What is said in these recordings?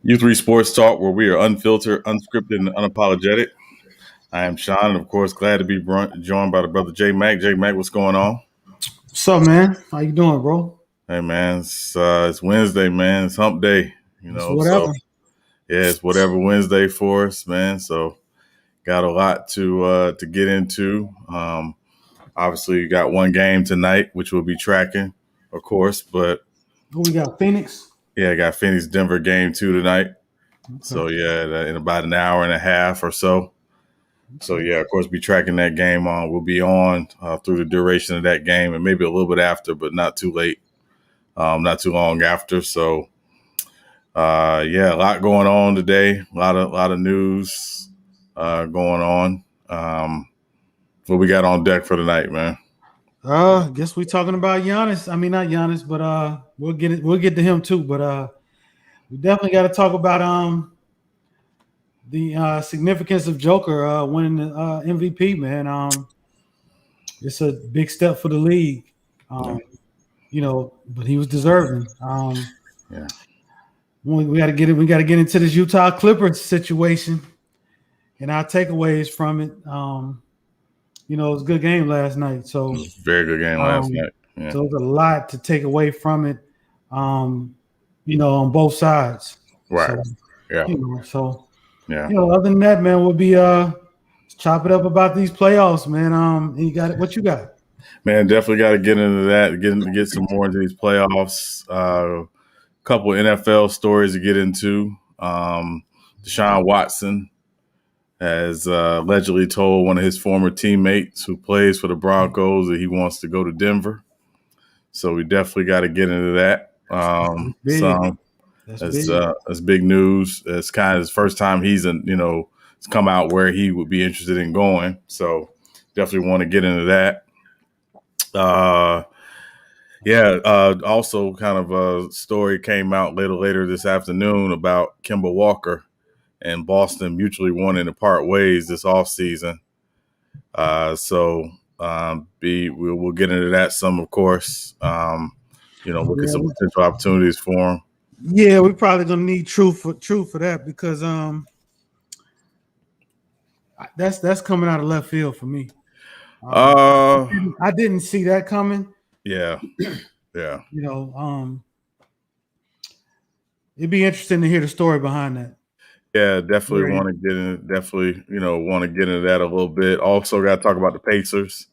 U3 Sports Talk, where we are unfiltered, unscripted, and unapologetic. I am Sean, and of course, glad to be joined by the brother J Mac. J Mac, what's going on? What's up, man? How you doing, bro? Hey, man, it's Wednesday, man. It's Hump Day, It's So whatever. yeah, it's whatever Wednesday for us, man. So got a lot to get into. Obviously, you got one game tonight, which we'll be tracking, of course. But Who we got? Phoenix. yeah, I got Phoenix Denver game 2 tonight. Okay. So yeah, in about an hour and a half or so. So yeah, of course, be tracking that game on. We'll be on through the duration of that game, and maybe a little bit after, but not too late, not too long after. So yeah, a lot going on today. A lot of news going on. What we got on deck for tonight, man? Guess we talking about Giannis. I mean, not Giannis, but we'll get it. We'll get to him too. But we definitely got to talk about the significance of Joker winning the MVP. Man, it's a big step for the league. Yeah. But he was deserving. Yeah. We got to get it. We got to get into this Utah Clippers situation and our takeaways from it. It was a good game last night. So It was a very good game last night. Yeah. So there's a lot to take away from it, on both sides. Right. Other than that, man, we'll be chop it up about these playoffs, man. You got it. What you got? Man, definitely got to get into that. Get some more into these playoffs. Couple of NFL stories to get into. Deshaun Watson has allegedly told one of his former teammates who plays for the Broncos that he wants to go to Denver. So we definitely got to get into that. That's big news. It's kind of his first time he's it's come out where he would be interested in going. So definitely want to get into that. Also kind of a story came out later this afternoon about Kemba Walker and Boston mutually wanting to part ways this offseason. We'll get into that some, of course. Look at some potential opportunities for him. Yeah, we're probably gonna need truth for that because that's coming out of left field for me. I didn't see that coming. Yeah. It'd be interesting to hear the story behind that. Yeah, definitely want to get in. Definitely, want to get into that a little bit. Also, got to talk about the Pacers.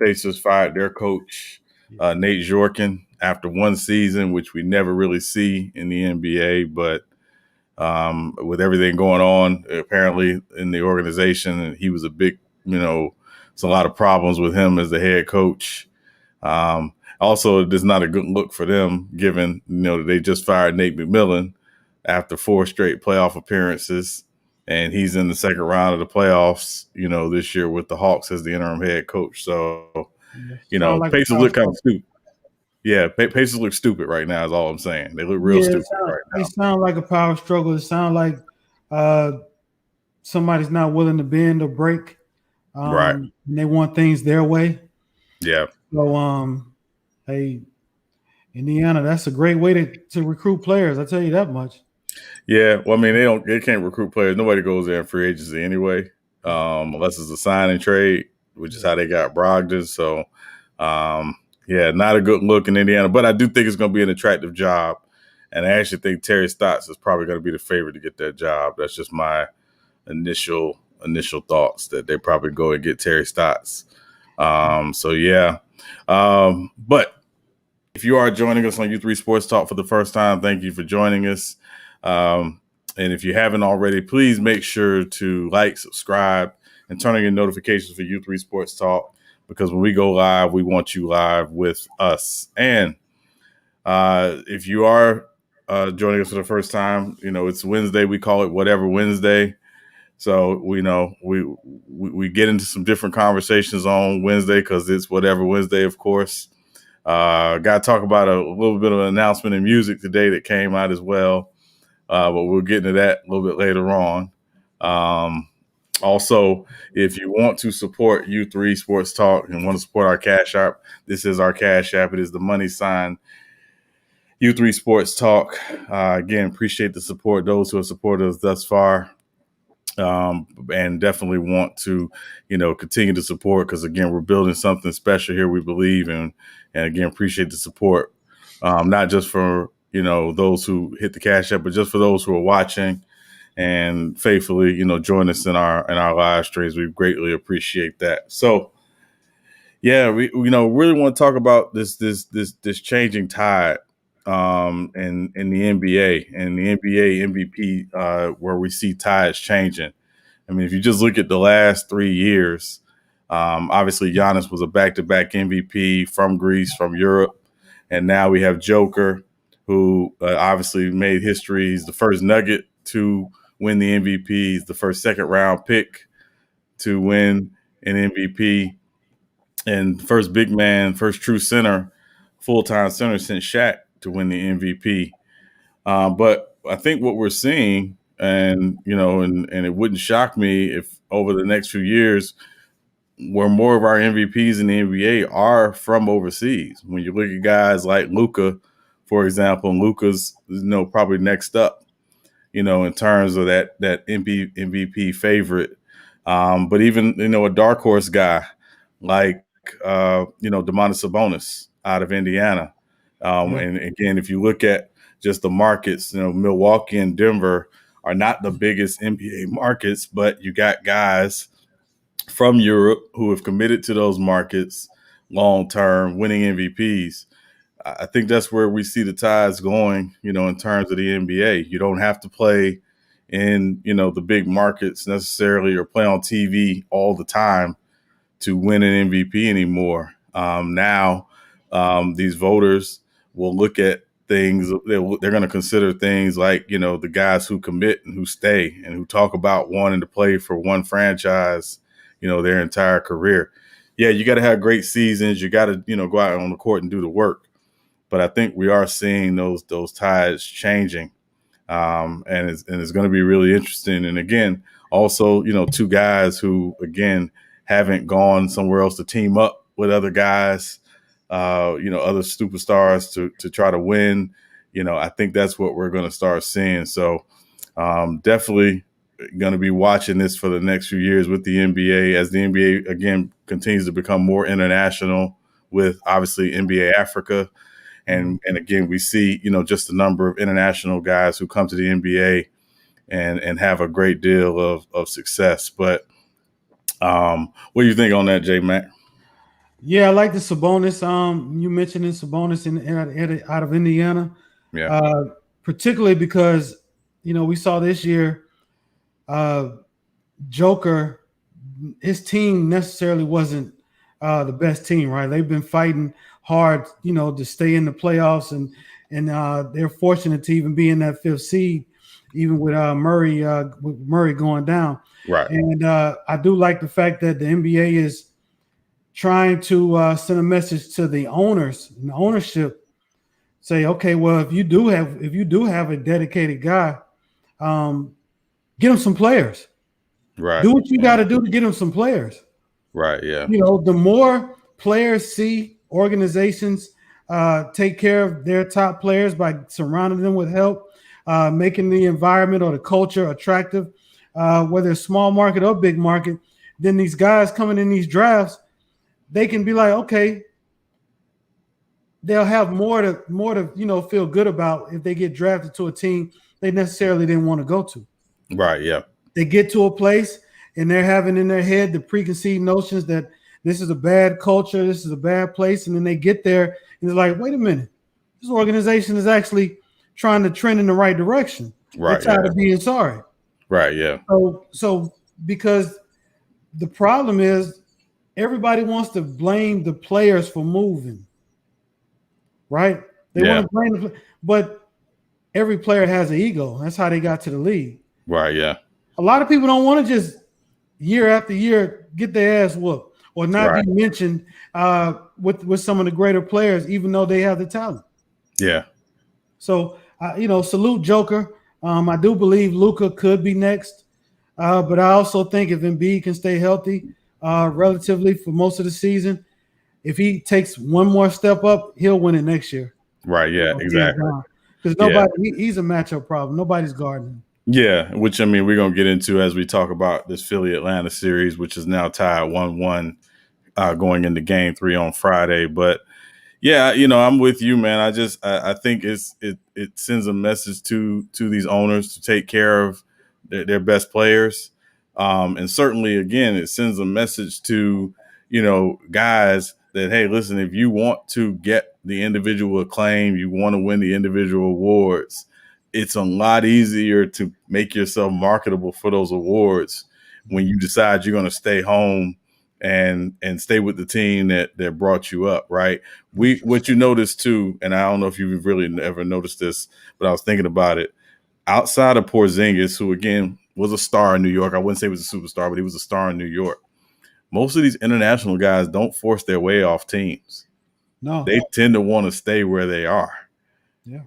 Pacers fired their coach, Nate Jorkin, after one season, which we never really see in the NBA. But with everything going on, apparently in the organization, and he was a big, it's a lot of problems with him as the head coach. Also, it's not a good look for them, given they just fired Nate McMillan after 4 straight playoff appearances, and he's in the second round of the playoffs, this year with the Hawks as the interim head coach. So, Pacers look kind of stupid. Yeah, Pacers look stupid right now is all I'm saying. They look real stupid right now. They sound like a power struggle. It sounds like somebody's not willing to bend or break. Right. And they want things their way. Yeah. So, hey, Indiana, that's a great way to recruit players. I tell you that much. Yeah, well, I mean, they can't recruit players. Nobody goes there in free agency anyway, unless it's a sign and trade, which is how they got Brogdon. So, not a good look in Indiana, but I do think it's going to be an attractive job, and I actually think Terry Stotts is probably going to be the favorite to get that job. That's just my initial thoughts that they probably go and get Terry Stotts. But if you are joining us on U3 Sports Talk for the first time, thank you for joining us. And if you haven't already, please make sure to like, subscribe, and turn on your notifications for U3 Sports Talk, because when we go live, we want you live with us. And if you are joining us for the first time, it's Wednesday. We call it Whatever Wednesday. So we get into some different conversations on Wednesday because it's Whatever Wednesday, of course. Got to talk about a little bit of an announcement in music today that came out as well. But we'll get into that a little bit later on. Also, if you want to support U3 Sports Talk and want to support our Cash App, this is our Cash App. It is the money sign U3 Sports Talk. Again, appreciate the support, those who have supported us thus far. And definitely want to, continue to support, because again, we're building something special here. We believe in, and again, appreciate the support, not just for those who hit the Cash App, but just for those who are watching and faithfully, join us in our live streams. We greatly appreciate that. So, yeah, we really want to talk about this changing tide, in the NBA and the NBA MVP, where we see tides changing. I mean, if you just look at the last 3 years, obviously Giannis was a back-to-back MVP from Greece, from Europe, and now we have Joker, who obviously made history. He's the first Nugget to win the MVP. He's the first second-round pick to win an MVP, and first big man, first true center, full-time center since Shaq to win the MVP. But I think what we're seeing, and it wouldn't shock me if over the next few years, where more of our MVPs in the NBA are from overseas. When you look at guys like Luka, for example, and Luka's probably next up, in terms of that MVP favorite. But even a dark horse guy like Domantas Sabonis out of Indiana. And again, if you look at just the markets, Milwaukee and Denver are not the biggest NBA markets, but you got guys from Europe who have committed to those markets long term, winning MVPs. I think that's where we see the tides going, in terms of the NBA. You don't have to play in, the big markets necessarily, or play on TV all the time to win an MVP anymore. Now, these voters will look at things. They're going to consider things like, the guys who commit and who stay and who talk about wanting to play for one franchise, their entire career. Yeah, you got to have great seasons. You got to, go out on the court and do the work. But I think we are seeing those tides changing, and it's going to be really interesting. And again, also, two guys who again haven't gone somewhere else to team up with other guys, other superstars to try to win. I think that's what we're going to start seeing. So definitely going to be watching this for the next few years with the NBA, as the NBA again continues to become more international, with obviously NBA Africa. And again, we see, just the number of international guys who come to the NBA and have a great deal of success. But what do you think on that, J Mac? Yeah, I like the Sabonis. You mentioned Sabonis out of Indiana. Yeah. Particularly because, we saw this year, Joker, his team necessarily wasn't the best team, right? They've been fighting hard, to stay in the playoffs, and they're fortunate to even be in that 5th seed, even with Murray going down. Right. And I do like the fact that the NBA is trying to send a message to the owners and the ownership, say, okay, well, if you do have a dedicated guy, get him some players. Right. Do what you got to do to get him some players. Right. Yeah. The more players see organizations take care of their top players by surrounding them with help, making the environment or the culture attractive, whether it's small market or big market, then these guys coming in these drafts, they can be like, okay, they'll have more to feel good about if they get drafted to a team they necessarily didn't want to go to. Right. Yeah. They get to a place and they're having in their head the preconceived notions that this is a bad culture, this is a bad place, and then they get there and they're like, wait a minute, this organization is actually trying to trend in the right direction. Right. They're tired of being sorry. Right. Yeah. So because the problem is everybody wants to blame the players for moving. Right? They want to blame the but every player has an ego. That's how they got to the league. Right. Yeah. A lot of people don't want to just year after year get their ass whooped or not be mentioned with some of the greater players, even though they have the talent. Yeah. So, salute Joker. I do believe Luka could be next, but I also think if Embiid can stay healthy relatively for most of the season, if he takes one more step up, he'll win it next year. Right. Yeah. Exactly. Because Yeah. he's a matchup problem. Nobody's guarding him. Yeah. Which I mean, we're gonna get into as we talk about this Philly Atlanta series, which is now tied 1-1 going into Game 3 on Friday. But yeah, I'm with you, man. I think it sends a message to these owners to take care of their best players, and certainly again it sends a message to guys that, hey, listen, if you want to get the individual acclaim, you want to win the individual awards, it's a lot easier to make yourself marketable for those awards when you decide you're going to stay home and stay with the team that brought you up, right? What you notice too, and I don't know if you've really ever noticed this, but I was thinking about it. Outside of Porzingis, who again was a star in New York, I wouldn't say he was a superstar, but he was a star in New York. Most of these international guys don't force their way off teams. No, they tend to want to stay where they are. Yeah.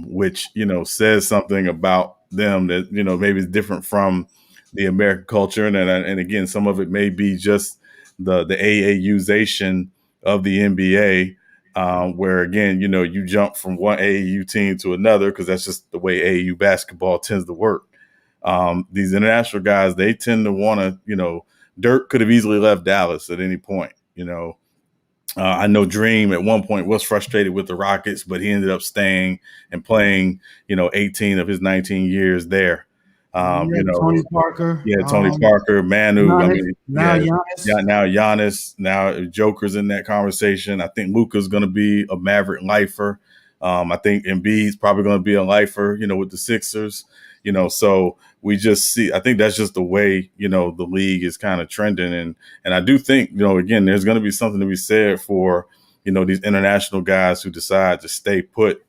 Which says something about them that maybe is different from the American culture, and again, some of it may be just the AAUization of the NBA, where again you jump from one AAU team to another because that's just the way AAU basketball tends to work. These international guys, they tend to want to, Dirk could have easily left Dallas at any point. I know Dream at one point was frustrated with the Rockets, but he ended up staying and playing, 18 of his 19 years there. Tony Parker. Tony Parker, Manu. Giannis, I mean, now Giannis. now Giannis. Now Joker's in that conversation. I think Luka's going to be a Maverick lifer. I think Embiid's probably going to be a lifer, with the Sixers. So we just see. I think that's just the way the league is kind of trending, and I do think again there's going to be something to be said for these international guys who decide to stay put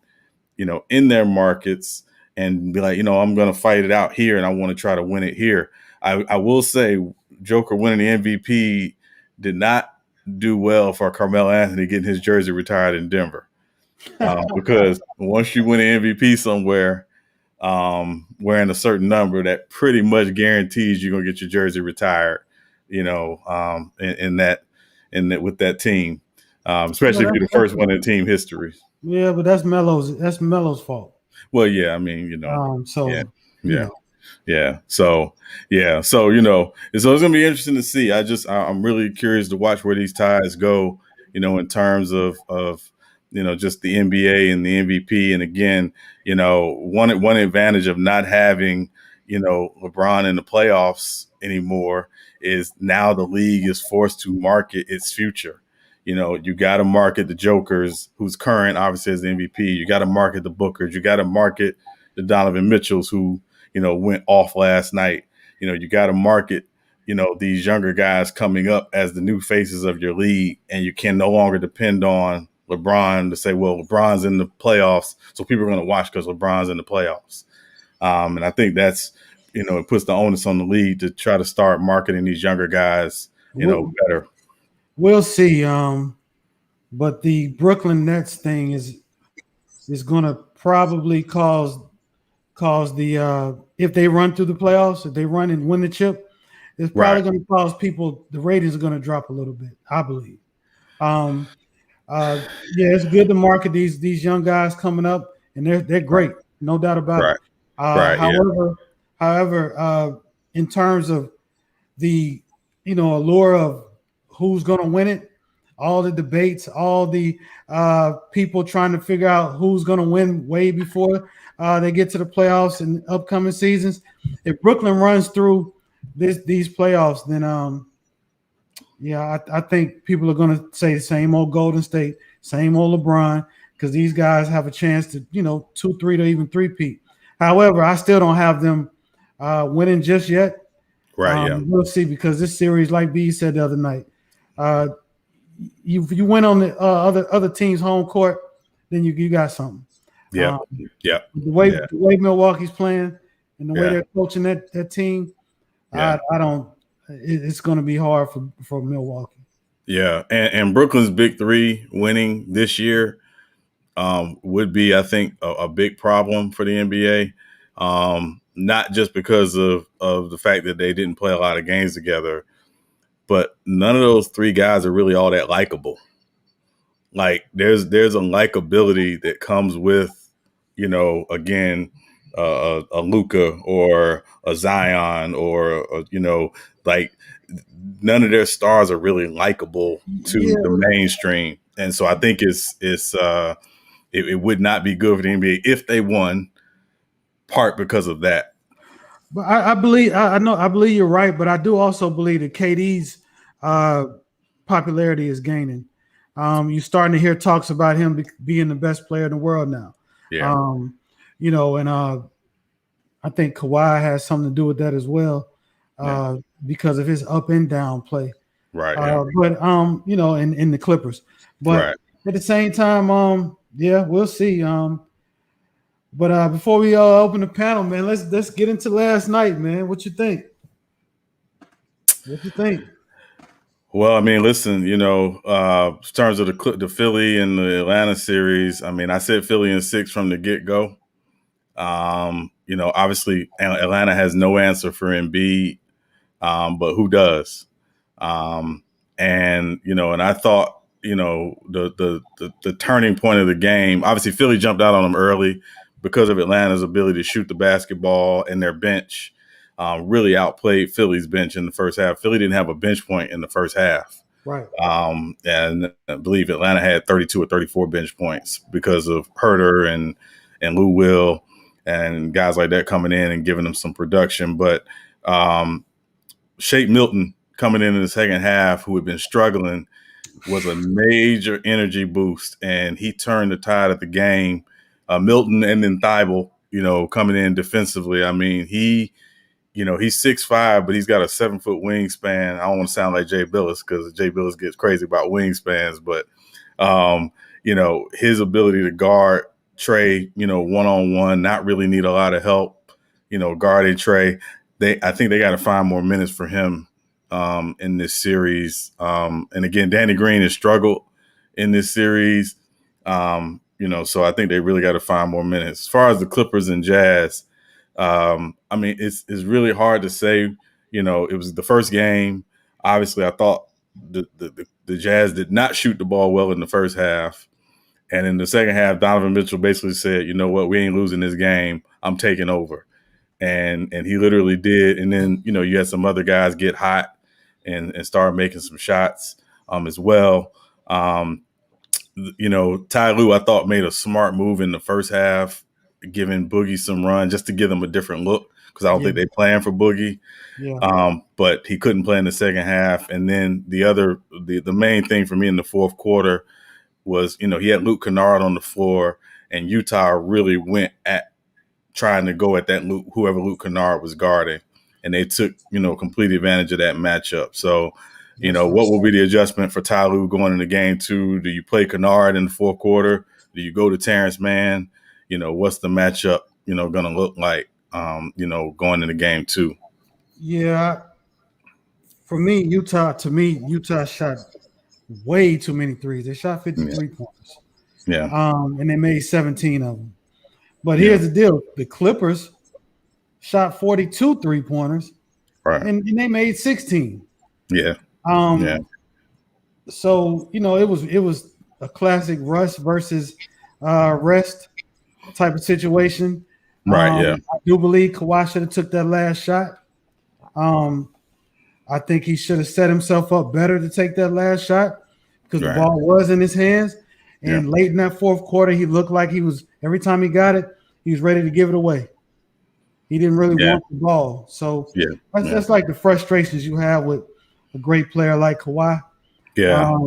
in their markets and be like, I'm going to fight it out here and I want to try to win it here. I will say Joker winning the MVP did not do well for Carmelo Anthony getting his jersey retired in Denver. Because once you win an MVP somewhere, wearing a certain number, that pretty much guarantees you're going to get your jersey retired, in that with that team, especially if you're the first one in team history. Yeah, but that's Melo's fault. Well, yeah, I mean, yeah. So it's gonna be interesting to see. I'm really curious to watch where these ties go, in terms of just the NBA and the MVP. And again, one advantage of not having, LeBron in the playoffs anymore is now the league is forced to market its future. You got to market the Jokers, who's current, obviously, as the MVP. You got to market the Bookers. You got to market the Donovan Mitchells, who, went off last night. You got to market, these younger guys coming up as the new faces of your league. And you can no longer depend on LeBron to say, well, LeBron's in the playoffs, so people are going to watch because LeBron's in the playoffs. And I think that's, it puts the onus on the league to try to start marketing these younger guys, better. We'll see. But the Brooklyn Nets thing is going to probably cause the if they run through the playoffs, if they run and win the chip, it's probably going to cause people, the ratings are going to drop a little bit, I believe. It's good to market these young guys coming up, and they're great, no doubt about it. However, in terms of the allure of who's going to win it, all the debates, all the people trying to figure out who's going to win way before they get to the playoffs in upcoming seasons. If Brooklyn runs through these playoffs, then I think people are going to say the same old Golden State, same old LeBron, because these guys have a chance to 2, 3 to even 3-peat. However, I still don't have them winning just yet. Right. We'll see, because this series, like B said the other night, you win on the other team's home court, then you got something. The way Milwaukee's playing and the way they're coaching that team, I don't. It's going to be hard for Milwaukee. Yeah, and Brooklyn's big three winning this year would be, I think, a big problem for the NBA. Not just because of the fact that they didn't play a lot of games together, but none of those three guys are really all that likable. like there's a likability that comes with, again, a Luca or a Zion or like none of their stars are really likable to Yeah, the mainstream, and so I think it would not be good for the NBA if they won, part because of that. but I believe I believe you're right, but I do also believe that KD's popularity is gaining. You're starting to hear talks about him being the best player in the world now. Yeah, Um, and I think Kawhi has something to do with that as well, yeah, because of his up and down play. right, yeah, But in the Clippers. But right. at the same time, yeah, we'll see. But before we open the panel, man, let's get into last night, man. What you think? What you think? Well, I mean, listen, in terms of the Philly and the Atlanta series, I mean, I said Philly in 6 from the get go. Obviously Atlanta has no answer for Embiid, but who does? And I thought, the turning point of the game, obviously Philly jumped out on them early because of Atlanta's ability to shoot the basketball, and their bench really outplayed Philly's bench in the first half. Philly didn't have a bench point in the first half. Right. And I believe Atlanta had 32 or 34 bench points because of Herter and Lou Will and guys like that coming in and giving them some production. But Shake Milton coming in the second half, who had been struggling, was a major energy boost, and he turned the tide of the game. Milton and then Thibault, coming in defensively. I mean, he's 6'5", but he's got a 7-foot wingspan. I don't want to sound like Jay Billis because Jay Billis gets crazy about wingspans, but his ability to guard Trey, one-on-one, not really need a lot of help, guarding Trey. I think they got to find more minutes for him in this series. And again, Danny Green has struggled in this series. So I think they really got to find more minutes. As far as the Clippers and Jazz, I mean, it's really hard to say. It was the first game. Obviously, I thought the Jazz did not shoot the ball well in the first half. And in the second half, Donovan Mitchell basically said, you know what, we ain't losing this game. I'm taking over. And he literally did. And then, you had some other guys get hot and start making some shots as well. Ty Lue, I thought, made a smart move in the first half, giving Boogie some run just to give them a different look, because I don't think they planned for Boogie. Yeah. But he couldn't play in the second half. And then the main thing for me in the fourth quarter was, he had Luke Kennard on the floor, and Utah really went at trying to go at that whoever Luke Kennard was guarding, and they took, complete advantage of that matchup. So, what will be the adjustment for Ty Lue going into game 2? Do you play Kennard in the fourth quarter? Do you go to Terrence Mann? What's the matchup, going to look like, going into game 2? Yeah. For me, Utah shot way too many threes. They shot 53 pointers. Yeah. And they made 17 of them. But here's the deal. The Clippers shot 42 3-pointers, right, and they made 16. Yeah. So, it was a classic Russ versus rest type of situation. Right, yeah. I do believe Kawhi should have took that last shot. I think he should have set himself up better to take that last shot, because the ball was in his hands. And late in that fourth quarter, he looked like every time he got it, he was ready to give it away. He didn't really want the ball. So that's like the frustrations you have with a great player like Kawhi. Yeah.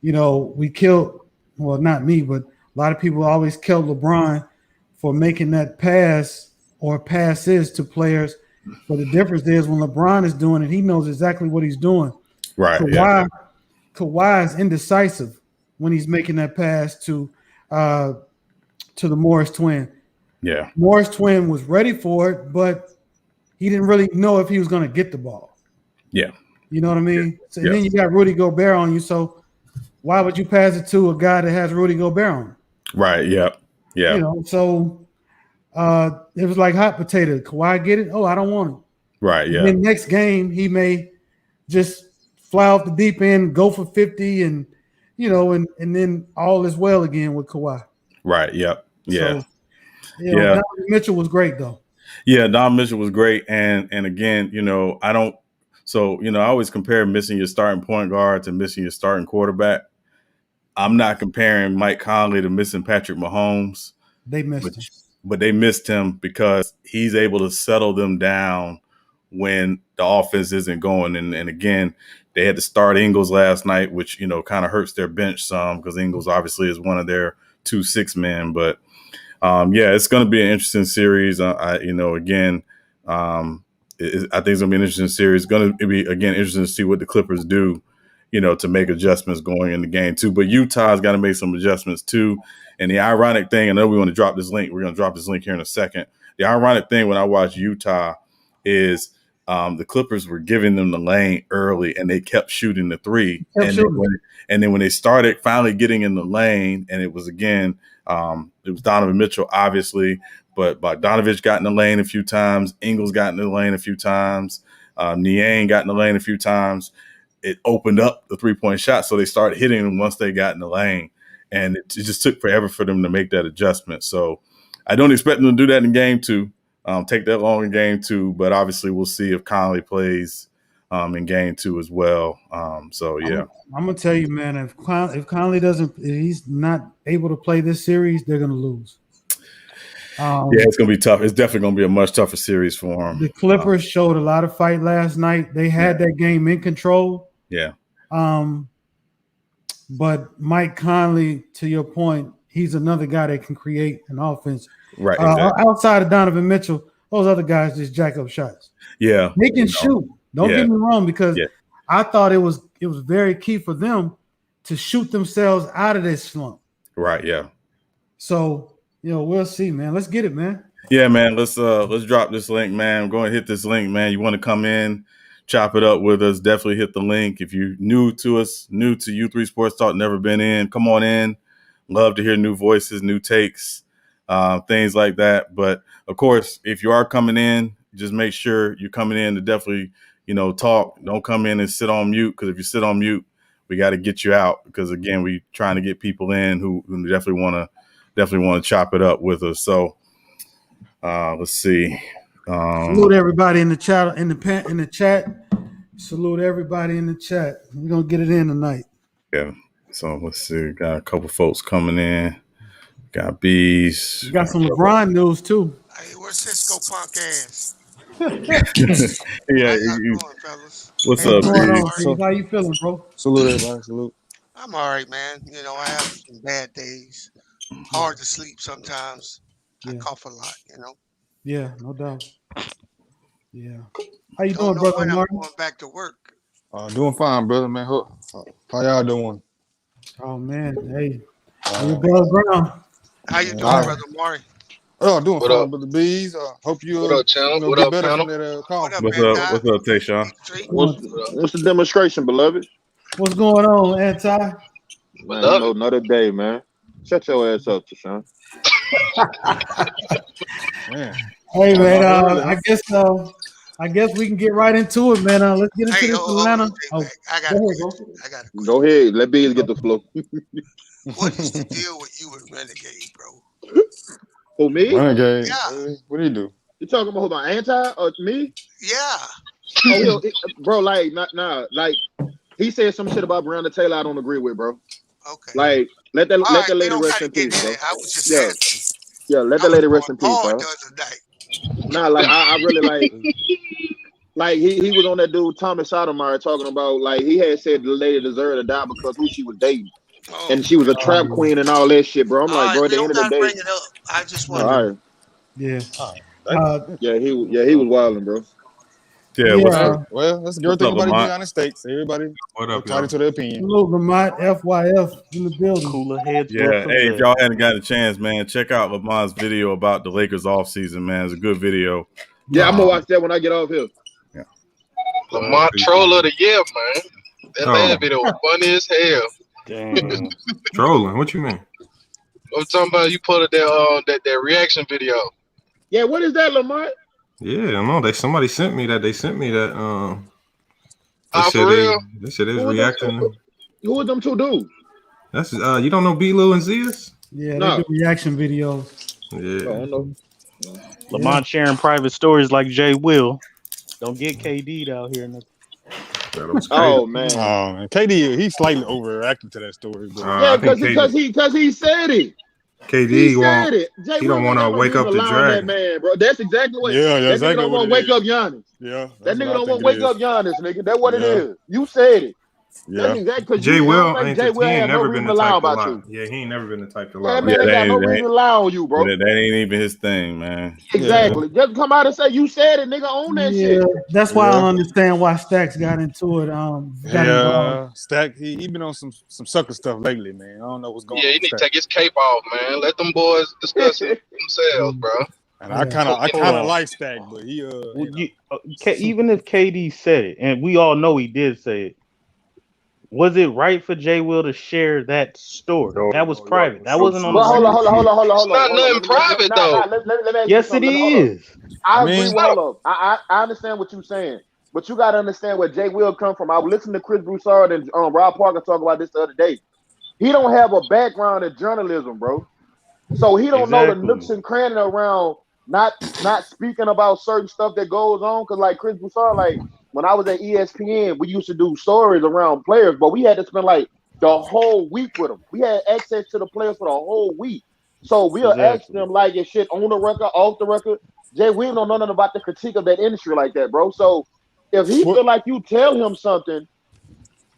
We killed, well, not me, but a lot of people always killed LeBron for making that pass or passes to players. But the difference is, when LeBron is doing it, he knows exactly what he's doing. Right. Kawhi is indecisive when he's making that pass to the Morris twin. Yeah. Morris twin was ready for it, but he didn't really know if he was going to get the ball. Yeah. You know what I mean? So, and then you got Rudy Gobert on you. So why would you pass it to a guy that has Rudy Gobert on? Right. Yeah. Yeah. So it was like hot potato. Kawhi get it? Oh, I don't want it. Right. Yeah. And then next game, he may just fly off the deep end, go for 50, and and then all is well again with Kawhi. Right. Yep. Yeah. So, Yeah. Donovan Mitchell was great though. Yeah, Don Mitchell was great, and again, I don't. So I always compare missing your starting point guard to missing your starting quarterback. I'm not comparing Mike Conley to missing Patrick Mahomes. They missed him. But they missed him because he's able to settle them down when the offense isn't going. And again, they had to start Ingles last night, which, kind of hurts their bench some because Ingles obviously is one of their 2 6 men. But it's going to be an interesting series. I think it's going to be an interesting series. It's going to be, again, interesting to see what the Clippers do, to make adjustments going in the game too. But Utah's got to make some adjustments too. And the ironic thing, I know we want to drop this link. We're going to drop this link here in a second. The ironic thing when I watch Utah is the Clippers were giving them the lane early, and they kept shooting the three. And then when they started finally getting in the lane, and it was again, it was Donovan Mitchell, obviously, but Bogdanovich got in the lane a few times. Ingles got in the lane a few times. Niang got in the lane a few times. It opened up the 3-point shot, so they started hitting them once they got in the lane. And it just took forever for them to make that adjustment. So I don't expect them to do that in game 2, take that long in game 2. But obviously we'll see if Conley plays in game 2 as well. I'm going to tell you, man, if Conley if he's not able to play this series, they're going to lose. It's going to be tough. It's definitely going to be a much tougher series for him. The Clippers showed a lot of fight last night. They had that game in control. Yeah. But Mike Conley, to your point, he's another guy that can create an offense. Right. Exactly. Outside of Donovan Mitchell, those other guys just jack up shots. Yeah. They can shoot. Don't get me wrong, because I thought it was very key for them to shoot themselves out of this slump. Right. Yeah. So, we'll see, man. Let's get it, man. Yeah, man. Let's drop this link, man. Go and hit this link, man. You want to come in, chop it up with us, definitely hit the link. If you're new to us, new to U3 Sports Talk, never been in, come on in. Love to hear new voices, new takes, things like that. But, of course, if you are coming in, just make sure you're coming in to definitely, talk. Don't come in and sit on mute, because if you sit on mute, we got to get you out, because, again, we trying to get people in who definitely want to chop it up with us. So let's see. Salute everybody in the chat. In the chat. Salute everybody in the chat. We're gonna get it in tonight. Yeah. So let's see. Got a couple folks coming in. Got bees. We got some LeBron news too. Hey, where's Cisco punk ass? Yeah. How y'all doing, fellas? What's up, Bees? How you feeling, bro? Salute everybody. Salute. I'm all right, man. I have some bad days. Hard to sleep sometimes. I cough a lot, Yeah, no doubt. Yeah. How you doing, brother Martin? I'm going back to work. Doing fine, brother, man. How y'all doing? Oh, man. Hey. You Bill Brown. How you doing, brother Maury? Oh, doing what fine, up? Brother Bees. Hope you what up, channel? What up, panel? What's up, Tayshaun? What's the demonstration, beloved? What's going on, Anti? Man, no, another day, man. Shut your ass up, Deshaun. Hey, man. I guess we can get right into it, man. Let's get into this Atlanta. I got it. Go ahead. Let Bees get the floor. What is the deal with you and Renegade, bro? Who, me? Renegade? Yeah. What do you do? You talking about my Anti or me? Yeah. Bro, like, like, he said some shit about Breonna Taylor I don't agree with, bro. Okay. Like, let that lady rest in peace, bro. I was just asking. Yeah, let the lady rest in peace, bro. Nah, like, I really like he was on that dude Thomas Sotomayor talking about, like, he had said the lady deserved to die because who she was dating. And she was a trap queen and all that shit, bro. I'm like, bro, at the end of the day. Bring it up. I just want to. Yeah. He was wilding, bro. Yeah, what's up? Well, let's give everybody the United States. Everybody entitled to their opinion. Hello, Lamont FYF in the building. Cooler heads. Yeah, hey, if y'all hadn't got a chance, man, check out Lamont's video about the Lakers offseason, man. It's a good video. Yeah, I'm gonna watch that when I get off here. Yeah. Lamont Troll of the Year, man. That last video was funny as hell. Damn. Trolling? What you mean? I'm talking about you put that reaction video. Yeah, what is that, Lamont? Yeah, no, somebody sent me that. They said they for real? they said they was reacting. Who was them two dudes? That's you don't know B-Lou and Zias? Yeah, they do reaction videos. Yeah. I don't know. Lamont sharing private stories like Jay Will. Don't get KD out here. Oh man. Oh man, KD he's slightly overreacting to that story. But Yeah, because he said it. KD he said it. Jay he don't want to wake up the dragon. That man, bro. That's exactly what. Yeah, that exactly nigga don't want to wake up Giannis. Yeah, that nigga don't want to wake up Giannis, nigga. That's what it is. You said it. Yeah, that's exactly. Jay Will ain't Jay Will ain't never no been reason the to lie type to about lie. you. Yeah, he ain't never been the type to lie. That man ain't got no reason to lie on you, bro. That ain't even his thing, man. Exactly. Just come out and say you said it, nigga. Own that shit. That's why I understand why Stacks got into it. Stack he been on some sucker stuff lately, man. I don't know what's going on. Yeah, he need to take his cape off, man. Let them boys discuss it themselves, bro. And I kind of like Stack, but he even if KD said it, and we all know he did say it, was it right for Jay Will to share that story? That was private. That wasn't on the hold on. It's not nothing private though. Let yes, it is. I agree. Hold up. I understand what you're saying, but you got to understand where Jay Will come from. I was listening to Chris Broussard and Rob Parker talk about this the other day. He don't have a background in journalism, bro. So he don't know the nooks and crannies around not speaking about certain stuff that goes on. Cause like Chris Broussard, like when I was at ESPN, we used to do stories around players, but we had to spend like the whole week with them. We had access to the players for the whole week. So we'll ask them like your shit on the record, off the record. Jay, we don't know nothing about the critique of that industry like that, bro. So if he feel like you tell him something,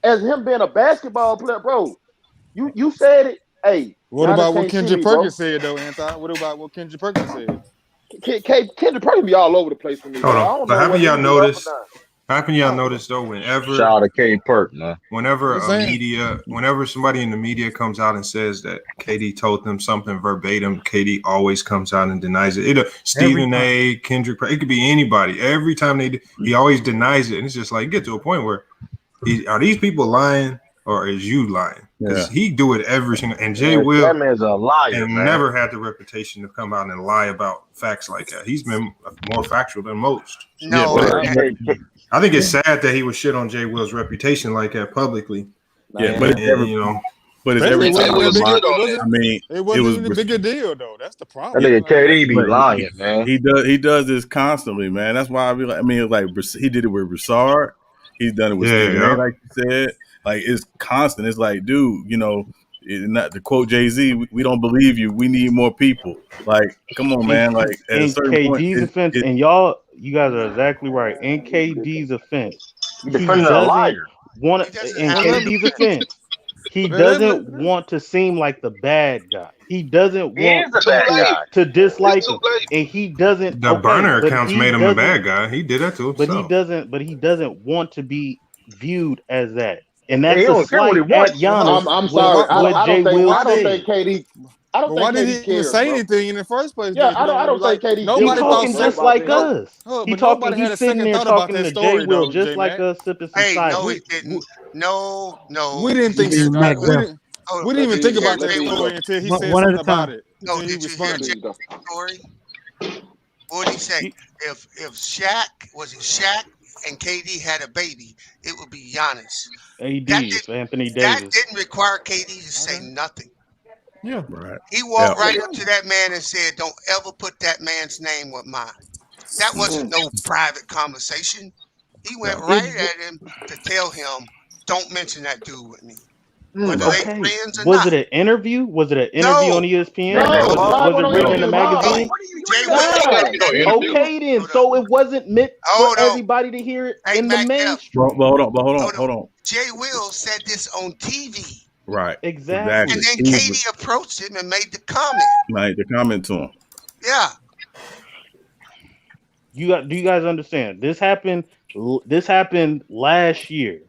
as him being a basketball player, bro, you said it. Hey, what about what Kendrick Perkins said though, Anthony? What about what Kendrick Perkins said? Kendrick Perkins be all over the place for me. Hold on. But haven't y'all noticed? Haven't y'all noticed though? Whenever shout out to K Perk, man. Whenever somebody in the media comes out and says that KD told them something verbatim, KD always comes out and denies it. Stephen A, Kendrick, it could be anybody. Every time he always denies it, and it's just like get to a point where are these people lying or is you lying? Because he do it every single. And Jay Will, that man's a liar, and man. never had the reputation to come out and lie about facts like that. He's been more factual than most. No, I think it's sad that he would shit on Jay Will's reputation like that publicly. Yeah, but it's every time. I mean, it wasn't a bigger deal though. That's the problem. That nigga KD be lying, man. He does this constantly, man. That's why I be like, I mean, like he did it with Broussard. He's done it with Stephen A, like you said. Like it's constant. It's like, dude, not to quote Jay-Z, we don't believe you. We need more people. Like, come on, man. Like at a certain KD's offense, and you guys are exactly right. In KD's offense, he defending a liar. In KD's offense, he doesn't want to seem like the bad guy. He doesn't want to dislike him, and he doesn't. The burner accounts made him a bad guy. He did that to himself. But he doesn't want to be viewed as that. And that's a slight at Giannis. I'm sorry. I don't think KD. I don't think why did he cares, even say bro. anything in the first place? Yeah, I don't think KD. Nobody talking just like us. He's sitting there talking to Jay Will just like us, sipping some cider. No, he didn't. No. We didn't think we didn't even think about that story until he said something about it. No, did you hear Jay's story? What did he say? If Shaq and KD had a baby, it would be Giannis. Anthony Davis. That didn't require KD to say nothing. Yeah, right. He walked right up to that man and said, "Don't ever put that man's name with mine." That wasn't no private conversation. He went right at him to tell him, "Don't mention that dude with me." Whether they friends or was not. it an interview? Was it an interview on ESPN? Was it written in a magazine? Okay, then. So it wasn't meant for everybody to hear it in the mainstream. Hold on. Jay Will said this on TV. Right. Exactly. And then KD approached him and made the comment. Made the comment to him. Yeah. Do you guys understand? This happened last year.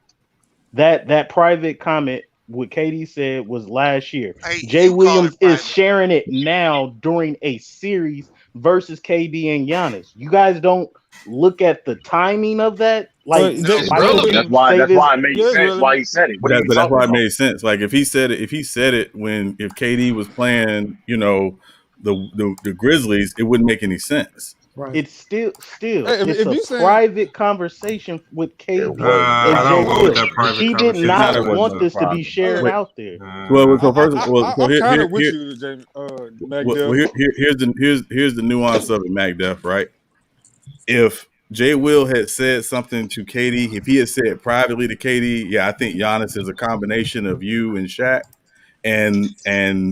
That private comment what KD said was last year. Hey, Jay Williams is sharing it now during a series versus KD and Giannis. You guys don't look at the timing of that. Like that's why it made sense. Why he said it. But that's why it made sense. Like if KD was playing, the Grizzlies, it wouldn't make any sense. Right. It's still Hey, it's a private conversation with KD and I don't go with that private He did conversation. not want this to be shared out there. So first, I'm kind of with you, Jamie. Here's the nuance of it, MacDuff. Right? If Jay Will had said something to KD, if he had said privately to KD, yeah, I think Giannis is a combination of you and Shaq. And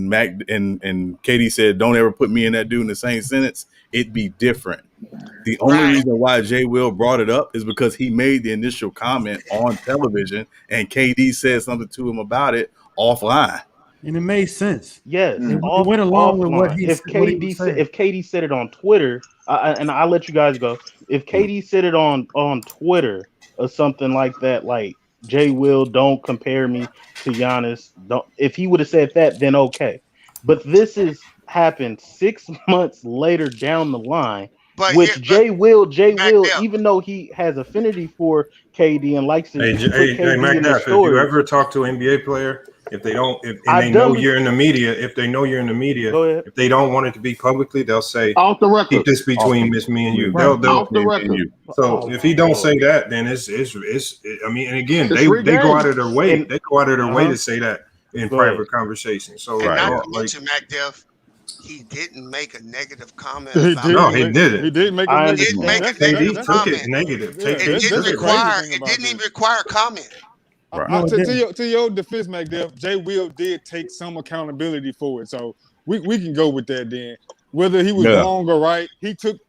Mac and KD said, "Don't ever put me and that dude in the same sentence." It'd be different. The only reason why Jay Will brought it up is because he made the initial comment on television, and KD said something to him about it offline. And it made sense. Yes, it went along with what he if KD said it on Twitter, and I'll let you guys go. If KD said it on Twitter or something like that, like Jay Will, don't compare me to Giannis. Don't. If he would have said that, then okay. But this has happened 6 months later down the line, which Jay Will, even though he has affinity for KD and likes to put KD in the story. If you ever talk to an NBA player, if they know you're in the media, if they don't want it to be publicly, they'll say, off the record, keep this between me and you. They'll off the record. So if he don't say that, then it's I mean, and again, they go out of their way. They go out of their way to say that in private conversations. So not to mention, MacDuff, he didn't make a negative comment. He didn't. He didn't make a negative comment. He took it negative. It didn't even require comment. Right. To your defense, MacDuff, Jay Will did take some accountability for it, so we can go with that. Then whether he was wrong or right, he took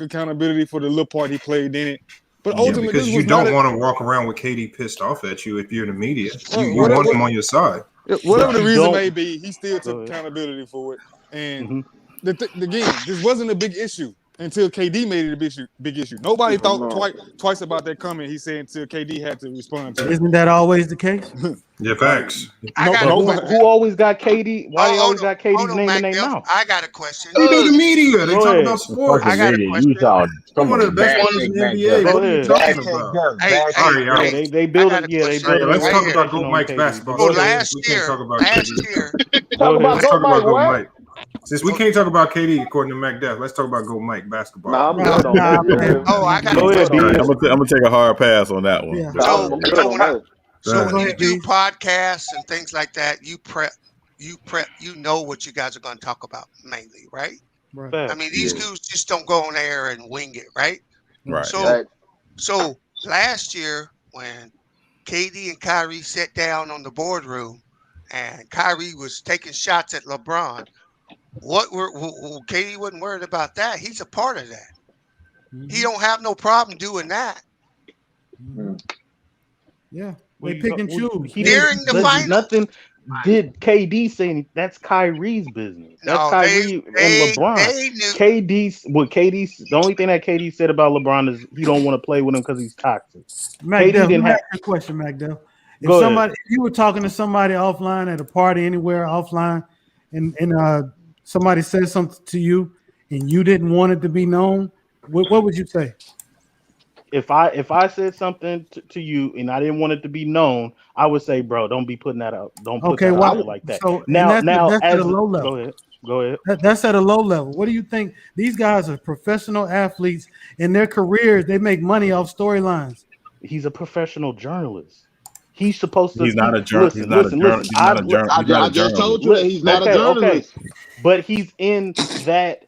accountability for the little part he played in it. But ultimately, because you don't want to walk around with KD pissed off at you if you're the media. You want him on your side. Whatever the reason may be, he still took accountability for it. And again, this wasn't a big issue until KD made it a big issue. Nobody thought twice about that comment he said until KD had to respond to it. Isn't that always the case? Yeah, facts. Who always got KD? Why they always got KD's name in their mouth? I got a question. They do the media. They talk about sports. I got a question. Some of the best ones in the NBA. What are you talking about? They build it. Yeah, they build it. Let's talk about Go Mike's basketball. Last year. Let's talk about Go Mike. Since we can't talk about KD according to MacDuff, let's talk about Go Mike basketball. I got. Go ahead, I'm gonna take a hard pass on that one. Yeah. So when you do podcasts and things like that, you prep. You know what you guys are going to talk about mainly, right? Right. I mean, these dudes just don't go on air and wing it, right? Right. So last year when KD and Kyrie sat down on the boardroom and Kyrie was taking shots at LeBron. KD wasn't worried about that. He's a part of that. He don't have no problem doing that. Yeah, they pick and choose. During the finals, nothing did KD say anything. That's Kyrie's business. That's Kyrie and LeBron. KD, the only thing that KD said about LeBron is he don't want to play with him because he's toxic. MacDuff, didn't have a question, MacDuff. If you were talking to somebody offline at a party anywhere offline, and somebody said something to you and you didn't want it to be known, what would you say? If I said something to you and I didn't want it to be known, I would say, bro, don't be putting that out. Don't put that out like that. So that's at a low level. Go ahead. That's at a low level. What do you think? These guys are professional athletes. In their careers, they make money off storylines. He's a professional journalist. He's supposed to. He's not a journalist. I just told you that he's not a journalist. Okay. But he's in that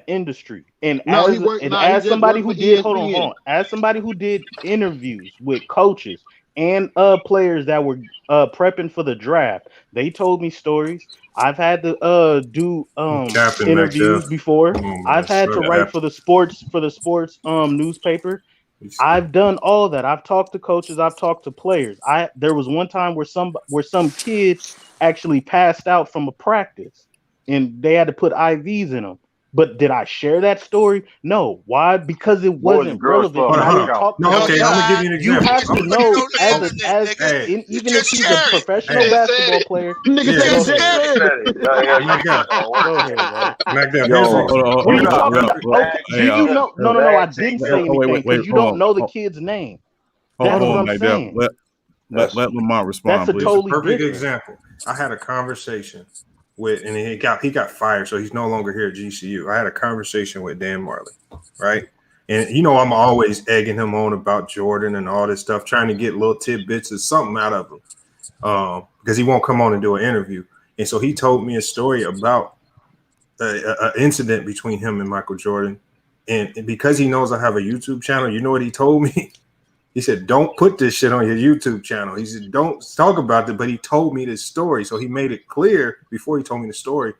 industry. And as somebody who did interviews with coaches and players that were prepping for the draft, they told me stories. I've had to do interviews before. I've had to write for the sports newspaper. I've done all that. I've talked to coaches. I've talked to players. There was one time where some kid actually passed out from a practice, and they had to put IVs in them. But did I share that story? No. Why? Because it wasn't relevant. I'm gonna give you an example. You have to know, even if he's a professional basketball player. What are you talking about? No. I didn't say anything because you don't know the kid's name. That's what I'm saying. Let Lamont respond. That's a totally perfect example. I had a conversation and he got fired, so he's no longer here at GCU. I had a conversation with Dan Marley, right? And I'm always egging him on about Jordan and all this stuff, trying to get little tidbits or something out of him, because he won't come on and do an interview. And so he told me a story about an incident between him and Michael Jordan. And because he knows I have a YouTube channel, you know what he told me? He said, "Don't put this shit on your YouTube channel." He said, "Don't talk about it." But he told me this story, so he made it clear before he told me the story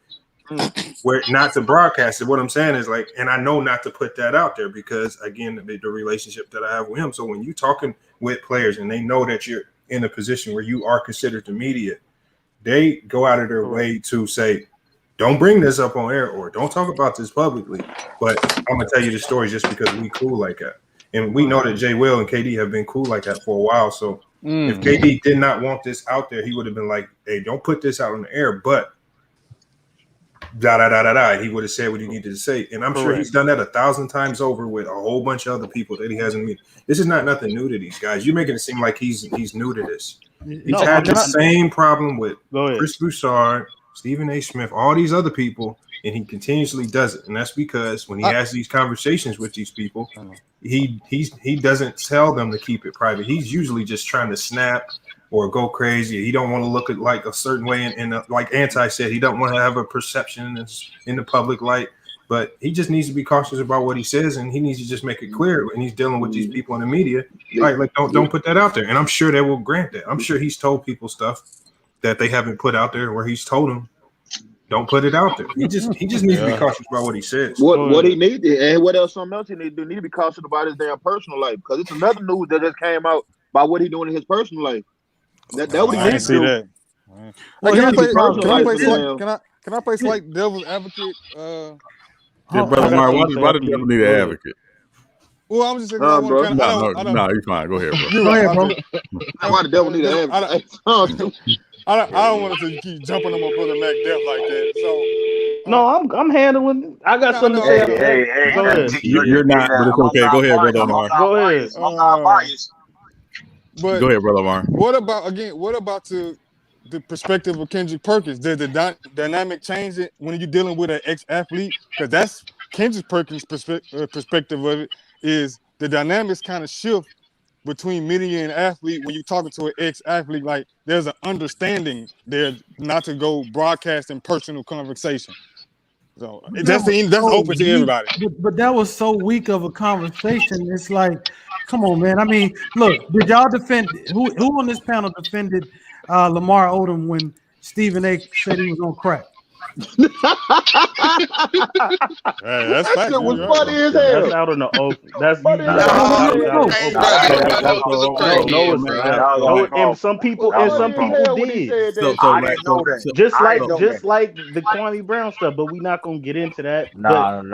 where not to broadcast it. What I'm saying is and I know not to put that out there because, again, the relationship that I have with him. So when you're talking with players and they know that you're in a position where you are considered the media, they go out of their way to say, "Don't bring this up on air," or "Don't talk about this publicly." But I'm gonna tell you the story just because we cool like that. And we know that Jay Will and KD have been cool like that for a while. So if KD did not want this out there, he would have been like, "Hey, don't put this out on the air." But he would have said what he needed to say. And I'm sure he's done that 1,000 times over with a whole bunch of other people that he hasn't met. This is not nothing new to these guys. You're making it seem like he's new to this. He's had the same problem with Chris Broussard, Stephen A. Smith, all these other people, and he continuously does it. And that's because when he has these conversations with these people, he doesn't tell them to keep it private. He's usually just trying to snap or go crazy. He don't want to look at like a certain way. And like Anti said, he don't want to have a perception in the public light. But he just needs to be cautious about what he says, and he needs to just make it clear when he's dealing with these people in the media. Like don't put that out there. And I'm sure they will grant that. I'm sure he's told people stuff that they haven't put out there where he's told them, don't put it out there. He just needs to be cautious about what he says. What he needs, and what else? Something else he needs to do. Need to be cautious about his damn personal life, because it's another news that just came out about what he's doing in his personal life. That what he needs to do. That. Well, can I play slight devil's advocate? Brother Mark, why the devil need an advocate? Well, I'm just saying. No, you're fine. Go ahead, bro. Go ahead, bro. Why the devil need an advocate? I don't want to keep jumping on my brother Mac Def like that. So no, I'm handling. I got something to say. Hey, go ahead. You're not, but it's okay. Go ahead, brother Omar. Go ahead. I'm not biased. But go ahead, brother Omar. What about the perspective of Kendrick Perkins? Did the dynamic change it when you're dealing with an ex-athlete? Because that's Kendrick Perkins' perspective of it. Is the dynamics kind of shift between media and athlete when you're talking to an ex-athlete? Like there's an understanding there not to go broadcasting personal conversation. So that's open to everybody. But that was so weak of a conversation. It's like, come on, man. I mean, look, did y'all defend who on this panel defended Lamar Odom when Stephen A. said he was on crack? That's that shit was funny as hell. That's out in the open. That's funny. And some people did. Just like the Kwame Brown stuff, but we're not gonna get into that.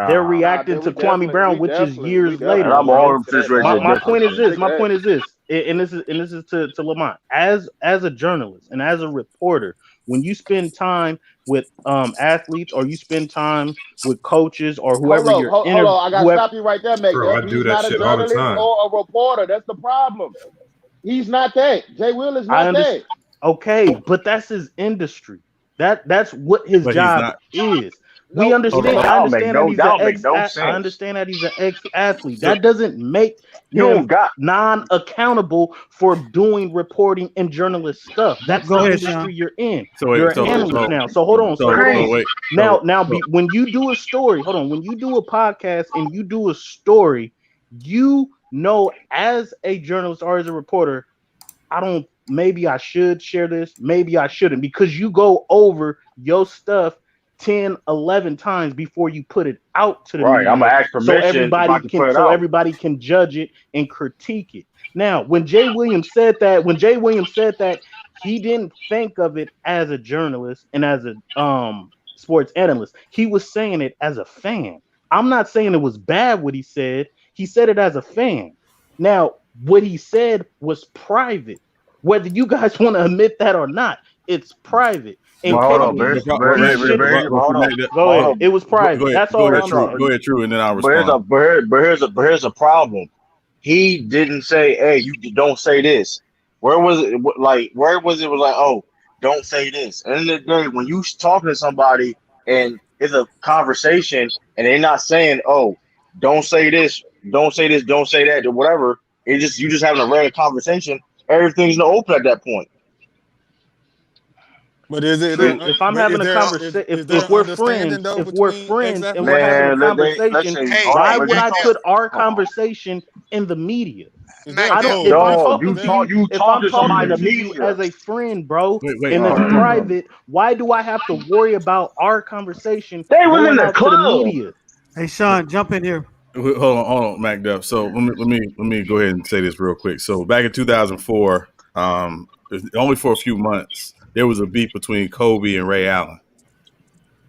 They're reacting to Kwame Brown, which is years later. My point is this, and this is to Lamont. As a journalist and as a reporter, when you spend time with athletes, or you spend time with coaches, or whoever hold on, I gotta stop you right there, mate. Bro, I do that shit all the time. Or a reporter. That's the problem. He's not that. Jay Will is not that. Okay, but that's his industry. That's what his job is. We understand. I understand that he's an ex-athlete. That doesn't make him non-accountable for doing reporting and journalist stuff. That's the industry you're in. You're an analyst now. So hold on. When you do a story, when you do a podcast and you do a story, you know, as a journalist or as a reporter, maybe I should share this, maybe I shouldn't, because you go over your stuff 10, 11 times before you put it out to the media. I'm gonna ask permission so everybody can judge it and critique it. Now, when Jay Williams said that, he didn't think of it as a journalist and as a sports analyst. He was saying it as a fan. I'm not saying it was bad what he said. He said it as a fan. Now, what he said was private. Whether you guys want to admit that or not, it's private. And hold on. Go ahead. It was private. That's all I'm saying. Go ahead, True, and then I'll respond. But here's a problem. He didn't say, "Hey, you don't say this." Where was it? Where was it? Was like, oh, don't say this. At the end of the day, when you talking to somebody and it's a conversation and they're not saying, "Oh, don't say this, don't say this, don't say that," or whatever. It's just you just having a regular conversation. Everything's no open at that point. But is it? If I'm having a conversation, if we're friends, and we're having a conversation, why would I put our conversation in the media? You talk to somebody in the media as a friend, bro, and it's private. Why do I have to worry about our conversation? They was in the club. The media. Hey, Sean, jump in here. Hold on, Mac Duff. So let me go ahead and say this real quick. So back in 2004, only for a few months, there was a beef between Kobe and Ray Allen,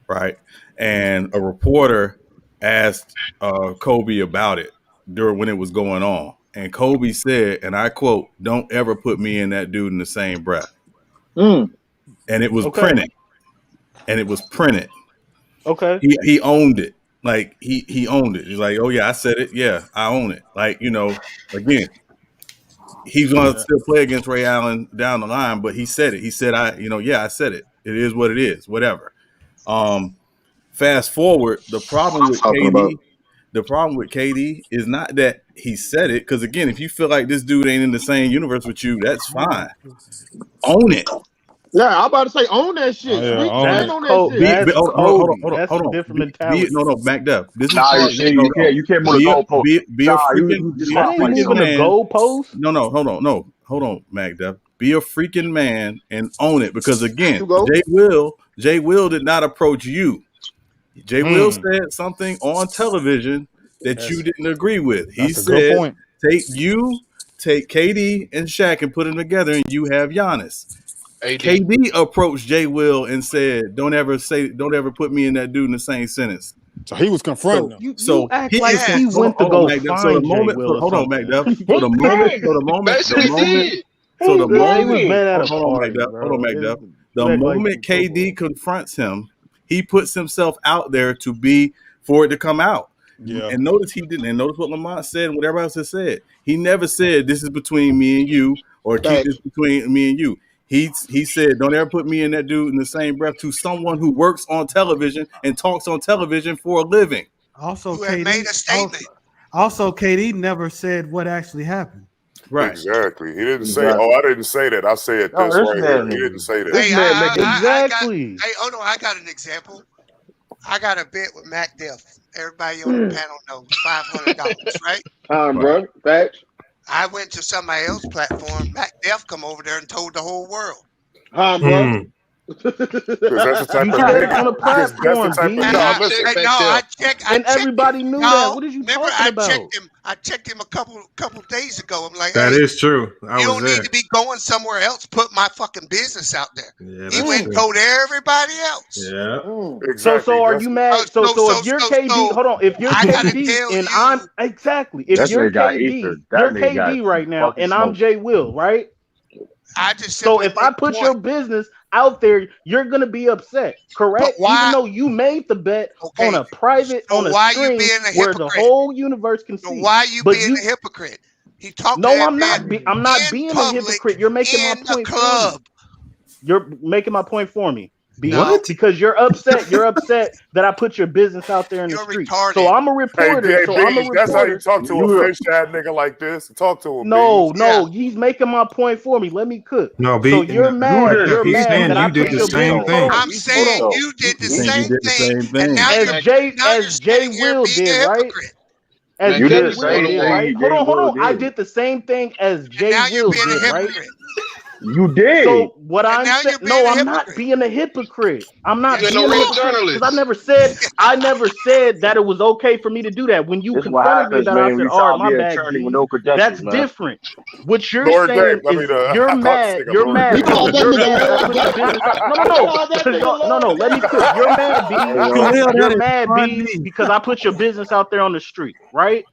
right? And a reporter asked Kobe about it when it was going on. And Kobe said, and I quote, "Don't ever put me and that dude in the same breath." And it was printed. And it was printed. Okay. He owned it. Like he owned it. He's like, "Oh yeah, I said it. Yeah, I own it." Like, again, he's going to still play against Ray Allen down the line, but he said it. He said, I said it. It is what it is, whatever. Fast forward, the problem with KD is not that he said it, because again, if you feel like this dude ain't in the same universe with you, that's fine. Own it. Yeah, I'm about to say own that shit. Stand on that shit. Hold on. Different mentality. No, Mac Duff. This is you can't move the goalpost. Be a freaking man. Goalpost. No, hold on, Mac Duff. Be a freaking man and own it, because again, Jay Will did not approach you. Jay Will said something on television that you didn't agree with. He said, take KD and Shaq and put them together, and you have Giannis. KD approached Jay Will and said, "Don't ever put me and that dude in the same sentence." So he was confronting him. You act like he went to go find Jay Will. Hold on, Mac Duff. Hold on, Mac Duff. The moment KD confronts him, he puts himself out there for it to come out. Yeah. And notice he didn't. And notice what Lamont said and what everybody else has said. He never said this is between me and you, or keep this between me and you. He said, "Don't ever put me and that dude in the same breath," to someone who works on television and talks on television for a living. Also, KD made a statement. Also, KD never said what actually happened. Right. Exactly. He didn't say, "Oh, I didn't say that. I said this right here." He didn't say that. Exactly. Hold on. I got an example. I got a bet with Mac Duff. Everybody on the panel knows $500, right? Bro. Facts. I went to somebody else's platform. Mac Duff come over there and told the whole world. Bro. Because that's the type of nigga. On a platform, I checked. And everybody knew that. What are you talking about? I checked him a couple days ago. I'm like, that is true. You don't need to be going somewhere else. Put my fucking business out there. Yeah, he went and told everybody else. Yeah. Exactly. So are you mad? So if you're KD, hold on. If you're KD and I'm if you're KD right now and I'm Jay Will, right? If I put your business out there, you're gonna be upset, correct? Even though you made the bet on a private, on a stream where the whole universe can see. Why are you being a hypocrite? He talked. No, I'm not. I'm not being a hypocrite. You're making my point. You're making my point for me. What? Because you're upset. You're upset that I put your business out there in the street. Retarded. So I'm a reporter. That's how you talk to a fish ass nigga like this. Talk to him. No, he's making my point for me. Let me cook. No, so you're mad. You're mad that I did the same thing. I'm saying you did the same thing. And now as Jay Will did, right? As Jay Will did, right? Hold on. I did the same thing as Jay Will did, right? You did. So what I'm saying? No, I'm not being a hypocrite. I'm not being a hypocrite because I never said that it was okay for me to do that. When you confronted me, that I said, "Oh, my bad." That's different. What you're saying is you're mad. You're mad. No. Let me cook. You're mad, B. You're mad, B, because I put your business out there on the street, right?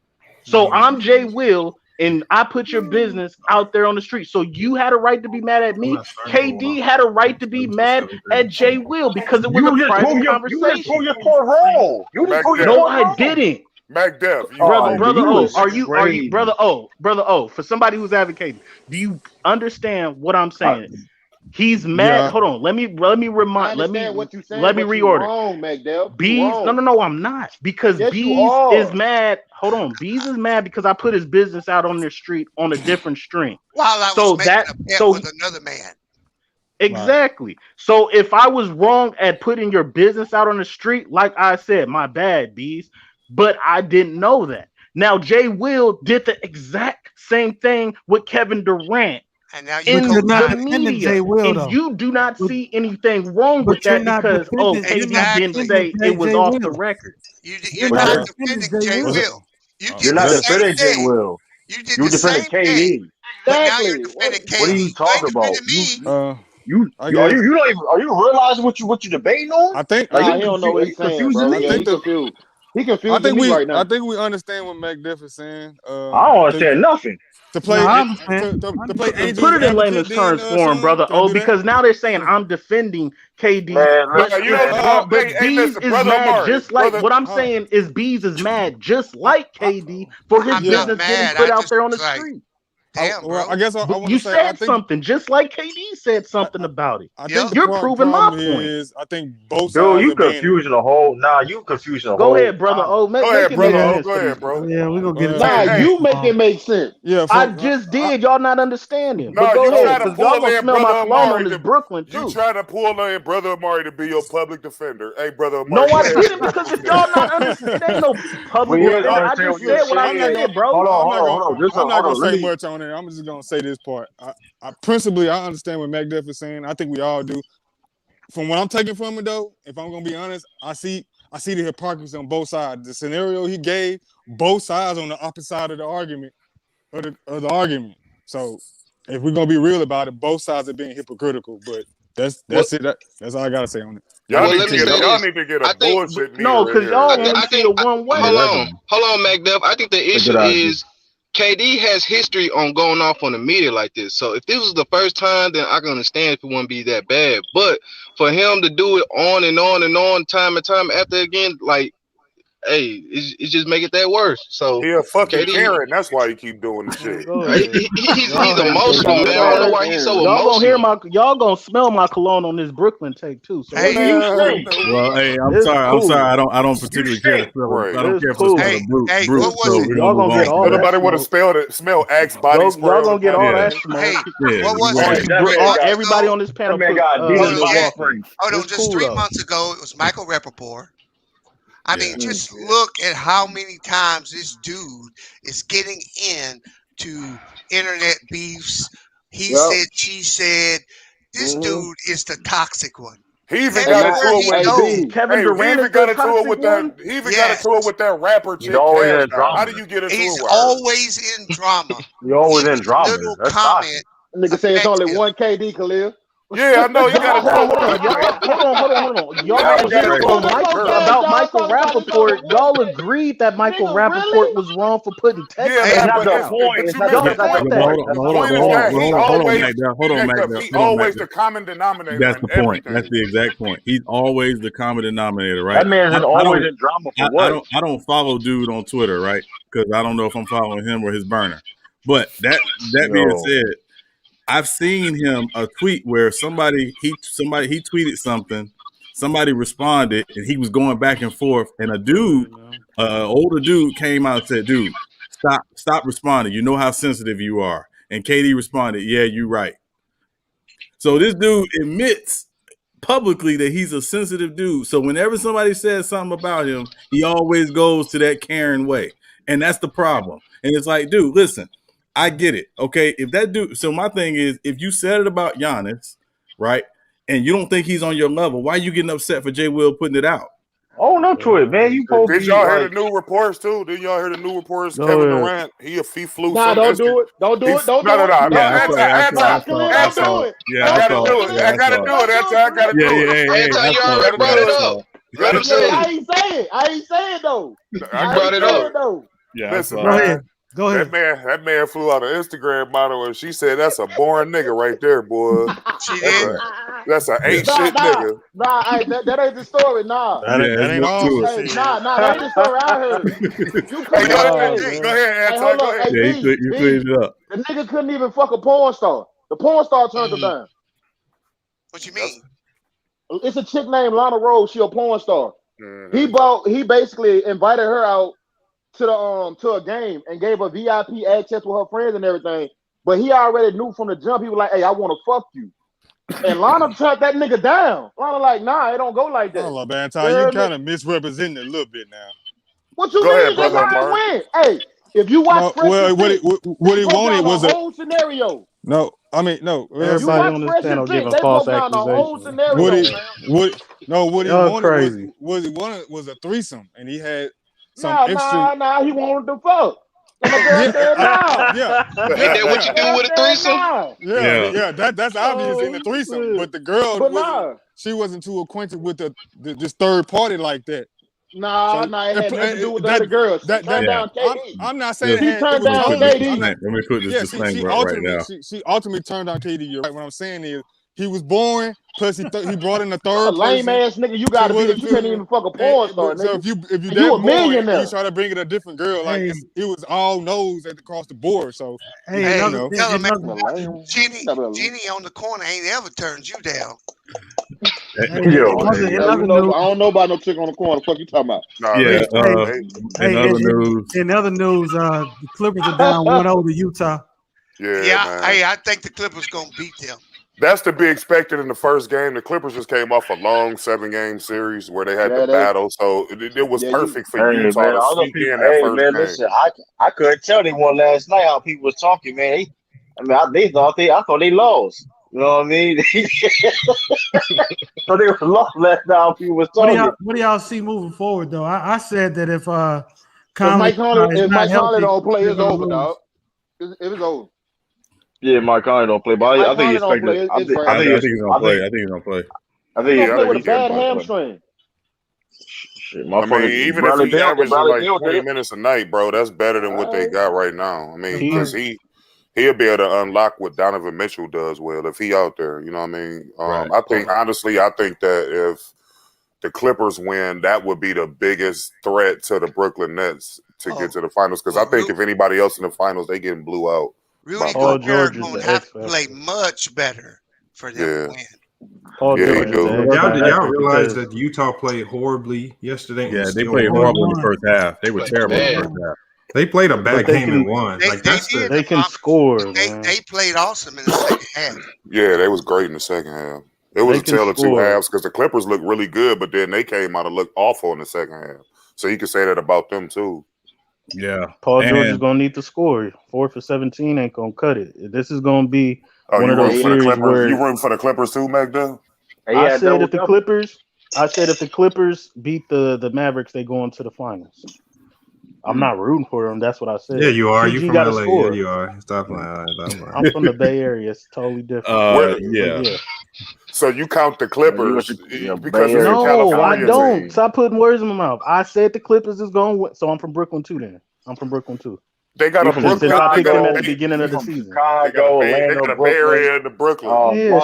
So I'm Jay Will. And I put your business out there on the street. So you had a right to be mad at me. KD had a right to be mad at Jay Will because it was a private conversation. You just pulled your court wrong. No, I didn't. Mac Duff. Brother O, for somebody who's advocating, do you understand what I'm saying? He's mad. Hold on. Let me remind. Let me reorder. Wrong, McDell. Bees. No. I'm not because Bees is mad. Hold on. Bees is mad because I put his business out on the street on a different stream. While I was making a bet with another man. Exactly. Right. So if I was wrong at putting your business out on the street, like I said, my bad, Bees. But I didn't know that. Now Jay Will did the exact same thing with Kevin Durant. And now in the media, and you do not see anything wrong with that because KD didn't say it was off the record. You're not defending Jay Will. You're not defending Jay Will. You defending KD. Exactly. What are you talking about? You don't even are you realizing what you're debating on? I think he don't know what he's saying, bro. He confused me right now. I think we understand what McDuff is saying. I don't understand nothing. To play, to play put it in layman's terms for him, brother. Because now they're saying I'm defending KD, but Bees is mad just like what I'm saying is Bees is mad just like KD for his business getting put out there on the street. Damn, bro. I guess I want you to say said something just like KD said something about it. I think you're proving my point. I think both sides. Dude, you confusing the whole. You confusing the whole. Go ahead, brother. Go ahead, bro. Yeah, we're gonna get it. Nah, you make it make sense. Yeah, I just did. Y'all not understanding. But go ahead, because y'all gonna smell my cologne on this Brooklyn too. You trying to pull in Brother Amari to be your public defender? Hey, Brother Amari. No, I didn't because if y'all not understanding, ain't no public defender. I just said what I said, bro. Hold on. I'm not gonna say much on it. I'm just gonna say this part. I principally I understand what McDuff is saying. I think we all do. From what I'm taking from it though, if I'm gonna be honest, I see the hypocrisy on both sides. The scenario he gave, both sides on the opposite side of the argument, of the argument. So if we're gonna be real about it, both sides are being hypocritical. But that's it. That's all I gotta say on it. Y'all need to get a bullshit. No, because y'all want to see the one way. Hold on, McDuff. I think the issue is KD has history on going off on the media like this. So if this was the first time, then I can understand if it wouldn't be that bad. But for him to do it on and on and on, time and time after again, like, hey, it's just make it that worse. So he a fucking Karen. That's why he keep doing the shit. He's emotional, man. I don't know why he's so emotional. Y'all gonna smell my cologne on this Brooklyn take too. So well, hey, I'm sorry. I don't particularly care to smell. I don't care for the brute. What was it? Y'all gonna get all that. Nobody want to smell Axe body spray. Y'all gonna get all that smoke. Hey, what was it? Everybody on this panel. Just 3 months ago, it was Michael Rappaport. I mean, just look at how many times this dude is getting into internet beefs. He said, she said. This dude is the toxic one. He even got into it with Kevin Durant. He even got into it with that. He even got into it with that rapper chick. How do you get into it? He's always in drama. You're always in drama. Little comment. Nigga say it's only one KD, Khalil. Yeah, I know you got to hold on. Y'all about Michael Rappaport. Y'all agreed that Michael Rappaport was wrong for putting Texas. Yeah, that's the point. Hold on, Mac. He's always the common denominator. That's the point. That's the exact point. He's always the common denominator, right? That man's always in drama for what? I don't follow dude on Twitter, right? Because I don't know if I'm following him or his burner. But that being said, I've seen him a tweet where somebody tweeted something, somebody responded, and he was going back and forth, and a dude, older dude, came out and said, "Dude, stop responding. You know how sensitive you are." And KD responded, "Yeah, you're right." So this dude admits publicly that he's a sensitive dude. So whenever somebody says something about him, he always goes to that Karen way, and that's the problem. And it's like, dude, listen. I get it. Okay. If that dude, so my thing is, if you said it about Giannis, right, and you don't think he's on your level, why are you getting upset for Jay Will putting it out? Oh, no, Troy, man. You Did y'all hear the new reports too? Did y'all hear the new reports? Kevin Durant, he flew. Nah, don't do it. Don't do it. Don't do it. No. I gotta do it. I gotta do it. I gotta do it. You already brought it up. Let him say it. I ain't saying though. I brought it up. Yeah, listen, Go ahead. That man flew out an Instagram model and she said that's a boring nigga right there, boy. She did. That's an shit nigga. That ain't the story. Nah. That ain't all. That ain't the story I heard. Go ahead, Anton. Go ahead. Yeah, you cleaned it up. The nigga couldn't even fuck a porn star. The porn star turned him down. What you mean? It's a chick named Lana Rose. She a porn star. Mm-hmm. He basically invited her out to a game and gave her VIP access with her friends and everything. But he already knew from the jump. He was like, "Hey, I want to fuck you." And Lana tracked that nigga down. Lana like, "Nah, it don't go like that." Hold on, man, Ty, you kind of misrepresenting it a little bit now. What you Go mean? ahead, That's brother how Mark. it went. Hey, if you watch Fresh and Fit, what he wanted was a whole scenario. No, I mean no. Everybody on this panel giving false accusations. What he wanted crazy. was a threesome, and he had some extra. Nah, he wanted to fuck. And the girl said, Ain't that what you do with a threesome? Yeah. That's obvious in the threesome. But the girl, she wasn't too acquainted with this third party like that. Nah, it had nothing to do with the other girls. She turned down KD. I'm not saying she turned down KD. Let me put this disclaimer right now. She ultimately turned down KD. You're right. What I'm saying is he was boring. Plus he brought in a third lame ass nigga. You gotta be. You can't even fuck a porn star. So if you that boring, you try to bring in a different girl. Like it was all no's across the board. So Jeannie on the corner ain't ever turned you down. I don't know about no chick on the corner. Fuck you talking about? In other news, the Clippers are down 1-0 to Utah. Yeah. Hey, I think the Clippers gonna beat them. That's to be expected in the first game. The Clippers just came off a long 7-game series where they had to battle, so it was perfect for Utah to sneak in that first game. Listen, I couldn't tell anyone last night how people was talking, man. I thought they lost. You know what I mean? So they were lost last night. People was talking. What do y'all see moving forward, though? I said that if Mike Conley don't play, it's over, dog. It was over. Yeah, Mike Conley don't play, but I think he's expected. I think he's gonna play. I think he's gonna play. I think he's gonna play with a bad hamstring. Shit, even if he averages like 20 minutes a night, bro, that's better than what they got right now. I mean, because he'll be able to unlock what Donovan Mitchell does well if he out there. You know what I mean? I think that if the Clippers win, that would be the biggest threat to the Brooklyn Nets to get to the finals. Because I think if anybody else in the finals, they getting blew out. Rudy Gobert gonna have to play much better for them to win. Did y'all realize that Utah played horribly yesterday? Yeah, they played horrible in the first half. They were terrible in the first half. They played a bad game and won. They can score. They played awesome in the second half. Yeah, they was great in the second half. It was a tale of two halves because the Clippers looked really good, but then they came out and looked awful in the second half. So you can say that about them too. Yeah, Paul George is gonna need to score. 4 for 17 ain't gonna cut it. This is gonna be one of those series where you rooting for the Clippers too, McDowell? I said if the Clippers beat the Mavericks, they go into the finals. I'm not rooting for them. That's what I said. Yeah, you are. PG you from gotta LA. score. Yeah, you are. Stop lying. I'm from the Bay Area. It's totally different. Yeah. So you count the Clippers because no, I don't. Team. Stop putting words in my mouth. I said the Clippers is going to win. So I'm from Brooklyn too. Then I'm from Brooklyn too. They got a Brooklyn. Since I picked them at the beginning of the season. Chicago, they got a Bay Area in the Brooklyn.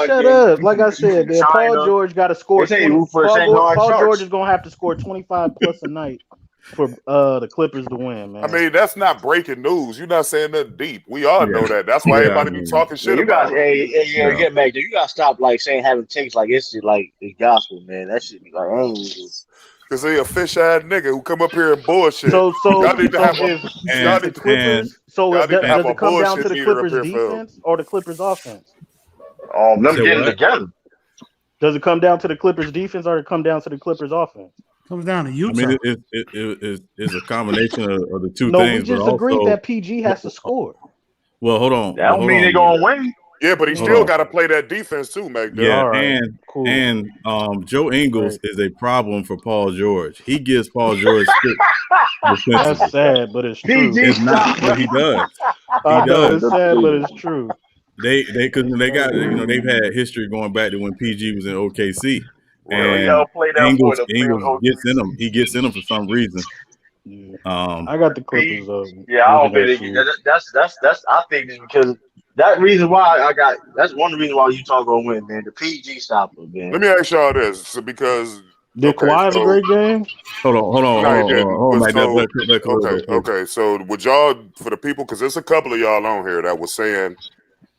Shut up. Like I said, man, Paul George got to score. Paul George is going to have to score 25 plus a night for the Clippers to win, man. I mean, that's not breaking news. You're not saying nothing deep. We all know that. That's why everybody be talking shit about it. Get back there. You gotta stop having takes like it's gospel, man. That shit be like, because he a fish-eyed nigga who come up here and bullshit. So y'all need to have the Clippers. So does it come down to the Clippers defense or the Clippers offense? Them getting together. Does it come down to the Clippers defense or it come down to the Clippers offense? Comes down to Utah. I mean, it's a combination of the two things. No, we just agreed that PG has to score. Well, hold on. That don't mean they're gonna win. Yeah, but he still got to play that defense too, McDowell. Yeah, right. and Joe Ingles is a problem for Paul George. He gives Paul George That's sad, but it's true. It's not, but he does. It's sad, but it's true. They got they've had history going back to when PG was in OKC. And Ingles gets in them. He gets in them for some reason. Yeah. I got the Clippers. I don't think that's. I think it's because that reason why that's one of the reasons why Utah gonna win, man. The PG stopper, man. Let me ask y'all this, because did Kawhi have a great game? Hold on. Okay. So would y'all, for the people, because there's a couple of y'all on here that was saying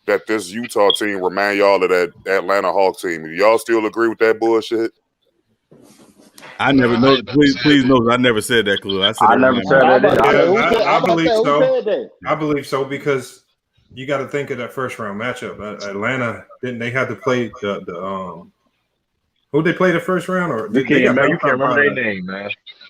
that this Utah team remind y'all of that Atlanta Hawks team. Do y'all still agree with that bullshit? I never know. Please know I never said that, Khalil. I said I never said that. I believe so. I believe so because you got to think of that first round matchup. Atlanta didn't they have to play the who they play the first round or you can't remember their name, man.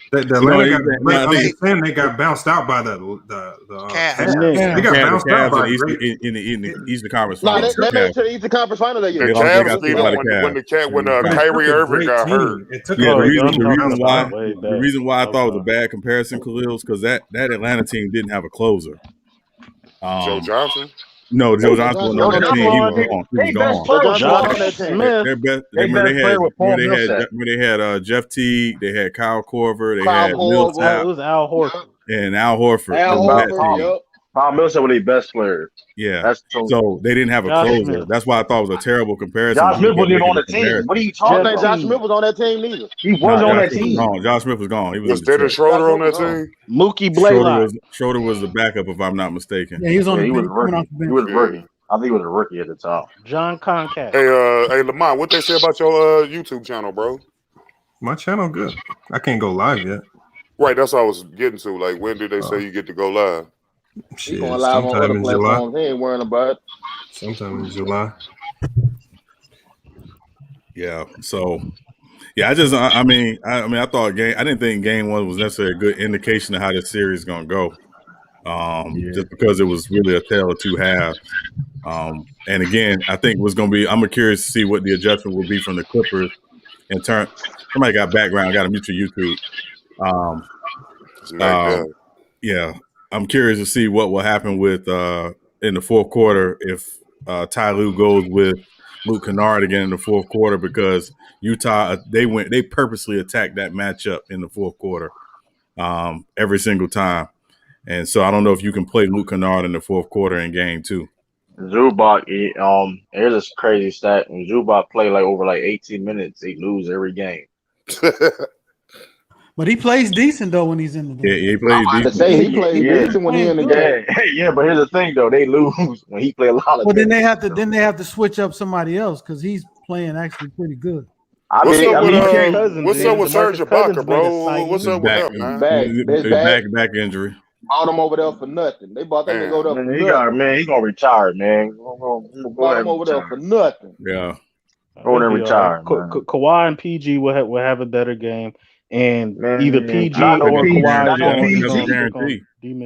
The Atlanta they got bounced out by the Cavs. They got bounced out by in the Eastern Conference. No, they made it to the Eastern Conference final that year. The Cavs when Kyrie Irving got hurt. The reason why I thought it was a bad comparison, Khalil, is because that Atlanta team didn't have a closer. Joe Johnson. No, Joe Johnson wasn't on that team. He was gone. Josh Smith. They had Jeff Teague. They had Kyle Korver. They had Millsap. It was Al Horford. And Al Horford. Paul Millsap was the best player. Yeah. So they didn't have a closer. Smith. That's why I thought it was a terrible comparison. Josh Smith wasn't even on the team. What are you talking about? Josh Smith was on that team neither. He wasn't on that team. Josh Smith was gone. He was Dennis Schroeder on that team? Mookie Blaylock. Schroeder was the backup, if I'm not mistaken. Yeah, he was on he was rookie. He was rookie. I think he was a rookie at the top. John Concat. Hey, Lamont, what they say about your YouTube channel, bro? My channel good. I can't go live yet. Right, that's what I was getting to. Like, when did they say you get to go live? He's going live on other platforms. He ain't worrying about it. Sometime in July. Yeah. So, yeah, I thought I didn't think game one was necessarily a good indication of how this series is going to go. Just because it was really a tale of two halves. And again, I think what's going to be, I'm curious to see what the adjustment will be from the Clippers in turn. Somebody got background, got to mute your YouTube. Yeah. I'm curious to see what will happen with in the fourth quarter if Ty Lue goes with Luke Kennard again in the fourth quarter, because Utah they purposely attacked that matchup in the fourth quarter every single time, and so I don't know if you can play Luke Kennard in the fourth quarter in game two. Zubac, here's a crazy stat. When Zubac play over 18 minutes, they lose every game. But he plays decent though when he's in the game. Yeah, he plays decent. He plays decent when he's in the game. Yeah, but here's the thing though, they lose when he play a lot of. Well, then they have to switch up somebody else because he's playing actually pretty good. What's up with Serge Ibaka, bro? What's up with him, man? Back injury. Bought him over there for nothing. They bought that nigga over there for nothing. He's gonna retire, man. Bought him over there for nothing. Yeah. Go there and retire. Kawhi and PG will have a better game. And either PG or Kawhi.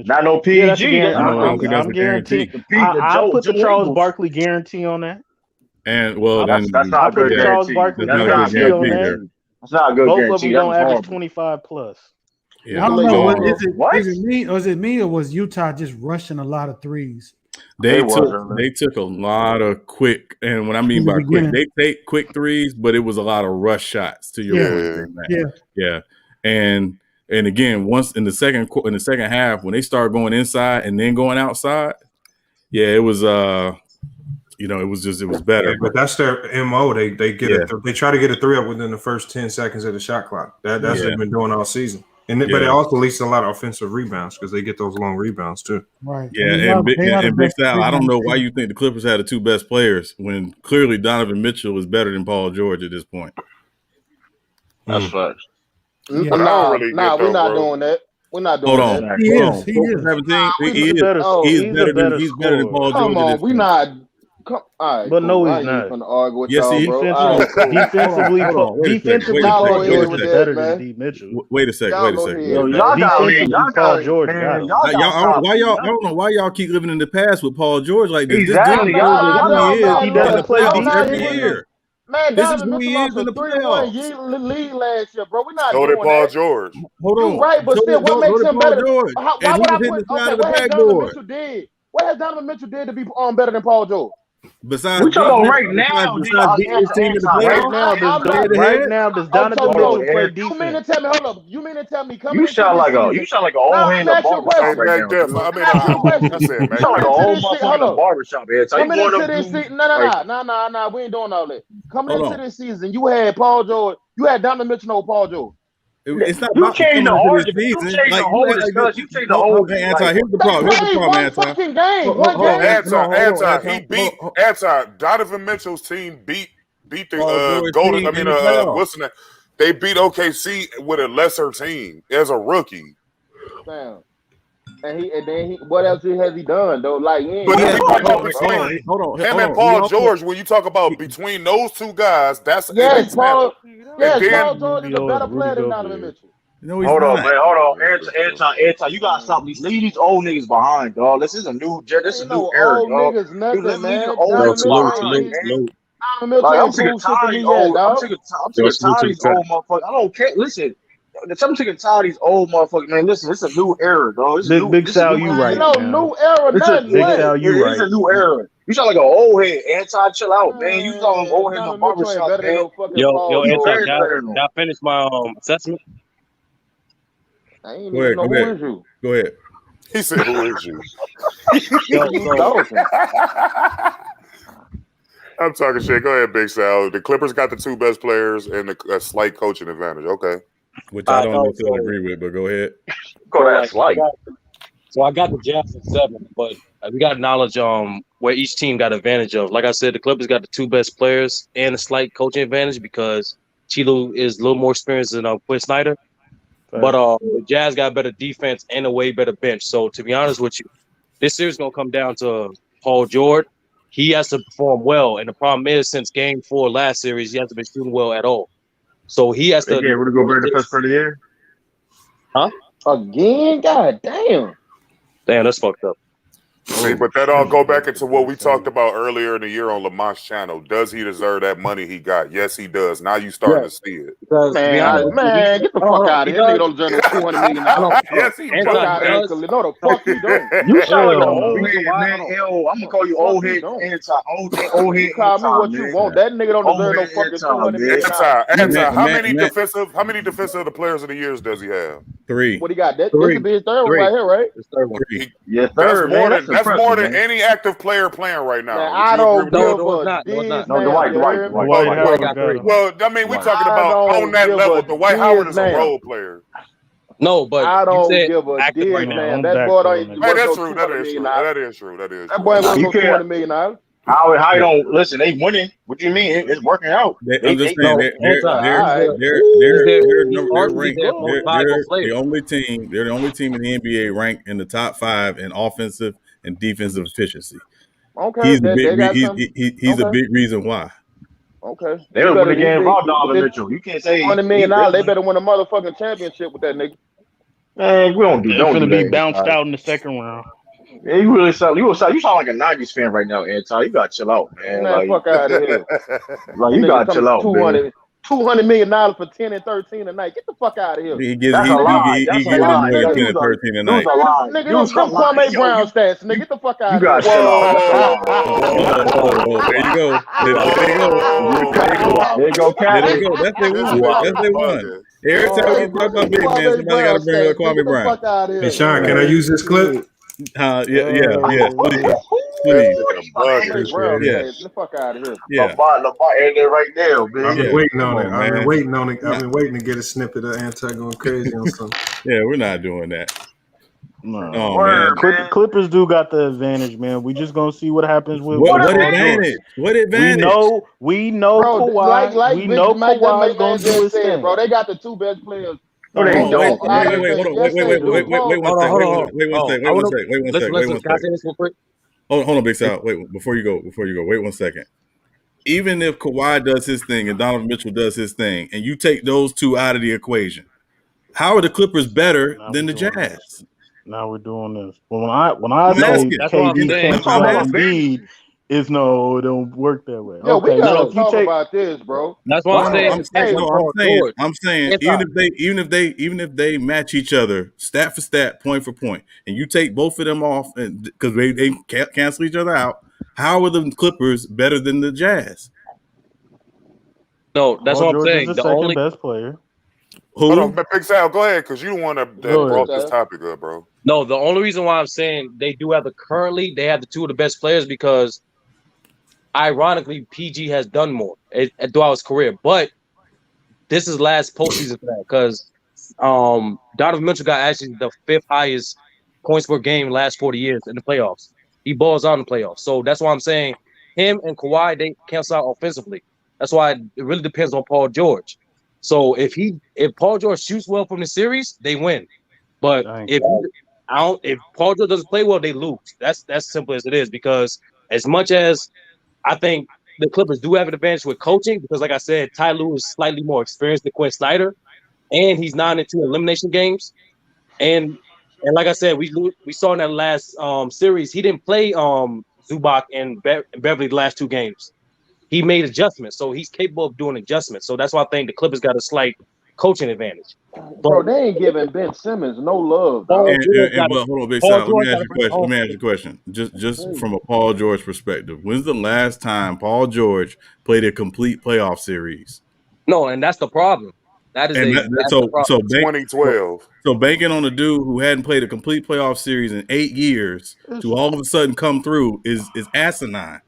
Not no PG. I'm guaranteed. I'll put the Charles Barkley guarantee on that. And that's not a good Charles Barkley guarantee on that. That's not a good guarantee. Both of them don't average 25 plus. Yeah. I don't know. Is it me or was Utah just rushing a lot of threes? They took a lot of quick, and what I mean by quick, they take quick threes, but it was a lot of rush shots. To your point, yeah. And again, once in the second half, when they started going inside and then going outside, it was it was better. Yeah, but that's their MO. They they try to get a three up within the first 10 seconds of the shot clock. That's what they've been doing all season. But it also leads to a lot of offensive rebounds because they get those long rebounds too. Right. Yeah, and Big Sal, I don't know why you think the Clippers had the two best players when clearly Donovan Mitchell is better than Paul George at this point. That's facts. We're not doing that. We're not doing that. He is. He's better than Paul George. Come on, we're not. All right, but no, he's not. Gonna argue with yes, y'all, defensively, Paul George was better than D. Mitchell. Wait a second. Y'all got George. I don't know why y'all keep living in the past with Paul George like this. Exactly. He doesn't play every year. Man, this is who he is in the playoffs. League last year, bro. We're not doing that. Paul George. Hold on. You're right, but still, what makes him better? Why would I put? What has Donovan Mitchell did? What has Donovan Mitchell did to be better than Paul George? Besides, we talking right now. Does Donovan Mitchell play defense? You mean to tell me? Hold up. You mean to tell me? You sound like an old man in a barbershop right now. You sound like an old motherfucker in a barbershop. Coming into this season, no, we ain't doing all that. Coming into this season, you had Paul George. You had Donovan Mitchell over Paul George. It's not You about change the coming into origin. this You season. change Like the whole discussion. You change the whole. Okay, Anti. Here's the problem. They Here's the played problem, one Anti. fucking game. Hold on, Donovan Mitchell's team beat Paul the George Golden. team I mean, in the playoffs. Wilson. They beat OKC with a lesser team as a rookie. Damn. And then what else has he done though? Like, but if we talk about between him and Paul George, when you talk about between those two guys, that's Paul. Yes, then, Paul George is a better player than Donovan Mitchell. No, he's hold not. on, man. Hold on. Anti, you gotta stop leave these old niggas behind, dog. This is a new era, old dog. Niggas nothing, man. I'm sick of tired of these old. I'm sick of tired of these old motherfuckers. I don't care. Listen, I'm sick of tired of these old motherfuckers, man. Listen, it's a new era, dog. Big Sal, you right. No new era, nothing. Big Sal, you right. It's a new era. You sound like an old head. Anti, chill out, man. You talking old heads on barbershop, man. Yo, Anti, can I finish my assessment? I ain't even know who is you. Go ahead. He said, "Who is you?" I'm talking shit. Go ahead, Big Sal. The Clippers got the two best players and a slight coaching advantage. Okay. Which I don't necessarily agree with, but go ahead. Go ahead, slight. So I got the Jazz at 7, but we got knowledge where each team got advantage of. Like I said, the Clippers got the two best players and a slight coaching advantage because Chilo is a little more experienced than Quinn Snyder. But the Jazz got better defense and a way better bench. So to be honest with you, this series is gonna come down to Paul George. He has to perform well, and the problem is since Game 4 last series, he hasn't been shooting well at all. So he has to. Yeah, we're gonna go back to the first part of the year. Huh? Again? God damn. Damn, that's fucked up. See, but that all go back into what we talked about earlier in the year on Lamont's channel. Does he deserve that money he got? Yes, he does. Now you starting to see it. Man, get the fuck out of here. Nigga don't deserve no $200 million. Yes, he does. No, the fuck you don't. You sound like an old head, man. Yo, I'm gonna call you old head. Old head. You call me what you want. That nigga don't deserve no fucking $200 million. How many defensive of the players of the years does he have? 3. What he got? This could be his third one right here, right? His third one. Yeah, third, man. That's more than any active player playing right now. Man, I don't give a Dwight. Well, I mean, we talking about on that level. Dwight Howard is a role player. No, but I don't give a active dick, right man. now. That boy don't. That's true. That is true. That boy ain't worth $200 million. How you don't listen? They winning. What do you mean? It's working out. I'm just saying they're the only team. They're the only team in the NBA ranked in the top 5 in offensive and defensive efficiency. Okay, he's a big reason why. Okay, they better win the game about Donovan Mitchell. You can't say $100 million. They better win a motherfucking championship with that nigga. Man, we don't do. They're gonna be bounced out in the second round. Yeah, you sound like a 90s fan right now, Anti. You gotta chill out, man. Man, fuck out of here. Like, you gotta chill out, man. $200 million for 10 and 13 a night. Get the fuck out of here. He gives them more than 10 and 13 a night. Nigga, those Kwame Brown stats. Nigga, get the fuck out of here. You got There you go. There you go, Cat. There you go. That's their one. Every time you talk about big man, somebody got to bring up Kwame Brown. Hey, Sean, can I use this clip? Yeah. Please. Get the fuck out of here. Yeah. LeBart in there right now, man. I've been waiting on it. I've been waiting on it. I've been waiting to get a snippet of Anti going crazy on something. Yeah, we're not doing that. No. Oh, man. Clippers do got the advantage, man. We just gonna see what happens with what advantage? What advantage? We know bro, Kawhi. We know Kawhi's gonna do his thing, bro. They got the two best players. Wait one second. Hold on, Big Sal. Wait, before you go, wait 1 second. Even if Kawhi does his thing and Donovan Mitchell does his thing, and you take those two out of the equation, how are the Clippers better than the Jazz? Now we're doing this. Well, when I say KD can't Embiid, it don't work that way. Yo, we gotta talk about this, bro. That's what I'm saying. I'm saying even if they match each other stat for stat, point for point, and you take both of them off because they can't cancel each other out, how are the Clippers better than the Jazz? No, that's what I'm saying. The only best player. Who? Hold on, Big Sal, go ahead, because you the one that brought this topic up, bro. No, the only reason why I'm saying they have the two of the best players because ironically, PG has done more throughout his career. But this is last postseason for that because Donovan Mitchell got actually the 5th highest points per game last 40 years in the playoffs. He balls out in the playoffs. So that's why I'm saying him and Kawhi, they cancel out offensively. That's why it really depends on Paul George. So if Paul George shoots well from the series, they win. But if Paul George doesn't play well, they lose. That's simple as it is. Because as much as I think the Clippers do have an advantage with coaching, because like I said, Ty Lue is slightly more experienced than Quinn Snyder, and he's not into elimination games. And like I said, we saw in that last series, he didn't play Zubac and Beverly the last 2 games. He made adjustments, so he's capable of doing adjustments. So that's why I think the Clippers got a slight coaching advantage. Bro, they ain't giving Ben Simmons no love. Hold on, Big Sal. Let me ask you a question. Just from a Paul George perspective, when's the last time Paul George played a complete playoff series? No, and that's the problem. That's the problem. 2012. So banking on a dude who hadn't played a complete playoff series in 8 years to all of a sudden come through is asinine.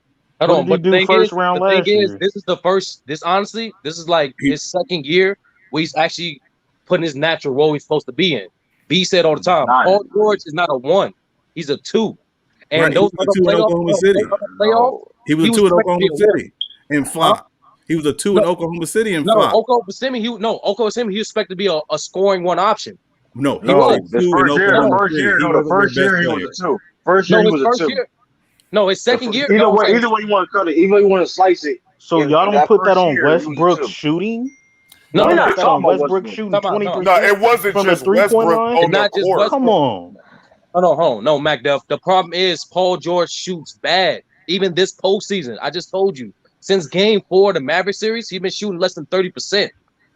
Hold on, but the thing is, this is the first. This is like his second year where he's actually putting his natural role he's supposed to be in. B said all the time, Paul George is not a 1, he's a 2. And those he was a 2 in Oklahoma City. He was a 2 in Oklahoma City and flop. He was a 2 in Oklahoma City and flop. Oklahoma City, he was expected to be a scoring 1 option. No, he was a 2 in Oklahoma City. The first year he was a 2. First year he was a 2. No, his second year. Either way you want to cut it, either way you want to slice it. So y'all don't put that on Westbrook shooting? No, we're not talking about Westbrook shooting 20%. No, it wasn't from just the 3-point line. Westbrook on the court. Come on. Hold on. No, MacDuff. The problem is Paul George shoots bad. Even this postseason, I just told you. Since Game 4 of the Maverick series, he's been shooting less than 30%.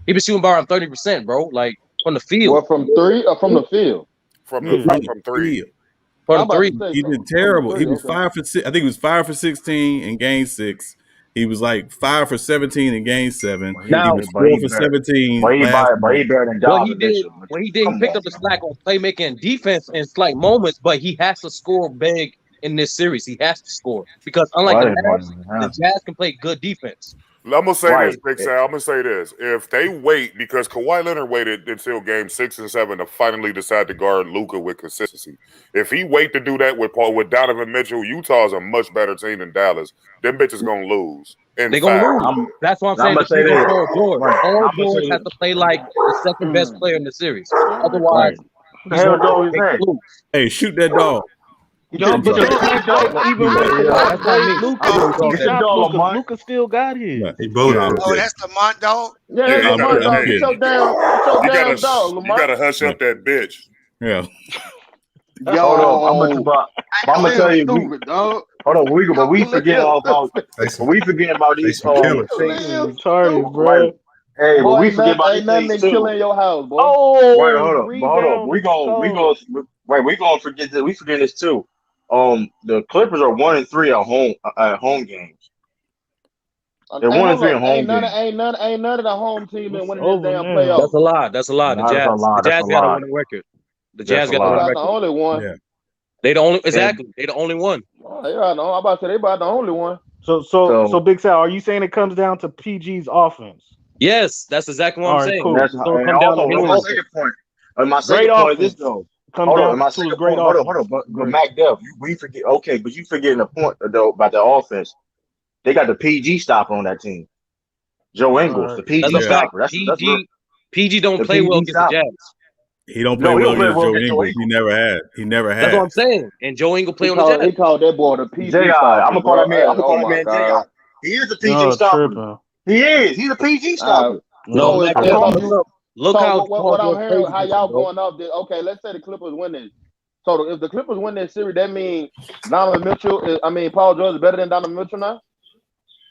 He's been shooting around 30%, bro. Like from the field. What, from 3 or from the field? From 3. From 3. He did terrible. He was 5 for 6. I think he was 5 for 16 in Game 6. He was like 5 for 17 in Game 7. Now, he was 4 for 17. But he better than Donovan. What he did, he picked up the slack on playmaking and defense in slight moments, but he has to score big in this series. He has to score because unlike the Jazz can play good defense. I'm gonna say this, Big Sal. I'm gonna say this: if they wait, because Kawhi Leonard waited until Game 6 and 7 to finally decide to guard Luka with consistency. If he wait to do that with Donovan Mitchell, Utah's a much better team than Dallas. Them bitches gonna lose. They're gonna lose. That's what I'm saying. Paul George has to play like the second best player in the series. Otherwise, hey, shoot that dog. Even with Luka still got his. Oh, that's the Mont dog? Yeah, that's the Mont dog. It's your damn dog, Lamar. You gotta hush up that bitch. Yeah. Yo, I'm gonna tell you. Hold on, but we forget about these retarded, bro. Hey, but we forget about these too. Killing your house, boy. Oh, wait, hold on. We gonna forget that. We forget this too. The Clippers are 1-3 at home games. They're 1-3 at home games. Ain't none of the home team been winning this damn playoff. That's a lot. The Jazz got a winning record. The Jazz got a winning record. The only one. Yeah. They the only They the only one. They are. I'm about to say they about the only one. So Big Sal, are you saying it comes down to PG's offense? Yes, that's exactly what I'm saying. Cool. That's my second point. My second point is this though. Hold on, but Mac Dell, we forget. Okay, but you forgetting the point though about the offense. They got the PG stopper on that team. Joe Ingles, the PG stopper. PG don't play well against the Jazz. He don't play well against Joe Ingles. He never had. That's what I'm saying. And Joe Ingles play on the Jazz. He called that boy the PG stopper. I'm gonna call that man. J.I. He is the PG stopper. He is. He's a PG stopper. Look how what I'm hearing, how y'all going up there. Okay, let's say the Clippers win this. So if the Clippers win this series, that means Paul George is better than Donovan Mitchell now?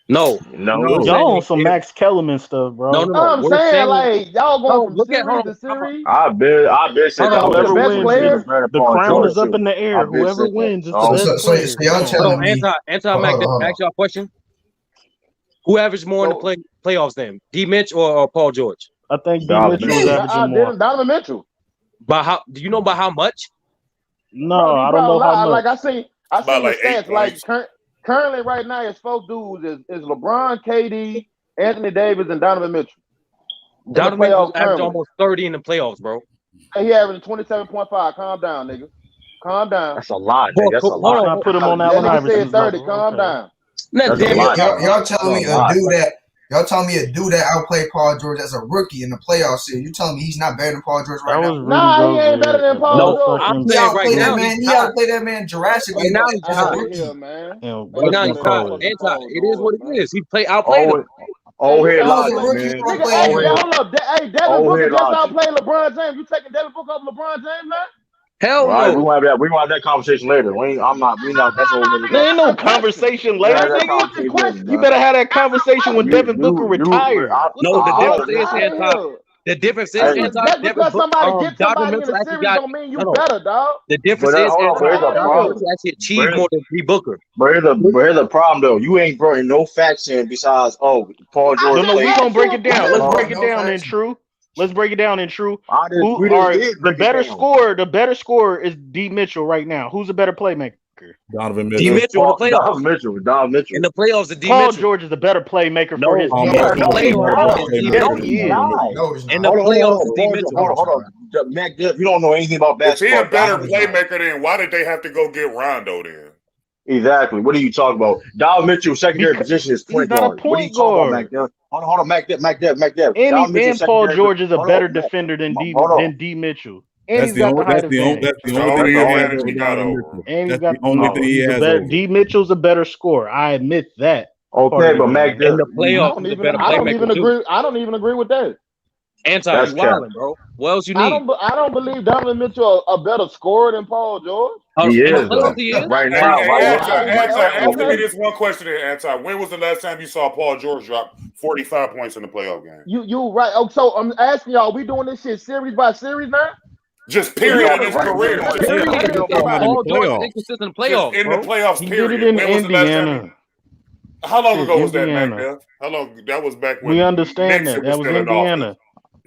No. Y'all on some Max Kellerman stuff, bro. No. I'm saying like y'all going from series to series. I bet whoever wins, the crown is up in the air. Whoever wins is the best player. So y'all telling me? Mac, ask y'all a question. Who averaged more in the playoffs then? D. Mitch or Paul George? I think D. Mitchell was averaging more. Donovan Mitchell. By how? Do you know by how much? No, I don't know how much. Like I seen the stats. Like currently, right now, his 4 dudes is LeBron, KD, Anthony Davis, and Donovan Mitchell. Donovan Mitchell averaged almost 30 in the playoffs, bro. Hey, he averaged 27.5. Calm down, nigga. Calm down. That's a lot, nigga. That's a lot. Let's not put him on Allen Iverson. 30. Calm down. That's a lot. Y'all telling me a dude that y'all telling me a dude that outplayed Paul George as a rookie in the playoffs series. You telling me he's not better than Paul George right now? Nah, he ain't better than Paul George. I'm saying right now, he outplayed that man Jurassic. Right now, he's hot. Man. Right now, he's hot. It is what it is. He outplayed him. Old head logic, man. Nigga, hold up. Hey, Devin Booker just outplayed LeBron James. You taking Devin Booker over LeBron James, man? Hell no. We gonna have that conversation later. We not. That's what we're There ain't no conversation later, nigga. You better have that conversation when Devin Booker retired. No, the difference is Anton. The difference is Anton. Just because somebody gets somebody in a series don't mean you better, dog. The difference is Anton actually achieved more than P. Booker. But here's the problem though. You ain't brought no facts in besides Paul George. No, we gonna break it down. Let's break it down in true. Let's break it down in true. The better scorer is D. Mitchell right now. Who's a better playmaker? Donovan Mitchell. D. Mitchell in the playoffs. Donovan Mitchell. In the playoffs, the D. Paul Mitchell. George is a better playmaker for his team. In the playoffs, D. Mitchell. Hold on. Mac Dip, you don't know anything about basketball. If he a better playmaker, then why did they have to go get Rondo then? Exactly. What are you talking about? Donovan Mitchell's secondary position is point guard. What are you talking about, Mac Dip? Hold on, Mac Dip. And Paul George is a better defender than D. Mitchell. And that's the only thing he has. D. Mitchell's a better scorer. I admit that. Okay, but Mac in the playoffs, I don't even agree with that. Anti wilding, bro. What else you need? I don't believe Donovan Mitchell a better scorer than Paul George. He is right now. Answer me this one question, Anti. When was the last time you saw Paul George drop 45 points in the playoff game? You right. Oh, so I'm asking y'all, we doing this shit series by series now? Just period in his career. Paul George inconsistent in playoffs. In the playoffs, period. He did it in Indiana. How long ago was that, Mac? How long? That was back when we understand that. That was Indiana.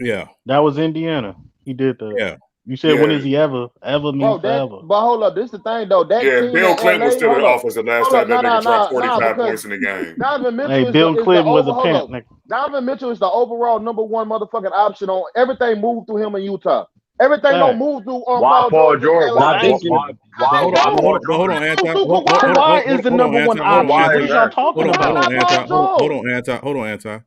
Yeah, that was Indiana. He did that. Yeah. You said when is he ever means forever? But hold up, this is the thing though. That team Bill Clinton was still in office the last time that nigga dropped 45 points in the game. Donovan Mitchell hey, Bill Clinton was a pimp. Donovan Mitchell is the overall number one motherfucking option on everything. Moved through him in Utah. Everything don't move through on Paul George. Hold on, Anton. Why is the number one option? What are y'all talking about? Hold on, Anton.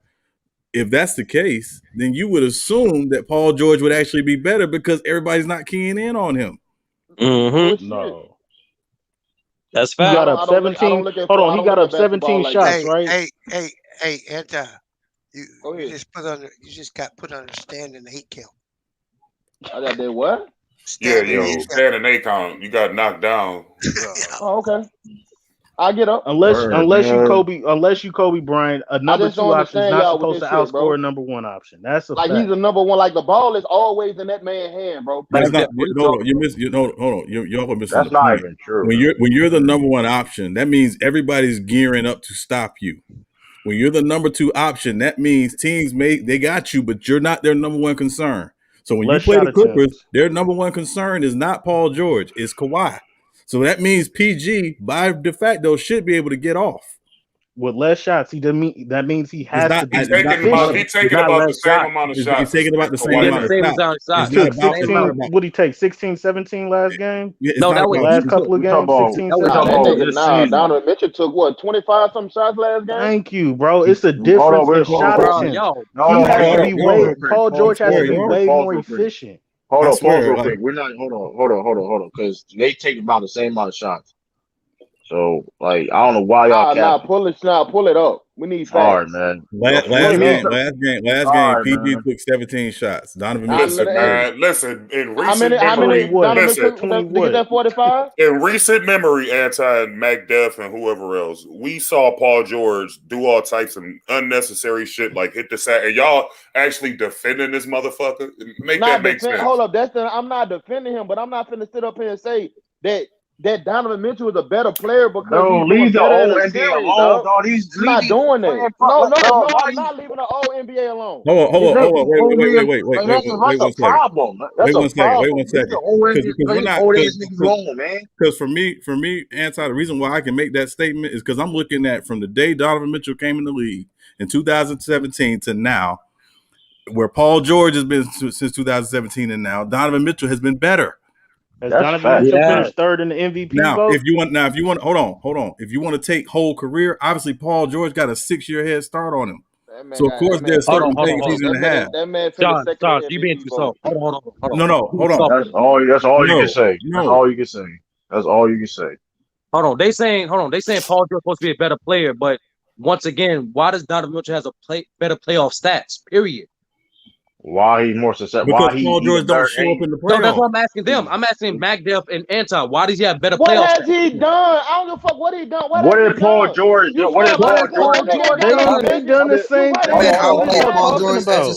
If that's the case, then you would assume that Paul George would actually be better because everybody's not keying in on him. Mm-hmm. No. That's fact. He got up 17. Hold on, he got up 17 shots, right? Hey, Anton. You just got put under stand in the 8 count. I got that what? Stand in 8 count. You got knocked down. Oh, okay. I get up. Unless you Kobe Bryant, a number 2 option is not supposed to outscore a number 1 option. That's a like fact. he's a number 1. Like the ball is always in that man's hand, bro. That's not. You miss. Hold on. You're missing. That's not even true. When you're the number 1 option, that means everybody's gearing up to stop you. When you're the number 2 option, that means teams they got you, but you're not their number 1 concern. So when you play the Clippers, their number 1 concern is not Paul George, it's Kawhi. So that means PG, by de facto, should be able to get off. With less shots, that means he has to be. He's taking about the same amount of shots. He's taking about the same amount of shots. What did he take? 16, 17 last game? No, that was last couple of games. 16, 17. Donovan Mitchell took what, 25 some shots last game? Thank you, bro. It's a difference in shot attempt. Paul George has to be way more efficient. Hold on, real quick. We're not. Hold on, because they take about the same amount of shots. So, like, I don't know why y'all pull it up. We need facts. All right, man. Last game, PG took 17 shots. Donovan Mitchell. Listen. In recent that 45? In recent memory, Mac Def and whoever else, we saw Paul George do all types of unnecessary shit, like hit the sack, and y'all actually defending this motherfucker. That make sense. Hold up, I'm not defending him, but I'm not finna sit up here and say that Donovan Mitchell is a better player because leave the old NBA alone, dog. He's not doing that. No, I'm not leaving the old NBA alone. Hold on. Wait. That's a problem. Wait one second. Because for me, Anti, the reason why I can make that statement is because I'm looking at from the day Donovan Mitchell came in the league in 2017 to now. where Paul George has been since 2017 and now, Donovan Mitchell has been better. Has Donovan Mitchell finished third in the MVP vote? If you want, hold on. If you want to take whole career, obviously Paul George got a 6-year head start on him. So of course there's certain things he's going to have. That man finished second. John, you being too soft. Hold on. No, hold on. That's all you can say. That's all you can say. That's all you can say. Hold on. They saying Paul George is supposed to be a better player, but once again, why does Donovan Mitchell has better playoff stats? Period. Why he's more successful? Because Paul George don't show up in the playoffs. No, that's what I'm asking them. I'm asking MacDuff and Anton. Why does he have better playoffs? What has he done? I don't give a fuck what he done. What did Paul George do? What did Paul George do? They done the same thing. What are you talking about?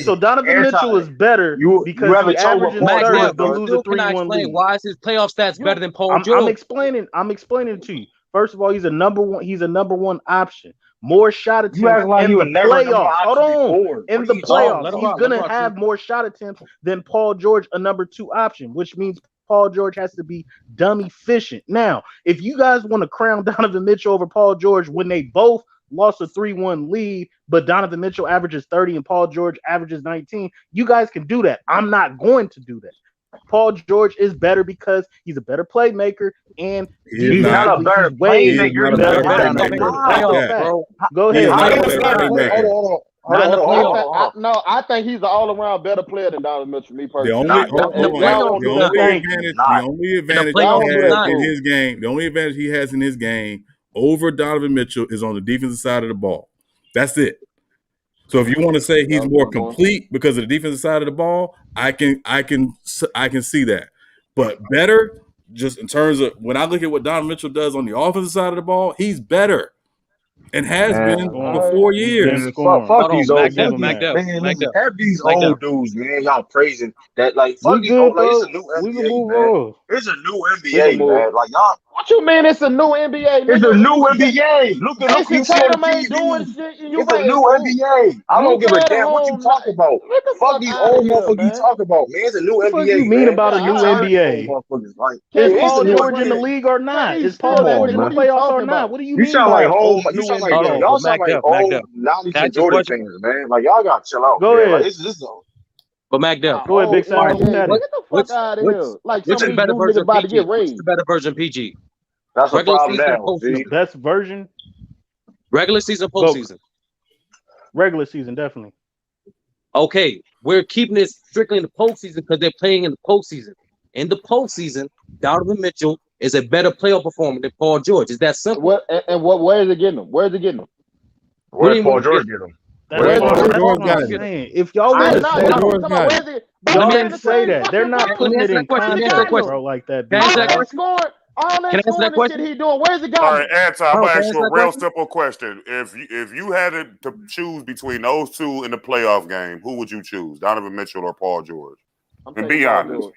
So Donovan Mitchell is better because he averages 30 but loses 3-1 lead. Why is his playoff stats better than Paul George? I'm explaining it to you. First of all, he's a number one option. More shot attempts in the playoffs. Hold on. In the playoffs, he's going to have more shot attempts than Paul George, a number 2 option, which means Paul George has to be dumb efficient. Now, if you guys want to crown Donovan Mitchell over Paul George when they both lost a 3-1 lead, but Donovan Mitchell averages 30 and Paul George averages 19, you guys can do that. I'm not going to do that. Paul George is better because he's a better playmaker and he's not a better playmaker. Go ahead. No, I think he's an all-around better player than Donovan Mitchell. Me personally. The only advantage he has in his game over Donovan Mitchell is on the defensive side of the ball. That's it. So if you want to say he's more complete because of the defensive side of the ball, I can see that. But better, just in terms of when I look at what Donovan Mitchell does on the offensive side of the ball, he's better and has been for 4 years. Fuck these old dudes, man. Have these old dudes, man. Y'all praising that like fuck these old. It's a new NBA, man. It's a new NBA, man. Like y'all. What you mean it's a new NBA? It's a new NBA. Look at you see on TV. It's a new NBA. I don't give a damn what you talk about. Fuck these old motherfuckers you talk about, man. It's a new NBA. What do you mean about a new NBA? Is Paul George in the league or not? Is Paul George in the playoffs or not? What do you mean? You sound like old. You sound like y'all sound like old knowledge Jordan fans, man. Like y'all got to chill out. Go ahead. But MacDuff. Go ahead, Big Sam. Get the fuck out of here. Like some of these dudes about to get raised. What's the better version of PG? That's a problem now. Best version? Regular season, postseason. Regular season, definitely. Okay, we're keeping this strictly in the postseason because they're playing in the postseason. In the postseason, Donovan Mitchell is a better playoff performer than Paul George. Is that simple? Where is it getting him? Where is it getting him? Where did Paul George get him? If y'all want to say y'all didn't say that. They're not putting it in context, bro, like that. All that scoring shit he doing. Where's it going? All right, Anton, I'm gonna ask you a real simple question. If you had to choose between those two in the playoff game, who would you choose? Donovan Mitchell or Paul George? And be honest.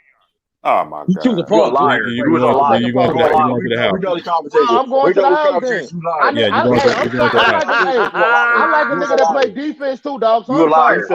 Oh my God! You a liar. You a liar. You going to the house? I'm going to the house then. I like a nigga that play defense too, dog. So you a liar.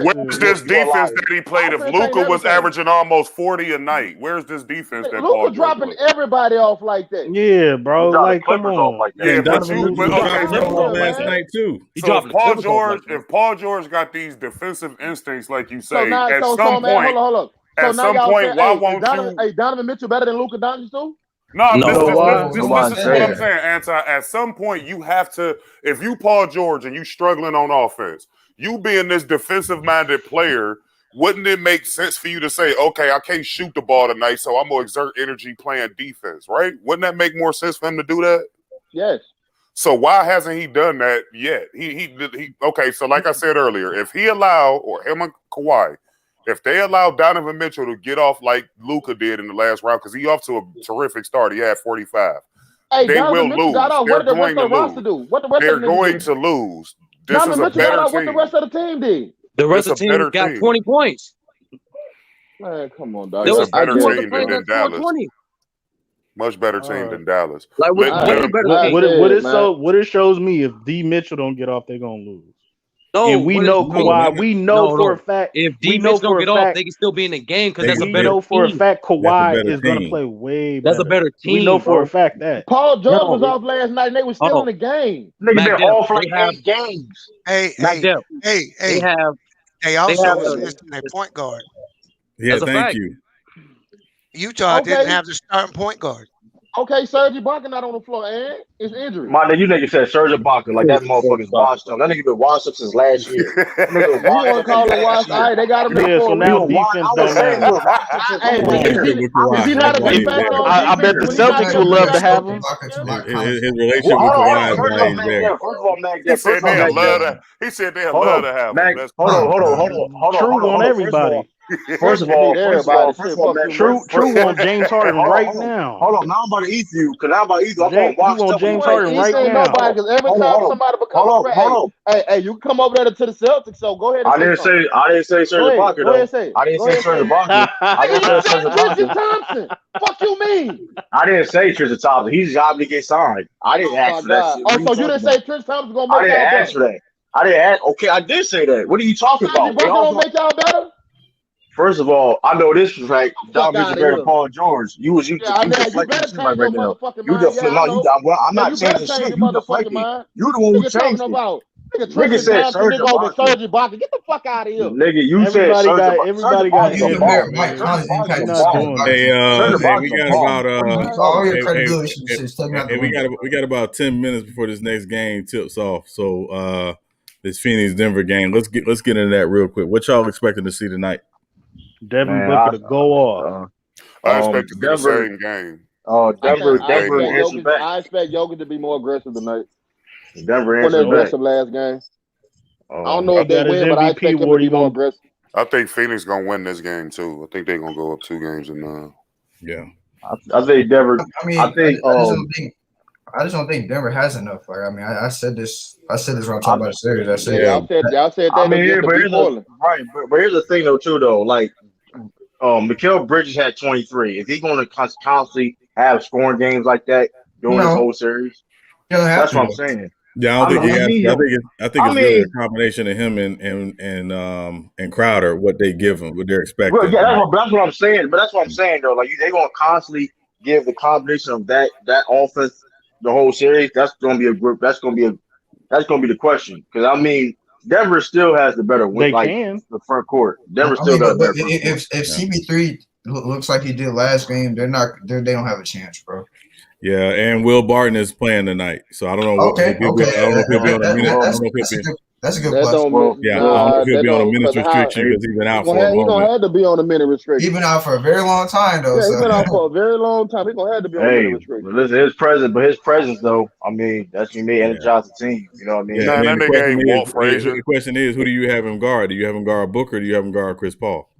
Where's this defense that he played? If Luka was averaging almost 40 a night, where's this defense that Paul Luka dropping everybody off like that? Yeah, bro. Like, come on. Yeah, but last night too. So if Paul George got these defensive instincts, like you say, at some point. Hold At some point, why won't you? Hey, Donovan Mitchell better than Luka Doncic too? No, this is what I'm saying, Anti. At some point, you have to. If you Paul George and you struggling on offense, you being this defensive-minded player, wouldn't it make sense for you to say, "Okay, I can't shoot the ball tonight, so I'm gonna exert energy playing defense"? Right? Wouldn't that make more sense for him to do that? Yes. So why hasn't he done that yet? He okay. So like I said earlier, if he allow or him and Kawhi. If they allow Donovan Mitchell to get off like Luka did in the last round, because he off to a terrific start, he had 45. Hey, they will lose. They're going to lose. They're going to lose. This is a better team. What the rest of the team did? The rest of the team got 20 points. Man, come on, dog. It's a better team than Dallas. Much better team than Dallas. Like what it shows me, if D Mitchell don't get off, they're gonna lose. and we know Kawhi. We know for a fact. If defense don't get off, they can still be in the game because that's a better know for a team. fact Kawhi is going to play way better. That's a better team. We know for a fact that Paul George was off last night and they were still in the game. Nigga been off like 8 games. Hey, they also was missing their point guard. Yeah, thank you. Utah didn't have the starting point guard. Okay, Serge Ibaka not on the floor, and it's injury. My nigga, you nigga said Serge Ibaka like that motherfucker's washed up. That nigga been washed up since last year. You want to call it washed? All right, they got him. So now defense don't matter. Is he not a big factor on I bet the Celtics would love to have him. His relationship with Kawhi is why he's there. First of all, Mac, He said they'll love to have him. Hold on. True on everybody. First of all, True on James Harden right now. Hold on, now I'm about to eat you because I'm about to eat you. You want James Harden right now? Because every time somebody becomes a threat, hey, you come over there to the Celtics. So go ahead. I didn't say Serge Ibaka though. I didn't say Serge Ibaka. I didn't say Serge Tristan Thompson. Fuck you mean? I didn't say Tristan Thompson. He's job to get signed. I didn't ask for that. Oh, so you didn't say Tristan Thompson gonna make y'all better? I didn't ask for that. I didn't ask. Okay, I did say that. What are you talking about? Ibaka gonna make y'all better? First of all, I know this was right. Dominic better than Paul George. You deflecting right now. You deflecting. No, I'm not changing shit. You deflecting. You the one who changed it. Nigga said Serge Ibaka. Get the fuck out of here. Nigga, you said everybody got Hey, we got about 10 minutes before this next game tips off. So this Phoenix Denver game. Let's get into that real quick. What y'all expecting to see tonight? Devin Booker to go off. I expect to be the same game. Denver. I expect Jokic to be more aggressive tonight. Denver for the aggressive last game. I don't know if they win, but I expect them to be more aggressive. I think Phoenix gonna win this game too. I think they're gonna go up 2 games and yeah. I think Denver. I just don't think Denver has enough. Like, I mean, I said this when I'm talking about the series. I said, y'all said that. I mean, but here's the thing though, too, though. Like, Mikal Bridges had 23. Is he going to constantly have scoring games like that during this whole series? That's what I'm saying. Yeah, I don't think he has. I think it's really a combination of him and Crowder, what they give him, what they're expecting. Well, yeah, that's what I'm saying. But that's what I'm saying though. Like they're going to constantly give the combination of that offense the whole series. That's going to be a group. That's going to be the question. Because I mean, Denver still has the better win. The front court. Denver still got better. If CP3 looks like he did last game, they don't have a chance, bro. Yeah, and Will Barton is playing tonight, so I don't know. That's a good plus. Yeah, I don't know if he'll be on a minutes restriction because he's been out for a moment. He's gonna have to be on a minute restriction. He's been out for a very long time, though. Yeah, he's been out for a very long time. He's gonna have to be on a minute restriction. Listen, his presence, though. I mean, that's what may energize the team. You know what I mean? Yeah, that nigga ain't Walt Frazier. The question is, who do you have him guard? Do you have him guard Booker? Or do you have him guard Chris Paul?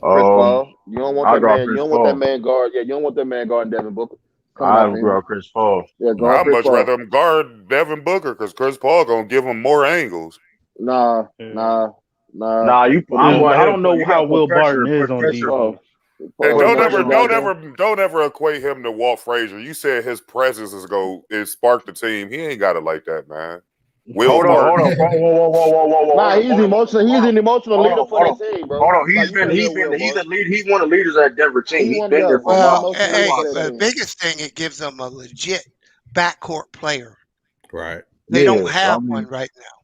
Chris Paul. You don't want that man. You don't want that man guard. Yeah, you don't want that man guarding Devin Booker. I would guard Chris Paul. Yeah, I'd much rather him guard Devin Booker because Chris Paul gonna give him more angles. Nah. I don't know how Will Barton is on defense. And don't ever equate him to Walt Frazier. You said his presence is spark the team. He ain't got it like that, man. Hold on. Whoa. Nah, he's emotional. He's an emotional leader for the team, bro. Hold on. He's a lead. He's one of the leaders of that Denver team. He's been there for a while. The biggest thing, it gives them a legit backcourt player. Right. They don't have one right now.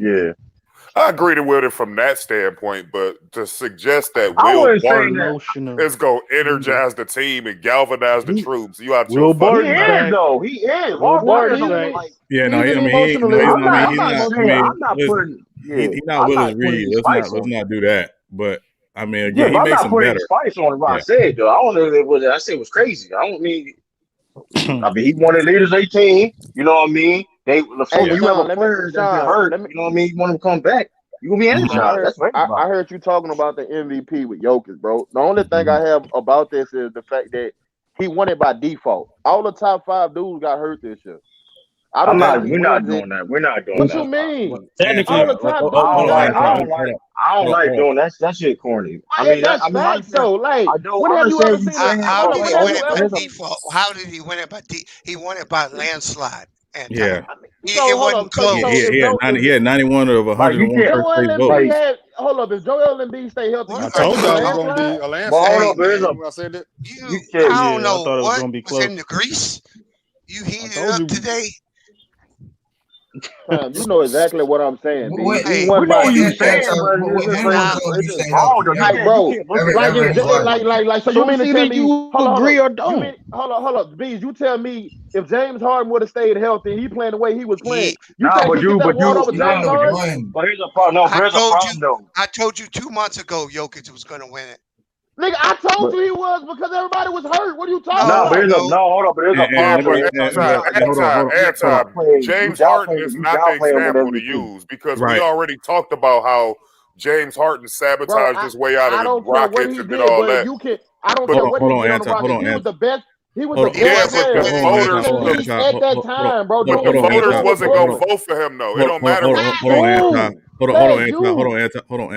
Yeah. I agree with it from that standpoint, but to suggest that Will Barton is going to energize the team and galvanize the troops, you have to. Will Barton, he is. Will Barton, he's not Willis Reed. Let's not do that. But I mean, again, he makes him better. Spice on what I said, though. I don't know if what I said was crazy. I don't mean. I mean, he one of the leaders of 18. You know what I mean? You have a player that's hurt. You know what I mean? You want him to come back. You gonna be energized. I heard you talking about the MVP with Jokic, bro. The only thing I have about this is the fact that he won it by default. All the top 5 dudes got hurt this year. We're not doing that. We're not doing that. What you mean? I don't like doing that. That shit corny. That's facts, though. Like, when have you ever seen how did he win it by default? How did he win it by default? He won it by landslide. And yeah, It wasn't close. He had 91 of 101 first place votes. Hold up, if Joel Embiid stay healthy, I told y'all it was gonna be a landslide. Hold up, I said that. I don't know what was in the grease. You heated up today. You know exactly what I'm saying. We know what you saying, like. So you mean to tell me you agree or don't? Hold up, Bees. You tell me if James Harden would have stayed healthy, he playing the way he was playing. But here's a problem. I told you 2 months ago, Jokic was going to win it. Nigga, I told you he was because everybody was hurt. What are you talking about? Hold up, but there's a problem. James Harden is not the example to use because we already talked about how James Harden sabotaged his way out of the Rockets and did all that. I don't care what he did on the Rockets. He was the best. He was the best player at that time, bro. The voters wasn't going to vote for him, though. It don't matter. Hold on,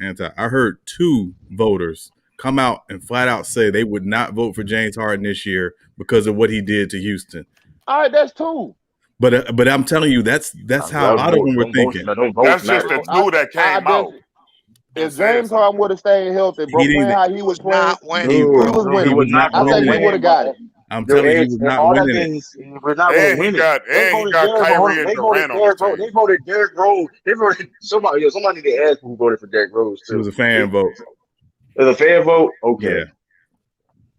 Anti. I heard 2 voters come out and flat out say they would not vote for James Harden this year because of what he did to Houston. All right, that's 2. But I'm telling you, that's how a lot of them were thinking. That's just the 2 that came out. If James Harden would have stayed healthy, bro, playing how he was playing, he was winning. I think he would have got it. I'm telling you, he was not winning it. And he got Kyrie and Durant on the team. They voted Derrick Rose. They voted somebody to ask who voted for Derrick Rose too. It was a fan vote. It was a fan vote? Okay. Yeah.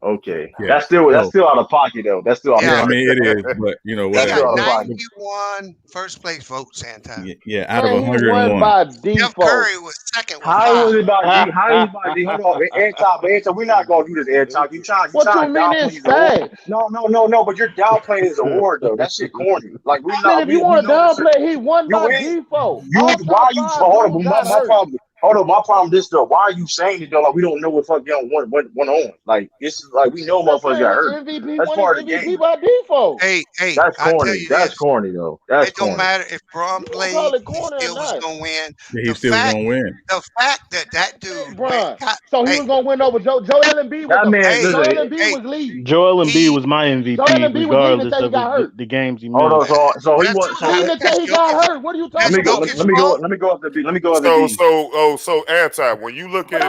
Okay. Yeah. That's still out of pocket though. That's still out of pocket. I mean it is, but you know what? He got 91 first place votes, Santa. Yeah, out of 101. By default. Steph Curry was second. How is it about hold on, Anti, we're not gonna do this, Anti. You trying to mean it's sad? No, but you're downplaying his award though. That shit corny. Like if you want to downplay, he won by default. My problem this though. Why are you saying it though? Like we don't know what fuck y'all went on. Like this is like we know motherfuckers got hurt. That's part of the game. By default. Hey, that's corny. That's corny though. It don't matter if Braun played. He still was gonna win. He still was gonna win. The fact that dude, Braun. So he was gonna win over Joel Embiid. Joel Embiid was leading. Joel Embiid was my MVP regardless of the games he missed. Hold on, so he was. He got hurt. What are you talking about? Let me go up the beat. Let me go up the beat. So Anti, when you look at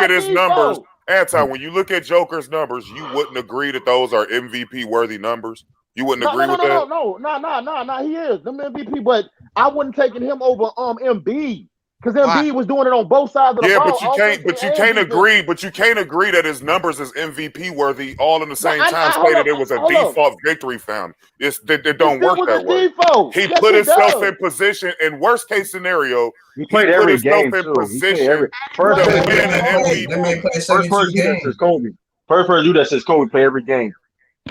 his numbers, Anti, when you look at Joker's numbers, you wouldn't agree that those are MVP worthy numbers. You wouldn't agree with that? No. He is the MVP, but I wouldn't taking him over Embiid. Because Embiid was doing it on both sides of the ball. But you can't agree that his numbers is MVP worthy all in the same time. Stated it was a default victory found. It don't work that way. He put himself in position. In worst case scenario, he played every game in position first person do that says Kobe play every game.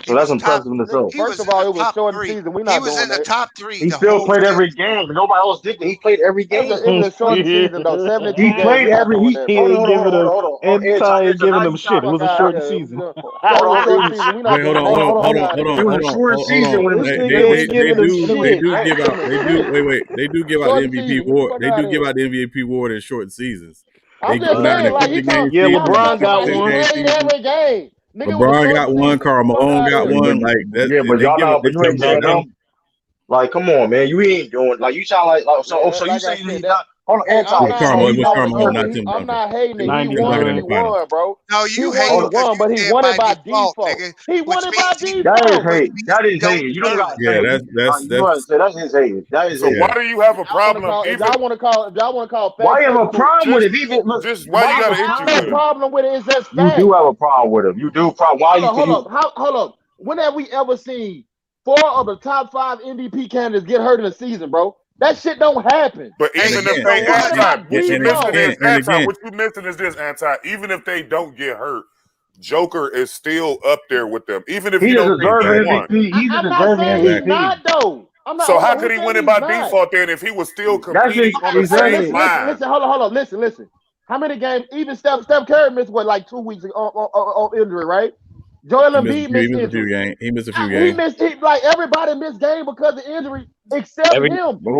So that's impressive in itself. First of all, it was short season. He was in the top 3. He still played every game. Nobody else did. He played every game. It was a short season though. 72 he played every. He ain't giving them shit. It was a short season. Hold on. It was a short season when They do give out the MVP award. They do give out the MVP award in short seasons. I'm just saying, like LeBron got one every game. LeBron got one. Karl Malone got one. Like that. Yeah, but you ain't saying them. Like, come on, man. You ain't doing like you sound like so you saying he's not. Hold on, I'm not hating it. He won, bro. No, you hate won, but he won it by default. He won it by default. That is hate. That is hate. You don't got. Yeah, that's his hate. That is. So why do you have a problem? If y'all want to call. Why you have a problem with it? Even just why you got an issue with it? Problem with it is that you do have a problem with him. You do. Why you? Hold up. When have we ever seen 4 of the top 5 MVP candidates get hurt in a season, bro? That shit don't happen. But even if they what you missing is this, Anti. Even if they don't get hurt, Joker is still up there with them. Even if he you don't deserve MVP, he's a deserving MVP. He's not though. So how could he win it by default then if he was still competing on the same line? Listen, hold on. Listen. How many games? Even Steph Curry missed like 2 weeks on injury, right? Joel Embiid missed a few games. He missed a few games. Like everybody missed game because of injury, except him. Yeah, but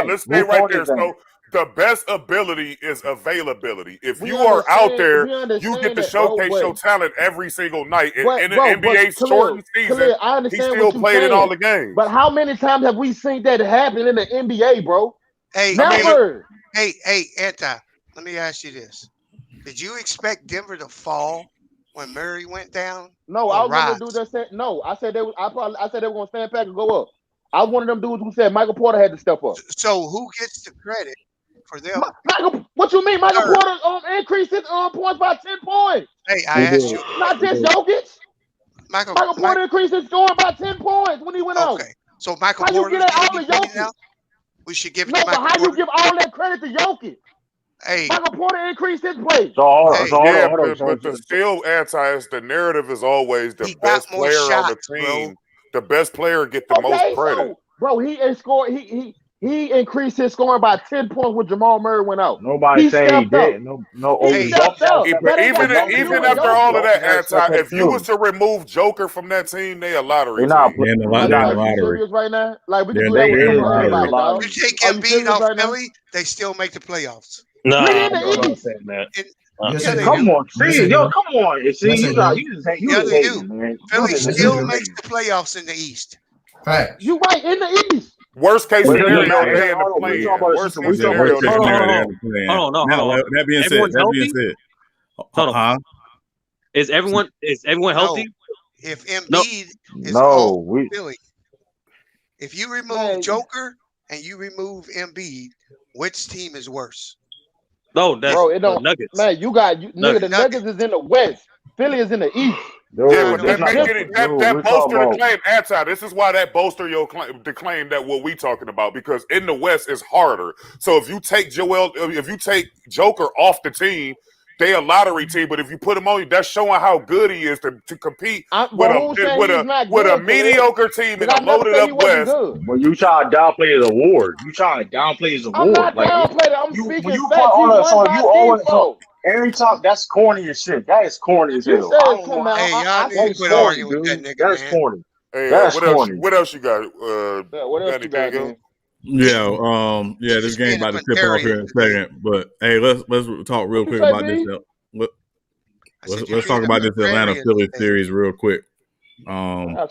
let's stay right there. So the best ability is availability. If you are out there, you get to showcase your talent every single night. And in the NBA's shortened season, he still played in all the games. But how many times have we seen that happen in the NBA, bro? Hey, never. Hey, Anti, let me ask you this. Did you expect Denver to fall when Murray went down? No, I was one of the dudes that said no. I said they were going to stand back and go up. I was one of them dudes who said Michael Porter had to step up. So who gets the credit for them? Michael, what you mean? Michael Porter increased his points by 10 points. Hey, I asked you. Not just Jokic. Michael Porter increased his scoring by 10 points when he went out. Okay, so Michael Porter. How you get that all to Jokic? We should give it to Michael Porter. You give all that credit to Jokic? Hey, Michael Porter increased his play. But the still is the narrative is always the best player on the team. Bro. The best player get the most credit. So, bro, he increased his scoring by 10 points when Jamal Murray went out. Nobody saying he did. Even after all of that, if you was to remove Joker from that team, they a lottery team. They're in the lottery right now. Like we can do that with everybody, dog. You take Embiid off Philly, they still make the playoffs. No, I'm not saying that. Come on, see, come on. See, you just hating, man. Philly still makes the playoffs in the East. Right. You right in the East. Worst case scenario, they're in the play. Worst case scenario, hold on. That being said, hold on. Is everyone healthy? If Embiid is off Philly, if you remove Joker and you remove Embiid, which team is worse? No, that's the Nuggets. Man, the Nuggets is in the West. Philly is in the East. Yeah, but that bolster the claim, this is why that bolster the claim that what we talking about, because in the West is harder. So if you take Joker off the team, they a lottery team. But if you put him on, that's showing how good he is to compete with a mediocre team in a loaded up West. Well, you try to downplay his award. I'm not downplaying it. I'm speaking facts. Every time that's corny as shit. That is corny as hell. Hey, y'all need to quit arguing with that nigga. That's corny. Hey, what else you got? What else you got, man? Yeah, this game about to tip off here in a second. But hey, let's talk real quick about this. Let's talk about this Atlanta Philly series real quick. Yeah,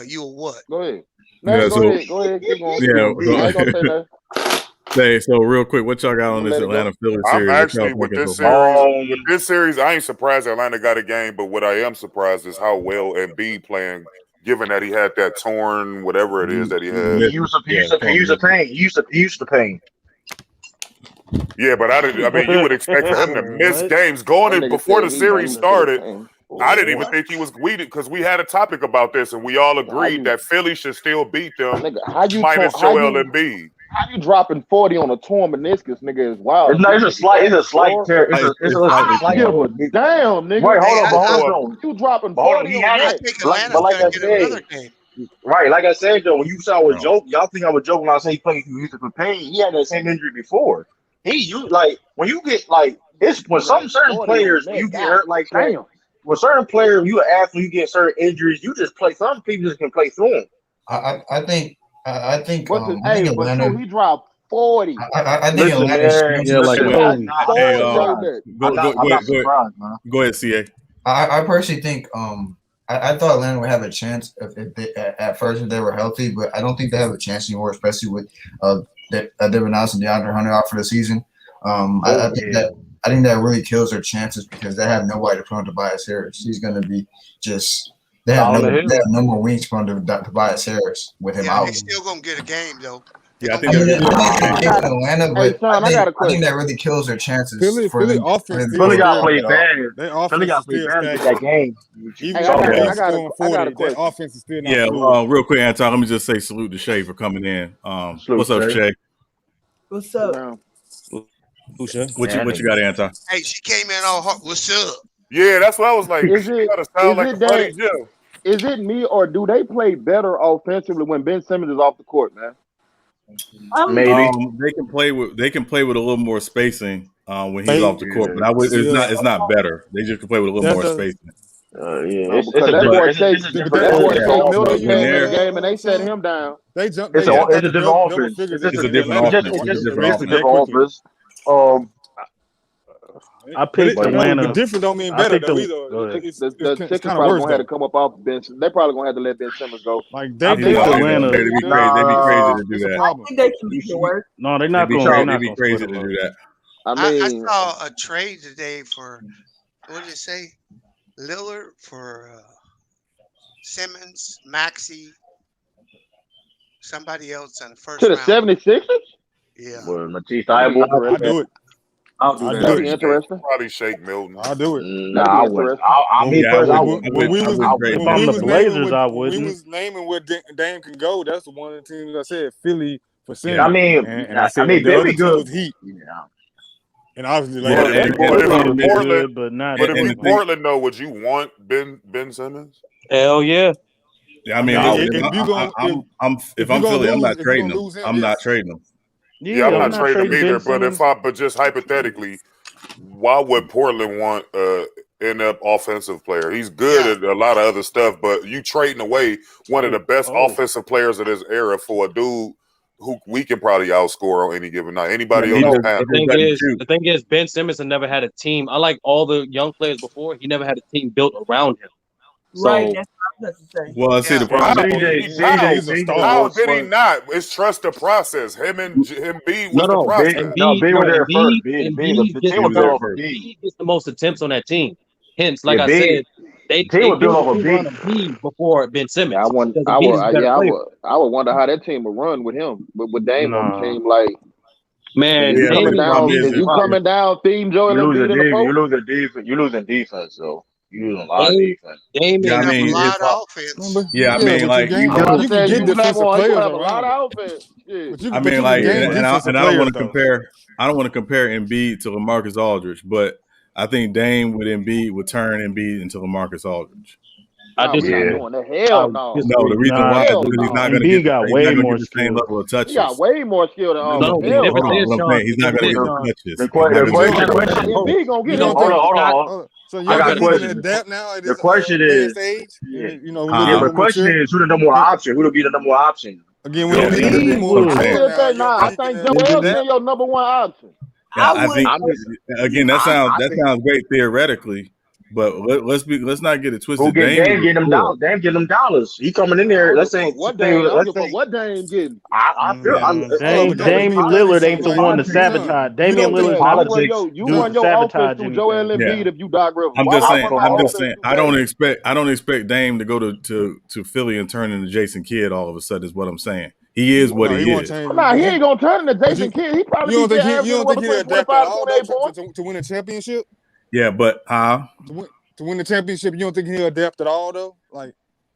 you a what? Go ahead. Go ahead. Keep going. Yeah. So real quick, what y'all got on this Atlanta Philly series? I'm actually with this series. I ain't surprised Atlanta got a game, but what I am surprised is how well Embiid playing, given that he had that torn whatever it is that he had. He used the pain. Yeah, but I mean, you would expect for him to miss games going in before the series started. I didn't even think he was weeded because we had a topic about this and we all agreed that Philly should still beat them minus Joel Embiid. How you dropping 40 on a torn meniscus, nigga? Is wild. It's a slight tear. It's a slight. Damn, nigga. Wait, hold on. You dropping 40 on that? But like I said, right? Like I said though, when you saw a joke, y'all think I was joking when I say he played for pain. He had that same injury before. When you get it's when some certain players you get hurt like that. With certain players, you an athlete, you get certain injuries. You just play. Some people just can play through them. I think Atlanta, he dropped 40. I think Atlanta. Go ahead, CA. I personally think I thought Atlanta would have a chance if they, at first if they were healthy, but I don't think they have a chance anymore, especially with Devin Knox and DeAndre Hunter out for the season. I think that really kills their chances because they have nobody to put on Tobias Harris. He's going to be they have no more wings for Tobias Harris with him out. They're still going to get a game though. Yeah, I think Atlanta, but I think that really kills their chances. Philly offense. Philly got to play bad. Philly got to play bad to that game. I got a question. Offense is still not real quick, Anton. Let me just say salute to Shay for coming in. What's up, Shay? What's up? What you got, Anton? Hey, she came in all hot. What's up? Yeah, that's what I was like. Is it me or do they play better offensively when Ben Simmons is off the court, man? Maybe they can play with a little more spacing when he's off the court, but it's not better. They just can play with a little more spacing. Because that boy Chase Milton came in the game and they set him down. It's a different offense. It's a different offense. It's a different offense. I picked Atlanta. But different don't mean better though either. The Texans probably gonna have to come up off Ben. They probably gonna have to let Ben Simmons go. Like I picked Atlanta. They'd be crazy to do that. I think they can make it work. No, they're not going. They'd be crazy to do that. I saw a trade today for what did it say? Lillard for Simmons, Maxey, somebody else on the first to the round. 76ers? Yeah. Well, Matisse Thybulle. I'll do it. I'll do That'd be interesting. Probably Shake Milton. I'll do it. Nah, I wouldn't. I mean, first, I would. If I'm the Blazers, I wouldn't. We was naming where Dame can go. That's the one of the teams I said Philly for Simmons. I mean, and I said they'd be good. Heat. Yeah. And obviously, But if Portland, but not. But if Portland, though, would you want Ben Simmons? Hell yeah. Yeah, I mean, if I'm Philly, I'm not trading him. I'm not trading him. Yeah, I'm not trading him either. But just hypothetically, why would Portland want an offensive player? He's good at a lot of other stuff, but you trading away one of the best offensive players of this era for a dude who we can probably outscore on any given night. Anybody else? The thing is, Ben Simmons has never had a team. I like all the young players before. He never had a team built around him. So, right. That's what I was about to say. Well, I see the problem. How did he not? It's trust the process. Him B was the process. B was there first. B gets the most attempts on that team. Hence, like I said, they would build off of B before Ben Simmons. I would wonder how that team would run with him, but with Dame on the team, like man, you coming down, theme Joel Embiid in the post. You losing defense, though. You losing a lot of defense. Dame a lot of offense. Yeah, I mean, like you can get defensive players have a lot of offense. I mean, like, and I don't want to compare. I don't want to compare Embiid to LaMarcus Aldridge, but I think Dame with Embiid would turn Embiid into LaMarcus Aldridge. Hell no. No, the reason why is because he's not going to get the same level of touches. He got way more skill than Aldridge. He's not going to get the touches. Embiid going to get him. Hold on. So I got a question. The question is, the question is, who the number one option? Who will be the number one option? Again, we don't need more. I think Joel's your number one option. I think again that sounds great theoretically, but let's not get it twisted. Dame get them dollars. Dame get them dollars. He coming in there. Let's say what Dame getting. I feel Dame Lillard ain't the one to sabotage. Damian Lillard politics. You run your offense through Joel Embiid if you Doc Rivers. I'm just saying. I don't expect Dame to go to Philly and turn into Jason Kidd all of a sudden. Is what I'm saying. He is what he is. Nah, he ain't gonna turn into Jason Kidd. He probably you don't think he'll adapt at all to win a championship? Yeah, but to win the championship, you don't think he'll adapt at all though? Like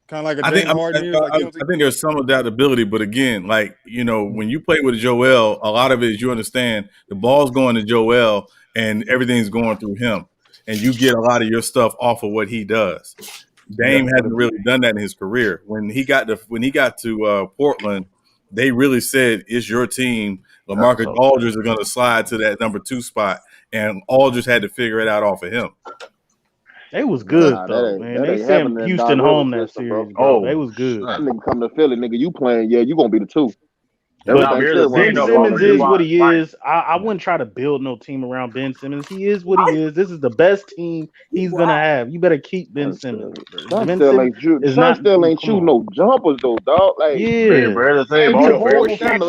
kind of like a James Harden. I think there's some adaptability, but again, like when you play with Joel, a lot of it is you understand the ball's going to Joel and everything's going through him, and you get a lot of your stuff off of what he does. Dame hasn't really done that in his career. When he got to Portland, they really said it's your team. LaMarcus Aldridge is going to slide to that number 2 spot, and Aldridge had to figure it out off of him. They was good though, man. They sent Houston home that series. They was good. That nigga come to Philly, nigga. You playing? Yeah, you gonna be the 2. But Ben Simmons is what he is. I wouldn't try to build no team around Ben Simmons. He is what he is. This is the best team he's gonna have. You better keep Ben Simmons. Ben still ain't shooting no jumpers though, dog. Like and you horrible from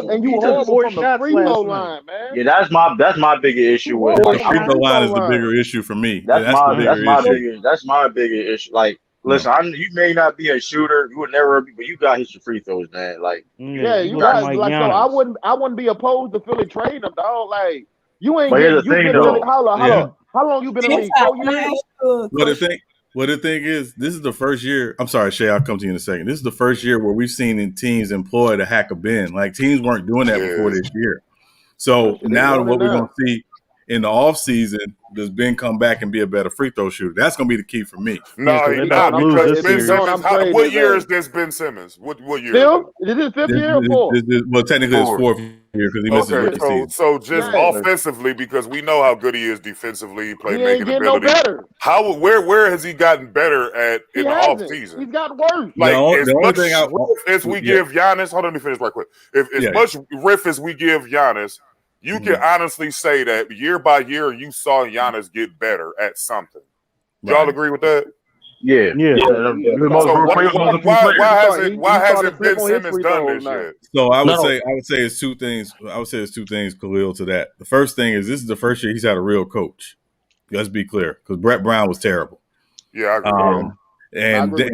the free throw line, man. Yeah, that's my bigger issue with the free throw line is the bigger issue for me. That's my bigger issue. Like. Listen, you may not be a shooter, you would never be, but you got hit your free throws, man. Like, you got like so. I wouldn't be opposed to Philly trading them, dog. Like, you ain't. But here's the thing, though. How long you been in the league? 4 years? Well, the thing is, this is the first year. I'm sorry, Shay. I'll come to you in a second. This is the first year where we've seen teams employ the hack of Ben. Like teams weren't doing that before this year. So now what we're gonna see. in the offseason, does Ben come back and be a better free throw shooter? That's going to be the key for me. No, he's not, because Ben Simmons. What year is this Ben Simmons? What year? This is fifth year or fourth? Well, technically it's fourth year because he missed his rookie season. So just offensively, because we know how good he is defensively, playmaking ability. No better. Where has he gotten better at in the offseason? He's got worse. Like as only much thing as we give Giannis, hold on, let me finish right quick. If as much riff as we give Giannis, you can honestly say that year by year you saw Giannis get better at something. Y'all agree with that? Yeah. So why hasn't Ben Simmons done this yet? So I would say it's two things. I would say it's two things, Khalil, to that. The first thing is this is the first year he's had a real coach. Let's be clear, because Brett Brown was terrible. Yeah, I agree.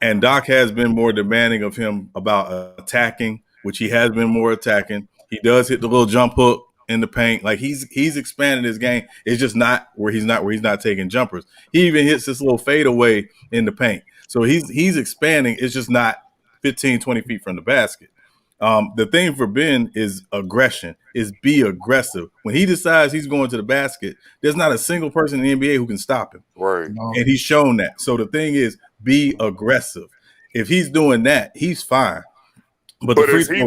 And Doc has been more demanding of him about attacking, which he has been more attacking. He does hit the little jump hook in the paint. Like he's expanded his game. It's just not where he's not taking jumpers. He even hits this little fadeaway in the paint. So he's expanding. It's just not 15, 20 feet from the basket. The thing for Ben is aggression, is be aggressive. When he decides he's going to the basket, there's not a single person in the NBA who can stop him. Right. And he's shown that. So the thing is, be aggressive. If he's doing that, he's fine. But is he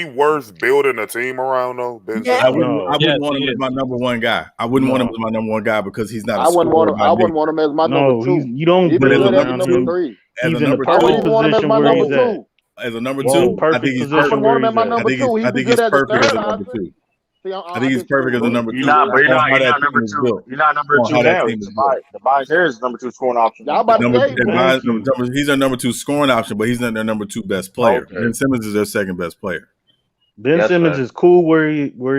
worth building a team around though? I wouldn't want him as my number one guy. I wouldn't want him as my number one guy because he's not. I wouldn't want him as my number two. You don't build around him. Three. As a number two, as a number two, I think he's perfect. I think he's perfect as a number two. I think he's perfect as a number two. You're not number two. You're not number two now. Tobias Harris is number two scoring option. He's their number two scoring option, but he's not their number two best player. Okay. Ben Simmons is their second best player. Ben Simmons is cool where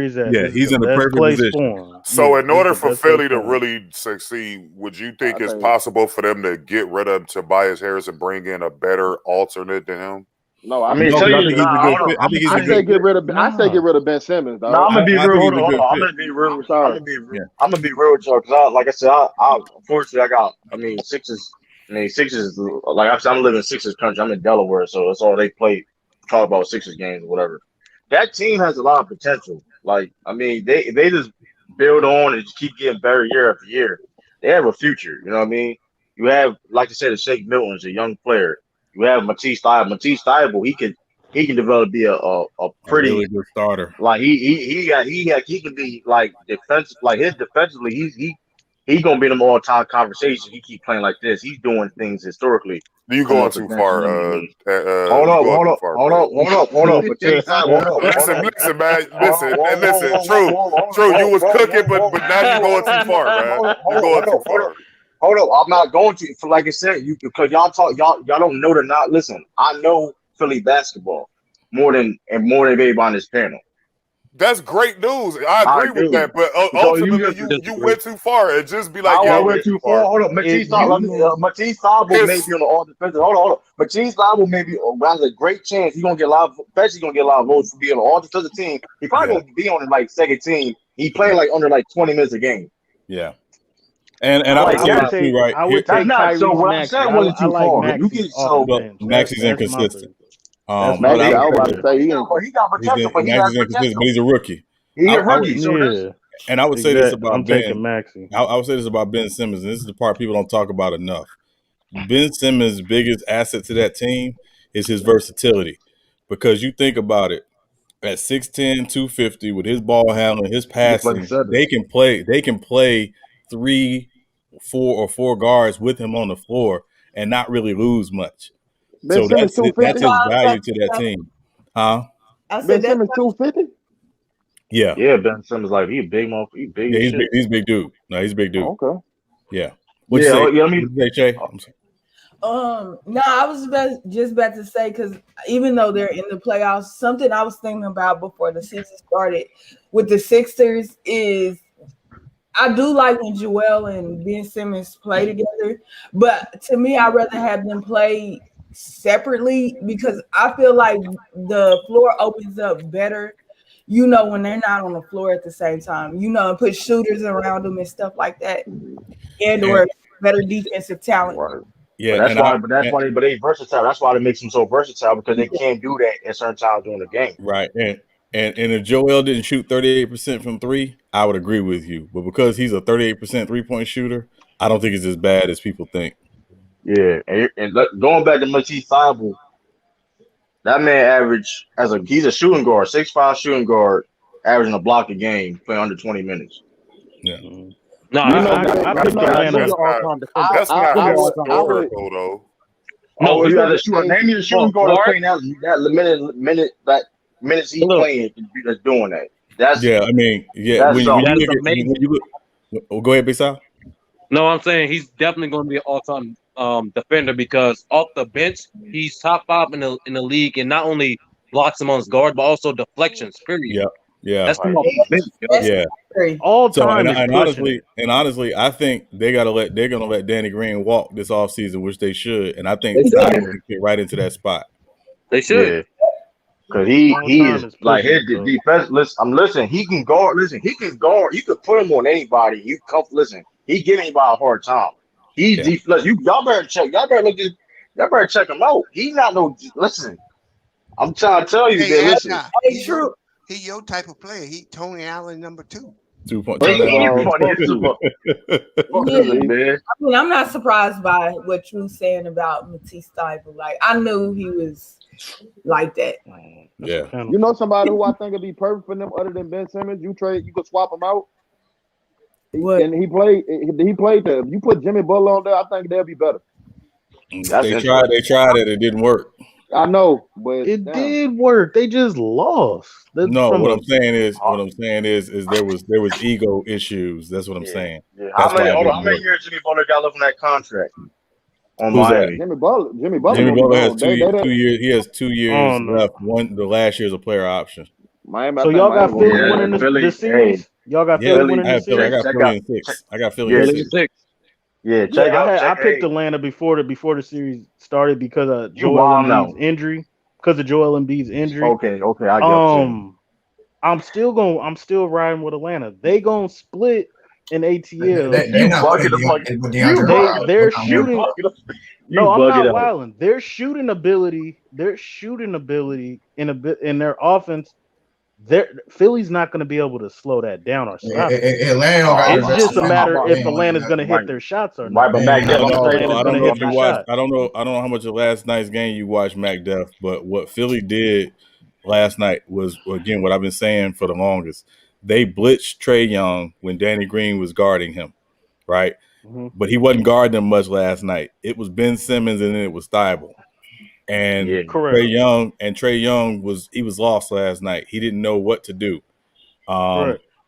he's at. Yeah, he's in the perfect position. So in order for Philly to really succeed, would you think it's possible for them to get rid of Tobias Harris and bring in a better alternate than him? No, I mean, I say get rid of Ben Simmons. Dog. No, I'm gonna be real. I'm gonna be real. I'm gonna be real with y'all because, like I said, unfortunately, Sixers. Like I said, I'm living in Sixers country. I'm in Delaware, so that's all they play. Talk about Sixers games or whatever. That team has a lot of potential. Like, I mean, they just build on and just keep getting better year after year. They have a future. You know what I mean? You have, like you said, Shake Milton's a young player. You have Matisse Thybulle. Matisse Thybulle, he can develop be a pretty really good starter. Like he can be like defensive. Like his defensively, he's gonna be in them all time conversations. He keep playing like this. He's doing things historically. You going too far? Hold up. Listen, man. Listen. True. You was cooking, but now you're going too far, man. You're going too far. Hold up, I'm not going to. Like I said, because y'all don't know not. Listen, I know Philly basketball more than everybody on this panel. That's great news. I agree with that, but ultimately you went too far. And just be like, I went too far. Hold up, Matisse Thybulle may be on the all defensive. Hold up, Matisse Thybulle has a great chance. He's gonna get a lot of votes for being on the all defensive team. He probably gonna be on the like second team. He playing like under like 20 minutes a game. Yeah. And I would say right. I would take Tyrese so what I said wasn't too far. You get Maxey's inconsistent. I was about to say he got potential, but he's a rookie. He's a rookie. And I would say this about Ben. Maxey. I would say this about Ben Simmons, and this is the part people don't talk about enough. Ben Simmons' biggest asset to that team is his versatility, because you think about it. At 6'10", 250, with his ball handling, his passing, they can play 3, 4 guards with him on the floor and not really lose much. So that's his value to that team. Huh? Ben Simmons 250? Yeah. Yeah, Ben Simmons he's big. He's big dude. No, he's a big dude. Okay. Yeah. What you say, Shay? No, I was just about to say, because even though they're in the playoffs, something I was thinking about before the season started with the Sixers is I do like when Joel and Ben Simmons play together, but to me, I'd rather have them play separately because I feel like the floor opens up better, when they're not on the floor at the same time, and put shooters around them and stuff like that, or better defensive talent. Right. Yeah, but that's why they versatile. That's why it makes them so versatile, because they can't do that at certain times during the game. Right, and if Joel didn't shoot 38% from 3, I would agree with you. But because he's a 38% 3-point shooter, I don't think it's as bad as people think. Yeah, and going back to Matisse Thybulle, that man averaged he's a shooting guard, 6'5" shooting guard, averaging a block a game, playing under 20 minutes. Yeah. No, that's not historical though. No, you got to shoot. Name me a shooting guard that's playing that minutes he's playing that's doing that. That's I mean, when you look, go ahead, Big Sal. No, I'm saying he's definitely going to be an all-time defender because off the bench, he's top 5 in the league, and not only blocks amongst guard, but also deflections. Period. Yeah. That's from off the bench. Yeah. All time. And honestly, I think they're gonna let Danny Green walk this offseason, which they should. And I think Zion can fit right into that spot. They should. Because he is like his defense. Listen, he can guard. Listen, he can guard. You could put him on anybody. Listen, he give anybody a hard time. He's defense. Y'all better check. Y'all better check him out. He's not no. Listen, I'm trying to tell you that. Listen, he's true. He your type of player. He Tony Allen number 2. 2 point. I mean, I'm not surprised by what you're saying about Matisse Thybulle. Like, I knew he was like that. Yeah. You know somebody who I think would be perfect for them other than Ben Simmons? You could swap him out. What? And he played there. If you put Jimmy Butler on there, I think they'll be better. They tried it. It didn't work. I know, but it did work. They just lost. What I'm saying is there was ego issues. That's what I'm saying. Yeah. How many years Jimmy Butler got left on that contract? On Miami. Jimmy Butler has 2 years. He has 2 years left. The last year is a player option. Miami. So y'all got Philly winning the series. Y'all got Philly winning the series. I got Philly in 6. I got Philly in 6. Yeah, I picked Atlanta before the series started because of Joel Embiid's injury. Okay, I get you. I'm still riding with Atlanta. They gonna split in ATL. They're shooting. No, I'm not wilding. Their shooting ability in their offense. Philly's not going to be able to slow that down or stop it. It's just a matter if Atlanta's going to hit their shots or not. I don't know if you watched. I don't know how much of last night's game you watched, MacDuff. But what Philly did last night was, again, what I've been saying for the longest. They blitzed Trae Young when Danny Green was guarding him, right? Mm-hmm. But he wasn't guarding him much last night. It was Ben Simmons and then it was Thybulle. And Trae Young was lost last night. He didn't know what to do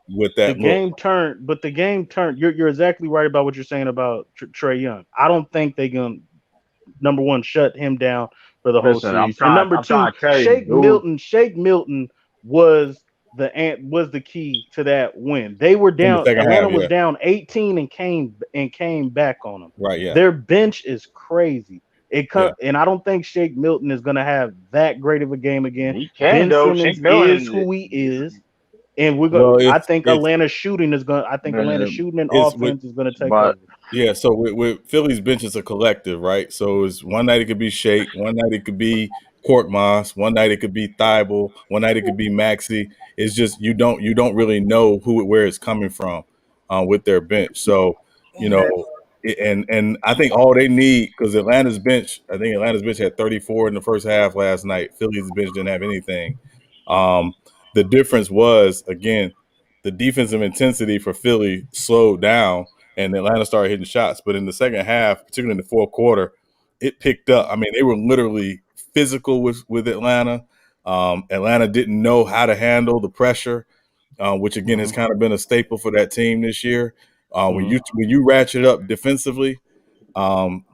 with that. The game turned. You're exactly right about what you're saying about Trae Young. I don't think they're gonna, number one, shut him down for the whole series. And number two, Shake Milton was the key to that win. They were down. Atlanta was down 18 and came back on them. Right. Yeah. Their bench is crazy. And I don't think Shake Milton is going to have that great of a game again. He can, Ben Simmons is who he is, and we're going. I think Atlanta's shooting is going. I think Atlanta's shooting and offense is going to take over. Yeah. So with Philly's bench is a collective, right? So it's one night it could be Shake, one night it could be Korkmaz, one night it could be Thybulle, one night it could be Maxey. It's just you don't really know where it's coming from with their bench. So And I think all they need, because Atlanta's bench had 34 in the first half last night. Philly's bench didn't have anything. The difference was, again, the defensive intensity for Philly slowed down and Atlanta started hitting shots. But in the second half, particularly in the fourth quarter, it picked up. I mean, they were literally physical with Atlanta. Atlanta didn't know how to handle the pressure, which, again, has kind of been a staple for that team this year. When you ratchet up defensively,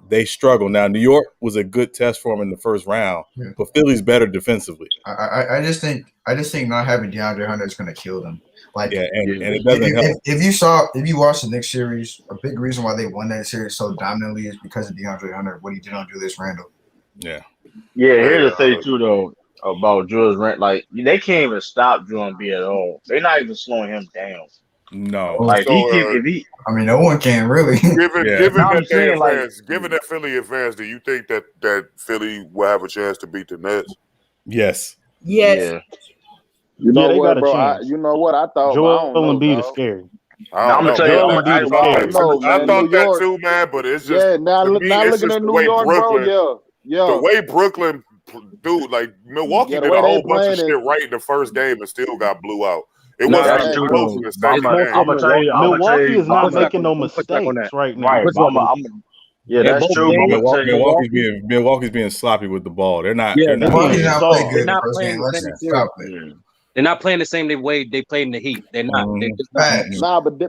they struggle. Now, New York was a good test for them in the first round, but Philly's better defensively. I just think not having DeAndre Hunter is going to kill them. And it doesn't help. If you watch the Knicks series, a big reason why they won that series so dominantly is because of DeAndre Hunter. What he did on Julius Randle. Yeah. Here's the thing too, though, about Julius Randle. Like, they can't even stop Julius B at all. They're not even slowing him down. No, like no one can really. Given that Philly advanced, do you think that Philly will have a chance to beat the Nets? Yes. Yes. You know what, bro? You know what I thought? Joel Embiid is scary. I'm gonna tell you, I thought that too, man. But it's just now to me, it's looking just at the New way York, Brooklyn, bro. Yeah. The way Brooklyn, dude, like Milwaukee did a whole bunch of shit right in the first game and still got blew out. It wasn't even close in the second game. I'm gonna tell you, Milwaukee is not making no mistakes right now. Right, yeah, that's true. Milwaukee's being sloppy with the ball. They're not. Yeah, they're not playing the same series. They're not playing the same way they played in the Heat. They're not.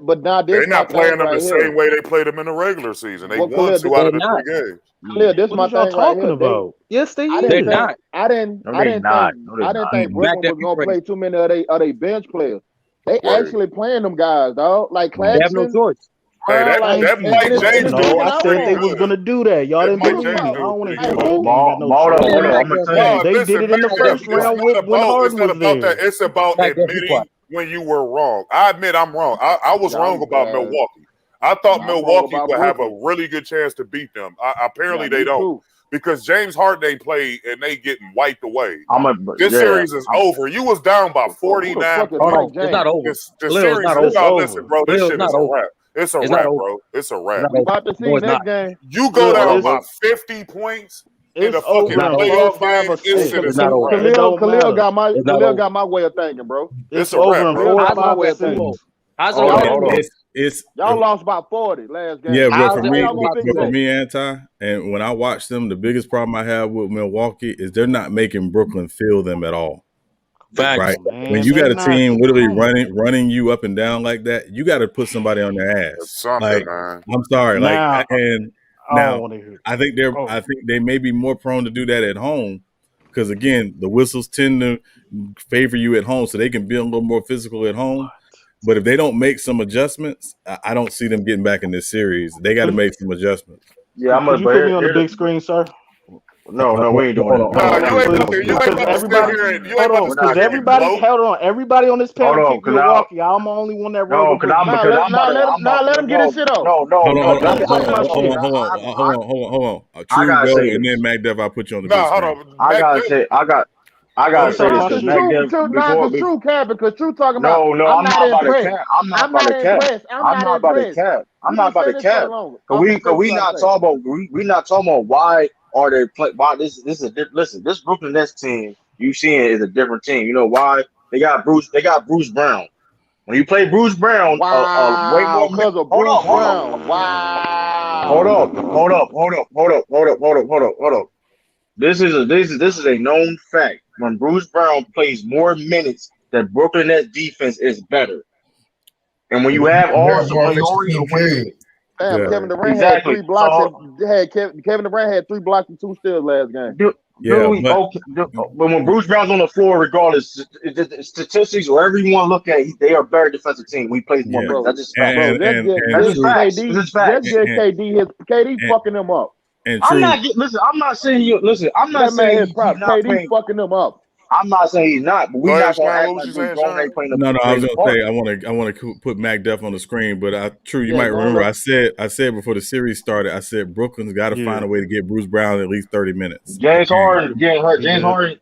But now they're not playing them the same way they played them in the regular season. They won 2 out of the 3 games. Khalil, this is my thing right here. About? Yes, they I didn't think Brooklyn was gonna play too many of they bench players. They actually playing them guys, dog. Like Claxton. They have no choice. Hey, that Mike James. No, I said they was gonna do that. Y'all didn't believe me. I don't want to hear that. They did it in the first round when Harden was there. It's about admitting when you were wrong. I admit I'm wrong. I was wrong about Milwaukee. I thought Milwaukee would have a really good chance to beat them. Apparently they don't. Because James Harden ain't played and they getting wiped away. This series is over. You was down by 49 points. It's not over. The series is over. Listen, bro, this shit is a wrap. It's a wrap, bro. It's a wrap. About to see next game. You go down by 50 points in the fucking playoff game. This shit is a wrap. Khalil got my way of thinking, bro. It's a wrap, bro. Y'all lost by 40 last game. Yeah, but for me, Anti, and when I watch them, the biggest problem I have with Milwaukee is they're not making Brooklyn feel them at all. Facts. Right? When you got a team literally running you up and down like that, you got to put somebody on their ass. Man. I'm sorry. Now, I think they may be more prone to do that at home because again, the whistles tend to favor you at home, so they can be a little more physical at home. But if they don't make some adjustments, I don't see them getting back in this series. They got to make some adjustments. Yeah, I'm gonna put me on the big screen, sir. No, we ain't doing it. Everybody on this panel picked Milwaukee. I'm the only one that wrote. Let him get his shit off. Hold on. True go, and then MacDev, I'll put you on the big screen. I gotta say this because True cap because True talking about. I'm not about to cap. I'm not about to cap. Cause we not talking about why are they play. Why this Brooklyn Nets team you seeing is a different team. You know why? They got Bruce Brown. When you play Bruce Brown, way more because of Bruce Brown. Wow. Hold up. This is a known fact. When Bruce Brown plays more minutes, the Brooklyn Nets defense is better. And when you have all the Kevin Durant had 3 blocks. Kevin Durant had 3 blocks and 2 steals last game. But when Bruce Brown's on the floor, regardless, statistics or whatever you want to look at, they are a better defensive team. We play more minutes. That's just fact. KD fucking them up. I'm not saying he's KD fucking them up. I'm not saying he's not, but we're not going to act like Bruce ain't playing the No, I was going to say I want to put MacDuff on the screen, but True, you might remember I said before the series started, I said Brooklyn's got to find a way to get Bruce Brown at least 30 minutes. James Harden getting hurt. James Harden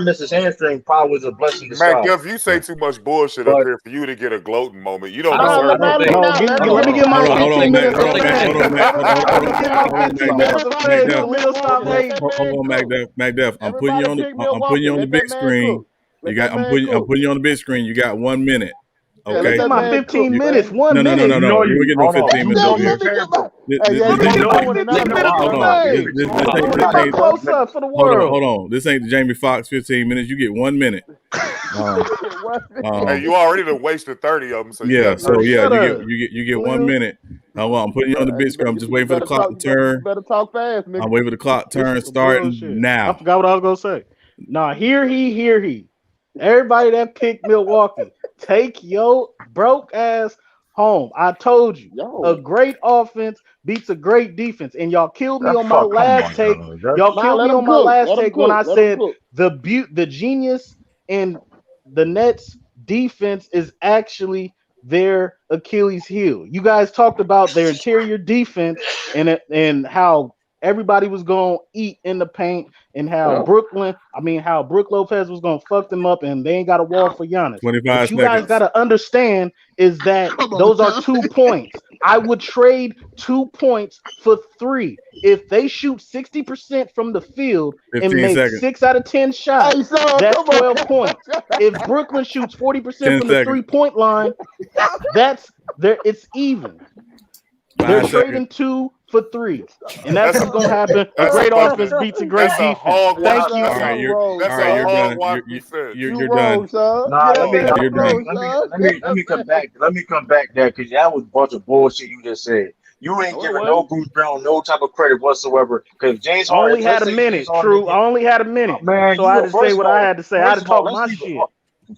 missed his hamstring. Probably was a blessing to Mac, if you say too much bullshit up here for you to get a gloating moment, you don't deserve it. Let me get my 15 minutes. Hold on, MacDuff. I'm putting you on the big screen. I'm putting you on the big screen. You got 1 minute. Okay. Look at my 15 minutes. 1 minute. No. You get no 15 minutes over here. Close up for the world. Hold on. This ain't the Jamie Foxx 15 minutes. You get 1 minute. Hey, you already done wasted 30 of them. So you get 1 minute. I'm putting you on the big screen. I'm just waiting for the clock to turn. Better talk fast, nigga. I'm waiting for the clock to turn. Starting now. I forgot what I was gonna say. Nah, hear he. Everybody that picked Milwaukee, take your broke ass home. I told you, a great offense beats a great defense, and y'all killed me on my last take. Y'all killed me on my last take when I said the genius in the Nets defense is actually their Achilles heel. You guys talked about their interior defense and how everybody was gonna eat in the paint, and how Brook Lopez was gonna fuck them up, and they ain't got a wall for Giannis. 25 What you guys seconds. gotta understand is that those are 2 points. I would trade 2 points for 3. If they shoot 60% from the field and 15 make seconds. 6 out of 10 shots, that's 12 points. If Brooklyn shoots 40% from the 3-point line, that's there. It's even. They're trading 2 for 3, and that's what's gonna happen. A great offense beats a great defense. Thank you. All right, you're done. You're done. Nah, let me come back. Let me come back there because that was a bunch of bullshit you just said. You ain't giving no Bruce Brown no type of credit whatsoever because James Harden only had a minute. True, I only had a minute, man. So I had to say what I had to say. I had to talk my shit.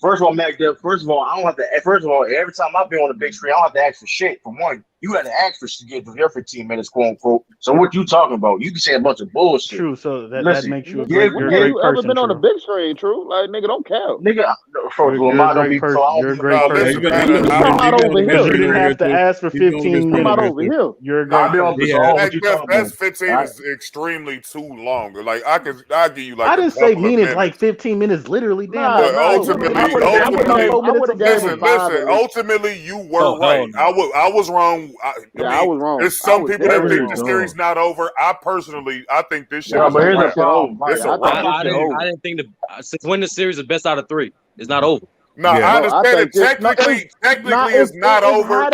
First of all, Mac, first of all, I don't have to. First of all, every time I've been on the big screen, I don't have to ask for shit. For one, you had to ask for to get to your 15 minutes, quote unquote. So what you talking about? You can say a bunch of bullshit. True. So that makes you a great person. You ever been on the big screen? True. Like nigga, don't count. Nigga, first of all, you're a great person. You didn't have to ask for 15 minutes. I'm out over here. You're a great person. That's 15 is extremely too long. Like I'll give you like. I didn't say minutes, like 15 minutes, literally. Damn. Ultimately, you were right. I was wrong. I was wrong. There's some people that think the series not over. I think this shit is a wrap. I didn't think since when the series is best out of 3, it's not over. No, I understand it. Technically, it's not over.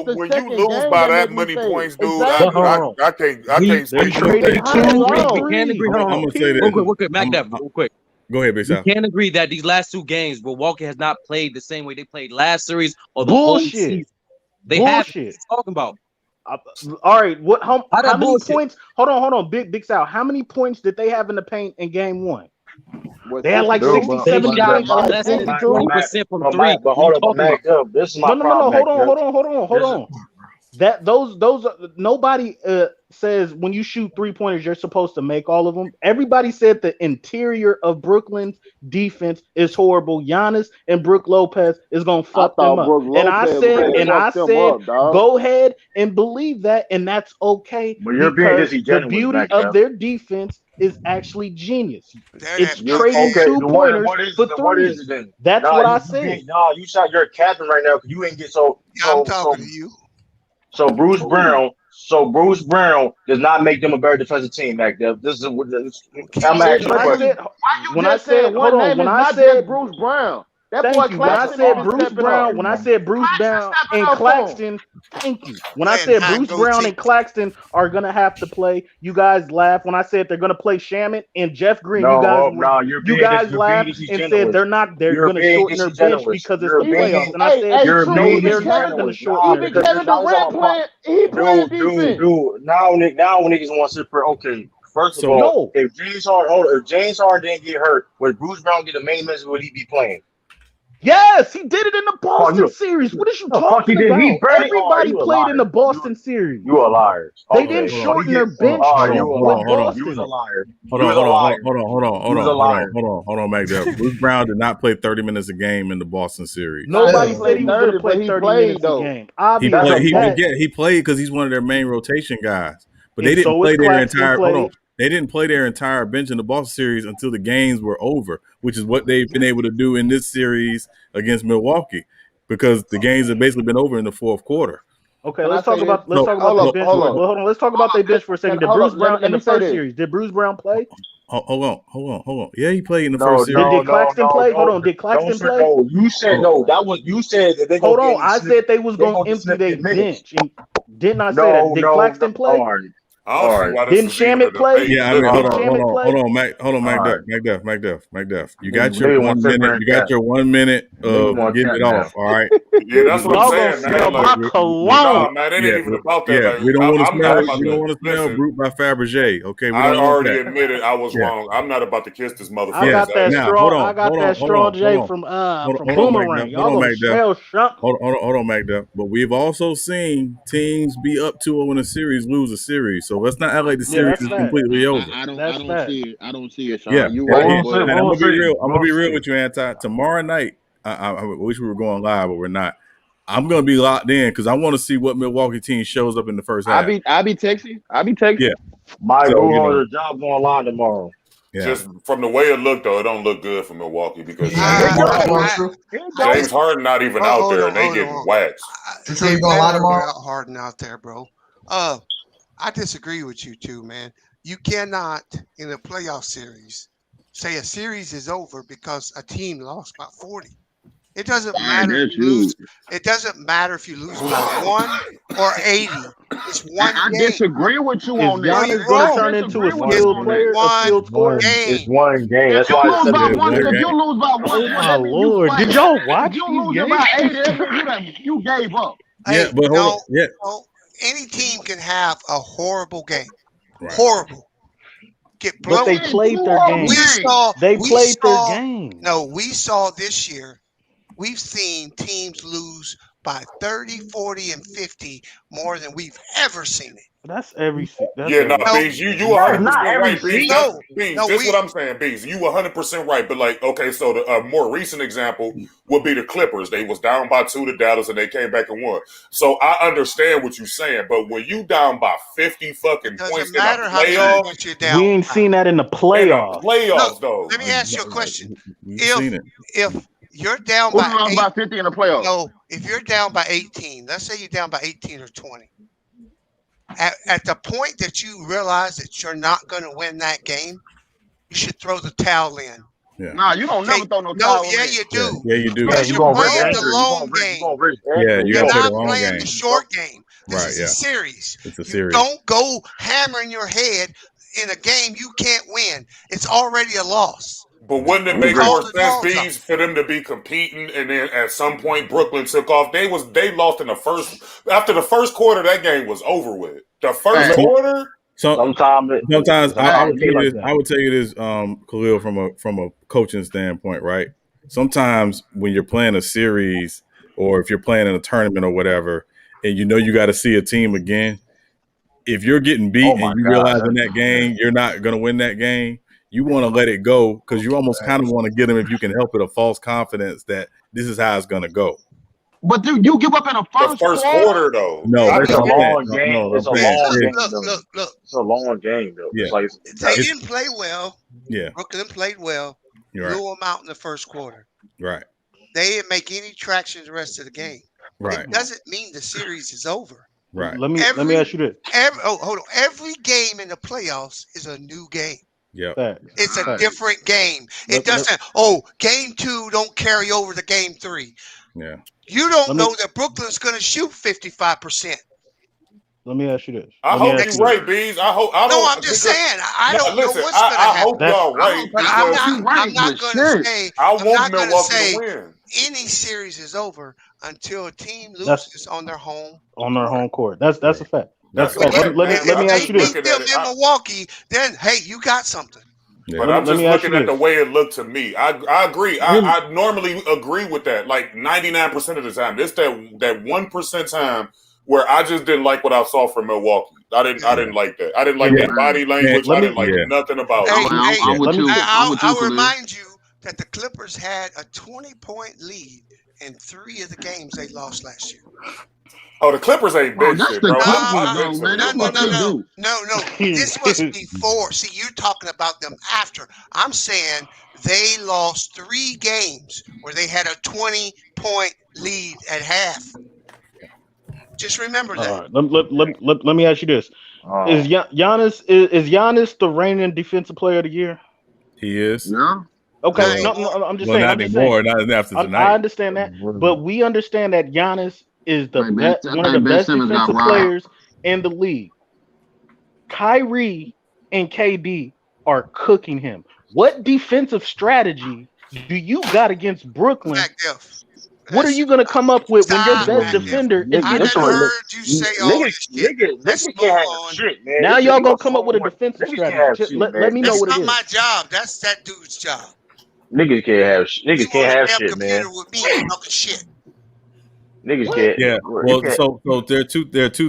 But when you lose by that many points, dude, I can't say we can't agree. I'm gonna say this. Real quick, Mac Dev, real quick. Go ahead, Big Sal. We can't agree that these last 2 games, Milwaukee has not played the same way they played last series or the whole season. They have talking about. All right, how many points? Hold on, Big Sal. How many points did they have in the paint in game 1? They had like 67 shots, less than 20% from 3. But hold on, Mac. This is my problem. Hold on. That those nobody says when you shoot 3-pointers you're supposed to make all of them. Everybody said the interior of Brooklyn's defense is horrible. Giannis and Brook Lopez is gonna fuck them up. And I said, go ahead and believe that, and that's okay. But you're being the beauty of their defense is actually genius. It's trading 2-pointers for 3. That's what I said. You shot. You're a captain right now because you ain't get I'm talking to you. So Bruce Brown does not make them a better defensive team, Mac. This is what I'm asking you a question. When I said Bruce Brown. When I said Bruce Brown and Claxton, thank you. When I said Bruce Brown and Claxton are gonna have to play, you guys laughed. When I said they're gonna play Shaman and Jeff Green, you guys laughed and said they're gonna shorten their bench because it's the playoffs. And I said they're not gonna shorten their bench. Kevin Durant he playing defense. Dude, now niggas want to sit for okay. First of all, if James Harden didn't get hurt, would Bruce Brown get the main minutes? Would he be playing? Yes, he did it in the Boston series. What is you talking about? Everybody played in the Boston series. You a liar. They didn't shorten their bench. Hold on, Mac. Bruce Brown did not play 30 minutes a game in the Boston series. Nobody said he was going to play 30 minutes a game. He played because he's one of their main rotation guys. But they didn't play their entire. They didn't play their entire bench in the Boston series until the games were over, which is what they've been able to do in this series against because the games have basically been over in the fourth quarter. Okay, let's talk about their bench. Hold on. Let's talk about their bench for a second. Did Bruce Brown in the first series? Did Bruce Brown play? Hold on. Yeah, he played in the first series. Did Claxton play? Hold on. Did Claxton play? No, you said no. You said that they. Hold on. I said they was going to empty their bench. Didn't I say that? Did Claxton play? Didn't Shaman play? Yeah, I mean, hold on, Mac Duff. You got your 1 minute. You got your 1 minute of getting it off. All right. Yeah, that's what I'm saying. Man, it ain't even about that. We don't want to smell Brute by Fabergé. Okay, I already admitted I was wrong. I'm not about to kiss this motherfucker. I got that strong J from Boomerang. Y'all gonna smell shut. Hold on, Mac Duff. But we've also seen teams be up 2-0 in a series, lose a series. So let's not act like the series is completely over. I don't see it, Sean. Yeah, you right. I'm gonna be real with you, Anti. Tomorrow night, I wish we were going live, but we're not. I'm gonna be locked in because I want to see what Milwaukee team shows up in the first half. I be texting. Yeah, My So, Bullhorn job online tomorrow. Yeah. Just from the way it looked, though, it don't look good for Milwaukee because James Harden not even out there, and they getting waxed. They are out Harden out there, bro. I disagree with you too, man. You cannot in a playoff series say a series is over because a team lost by 40. It doesn't matter if you lose. It doesn't matter if you lose by 1 or 80. It's one game. I disagree with you on that. Giannis going to turn into a skilled player, a skilled scorer? It's one game. That's why I said if you lose by 1, oh my Lord! Did y'all watch? If you lose by 80, you gave up. Yeah, but hold on. Yeah. Any team can have a horrible game. Right. Horrible. Get blown. But they played their game. They played their game. No, we saw this year. We've seen teams lose by 30, 40, and 50 more than we've ever seen it. That's every season. Bees, you 100% right, Bees. Bees, this is what I'm saying, Bees. You 100% right, but like, okay, so the more recent example would be the Clippers. They was down by 2 to Dallas, and they came back and won. So I understand what you're saying, but when you down by 50 fucking points in a playoff, we ain't seen that in the playoffs. Though. Let me ask you a question. If you're down by 50 in the playoffs. No, if you're down by 18, let's say you're down by 18 or 20. At the point that you realize that you're not going to win that game, you should throw the towel in. Yeah. Nah, you don't never throw no towel in. Yeah, you do. Yeah, you do. Because you're playing the long game. You're not playing the short game. This is a series. It's a series. Don't go hammering your head in a game you can't win. It's already a loss. But wouldn't it make more sense, Bees, for them to be competing, and then at some point Brooklyn took off? They lost in the first. After the first quarter, that game was over with. The first quarter. Sometimes I would tell you this, Khalil, from a coaching standpoint, right? Sometimes when you're playing a series, or if you're playing in a tournament or whatever, and you know you got to see a team again, if you're getting beat and you realize in that game you're not going to win that game, you want to let it go because you almost kind of want to get them, if you can help it, a false confidence that this is how it's going to go. But dude, you give up in the first quarter, though. No, it's a long game. It's a long game. Look. It's a long game, though. Yeah. They didn't play well. Yeah. Brooklyn played well. You're blew them out in the first quarter. Right. They didn't make any traction the rest of the game. Right. It doesn't mean the series is over. Right. Let me ask you this. Hold on. Every game in the playoffs is a new game. Yeah, it's a different game. It doesn't. Game 2 don't carry over to game 3. Yeah, you don't know that Brooklyn's going to shoot 55%. Let me ask you this. I hope you're right, Bees. I'm just saying. I don't know what's going to happen. I hope y'all right. I'm not going to say. I want Milwaukee to win. Any series is over until a team loses on their home court. That's a fact. That's let me ask you this. If them in Milwaukee, then hey, you got something. Yeah. But I'm just looking at the way it looked to me. I agree. I normally agree with that. Like 99% of the time, it's that 1% time where I just didn't like what I saw from Milwaukee. I didn't like that. I didn't like that body language. I didn't like nothing about it. I'll remind you that the Clippers had a 20-point lead in 3 of the games they lost last year. Oh, the Clippers ain't big shit, bro. No. This was before. See, you're talking about them after. I'm saying they lost 3 games where they had a 20-point lead at half. Just remember that. Let me ask you this: Is Giannis the reigning defensive player of the year? He is. Yeah. Okay. No, I'm just saying. Not anymore. Not after tonight. I understand that, but we understand that Giannis is one of the best defensive players in the league. Kyrie and KD are cooking him. What defensive strategy do you got against Brooklyn? What are you going to come up with when your best defender is getting hurt? You say all this shit. Niggas can't have shit, man. Now y'all going to come up with a defensive strategy. Let me know what it is. That's not my job. That's that dude's job. Niggas can't have shit, man. With me talking shit. Niggas can't. Yeah. Well, so there are two things. There are 2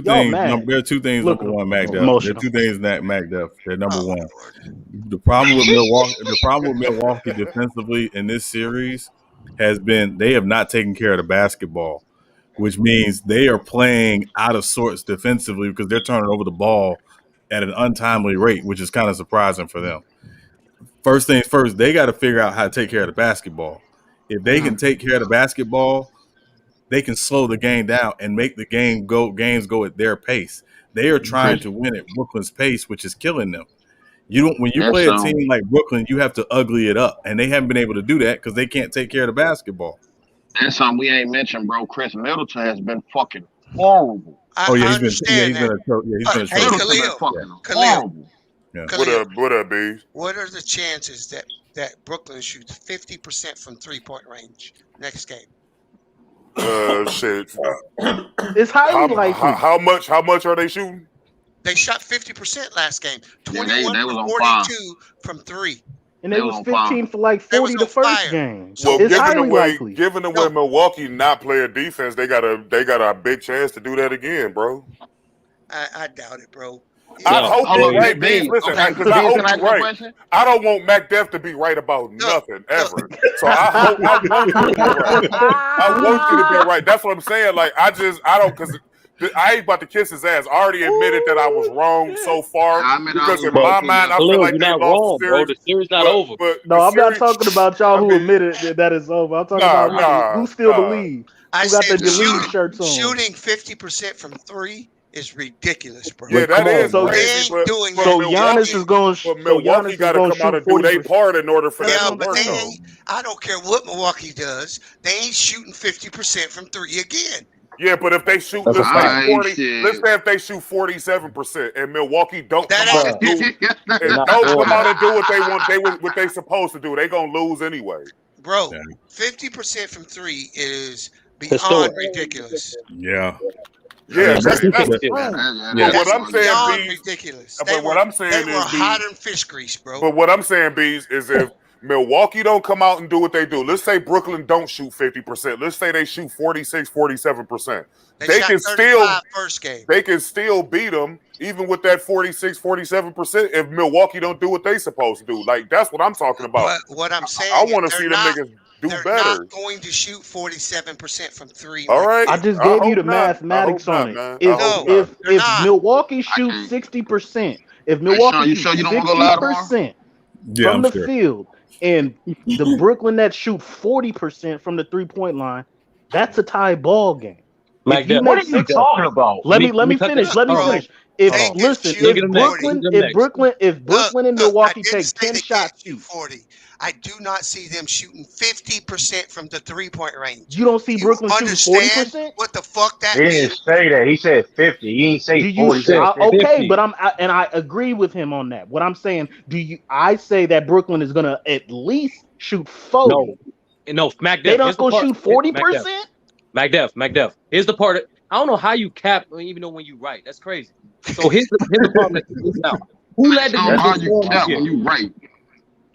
things. Number one, Mac Duff. There are 2 things that Mac Duff. They're number one. The problem with Milwaukee defensively in this series has been they have not taken care of the basketball, which means they are playing out of sorts defensively because they're turning over the ball at an untimely rate, which is kind of surprising for them. First things first, they got to figure out how to take care of the basketball. If they can take care of the basketball, they can slow the game down and make the games go at their pace. They are trying to win at Brooklyn's pace, which is killing them. When you play a team like Brooklyn, you have to ugly it up, and they haven't been able to do that because they can't take care of the basketball. That's something we ain't mentioned, bro. Chris Middleton has been fucking horrible. He's been horrible. Yeah. What up, B? What are the chances that Brooklyn shoots 50% from 3-point range next game? Shit. It's highly likely. How much are they shooting? They shot 50% last game. 21 from 42 from 3. And they was 15 for like 40 the first game. Well, it's highly likely. Given the way Milwaukee not playing defense, they got a big chance to do that again, bro. I doubt it, bro. I hope you're right, B. Listen, because I hope you're right. I don't want MacDeff to be right about nothing ever. So I want you to be right. I want you to be right. That's what I'm saying. Like because I ain't about to kiss his ass. I already admitted that I was wrong so far. Because in my mind, I feel like they lost the series. The series not over. No, I'm not talking about y'all who admitted that it's over. I'm talking about who still believe. Who got the believe shirts on. Shooting 50% from 3 is ridiculous, bro. Yeah, that is crazy. So Giannis is going. But Milwaukee got to come out and do their part in order for that to work. I don't care what Milwaukee does. They ain't shooting 50% from 3 again. Yeah, but if they shoot, let's say if they shoot 47% and Milwaukee don't come out and do what they want, what they supposed to do, they gonna lose anyway. Bro, 50% from 3 is beyond ridiculous. Yeah. Yeah, that's what I'm saying, ridiculous. But what I'm saying they were hotter than fish grease, bro. But what I'm saying, Bees, is if Milwaukee don't come out and do what they do. Let's say Brooklyn don't shoot 50%. Let's say they shoot 46, 47%. They can still first game. They can still beat them even with that 46, 47% if Milwaukee don't do what they supposed to do. Like that's what I'm talking about. But what I'm saying, I want to see them niggas do they're better. Not going to shoot 47% from 3. All right. I just gave you the mathematics on it. If Milwaukee shoots 60%, if Milwaukee shoots 60% from the field. And the Brooklyn Nets shoot 40% from the 3-point line. That's a tie ball game. What are you talking about? Let me finish. Let me finish. If Brooklyn and Milwaukee take 10 shots each, 40. I do not see them shooting 50% from the 3-point range. You don't see Brooklyn shooting 40%? What the fuck that means? He didn't say that. He said 50. He didn't say 40. Okay, but I agree with him on that. What I'm saying, I say that Brooklyn is gonna at least shoot 40. No, MacDeff. They don't go shoot 40%? MacDeff. Here's the part. I don't know how you cap even though when you right. That's crazy. So here's the problem now. Who led the league this year? You right.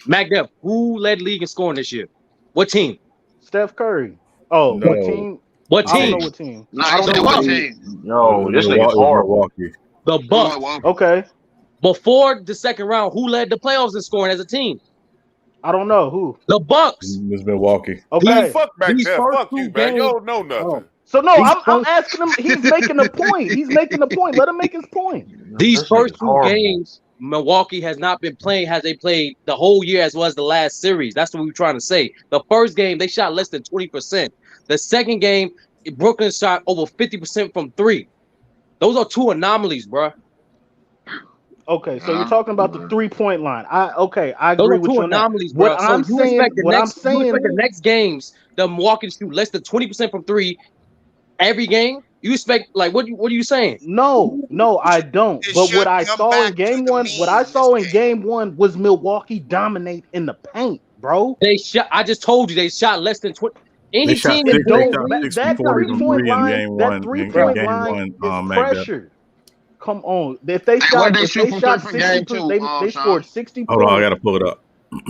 MacDeff, who led the league in scoring this year? What team? Steph Curry. Oh, no. What team? What team? I don't know what team. I don't know what team. No, this nigga's horrible. The Bucks. Okay. Before the second round, who led the playoffs in scoring as a team? I don't know who. The Bucks. It's Milwaukee. Okay. Fuck MacDeff. Fuck you, man. You don't know nothing. Oh. So no, I'm asking him. He's making a point. He's making a point. Let him make his point. These first 2 games, Milwaukee has not been playing. Has they played the whole year as well as the last series? That's what we're trying to say. The first game they shot less than 20%. The second game, Brooklyn shot over 50% from 3. Those are 2 anomalies, bro. Okay, so you're talking about the 3-point line. I agree Those are with 2 you. Anomalies, bro. What I'm saying, the next games, the Milwaukee shoot less than 20% from 3 every game. You expect what are you saying? No, I don't. But what I saw in game 1, was Milwaukee dominate in the paint, bro. They shot. I just told you they shot less than 20. Any team that that 3-point line is pressure. Come on. If they shot 60, they scored 60 points. Hold on, I gotta pull it up.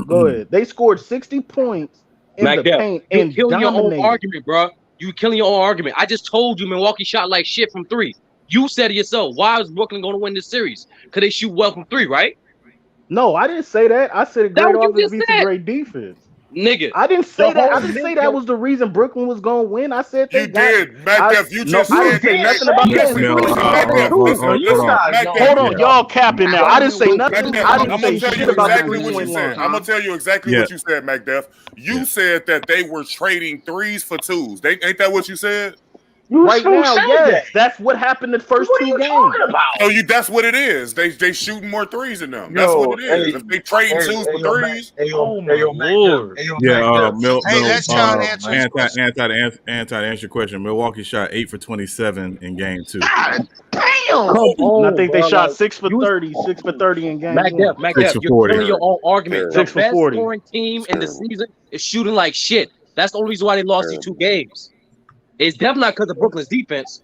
Go ahead. They scored 60 points in the paint and killing your own argument, bro. You killing your own argument. I just told you Milwaukee shot like shit from 3. You said it yourself. Why is Brooklyn going to win this series? Because they shoot well from 3, right? No, I didn't say that. I said a great offense beats a great defense. Nigga, I didn't say that. I didn't say that was the reason Brooklyn was going to win. I said they did. Mac, you just I didn't say nothing about that. Hold on, y'all capping now. I didn't say nothing. I didn't say shit about the 3-point line. I'm gonna tell you exactly what you said, MacDuff. You said that they were trading 3s for 2s. Ain't that what you said? Right now, yes, that's what happened the first 2 games. So that's what it is. They shooting more 3s than them. That's what it is. If they trading 2s for 3s, oh my lord. Yeah, let's try and answer his Anti to answer your question. Milwaukee shot 8 for 27 in game 2. God damn! I think they shot 6 for 30, 6 for 30 in game 1. MacDuff, you're killing your own argument. The 6 for best 40. scoring team in the season is shooting like shit. That's the only reason why they lost these 2 games. It's definitely not because of Brooklyn's defense.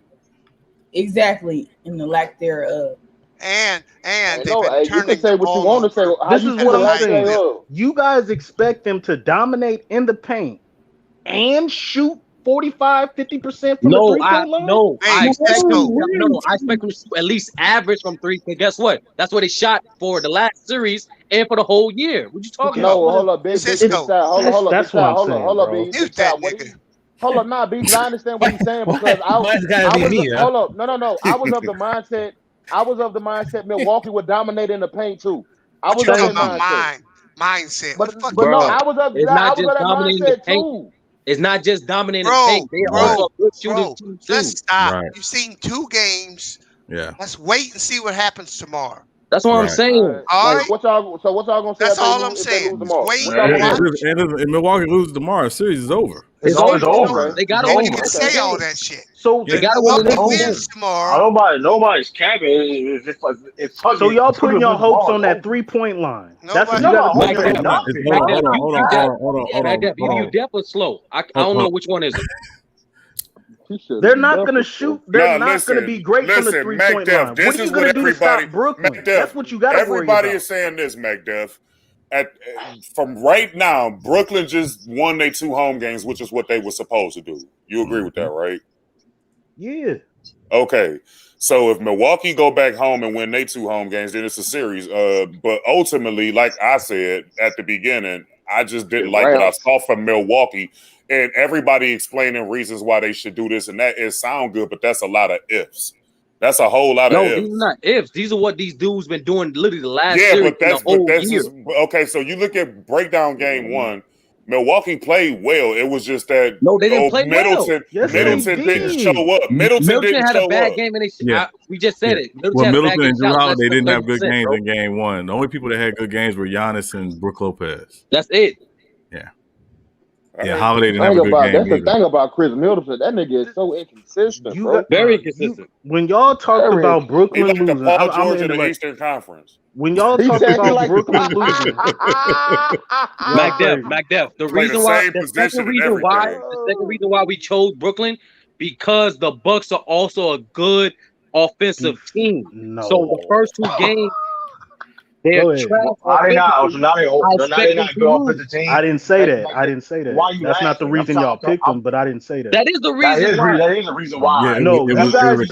Exactly, in the lack thereof. And you can say what you want to say. This is what I'm saying. You guys expect them to dominate in the paint and shoot 45, 50% from the 3-point line? I expect them to shoot at least average from 3. Because guess what? That's what they shot for the last series and for the whole year. What you talking about? No, hold up, big. That's what I'm saying. Hold up, big. Hold up, nah, B. I understand what he's saying because hold up, no. I was of the mindset Milwaukee would dominate in the paint too. I was talking about mindset. But no, I was of that mindset too. It's not just dominating the paint. They are also good shooters too. Let's stop. Right. You've seen 2 games. Yeah. Let's wait and see what happens tomorrow. That's what I'm saying. All right. What y'all gonna say? That's all I'm saying. Wait. If Milwaukee loses tomorrow, the series is over. It's over. They got to win. You can say all that shit. So they got to win the wins tomorrow. Nobody's capping. So y'all putting your hopes on that 3-point line. That's what you got to put. You deaf or slow? I don't know which one is it. They're not going to shoot. They're not going to be great from the 3-point line. What are you going to do to stop Brooklyn? That's what you got to worry about. Everybody is saying this, MacDuff. From right now, Brooklyn just won their 2 home games, which is what they were supposed to do. You agree with that, right? Yeah. Okay. So if Milwaukee go back home and win their 2 home games, then it's a series. But ultimately, like I said at the beginning, I just didn't like what I saw from Milwaukee. And everybody explaining reasons why they should do this and that. It sound good, but that's a lot of ifs. That's a whole lot of ifs. No, these are not ifs. These are what these dudes been doing literally the last series the whole year. Okay, so you look at breakdown game 1. Milwaukee played well. It was just that they didn't play Middleton didn't show up. Middleton had a bad game, and we just said it. Middleton and Gerald, they didn't have good games in game 1. The only people that had good games were Giannis and Brook Lopez. That's it. Yeah, Holiday didn't have a good game. That's the thing about Chris Middleton. That nigga is so inconsistent, bro. Very inconsistent. When y'all talk about Brooklyn losing, Paul George in the Eastern Conference. When y'all talk about Brooklyn losing, MacDuff. The second reason why we chose Brooklyn, because the Bucks are also a good offensive team. So the first 2 games. They're not good offensive team. I didn't say that. That's not the reason y'all picked them, but I didn't say that. That is the reason. That is the reason why. Yeah, no, it was a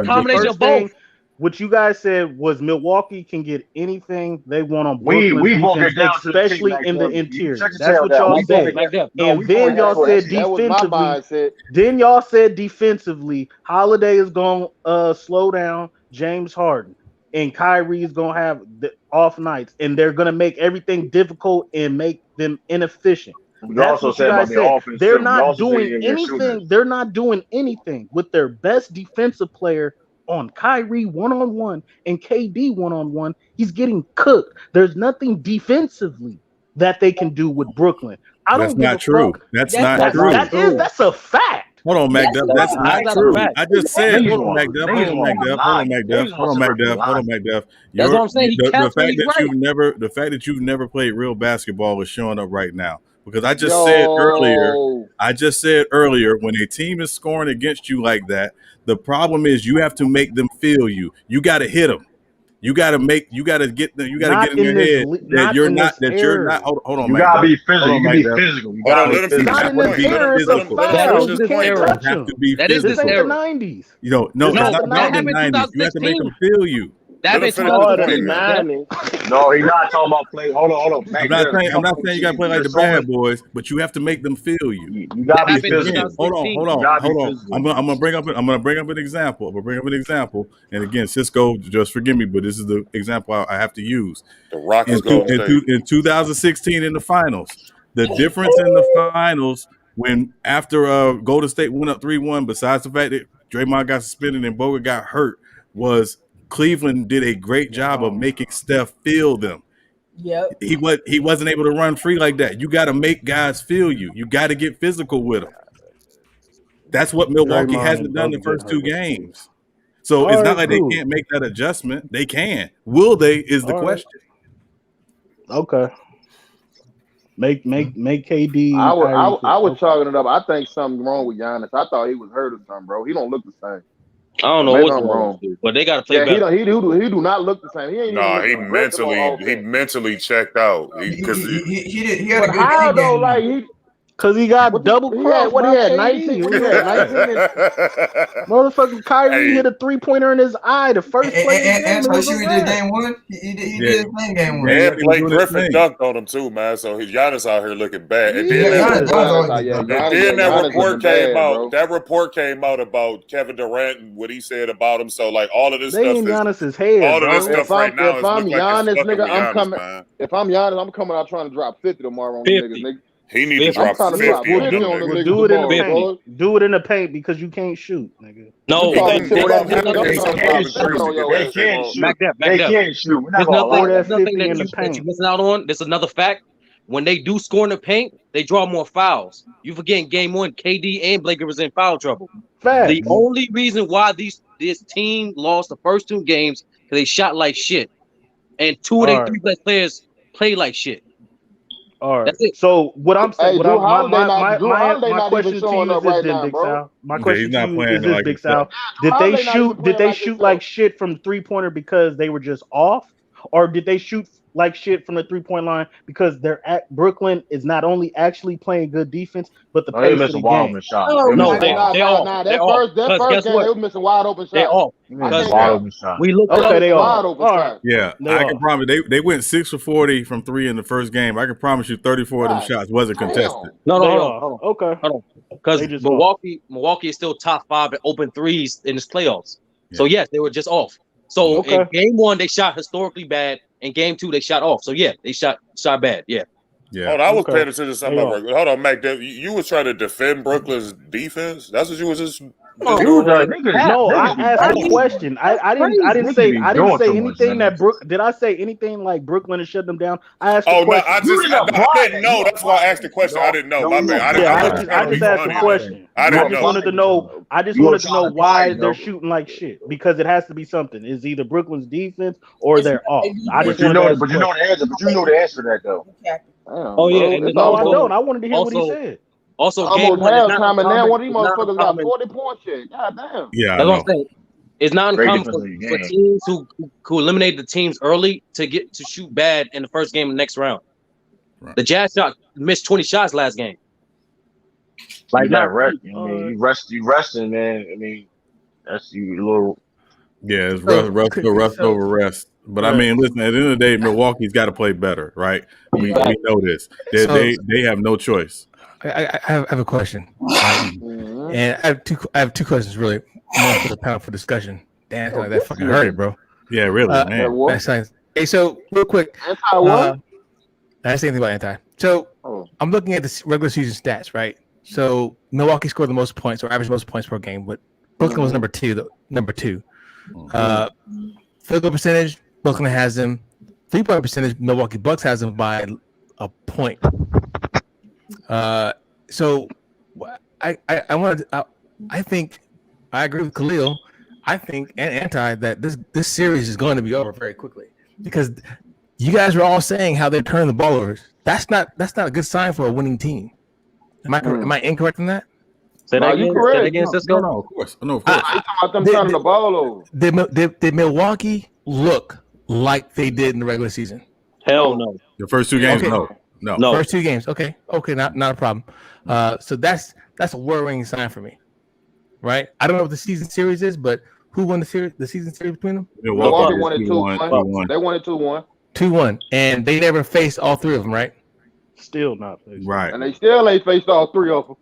combination of both. What you guys said was Milwaukee can get anything they want on Brooklyn, defense, especially in the interior. That's what y'all said. And then y'all said defensively. Then y'all said defensively, Holiday is going to slow down James Harden. And Kyrie is going to have the off nights, and they're going to make everything difficult and make them inefficient. That's what you guys said. They're not doing anything. They're not doing anything with their best defensive player on Kyrie one-on-one and KD one-on-one. He's getting cooked. There's nothing defensively that they can do with Brooklyn. That's not true. That's not true. That's a fact. Hold on, MacDuff. That's not true. I just said, hold on, MacDuff. That's what I'm saying. The fact that you've never played real basketball is showing up right now. Because I just said earlier, when a team is scoring against you like that, the problem is you have to make them feel you. You got to hit them. You got to get in your head that you're not. Hold on, you gotta be physical. You gotta be physical. You gotta be physical. That is this era. 90s. No, it's not the 90s. You have to make them feel you. That Let him been finish his 2016. point, man. No, he's not talking about play. Hold on. I'm not saying you got to play like the bad boys, but you have to make them feel you. You got to be That been physical. Hold on. I'm gonna bring up an example. And again, Cisco, just forgive me, but this is the example I have to use. The Rockets in 2016 in the finals. The difference in the finals when after Golden State went up 3-1, besides the fact that Draymond got suspended and Bogut got hurt, was Cleveland did a great job of making Steph feel them. Yep. He wasn't able to run free like that. You got to make guys feel you. You got to get physical with them. That's what Milwaukee hasn't done the first two games. So it's not like they can't make that adjustment. They can. Will they is the question. Okay. Make KD. I was chalking it up. I think something wrong with Giannis. I thought he was hurt or something, bro. He don't look the same. I don't know what's wrong, but they got to play better. He do not look the same. He mentally checked out. He had a good how though? Like because he got double crossed. What he had 19? Motherfucking Kyrie hit a 3-pointer in his eye. The first play. And so he did game one. He did play game one. And Blake Griffin dunked on him too, man. So Giannis out here looking bad. And then that report came out. That report came out about Kevin Durant and what he said about him. So like all of this stuff in Giannis's head. All of this stuff right now. If I'm Giannis, nigga, I'm coming. If I'm Giannis, I'm coming out trying to drop 50 tomorrow on these niggas, nigga. He needs to drop 50 on them. Do it in the paint. Do it in the paint because you can't shoot, nigga. No, they can't shoot. There's nothing that you're missing out on. There's another fact. When they do score in the paint, they draw more fouls. You forget in game one, KD and Blake was in foul trouble. The only reason why this team lost the first two games because they shot like shit, and two of their three best players play like shit. All right. That's it. So what I'm saying, my question to you is right this, now, Big bro. Sal. My question to you is this, like Big Sal. Did they shoot like shit from 3-pointer because they were just off, or did they shoot like shit from the 3-point line because they're at Brooklyn is not only actually playing good defense, but the pace of the game? That first game they were missing wide open shots. They're off. We look they are. Yeah, I can promise they went 6 for 40 from 3 in the first game. I can promise you 34 of them shots wasn't contested. No. Okay. Because Milwaukee is still top 5 in open threes in this playoffs. Yeah. So yes, they were just off. So in game one they shot historically bad. In game 2 they shot off. So yeah, they shot bad. Yeah. Hold on, I was paying attention to something. Hold on, Mac. You was trying to defend Brooklyn's defense. That's what you was just. No, I asked a question. I didn't say anything that did I say anything like Brooklyn and shut them down? I asked a question. I didn't know. That's why I asked the question. I didn't know. My bad. I just asked the question. I just wanted to know why they're shooting like shit, because it has to be something. It's either Brooklyn's defense or they're off. But you know the answer to that though. Oh yeah. No, I don't. I wanted to hear what he said. Also, almost halftime, and now one of these motherfuckers got 40 points shit. God damn. Yeah, that's what I'm saying. It's not uncommon for teams who eliminate the teams early to get to shoot bad in the first game of the next round. Right. The Jazz missed 20 shots last game. Like that, right? You resting, man. I mean, that's you little. Yeah, it's rust over rest. But I mean, listen. At the end of the day, Milwaukee's got to play better, right? We know this. They have no choice. I have a question, and I have two questions really. One for the panel for discussion. Damn, like that fucking hurt it, bro. Yeah, really, man. That's nice. Hey, so real quick, anti what? I didn't say anything about anti. So I'm looking at the regular season stats, right? So Milwaukee scored the most points, or average most points per game, but Brooklyn was number two. Field goal percentage, Brooklyn has them. 3-point percentage, Milwaukee Bucks has them by a point. So I think I agree with Khalil. I think and Anti that this series is going to be over very quickly, because you guys are all saying how they're turning the ball over. That's not a good sign for a winning team. Am I incorrect in that? Say that again, Cisco? No, of course. No, of course. I thought them turning the ball over. Did Milwaukee look like they did in the regular season? Hell no. The first 2 games, okay. No. First 2 games. Okay, not a problem. So that's a worrying sign for me, right? I don't know what the season series is, but Who won the season series between them? Milwaukee won it 2-1. They won it 2-1. 2-1, and they never faced all three of them, right? Still not faced. Right. And they still ain't faced all three of them.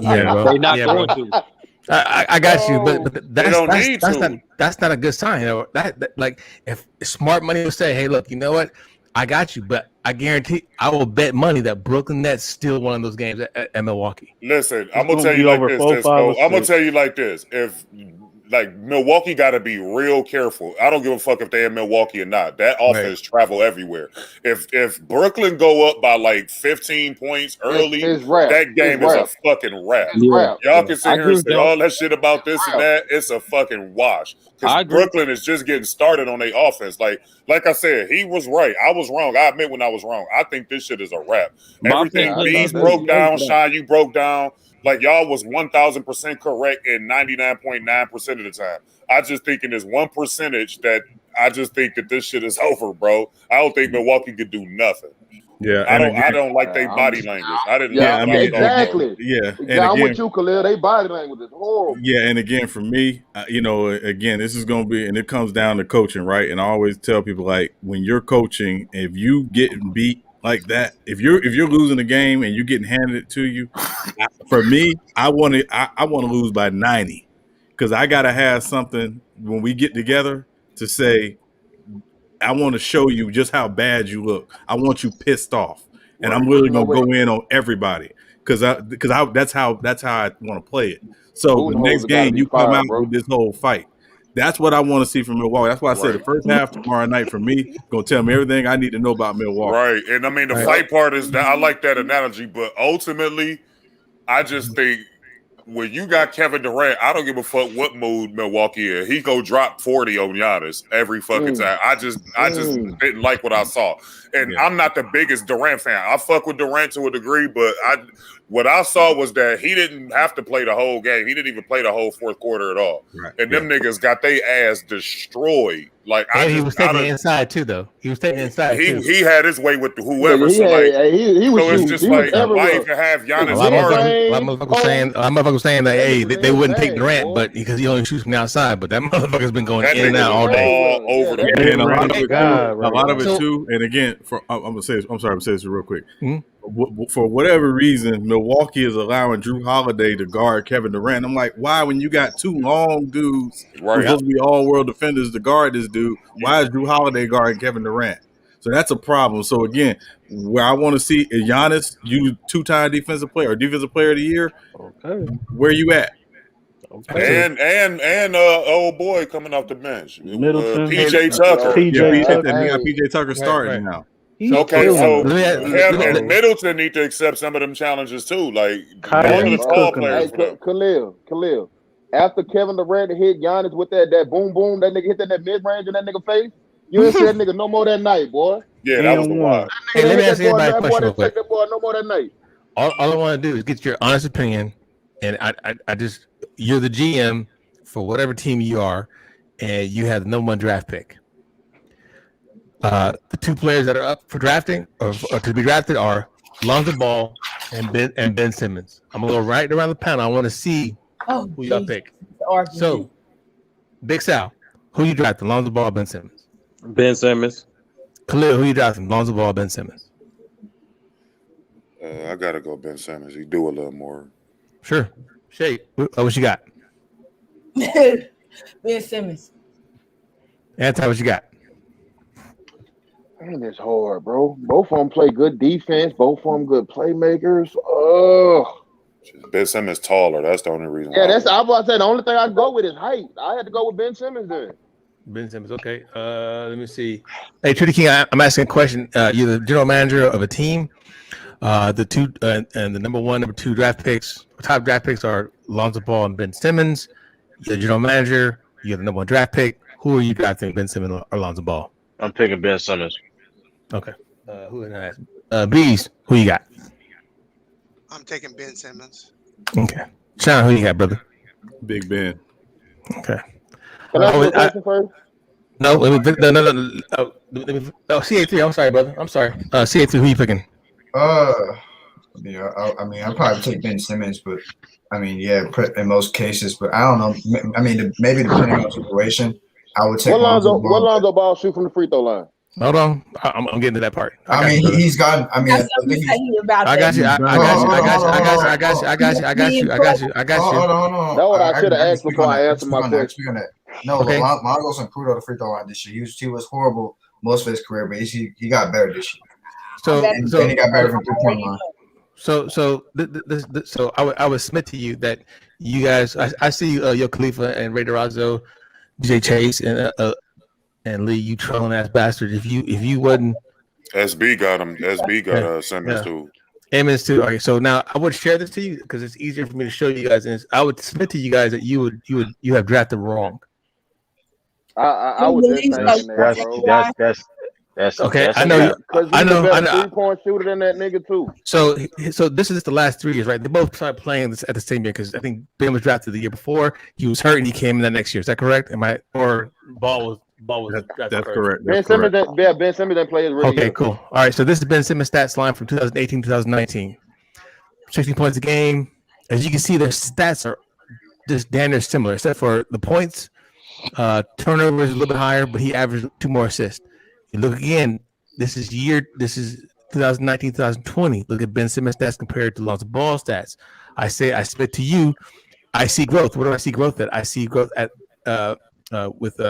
Yeah, bro. They're not going to. I got you, but that's not a good sign. You know, that like if smart money would say, hey, look, you know what? I got you, but I guarantee I will bet money that Brooklyn Nets still won those games at Milwaukee. Listen, I'm gonna tell you like this. I'm gonna tell you like this. If like Milwaukee got to be real careful. I don't give a fuck if they're in Milwaukee or not. That offense travel everywhere. If Brooklyn go up by like 15 points early, that game is a fucking wrap. Y'all can sit here and say all that shit about this and that. It's a fucking wash. Because Brooklyn is just getting started on their offense. Like I said, he was right. I was wrong. I admit when I was wrong. I think this shit is a wrap. Everything Bees broke down, Shine, you broke down. Like y'all was 1,000% correct in 99.9% of the time. I just think in this 1% that I just think that this shit is over, bro. I don't think Milwaukee could do nothing. Yeah, I don't like their body language. I didn't. Exactly. Yeah, and I'm with you, Khalil. They body language is horrible. Yeah, and again, for me, again, this is going to be, and it comes down to coaching, right? And I always tell people, like, when you're coaching, if you getting beat like that, if you're losing a game and you're getting handed it to you, for me, I want to lose by 90 because I got to have something when we get together to say, I want to show you just how bad you look. I want you pissed off, and I'm really gonna go in on everybody because that's how I want to play it. So the next game you come out with this whole fight. That's what I want to see from Milwaukee. That's why I said the first half tomorrow night for me gonna tell me everything I need to know about Milwaukee. Right, and I mean the fight part is that I like that analogy, but ultimately, I just think when you got Kevin Durant, I don't give a fuck what mood Milwaukee is. He go drop 40 on Giannis every fucking time. I just didn't like what I saw. And I'm not the biggest Durant fan. I fuck with Durant to a degree, but what I saw was that he didn't have to play the whole game. He didn't even play the whole fourth quarter at all. Right. And them niggas got their ass destroyed. Like he was taking inside too, though. He was taking inside too. He had his way with whoever. He was it's just like why even have Giannis? A lot of motherfuckers saying that they wouldn't take Durant, but because he only shoots from the outside. But that motherfucker's been going in and out all day, all over the and a lot of it too. And again, I'm gonna say this. I'm sorry, I'm saying this real quick. For whatever reason, Milwaukee is allowing Drew Holiday to guard Kevin Durant. I'm like, why? When you got two long dudes who's supposed to be all-world defenders to guard this dude, why is Drew Holiday guarding Kevin Durant? So that's a problem. So again, where I want to see is Giannis, you two-time defensive player or defensive player of the year. Okay, where you at? Okay. And old boy coming off the bench, Middleton, PJ Tucker. PJ Tucker starting now. Okay, so him and Middleton need to accept some of them challenges too. Like one of the tall players. Khalil. After Kevin Durant hit Giannis with that boom boom, that nigga hit that mid range in that nigga face. You didn't see that nigga no more that night, boy. Yeah, that was the one. Hey, let me ask everybody a question real quick. That boy no more that night. All I want to do is get your honest opinion, and I just you're the GM for whatever team you are, and you have the number one draft pick. The two players that are up for drafting or to be drafted are Lonzo Ball and Ben Simmons. I'm gonna go right around the panel. I want to see who y'all pick. So, Big Sal, who you drafting? Lonzo Ball, Ben Simmons. Ben Simmons. Khalil, who you drafting? Lonzo Ball, Ben Simmons. I gotta go Ben Simmons. He do a little more. Sure. Shay, what you got? Ben Simmons. Anti, what you got? Man, it's hard, bro. Both of them play good defense. Both of them good playmakers. Oh, Ben Simmons taller. That's the only reason. Yeah, I was about to say the only thing I go with is height. I had to go with Ben Simmons then. Ben Simmons, okay. Let me see. Hey, Trudy King, I'm asking a question. You're the general manager of a team. The two and the number one, number two draft picks, top draft picks are Lonzo Ball and Ben Simmons. You're the general manager. You're the number one draft pick. Who are you drafting, Ben Simmons or Lonzo Ball? I'm picking Ben Simmons. Okay. Who is that? Bees, who you got? I'm taking Ben Simmons. Okay. Sean, who you got, brother? Big Ben. Okay. Can I ask you a question first? No. CA3. I'm sorry, brother. I'm sorry. CA3, who you picking? Yeah, I mean, I'd probably take Ben Simmons, but I mean, yeah, in most cases, but I don't know. I mean, maybe depending on the situation, I would take What Lonzo Ball shoot from the free throw line? Hold on, I'm getting to that part. I mean, he's got. I mean, I got you. I got you. Hold on. That's what I should have asked before I answered my question. No, Lonzo's improved on the free throw line this year. He was horrible most of his career, but he got better this year. So he got better from 3-point line. So I would submit to you that you guys, I see Yo Khalifa and Ray DeRozzo, DJ Chase, and Lee, you trolling ass bastard. If you wasn't, SB got him. SB got Simmons too. Simmons too. Okay, so now I would share this to you because it's easier for me to show you guys. And I would submit to you guys that you have drafted wrong. I would just say that's okay. I know. I know. 3-point shooter than that nigga too. So this is the last 3 years, right? They both started playing this at the same year because I think Ben was drafted the year before. He was hurt and he came in the next year. Is that correct? Or Ball was drafted? That's correct. Ben Simmons didn't play his rookie. Okay, cool. All right. So this is Ben Simmons' stats line from 2018 2019. 60 points a game. As you can see, their stats are just damn near similar, except for the points. Turnovers a little bit higher, but he averaged 2 more assists. You look again, this is 2019, 2020. Look at Ben Simmons' stats compared to Lonzo Ball stats. I submit to you, I see growth. What do I see growth at? I see growth at with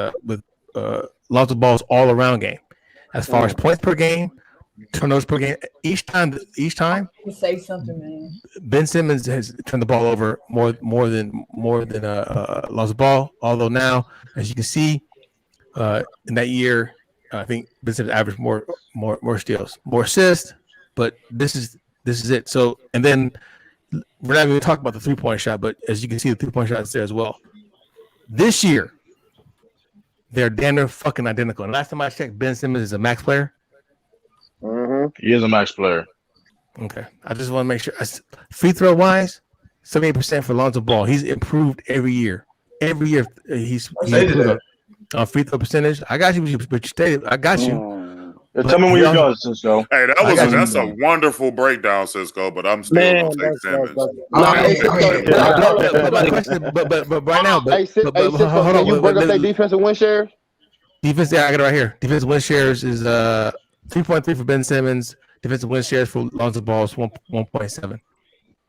Lonzo Ball's all-around game. As far as points per game, turnovers per game, each time. Say something, man. Ben Simmons has turned the ball over more than Lonzo Ball. Although now, as you can see, in that year, I think Ben Simmons averaged more steals, more assists. But this is it. So, and then we're not even talking about the 3-point shot, but as you can see, the 3-point shot is there as well. This year, they're damn near fucking identical. And last time I checked, Ben Simmons is a max player. Mm-hmm. He is a max player. Okay. I just want to make sure. Free throw wise, 78% for Lonzo Ball. He's improved every year. Every year he's improved on free throw percentage. I got you, but you stated I got you. Tell me when you're done, Cisco. Hey, that's a wonderful breakdown, Cisco. But I'm still gonna take Simmons. But right now, can you bring up that defensive win share? Defense, yeah, I got it right here. Defensive win shares is 3.3 for Ben Simmons. Defensive win shares for Lonzo Ball is 1.7.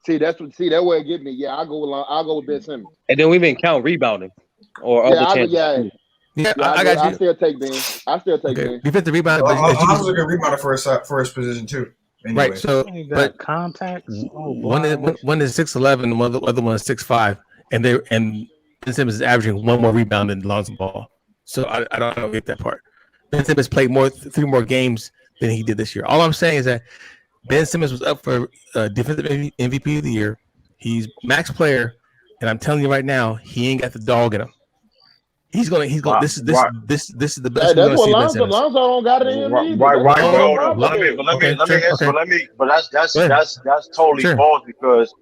See, that way it get me. Yeah, I'll go with Ben Simmons. And then we didn't count rebounding or other chances. Yeah, I got you. I still take Ben. Ben. Defensive rebound. I was a good rebounder for his position too. Anyway. Right. So, but contacts. One is 6'11", the other one is 6'5", and Ben Simmons is averaging 1 more rebound than Lonzo Ball. So I don't get that part. Ben Simmons played 3 more games than he did this year. All I'm saying is that Ben Simmons was up for defensive MVP of the year. He's max player, and I'm telling you right now, he ain't got the dog in him. He's going. This is the best. Hey, that's what Lonzo don't got it in. Right. But that's totally false because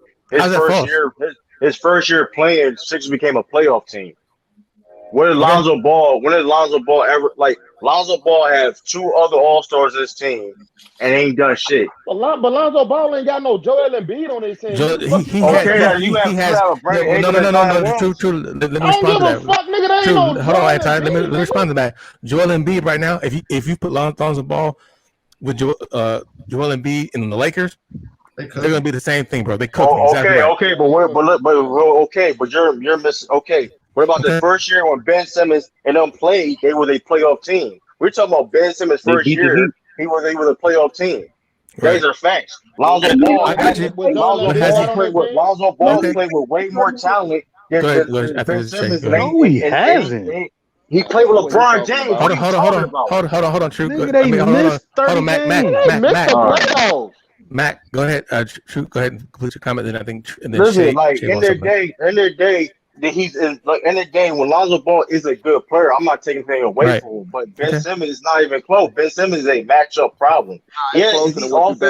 his first year playing, Sixers became a playoff team. When did Lonzo Ball ever like? Lonzo Ball have 2 other All-Stars in his team and ain't done shit. But Lonzo Ball ain't got no Joel Embiid on his team. You have a brain. No. True. Let me respond to that. Fuck, nigga, that ain't no hold on, Ty. Let me respond to that. Joel Embiid right now. If you put Lonzo Ball with Joel Embiid in the Lakers, they're gonna be the same thing, bro. They cook. Okay, but you're missing. Okay. What about the first year when Ben Simmons and them played? They were a playoff team. We're talking about Ben Simmons' first year. They were a playoff team. Right. These are facts. Lonzo Ball played with way more talent than Ben Simmons. No, he hasn't. He played with LeBron James. Hold on. True. Hold on, Mac, go ahead. True. Go ahead and complete your comment. Then I think. Listen, like in their day. He's in the game when Lonzo Ball is a good player. I'm not taking anything away from him, but Ben Simmons is not even close. Ben Simmons is a matchup problem. It's close.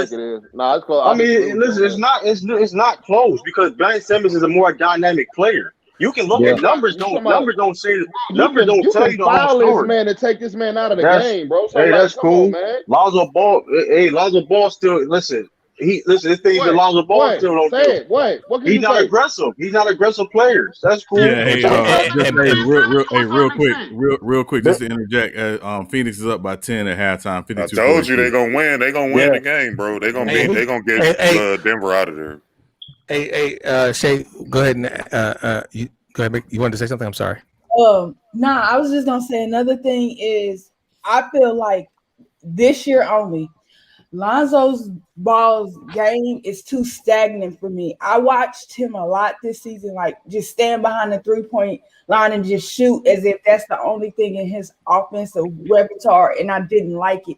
I mean, listen, it's not close because Ben Simmons is a more dynamic player. You can look at numbers. Numbers don't tell you the whole story. This man to take this man out of the game, bro. So that's cool. Man. Lonzo Ball still listen. listen. This thing that Lonzo Ball still don't do. What can He's you not say? aggressive. He's not aggressive players. That's cool. Yeah, real quick, just to interject. Phoenix is up by 10 at halftime. 52. I told you they're gonna win. They're gonna win the game, bro. They're gonna get Denver out of there. Hey, Shay, go ahead and you go ahead. You wanted to say something? I'm sorry. I was just gonna say another thing is I feel like this year only, Lonzo's Ball's game is too stagnant for me. I watched him a lot this season, like just stand behind the 3-point line and just shoot as if that's the only thing in his offensive repertoire, and I didn't like it.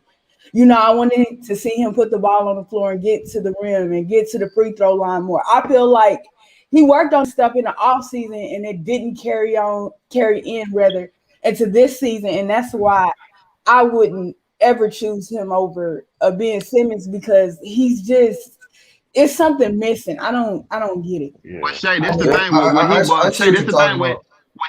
I wanted to see him put the ball on the floor and get to the rim and get to the free throw line more. I feel like he worked on stuff in the offseason and it didn't carry in into this season, and that's why I wouldn't ever choose him over Ben Simmons because it's something missing. I don't get it. Yeah. But Shay, this the thing what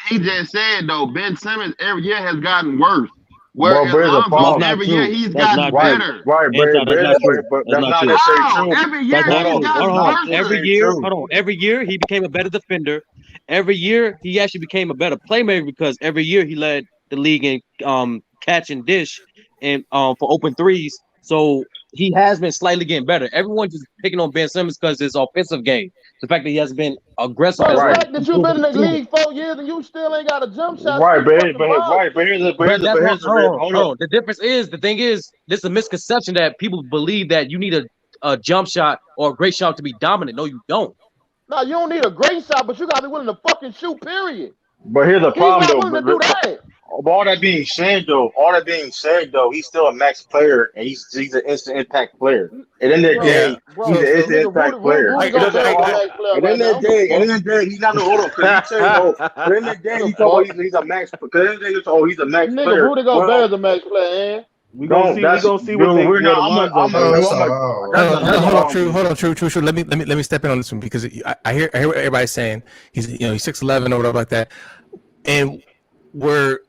he just said though. Ben Simmons every year has gotten worse. Whereas Lonzo every year he's gotten better. Right, but that's not necessarily true. Every year he's gotten worse. Every year he became a better defender. Every year he actually became a better playmaker because every year he led the league in catch and dish and for open threes. So he has been slightly getting better. Everyone's just picking on Ben Simmons because his offensive game. The fact that he hasn't been aggressive. The fact that you've been in the league 4 years and you still ain't got a jump shot. Right, but here's the difference is the thing is this is a misconception that people believe that you need a jump shot or a great shot to be dominant. No, you don't. No, you don't need a great shot, but you gotta be willing to fucking shoot, period. But here's the problem though. He's not willing to do that. All that being said, though, he's still a max player, and he's an instant impact player. And in that day, he's an instant impact player. And in that day, he's not no hold on. But in that day, he's a max. Because in that day, he's a max player. Rudy Gobert is a max player. We gonna see what they do. Hold on, true. Let me step in on this one because I hear what everybody's saying. He's 6'11" or whatever like that, and we're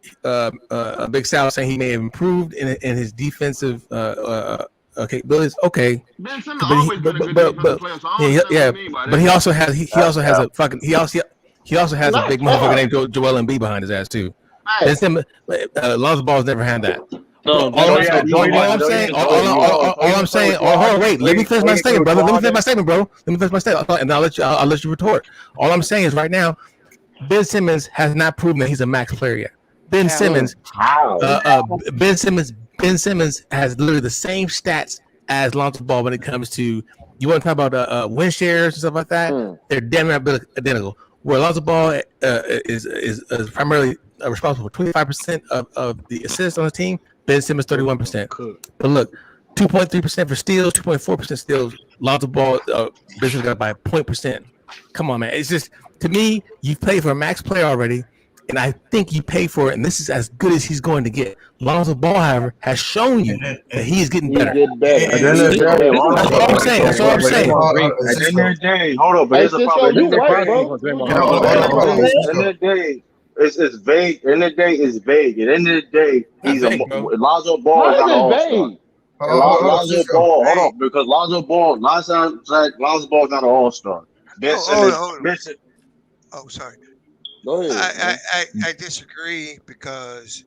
Big Sal saying he may have improved in his defensive capabilities. Okay, Ben Simmons always been a good defensive player. But he also has a big motherfucker named Joel Embiid behind his ass too. Ben Simmons, Lonzo Ball's never had that. All I'm saying. Wait. Let me finish my statement, brother. And I'll let you retort. All I'm saying is right now, Ben Simmons has not proven that he's a max player yet. Ben Simmons has literally the same stats as Lonzo Ball when it comes to you want to talk about win shares and stuff like that. They're damn near identical. Where Lonzo Ball is primarily responsible for 25% of the assists on the team. Ben Simmons 31%. But look, 2.3% for steals, 2.4% steals. Lonzo Ball, Ben Simmons got by 0.%. Come on, man. It's just, to me, you've played for a max player already, and I think you pay for it, and this is as good as he's going to get. Lonzo Ball, however, has shown you that he is getting better. That's all I'm saying. At the end of the day, hold up, but here's the problem. At the end of the day, it's vague. At the end of the day, it's vague. At the end of the day, Lonzo Ball is not an all-star. Lonzo Ball, hold on, because Lonzo Ball is not an all-star. Sorry. Go ahead. I disagree because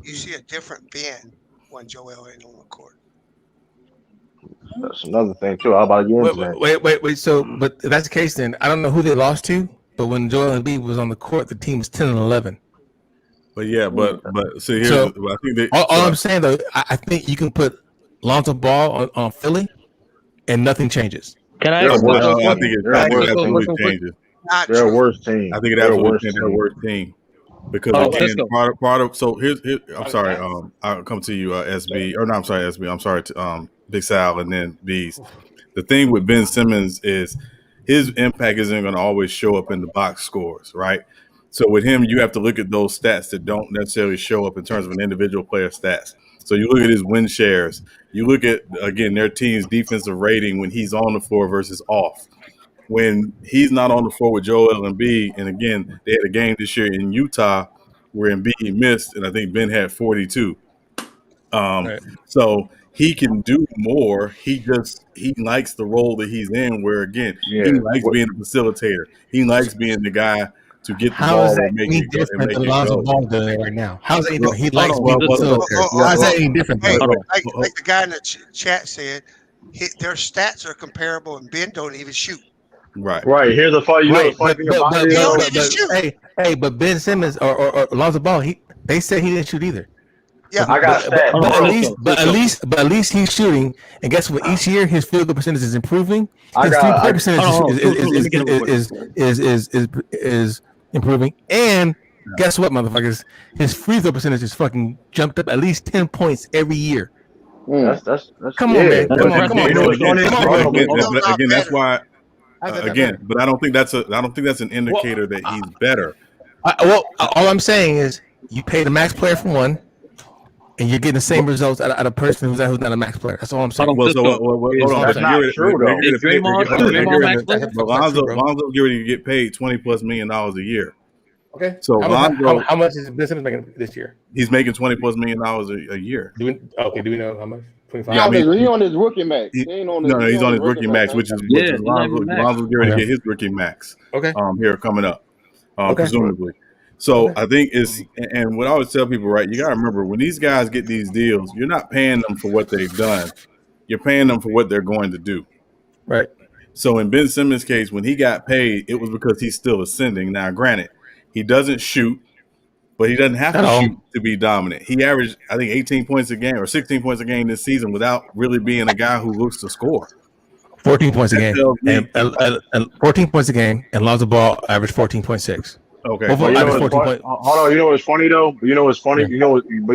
you see a different Ben when Joel ain't on the court. That's another thing too. How about you? Wait. So, but if that's the case, then I don't know who they lost to. But when Joel Embiid was on the court, the team was 10-11. But yeah, but see here, so, I think all I'm saying though, I think you can put Lonzo Ball on Philly, and nothing changes. Can I? I think it absolutely changes. They're a worse team. I think it absolutely changes. They're a worse team because part of. So here's I'm sorry. I'll come to you, SB. Or no, I'm sorry, SB. I'm sorry to Big Sal and then Bees. The thing with Ben Simmons is his impact isn't going to always show up in the box scores, right? So with him, you have to look at those stats that don't necessarily show up in terms of an individual player stats. So you look at his win shares. You look at, again, their team's defensive rating when he's on the floor versus off. When he's not on the floor with Joel Embiid, and again, they had a game this year in Utah where Embiid missed, and I think Ben had 42. Right. So he can do more. He likes the role that he's in. Where again, he likes being a facilitator. He likes being the guy to get the How ball is that and make any it go. different than Lonzo Ball doing it right now? How is that any different? He Hold likes on, being well, facilitator. How is that any different? Hey, Though? like the guy in the chat said, their stats are comparable, and Ben don't even shoot. Right. Here's the funny. You know the funny thing about it is, he don't even shoot. But Ben Simmons or Lonzo Ball, they said he didn't shoot either. Yeah, I got stats. But at least he's shooting. And guess what? Each year his field goal percentage is improving. His 3-point percentage is improving. And guess what, motherfuckers? His free throw percentage is fucking jumped up at least 10 points every year. That's come on, man. Come on. Again, that's why. Again, but I don't think that's an indicator that he's better. All I'm saying is you pay the max player for one, and you're getting the same results out of a person who's not a max player. That's all I'm saying. Hold on. That's not true, though. Lonzo's getting ready to get paid $20+ million a year. Okay. So how much is Ben Simmons making this year? He's making $20+ million a year. Do we know how much? 25. Yeah, he's on his rookie max. He's on his rookie max, which is Lonzo's getting ready to get his rookie max. Okay. Here coming up, presumably. So I think and what I always tell people, right? You got to remember when these guys get these deals, you're not paying them for what they've done. You're paying them for what they're going to do. Right. So in Ben Simmons' case, when he got paid, it was because he's still ascending. Now, granted, he doesn't shoot, but he doesn't have to shoot to be dominant. He averaged, I think, 18 points a game or 16 points a game this season without really being a guy who looks to score. 14 points a game. And 14 points a game, and Lonzo Ball averaged 14.6. Okay. Hold on. You know what's funny though? You know what's funny? Yeah. You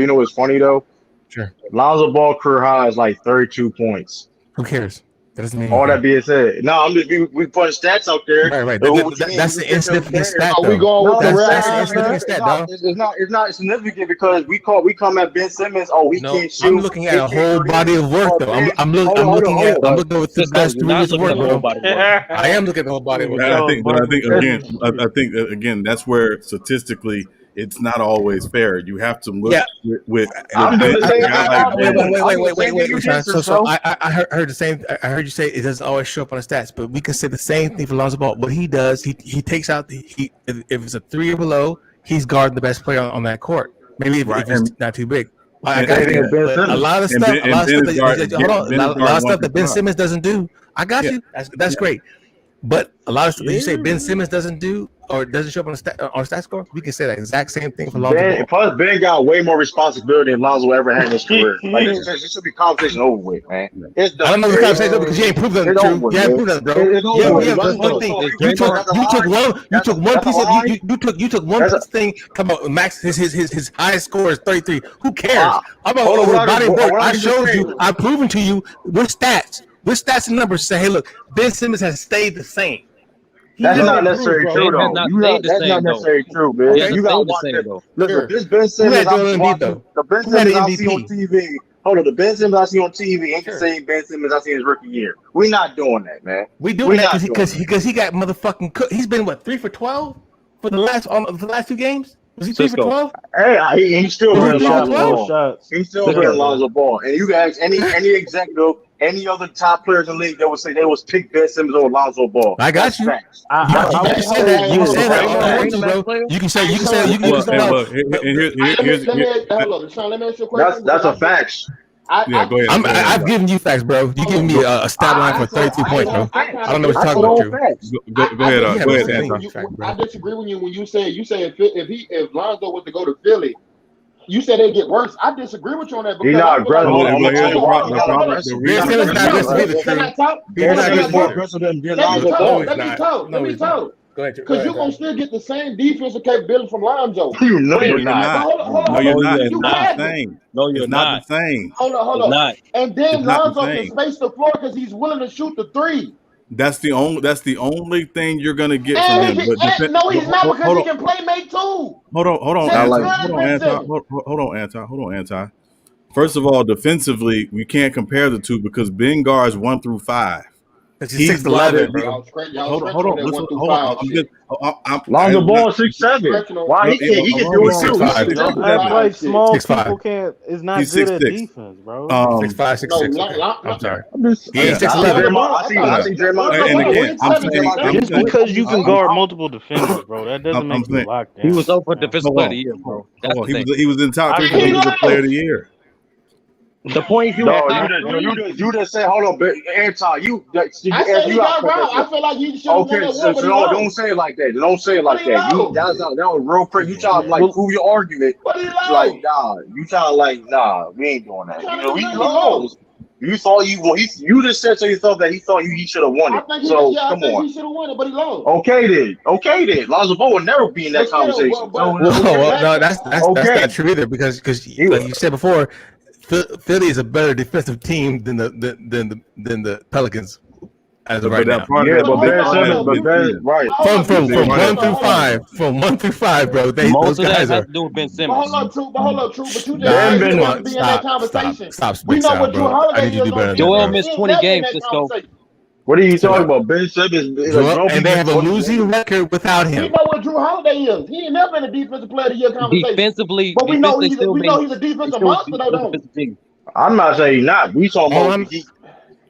know what's funny though? Sure. Lonzo Ball career high is like 32 points. Who cares? That doesn't mean all that being said. No, I'm just we putting stats out there. Right. That's the insignificant stat. We going with that's the insignificant stat, dog. It's not significant because we come at Ben Simmons. Oh, he can't shoot. I'm looking at a whole body of work though. I'm looking at the last 3 years of work, bro. I am looking at the whole body of work. I think again that's where statistically it's not always fair. You have to look with wait. So I heard the same. I heard you say it doesn't always show up on the stats, but we can say the same thing for Lonzo Ball. What he does, he takes out if it's a 3 or below, he's guarding the best player on that court. Maybe if it's not too big. A lot of stuff that Ben Simmons doesn't do. I got you. That's great. But a lot of stuff that you say Ben Simmons doesn't do or doesn't show up on the stat score, we can say that exact same thing for Lonzo Ball. Plus, Ben got way more responsibility than Lonzo ever had in his career. Like, it should be conversation over with, man. I don't know the conversation over because you ain't proved nothing true. You haven't proved nothing, bro. You took one piece thing. Come on, Max. His highest score is 33. Who cares? I'm about body work. I showed you. I've proven to you with stats. With stats and numbers, say, hey, look, Ben Simmons has stayed the same. That's not necessarily true, though. That's not necessarily true, man. You got to watch it. Look, this Ben Simmons, the Ben Simmons I see on TV. Hold on, the Ben Simmons I see on TV ain't the same Ben Simmons I see his rookie year. We're not doing that, man. We doing that because he got motherfucking cooked. He's been 3 for 12 for the last 2 games. Was he 3 for 12? Hey, he's still running Lonzo Ball. He's still running Lonzo Ball. And you guys, any executive, any other top players in the league, they would say they was pick Ben Simmons over Lonzo Ball. I got you. You can say that. You can say that, bro. You can say. Let me ask you a question. That's a fact. Go ahead. I've given you facts, bro. You giving me a stat line for 32 points, bro. I don't know what you're talking about. Go ahead. I disagree with you when you say if Lonzo was to go to Philly, you said they get worse. I disagree with you on that. He's not aggressive. Let me talk. Because you're going to still get the same defensive capability from Lonzo. No, you're not. No, you're not. It's not the same. No, you're not the same. Hold on. And then Lonzo can space the floor because he's willing to shoot the 3. That's the only thing you're gonna get from him. No, he's not because he can play make too. Hold on, Anti. First of all, defensively, we can't compare the two because Ben guards 1 through 5. He's 6'11", bro. Hold on. Lonzo Ball 6'7". Why he can do it too? That's like small people can't. Is not good at defense, bro. 6'5", 6'6". I'm sorry. He ain't 6'11". I think Draymond. And again, I'm saying just because you can guard multiple defenders, bro, that doesn't make you locked down. He was over defensive player of the year, bro. He was in top 3 for defensive player of the year. The point you you just said, hold on, Anton, you I said he got wrong. I feel like he should have won that war, but don't say it like that. Don't say it like that. That was real crazy. You trying to like prove your argument. Like, nah, we ain't doing that. We lost. You thought you just said so you thought that he thought he should have won it. So come on. He should have won it, but he lost. Okay then. Lonzo Ball would never be in that conversation. No, that's not true either because like you said before, Philly is a better defensive team than the Pelicans as of right now. Yeah, but Ben, right. From 1 through 5, bro. Most of that has to do with Ben Simmons. Hold on, true. But you just said he wouldn't be in that conversation. Stop. We know what Drew Holiday is. Joel missed 20 games, Cisco. What are you talking about? Ben Simmons, and they have a losing record without him. We know what Drew Holiday is. He ain't never in a defensive player of the year conversation. Defensively, but we know he's a defensive monster, though, don't we? I'm not saying he's not. We talking about he's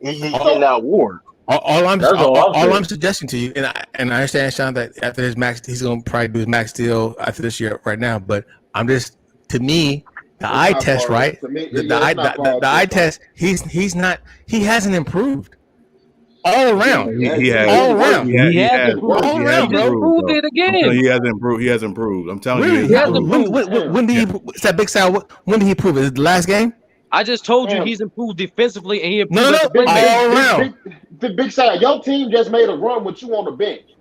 in that award. All I'm suggesting to you, and I understand, Sean, that after his max, he's going to probably do his max deal after this year right now. But I'm just, to me, the eye test, right? The eye test. He hasn't improved. All around. He has improved it again. He has improved. I'm telling you. When did he? It's that Big Sal. When did he prove it? Is it the last game? I just told you he's improved defensively and he improved all around. Big Sal, your team just made a run with you on the bench.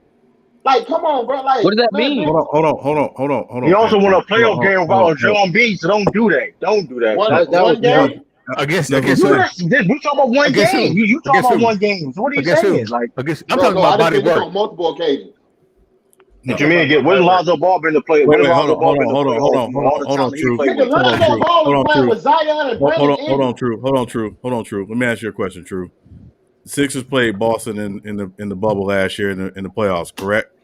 Like, come on, bro. Like, what does that mean? Hold on. He also won a playoff game without Joel Embiid, so don't do that. Don't do that. One game. Against we talking about one game. You talking about one game. So what are you saying? Like, I'm talking about body work on multiple occasions. What you mean? When Lonzo Ball been the player? Hold on, True. Let me ask you a question, True. The Sixers played Boston in the bubble last year in the playoffs, correct?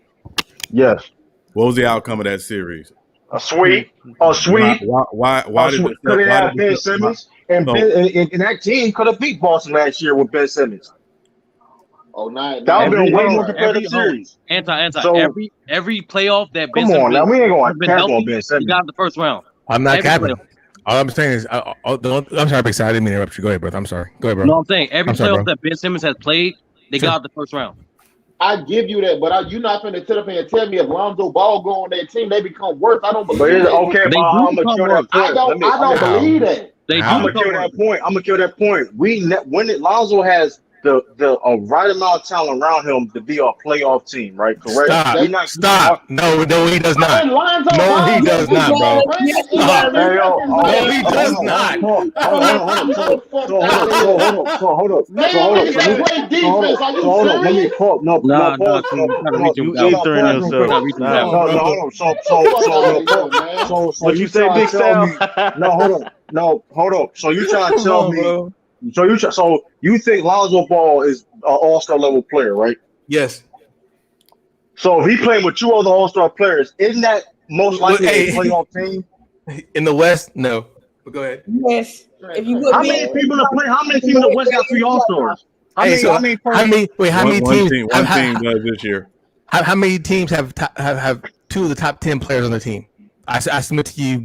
Yes. What was the outcome of that series? A sweep. Why did they have Ben Simmons? And that team could have beat Boston last year with Ben Simmons. Oh, nice. That would have been way more competitive series. Every playoff that Ben Simmons. Come on, now we ain't going to cap on Ben Simmons. He got the first round. I'm not capping. All I'm saying is, I'm sorry, Big Sal. I didn't mean to interrupt you. Go ahead, brother. I'm sorry. Go ahead, bro. No, I'm saying every playoff that Ben Simmons has played, they got the first round. I give you that, but you're not going to sit up here and tell me if Lonzo Ball go on their team, they become worse. I don't believe that. Okay, but I'm going to kill that point. I don't believe that. I'm going to kill that point. When Lonzo has the right amount of talent around him to be a playoff team, right? Correct? Stop. No, he does not. No, he does not, bro. Stop. No, he does not. Hold up. Let me call. So you say Big Sal? No, hold up. So you trying to tell me? So you think Lonzo Ball is an all-star level player, right? Yes. So if he playing with two other all-star players, isn't that most likely a playoff team? In the West, no. But go ahead. Yes. If you how many people in the West got 3 all-stars? How many teams? One team does this year. How many teams have 2 of the top 10 players on their team? I submit to you.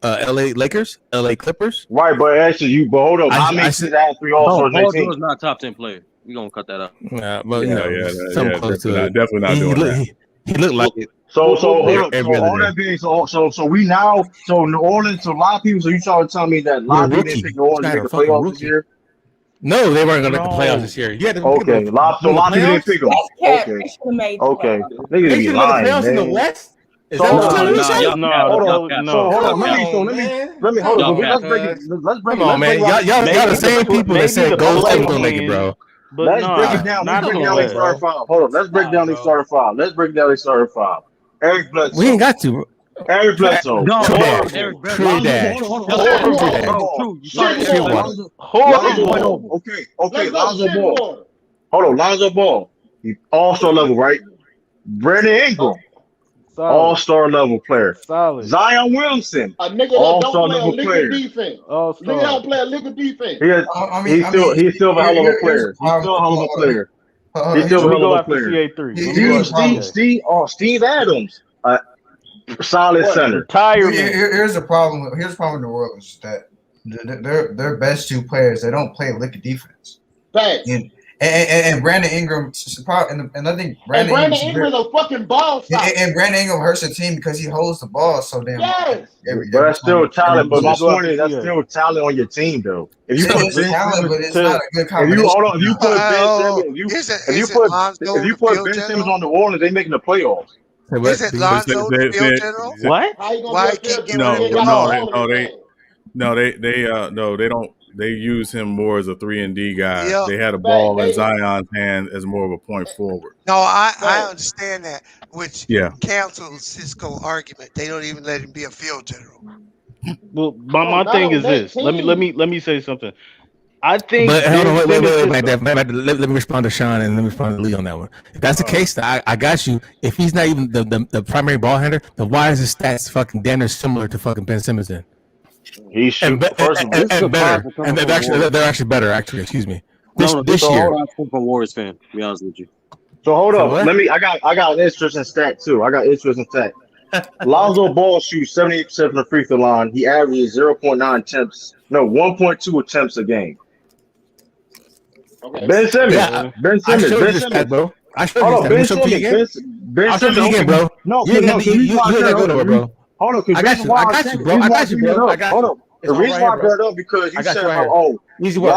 LA Lakers, LA Clippers. Right, but actually, hold up. How many teams have 3 all-stars? Paul George is not a top 10 player. We're going to cut that out. Yeah, but something close to it. Definitely not doing that. He looked like it. So hold up. So all that being so we now New Orleans. So a lot of people. So you trying to tell me that a lot of people didn't pick New Orleans to make the playoffs this year? No, they weren't going to make the playoffs this year. Yeah. Okay. A lot of people didn't pick them. Okay. They should have made the playoffs in the West. Hold on. Let's break it. Come on, man. Y'all the same people that said Golden State gonna make it, bro. Let's break it down. Let's break down their starting 5. Hold on. Let's break down their starting 5. Eric Bledsoe. We ain't got to. Eric Bledsoe. True Dash. Okay. Lonzo Ball. Hold on, Lonzo Ball, all-star level, right? Brandon Ingram, all-star level player. Solid. Zion Williamson, A nigga that all-star don't play a level lick player. of defense. All-star. Nigga don't play a lick of defense. He's still a hell of a player. He's still a hell of a player. He's still a hell of a player. Steve Adams, solid center. Retirement. Here's the problem. Here's the problem in the world is that their best two players, they don't play lick of defense. Facts. And Brandon Ingram, and I think Brandon Ingram's a fucking ball stopper. And Brandon Ingram hurts the team because he holds the ball so damn. Yes. But that's still talent. But my point is, that's still talent on your team, though. If you put talent, but it's not a good combination. If you put Ben Simmons on New Orleans, they making the playoffs. Is it Lonzo the field general? What? Why he can't get they don't. They use him more as a 3-and-D guy. Yep. They had a ball in Zion's hand as more of a point forward. No, I understand that, which cancels Cisco's argument. They don't even let him be a field general. Well, my thing is this. Let me say something. I think. But hold on, wait. Let me respond to Sean and let me respond to Lee on that one. If that's the case, I got you. If he's not even the primary ball handler, then why is his stats fucking damn near similar to fucking Ben Simmons then? He should better, and they're actually better. Actually, excuse me. This year, I'm a Warriors fan. To be honest with you. So hold up. I got an interesting stat too. Lonzo Ball shoots 78% from the free throw line. He averages 1.2 attempts a game. Okay. Ben Simmons. Ben Simmons, bro. I showed you Ben Simmons. Ben Simmons again, bro. No, you let that go nowhere, bro. Hold on, I got you, bro. Hold on. The reason why I brought it up because you said, easy work.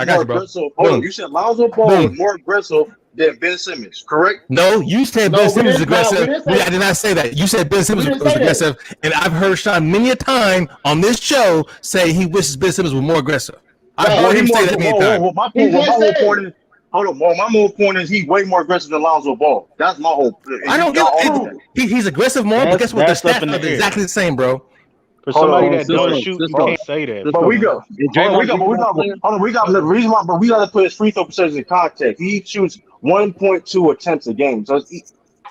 I got you, bro. Hold on, you said Lonzo Ball is more aggressive than Ben Simmons, correct? No, you said Ben Simmons is aggressive. I did not say that. You said Ben Simmons was aggressive, and I've heard Sean many a time on this show say he wishes Ben Simmons was more aggressive. I've heard him say that many times. My whole point is he's way more aggressive than Lonzo Ball. That's my whole point. I don't get it. He's aggressive more, but guess what? The stats are exactly the same, bro. For somebody that doesn't shoot, you can't say that. But we got the reason why, but we got to put his free throw percentage in context. He shoots 1.2 attempts a game,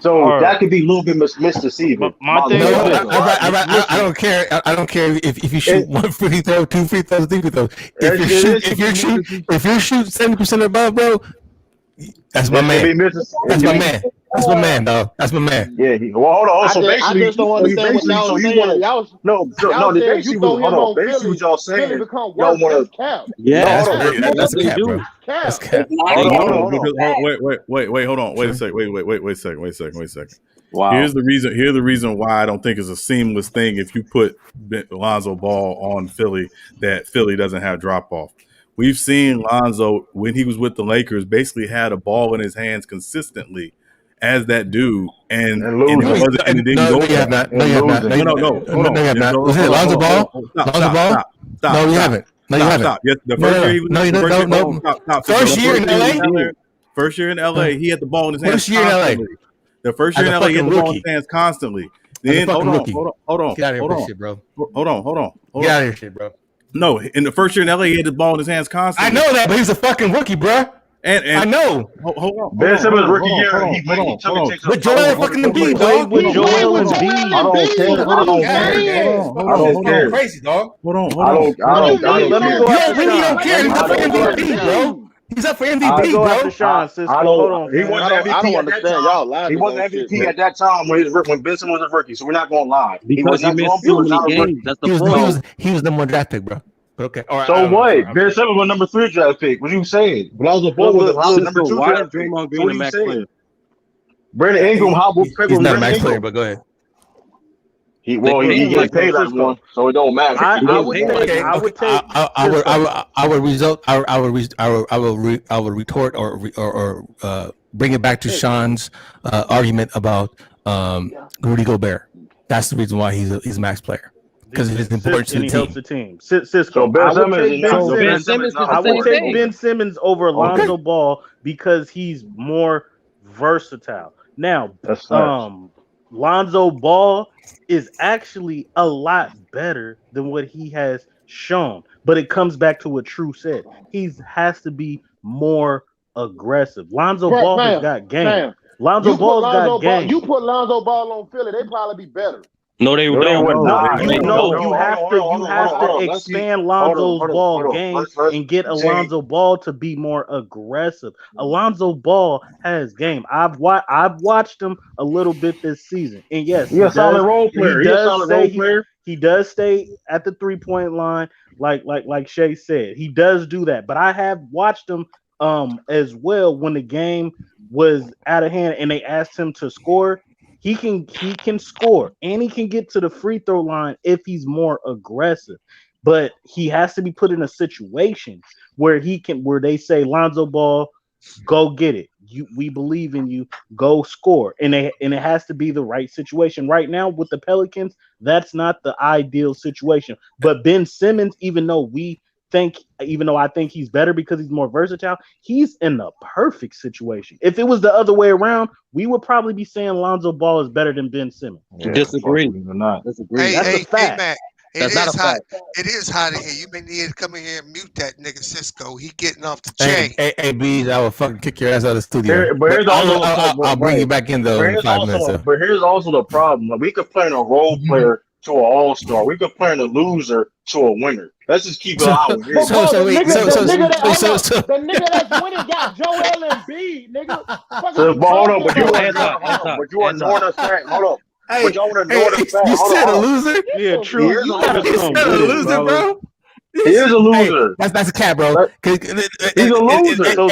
so that could be a little bit misdeceiving. My thing, I don't care. I don't care if you shoot one free throw, two free throws, three free throws. If you shoot 70% above, bro, that's my man. That's my man. That's my man, dog. That's my man. Yeah. Well, hold on. So basically, I just don't understand what y'all saying. Basically what y'all saying, y'all want to. Yeah, that's a cap, bro. That's cap. Wait, hold on. Wait a second. Wow. Here's the reason why I don't think it's a seamless thing if you put Lonzo Ball on Philly, that Philly doesn't have drop off. We've seen Lonzo when he was with the Lakers basically had a ball in his hands consistently as that dude, and it didn't go. No, you have not. No, hold on. No, you have not. Was it Lonzo Ball? Lonzo Ball? No, you haven't. No, you haven't. Yes, the first year he was. No. First year in LA. First year in LA, he had the ball in his hands. First year in LA. The first year in LA, he had the ball in his hands constantly. Then hold on. Get out of here, shit, bro. Hold on. Get out of here, shit, bro. No, in the first year in LA, he had the ball in his hands constantly. I know that, but he's a fucking rookie, bro. And I know. Hold on. Ben Simmons rookie year. With Joel fucking Embiid, dog. With Joel Embiid. I don't care. Crazy, dog. Hold on. Let me go. You really don't care. He's up for MVP, bro. He's up for MVP, bro. He wasn't MVP at that time. He wasn't MVP at that time when Ben Simmons was a rookie. So we're not going to lie. He was not games. That's the point. He was number one draft pick, bro. But okay. All right, so what? Ben Simmons was number 3 draft pick. What you saying? Lonzo Ball was number 2 draft pick. What you saying? Brandon Ingram, he's not a max player, but go ahead. He get paid like one, so it don't matter. I would retort or bring it back to Sean's argument about Rudy Gobert. That's the reason why he's a max player. Because it is important to the team. Helps the team. Cisco, I would take Ben Simmons over Lonzo Ball because he's more versatile. Now, Lonzo Ball is actually a lot better than what he has shown, but it comes back to what True said. He has to be more aggressive. Lonzo Ball has got game. Lonzo Ball's got game. You put Lonzo Ball on Philly, they probably be better. No, they would not. You have to expand Lonzo's ball game and get Alonzo Ball to be more aggressive. Alonzo Ball has game. I've watched him a little bit this season, and yes, he's a solid role player. He does stay at the 3-point line, like Shay said. He does do that, but I have watched him as well when the game was out of hand and they asked him to score. He can score and he can get to the free throw line if he's more aggressive, but he has to be put in a situation where they say, Lonzo Ball, go get it. We believe in you. Go score, and it has to be the right situation. Right now with the Pelicans, that's not the ideal situation. But Ben Simmons, even though I think he's better because he's more versatile, he's in the perfect situation. If it was the other way around, we would probably be saying Lonzo Ball is better than Ben Simmons. Yeah, disagree. Disagree. That's a fact. Hey, It is hot in here. You may need to come in here and mute that nigga Cisco. He getting off the chain. Hey, Bees, I will fucking kick your ass out of the studio. I'll bring you back in though in 5 minutes. But here's also the problem. Like, we could play a role player to an all-star. We could play a loser to a winner. Let's just keep it out here. The nigga that's winning got Joel Embiid, nigga. Hold on, but you are ignoring us. Hold on. Hey, you said a loser? Yeah, true. You said a loser, bro. He is a loser. Hey, that's a cat, bro. He's a loser. So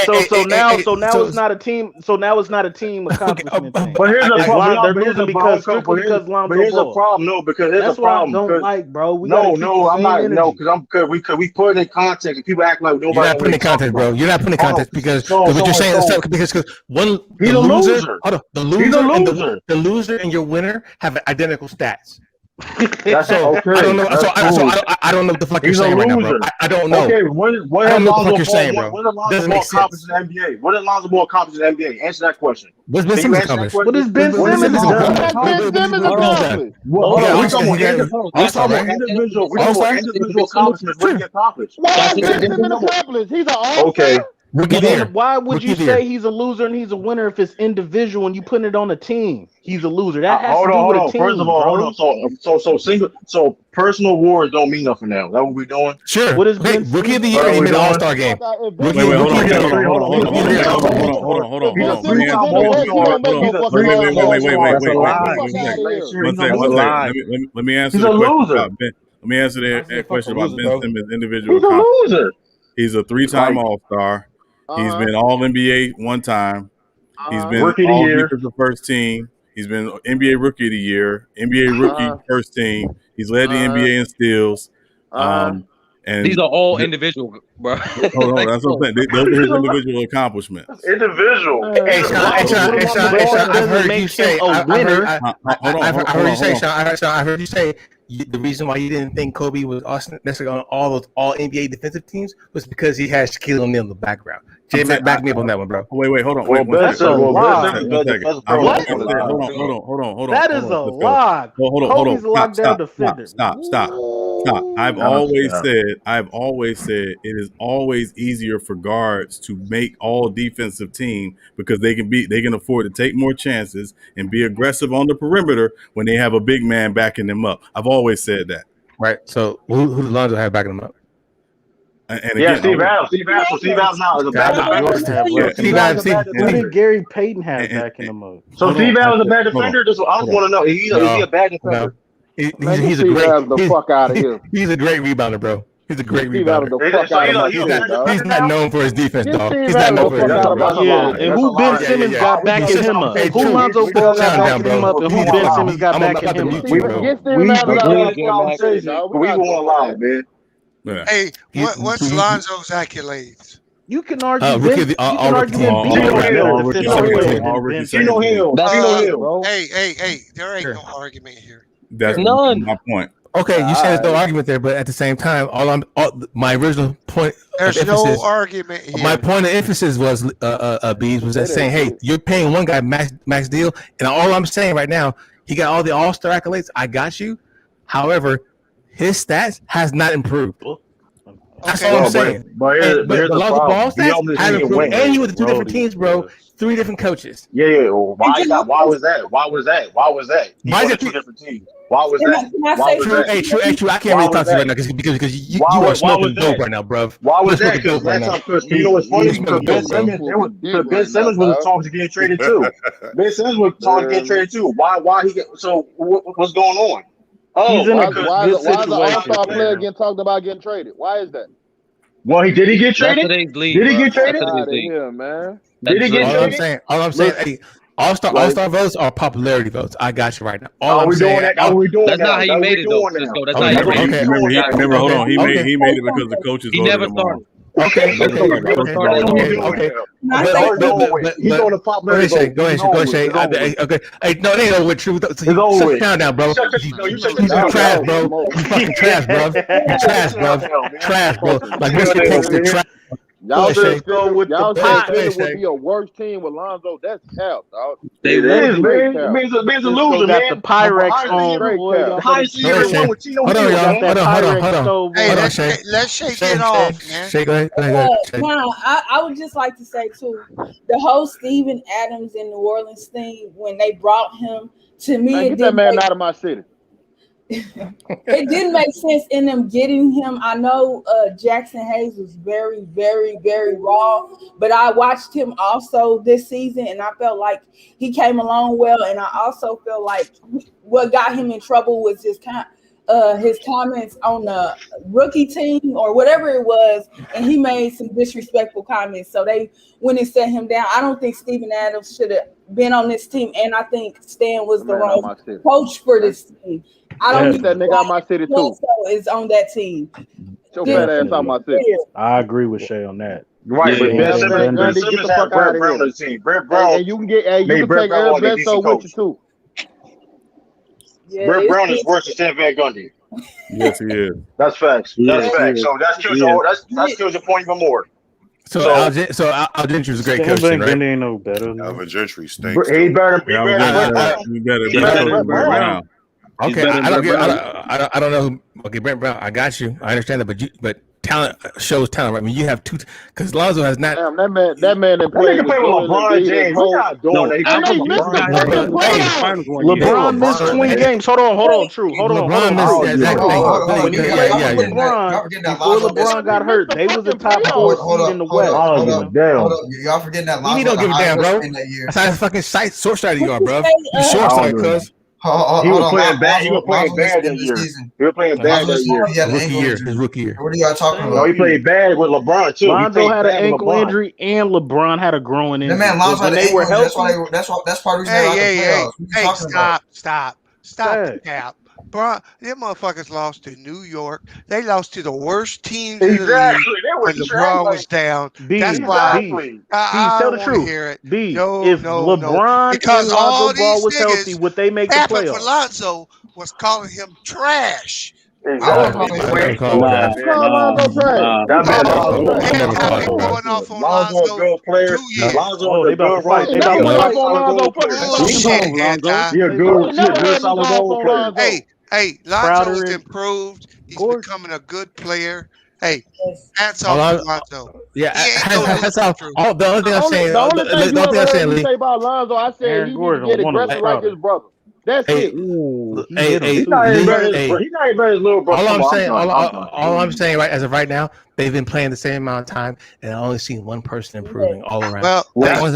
now it's not a team. So now it's not a team accomplishment. But here's the problem. They're losing because Lonzo Ball. But here's the problem. No, because here's the problem. That's what I don't like, bro. No, I'm not. No, because we put it in context and people act like nobody. You're not putting in context, bro. You're not putting in context because what you're saying is because one he's a loser. Hold on, the loser and your winner have identical stats. That's okay. I don't know. I don't know what the fuck you're saying right now, bro. I don't know. Okay, what did Lonzo Ball accomplish in the NBA? What did Lonzo Ball accomplish in the NBA? Answer that question. What's Ben Simmons accomplish? What is Ben Simmons done? We're talking about individual accomplishments. What did he accomplish? What did Ben Simmons accomplish? He's an all-star. Okay. Why would you say he's a loser and he's a winner if it's individual and you put it on a team? He's a loser. That has to do with a team. First of all, hold on. So personal awards don't mean nothing now. That what we doing? Sure. What is Rookie of the Year? He made an All-Star game. Hold on. Let me answer the question. Let me answer that question about Ben Simmons' individual. He's a loser. He's a 3-time All-Star. He's been All-NBA one time. He's been All-Defensive First Team. He's been NBA Rookie of the Year, NBA Rookie First Team. He's led the NBA in steals. And these are all individual, bro. Hold on, that's what I'm saying. Those are his individual accomplishments. Individual. Hey, Sean, I've heard you say a winner. I heard you say the reason why you didn't think Kobe was necessarily on all NBA defensive teams was because he has Shaquille O'Neal in the background. Jay, back me up on that one, bro. Wait, hold on. That's a lie. Hold on. That is a lie. Kobe's a lockdown defender. Stop. I've always said it is always easier for guards to make all defensive team because they can afford to take more chances and be aggressive on the perimeter when they have a big man backing them up. I've always said that. Right. So who does Lonzo have backing them up? And again, Steve Adams. Steve Adams now is a bad defender. Who did Gary Payton have backing him up? So Steve Adams is a bad defender. I just want to know. Is he a bad defender? He's a great. The fuck out of here. He's a great rebounder, bro. He's a great rebounder. He's not known for his defense, dog. He's not known for his defense. And who Ben Simmons got backing him up? Who Lonzo Ball got backing him up? And who Ben Simmons got backing him up? We won't allow it, man. Yeah. Hey, what's Lonzo's accolades? You can argue Geno Hill. Hey, there ain't no argument here. That's my point. Okay, you said there's no argument there, but at the same time, my original point. There's no argument here. My point of emphasis was, Bees, was that saying, hey, you're paying one guy max deal, and all I'm saying right now, he got all the All-Star accolades. I got you. However, his stats has not improved. That's all I'm saying. But here's the problem. Ball stats have improved, and you with the two different teams, bro. 3 different coaches. Yeah. Why was that? Why was that? Why is it 2 different teams? Why was that? Why was that? Hey, true. I can't really talk to you right now because you are smoking dope right now, bro. Why was that? Because you know what's funny? Ben Simmons was talking to getting traded too. Ben Simmons was talking to getting traded too. Why he get so what's going on? Why is the all-star player getting talked about getting traded? Why is that? Well, did he get traded? Did he get traded? Yeah, man. Did he get traded? All I'm saying, hey, all-star votes are popularity votes. I got you right now. Are we doing that? That's not how he made it, though. That's not how he made it. Remember, hold on. He made it because the coaches. He never started. Okay. He's on the popularity vote. Go ahead, Shay. Okay. Hey, no, they ain't over with True. It's over with. Shut down, bro. You trash, bro. You fucking trash, bro. You trash, bro. Trash, bro. Like Mr. takes the trash. Y'all just go with it would be a worse team with Lonzo. That's cap, dog. It is, man. It means a loser, man. The Pyrex on. Hold on. Hey, let's shake it off, man. Shake, go ahead. Now, I would just like to say too, the whole Steven Adams and New Orleans thing when they brought him to me, man, get that man out of my city. It didn't make sense in them getting him. I know Jackson Hayes was very, very, very raw, but I watched him also this season, and I felt like he came along well. And I also feel like what got him in trouble was his comments on the rookie team or whatever it was, and he made some disrespectful comments. So they went and set him down. I don't think Steven Adams should have been on this team, and I think Stan was the wrong coach for this team. I don't think that nigga out my city too. Is on that team. Your fat ass out my city. I agree with Shay on that. Right, but Ben Simmons get the fuck out of here. The team. Brett Brown. And you can take Eric Bledsoe with you too. Yeah, Brett Brown is worse than Stan Van Gundy. Yes, he is. That's facts. That's facts. So that kills your point even more. So Al Gentry was a great coach, right? Gentry ain't no better. Alvin Gentry stinks. He better. You better Brett Brown. Okay, I don't know who. Okay, Brent Brown, I got you. I understand that, but talent shows talent, right? I mean, you have two because Lonzo has not. Damn, that man didn't play with LeBron James. We're not doing that. LeBron missed 20 games. Hold on, True. Hold on. Before LeBron got hurt, they was the top 4 seed in the West. Y'all forgetting that Lonzo. You don't give a damn, bro. That's how fucking short sighted you are, bro. You short sighted, cuz. He was playing bad. He was playing bad that year. He was playing bad that year. His rookie year. What are y'all talking about? No, he played bad with LeBron too. Lonzo had an ankle injury, and LeBron had a growing injury. The man Lonzo had an ankle injury. That's part of the reason. Hey, stop, Cap. Bro, them motherfuckers lost to New York. They lost to the worst teams in the league when LeBron was down. That's why I tell the truth. Hear it. If LeBron because and Lonzo Ball was healthy, would they make the playoffs? Lonzo was calling him trash. Lonzo a good player. Lonzo a good right. He a good solid role player. Hey, Lonzo's improved. He's becoming a good player. Hey, hats off to Lonzo. Yeah, hats off. The only thing I'm saying, Lee. Say about Lonzo, I said he need to get aggressive like his brother. That's it. He's not even better as little brother. All I'm saying, right as of right now, they've been playing the same amount of time, and I've only seen one person improving all around. Well, but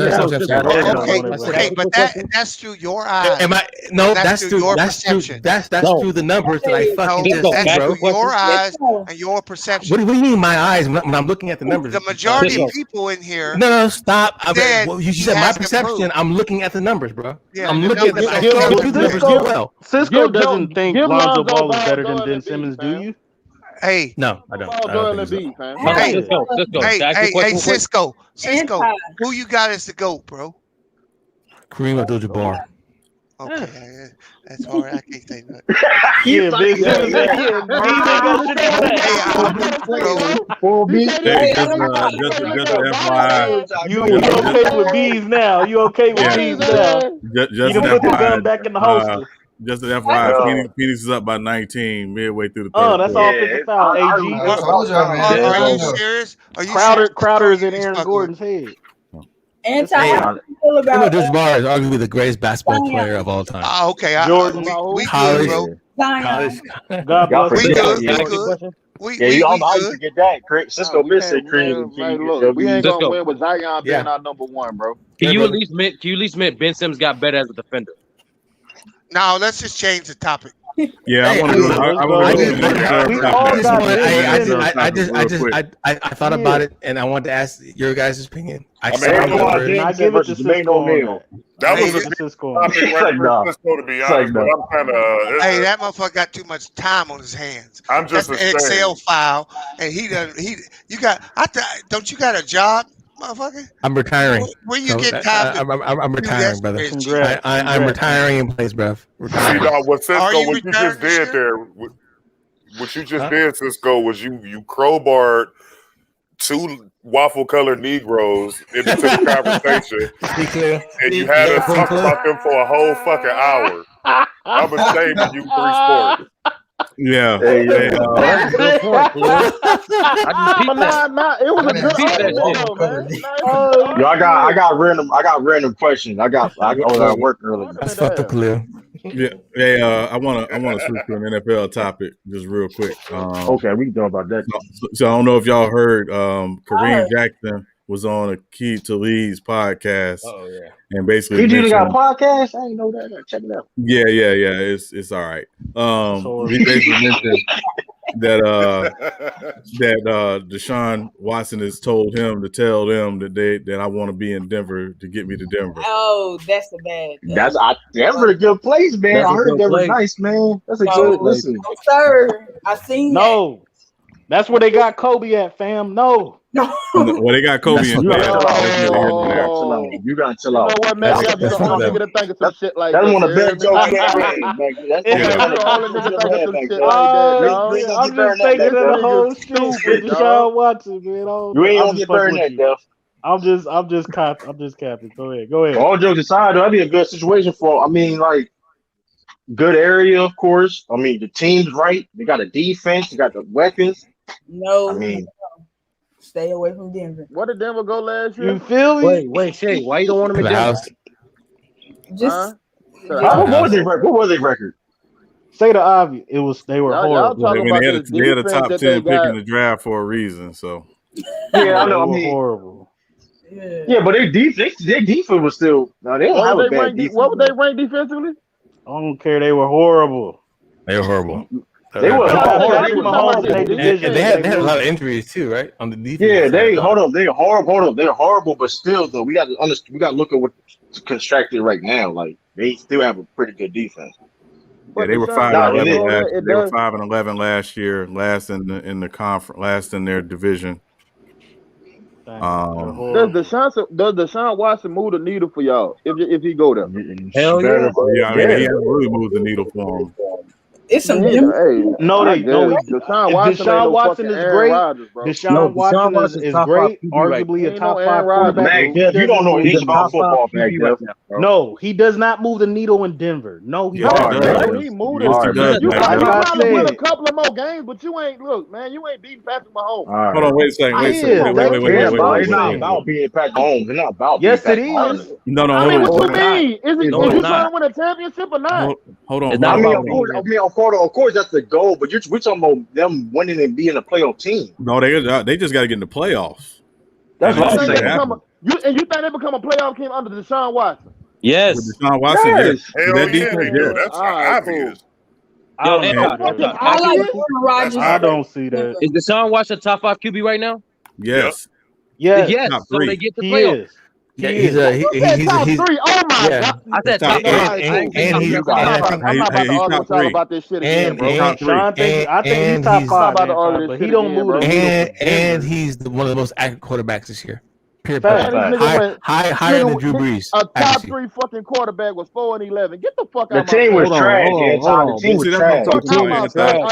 that's through your eyes. That's through the numbers that I fucking just said, bro. Through your eyes and your perception. What do you mean my eyes when I'm looking at the numbers? The majority of people in here. No, stop. You said my perception. I'm looking at the numbers, bro. I'm looking at the numbers well. Cisco doesn't think Lonzo Ball is better than Ben Simmons, do you? Hey, no, I don't. Hey, Cisco, who you got as the GOAT, bro? Kareem Abdul-Jabbar. Okay, that's all right. I can't say nothing. Just FYI. You okay with bees now? You okay with bees now? Just you can put the gun back in the holster. Just an FYI, Phoenix is up by 19 midway through the third. Oh, that's offensive foul. AG. Are you serious? Are you Crowder is in Aaron Gordon's head. George Barr is arguably the greatest basketball player of all time. Okay. Jordan, we college, good, bro. college. God bless. We good. You don't know how you forget that. Cisco missed it. Look, we ain't gonna win with Zion being our number one, bro. Can you at least admit Ben Simmons got better as a defender? Now let's just change the topic. Yeah, I thought about it, and I wanted to ask your guys' opinion. I give it to Cisco. That was a Cisco to be honest, but I'm kind of. Hey, that motherfucker got too much time on his hands. I'm just an Excel file, and he doesn't. You got? Don't you got a job, motherfucker? I'm retiring. Where you get time? I'm retiring, brother. I'm retiring in place, bro. See, dog, what Cisco, what you just did there, what you just did, Cisco, was you crowbarred 2 waffle-colored Negroes into the conversation, and you had us talk about them for a whole fucking hour. I'm ashamed of you 3 sports. Yeah. It was a good Yo, I got random questions. I was at work earlier. That's fucked up, Khalil. Yeah. Hey, I want to switch to an NFL topic just real quick. Okay, we can talk about that. So I don't know if y'all heard Kareem Jackson was on a Key to Lee's podcast. Oh yeah. And basically you got a podcast? I didn't know that. Check it out. Yeah. It's all right. He basically mentioned that Deshaun Watson has told him to tell them that I want to be in Denver to get me to Denver. Oh, that's the bad. Denver a good place, man. I heard Denver's nice, man. That's a good listen. No, sir. I seen that. That's where they got Kobe at, fam. No. Well, they got Kobe in there. You gotta chill out. You know what, man? You don't nigga to think of some shit like that. That's one of the best jokes I'm just taking the whole shit with Deshaun Watson, man. You ain't gonna get burned that, Duff. I'm just capping. Go ahead. All jokes aside, though, that'd be a good situation for. I mean, like, good area, of course. I mean, the team's right. They got a defense. They got the weapons. No. I mean. Stay away from Denver. What did Denver go last year? You feel me? Wait, Shay, why you don't want to make that? What was their record? Say the obvious. They were horrible. They had a top 10 pick in the draft for a reason. So yeah, I know. I mean, horrible. Yeah, but their defense was still. No, they don't have a bad defense. What would they rank defensively? I don't care. They were horrible. They were horrible. They were horrible. And they had a lot of injuries too, right? On the defense. Yeah, they're horrible. They're horrible, but still, though, we got to look at what's constructed right now. Like, they still have a pretty good defense. Yeah, they were 5-11. They were 5-11 last year, last in the conference, last in their division. Does Deshaun Watson move the needle for y'all if he go there? Hell yeah. Yeah, I mean, he hasn't really moved the needle for him. It's some Deshaun Watson is great. Deshaun Watson is great. Arguably a top 5 quarterback. You don't know anything about football back there. No, he does not move the needle in Denver. No, he doesn't. He moved it. You probably win a couple of more games, but you ain't beating Patrick Mahomes. Hold on, wait a second. Wait. It's not about being Patrick Mahomes. It's not about. Yes, it is. No. I mean, what you mean? Is he trying to win a championship or not? Hold on. Of course, that's the goal, but we're talking about them winning and being a playoff team. No, they just got to get in the playoffs. That's what I'm saying. You think they become a playoff team under Deshaun Watson? Yes. With Deshaun Watson, yes. That defense, that's obvious. I don't see that. Is Deshaun Watson top 5 QB right now? Yes. Yes. Top so 3. they get the playoffs. Yeah, he's top 3. Oh my God! I said top 3. I'm not about to argue about this shit again, bro. I think he's top 5, but he don't move the needle. And he's one of the most accurate quarterbacks this year. Higher than Drew Brees. A top 3 fucking quarterback was 4-11. Get the fuck out. The team was trash. The team was trash.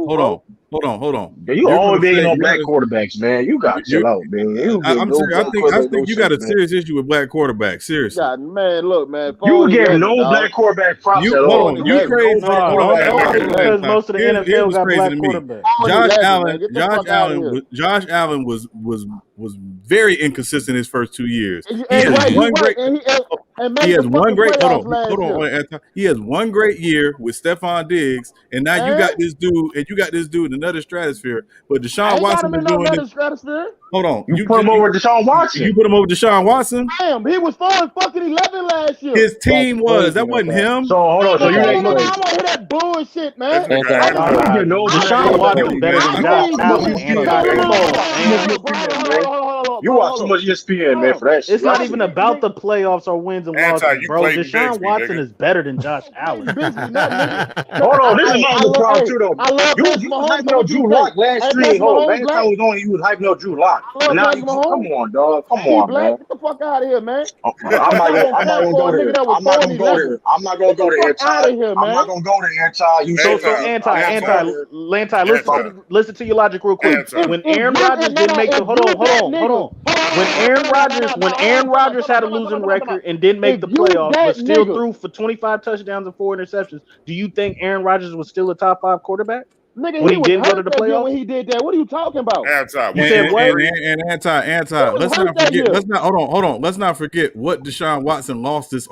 Hold on. Hold on. You always being on black quarterbacks, man. You got to chill out, man. I'm serious. I think you got a serious issue with black quarterbacks. Seriously. God, man, look, man. You give no black quarterback props at all. Hold on. You crazy. Hold on. Because most of the NFL got black quarterbacks. Josh Allen was very inconsistent his first 2 years. He has one great year with Stephon Diggs, and now you got this dude, in another stratosphere. But Deshaun Watson been doing this. Hold on, you put him over Deshaun Watson. You put him over Deshaun Watson. Damn, he was 4-11 last year. His team was. That wasn't him. So hold on. So you ain't looking. I want to hear that bullshit, man. Deshaun Watson better than Josh Allen. You watch too much ESPN, man, for that shit. It's not even about the playoffs or wins and losses, bro. Deshaun Watson is better than Josh Allen. Hold on, this is my problem too, though. You was hyping up Drew Lock last year. Hold on, last time was on, you was hyping up Drew Lock. Now you come on, dog. Come on, man. Get the fuck out of here, man. I'm not gonna go there. I'm not gonna go there. I'm not gonna go there, Anti. You so Anti. Listen to your logic real quick. When Aaron Rodgers didn't make the hold on. When Aaron Rodgers had a losing record and didn't make the playoffs, but still threw for 25 touchdowns and 4 interceptions, do you think Aaron Rodgers was still a top 5 quarterback? Nigga, when he didn't go to the playoffs? When he did that, what are you talking about? You said what? Anti. Let's not forget. Hold on. Let's not forget what Deshaun Watson lost this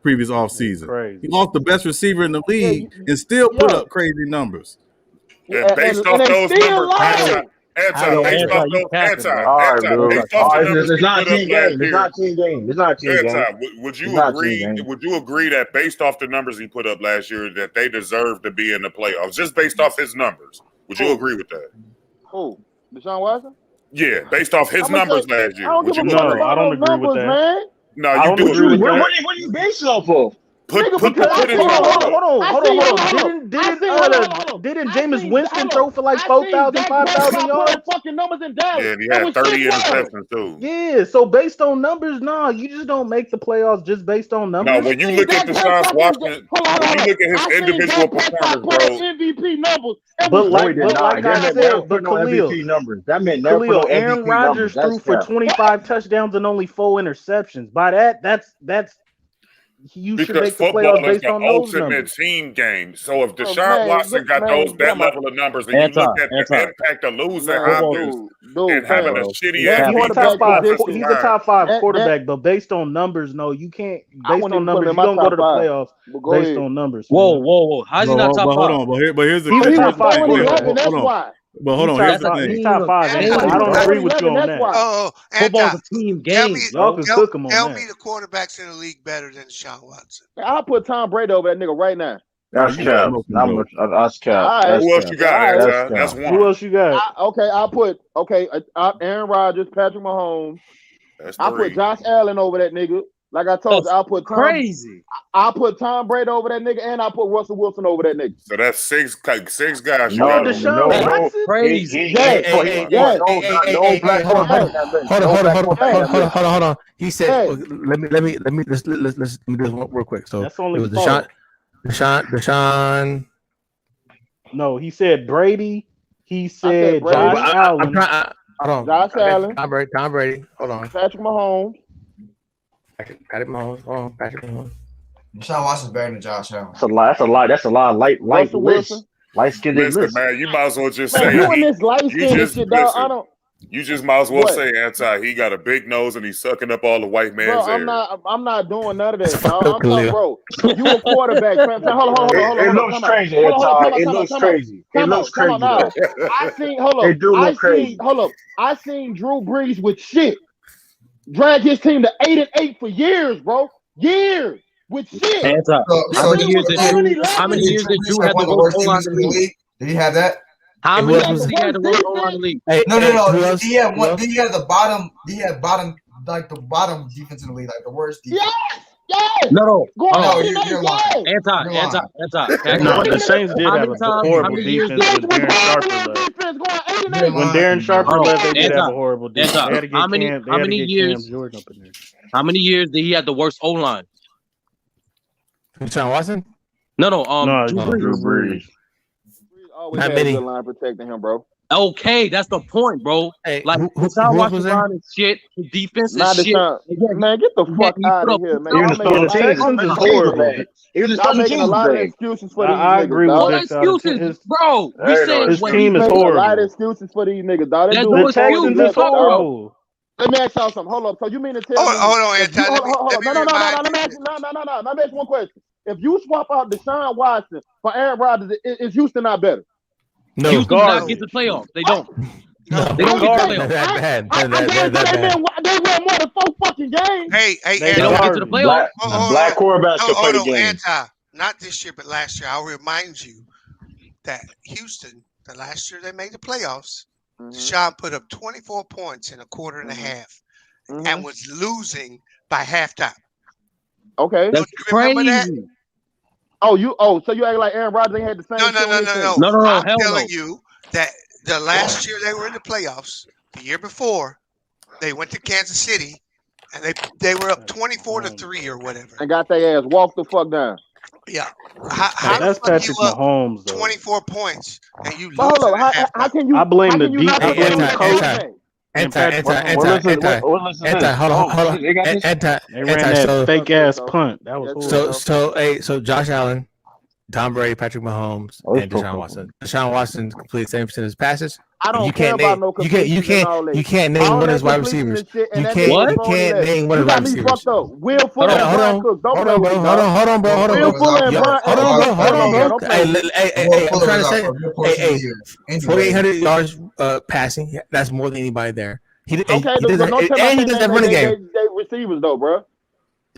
previous offseason. He lost the best receiver in the league and still put up crazy numbers. And based off those numbers, It's not a team game. Would you agree that based off the numbers he put up last year that they deserve to be in the playoffs just based off his numbers? Would you agree with that? Who? Deshaun Watson? Yeah, based off his numbers last year. I don't agree with that. Man. No, you do. What are you based off of? Hold on. Didn't Jameis Winston throw for like 4,000, 5,000 yards? Fucking numbers in Dallas. Yeah, and he had 30 interceptions too. Yeah, so based on numbers, you just don't make the playoffs just based on numbers. No, when you look at Deshaun Watson, when you look at his individual performance, bro. MVP numbers. But like I said, Khalil, that meant never Khalil, Aaron Rodgers threw for 25 touchdowns and only 4 interceptions. By that's you should make the playoffs based on those numbers. Ultimate team game. So if Deshaun Watson got that level of numbers, and you look at the impact of losing and having a shitty he's a top 5 quarterback, but based on numbers, no, you can't. Based on numbers, you don't go to the playoffs based on numbers. Whoa! How's he not top 5? Hold on, but here's the he's a top 5 quarterback. That's why. But hold on, here's the thing. He's top 5. I don't agree with you on that. Football's a team game. Y'all can cook him on that. Tell me the quarterbacks in the league better than Deshaun Watson. I'll put Tom Brady over that nigga right now. That's cap. That's cap. Who else you got? That's one. Who else you got? I'll put Aaron Rodgers, Patrick Mahomes. I'll put Josh Allen over that nigga. Like I told you, I'll put Tom Brady over that nigga, and I'll put Russell Wilson over that nigga. So that's six guys. Deshaun Watson? Crazy. Hold on. He said, "Let me do this real quick." So that's only it was Deshaun. No, he said Brady. He said Josh Allen. Hold on. Josh Allen. Tom Brady. Hold on. Patrick Mahomes. Patrick Mahomes. Hold on. Patrick Mahomes. Deshaun Watson's better than Josh Allen. That's a lot. That's a lot. Light list. Light-skinned list. Man, you might as well just say you in this light-skinned shit, dog. I don't. You just might as well say, he got a big nose and he's sucking up all the white man's air. I'm not doing none of that, dog. I'm talking, bro. You a quarterback. Hold on. It looks crazy, It looks crazy. It looks crazy. I seen Drew Brees with shit drag his team to 8-8 for years, bro. Years with shit. How many years did Drew have the worst O-line in the league? Did he have that? How many years he had the worst O-line in the league? No. He had one. He had the bottom. He had bottom, like the bottom defense in the league, like the worst defense. Yes. No. You're lying. Anti. No, the Saints did have a horrible defense with Darren Sharper left. When Darren Sharper left, they did have a horrible defense. How many years did he have the worst O-line? Deshaun Watson? No. Drew Brees. Always had a good line protecting him, bro. Okay, that's the point, bro. Hey, like Deshaun Watson line is shit. The defense is shit. Man, get the fuck out of here, man. The Texans is horrible. Y'all making a lot of excuses for these niggas. I agree with Big excuses, bro. We saying his team is horrible. A lot of excuses for these niggas, dog. The Texans is horrible. Let me ask y'all something. Hold up. So you mean to tell me? Hold on, Anton. No. Let me ask you one question. If you swap out Deshaun Watson for Aaron Rodgers, is Houston not better? No, Houston does not get the playoffs. They don't. No, they don't get the playoffs. That bad. They won more than 4 fucking games. Hey, they don't get to the playoffs. Black quarterbacks can play the game. Anti, not this year, but last year. I'll remind you that Houston, the last year they made the playoffs, Deshaun put up 24 points in a quarter and a half and was losing by halftime. Okay. That's crazy. That? So you act like Aaron Rodgers ain't had the same No. I'm telling you that the last year they were in the playoffs, the year before, they went to Kansas City and they were up 24-3 or whatever. And got their ass walked the fuck down. Yeah. How that's Patrick Mahomes, though. 24 points and you lose. Hold on. How can you? I blame the defense. I blame the coach. Anti, hold on. They ran that fake ass punt. That was cool. So Josh Allen, Tom Brady, Patrick Mahomes, and Deshaun Watson. Deshaun Watson completed 70% of his passes. I don't care about no you can't name one of his wide receivers. You can't name one of his wide receivers. Will Fuller and Brian Cook. Hold on, bro. Will Fuller and Brian. Hold on, bro. Hey, I'm trying to say, 4,800 yards passing. That's more than anybody there. He doesn't have running game. They receivers though, bro.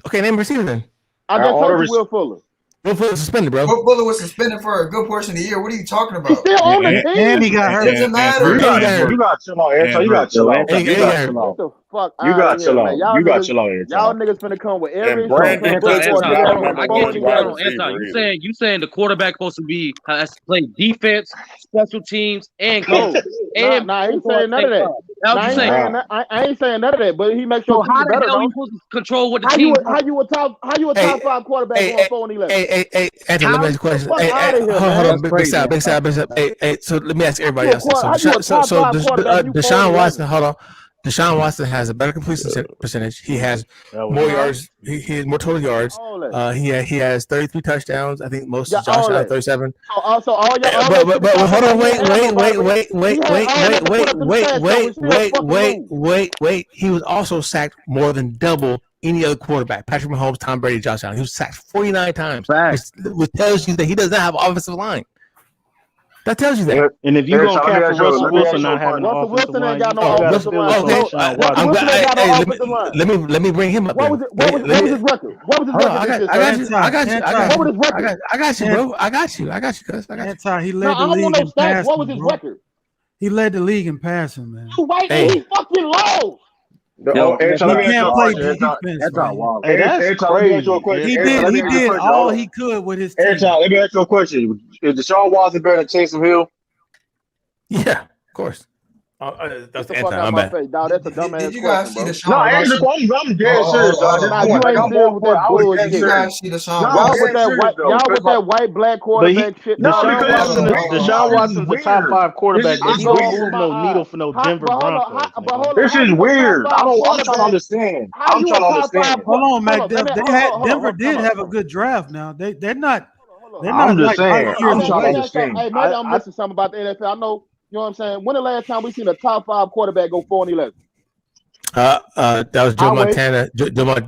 Okay, name receivers then. I just told you Will Fuller. Will Fuller suspended, bro. Will Fuller was suspended for a good portion of the year. What are you talking about? He's still on the team. And he got hurt. It doesn't matter. You got to chill out, Anton. You got to chill out. Get the fuck out. You got to chill out. You got to chill out, Y'all niggas finna come with every. Anton, you saying the quarterback supposed to be has to play defense, special teams, and coach. Nah, I ain't saying none of that. I ain't saying none of that. But he makes sure he's better. How you supposed to control what the team? How you a top 5 quarterback going 4-11? Hey, Anton, let me ask you a question. Hold on, big side. Hey, so let me ask everybody else. So Deshaun Watson, hold on. Deshaun Watson has a better completion percentage. He has more yards. He has more total yards. He has 33 touchdowns. I think most of Josh Allen 37. Also, all your but hold on, wait. He was also sacked more than double any other quarterback. Patrick Mahomes, Tom Brady, Josh Allen. He was sacked 49 times. Which tells you that he does not have an offensive line. That tells you that. And if you don't count for Russell Wilson not having an offensive line, let me bring him up. What was his record? I got you, bro. I got you, cuz. He led the league in passing. What was his record? He led the league in passing, man. He fucking low. That's crazy. He did all he could with his team. Let me ask you a question. Is Deshaun Watson better than Taysom Hill? Yeah, of course. That's the fuck out my face, dog. That's a dumbass Did you guys see question, Deshaun I'm dead serious, dog. You ain't dealing with that bullshit. Did you guys see Deshaun Y'all with that white black quarterback shit. Deshaun Watson's the top 5 quarterback. He don't move no needle for no Denver Broncos. This is weird. I'm trying to understand. Hold on, Mac. Denver did have a good draft. Now they're not. I'm just saying. I'm trying to understand. Hey, maybe I'm missing something about the NFL. I know. You know what I'm saying? When the last time we seen a top 5 quarterback go 4-11? That was Joe Montana. Joe Montana. We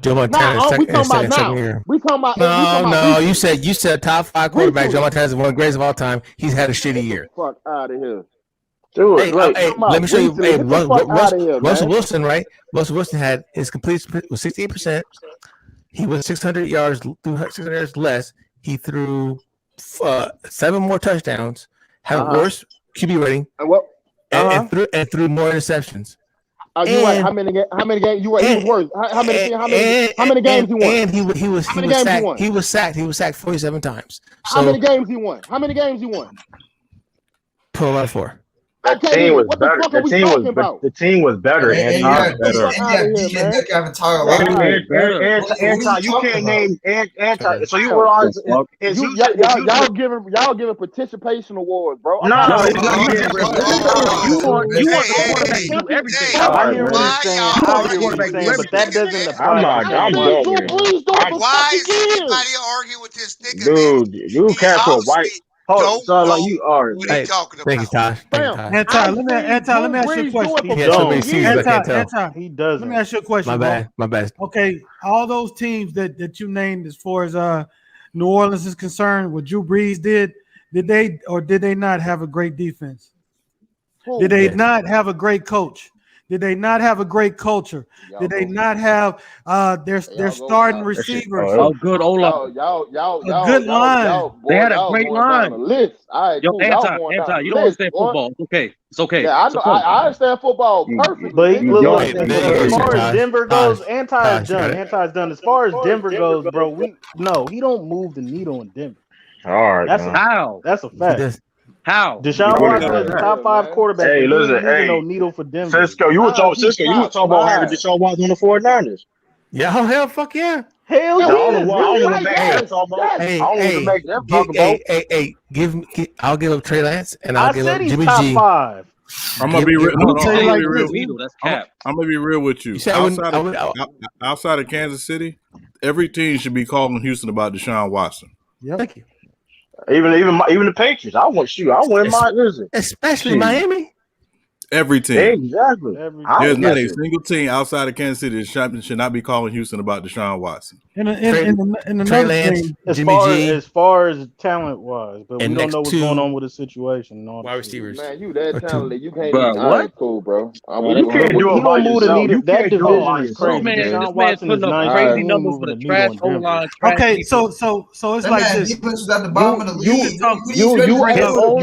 talking about now. We talking about no. You said top 5 quarterback. Joe Montana is one of the greatest of all time. He's had a shitty year. Fuck out of here. Dude, let me show you. Hey, Russell Wilson, right? Russell Wilson had his completion was 68%. He was 600 yards less. He threw 7 more touchdowns. Had worse QB rating, and threw more interceptions. You right. How many games you were? He was worse. How many games you won? And he was sacked. He was sacked 47 times. So, how many games he won? Pull out 4. That team was better. The team was better. And you can't name anti. So you realize y'all giving participation awards, bro. You want the quarterback to do everything. I hear what you're saying, but that doesn't apply. I'm done. Why is anybody arguing with this nigga? Dude, you can't put white. Don't so know like you are. what he talking about. Thank you, Tosh. Anti, let me ask you a question. He has so many seasons, I can't tell. He does. Let me ask you a question. My bad. Okay, all those teams that you named as far as New Orleans is concerned, what Drew Brees did they or did they not have a great defense? Did they not have a great coach? Did they not have a great culture? Did they not have their starting receivers? Oh, good O-line. A good line. They had a great line. Yo, anti, you don't understand football. It's okay. Yeah, I know. I understand football perfectly. But look, as far as Denver goes, anti is done. Anti is done. As far as Denver goes, bro, he don't move the needle in Denver. All right, that's a fact. How? Deshaun Watson is the top 5 quarterback. Hey, listen, no needle for Denver. Cisco, you were talking about having Deshaun Watson on the 49ers. Yeah, hell, fuck yeah. Hell yeah. I'll give up Trey Lance and I'll give up Jimmy top G. 5. I'm gonna be real. I'm gonna be real with you. Outside of Kansas City, every team should be calling Houston about Deshaun Watson. Yep. Thank you. Even the Patriots. I want my listen. Especially Miami. Every team. Exactly. There's not a single team outside of Kansas City that should not be calling Houston about Deshaun Watson. In another thing, as far as talent wise, but we don't know what's going on with the situation. Wide receivers. Man, you that talented, you can't. What? Cool, bro. You can't do it by yourself. That division is crazy. This man's putting up crazy numbers for the trash O-line. Okay, so it's like this. Defense is at the bottom of the league. You able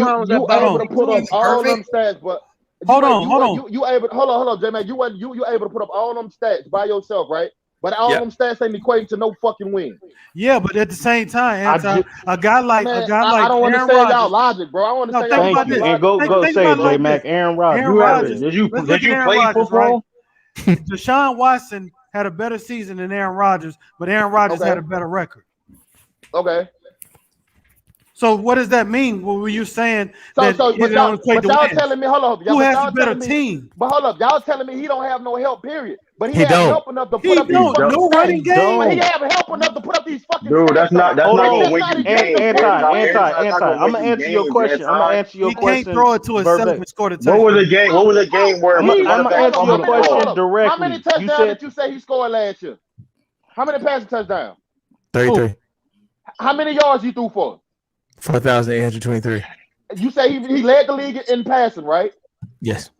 to put up all them stats, but. Hold on. You able? Hold on, J-Man. You able to put up all them stats by yourself, right? But all them stats ain't equating to no fucking win. Yeah, but at the same time, a guy like I don't understand y'all logic, bro. I want to say thank you. And go say it, J-Mac. Aaron Rodgers. Did you play football? Right? Deshaun Watson had a better season than Aaron Rodgers, but Aaron Rodgers had a better record. Okay. So what does that mean? What were you saying? But y'all telling me, hold up, who has a better team? But hold up, y'all telling me he don't have no help, period. But he has help enough to put up these no running game. But he have help enough to put up these fucking. Dude, that's not gonna win you games. Anti. I'm gonna answer your question. He can't throw it to himself and score the touchdown. What was the game where? I'm gonna answer your question directly. How many touchdowns did you say he scored last year? How many passing touchdowns? 33. How many yards he threw for? 4,823. You say he led the league in passing, right? Yes.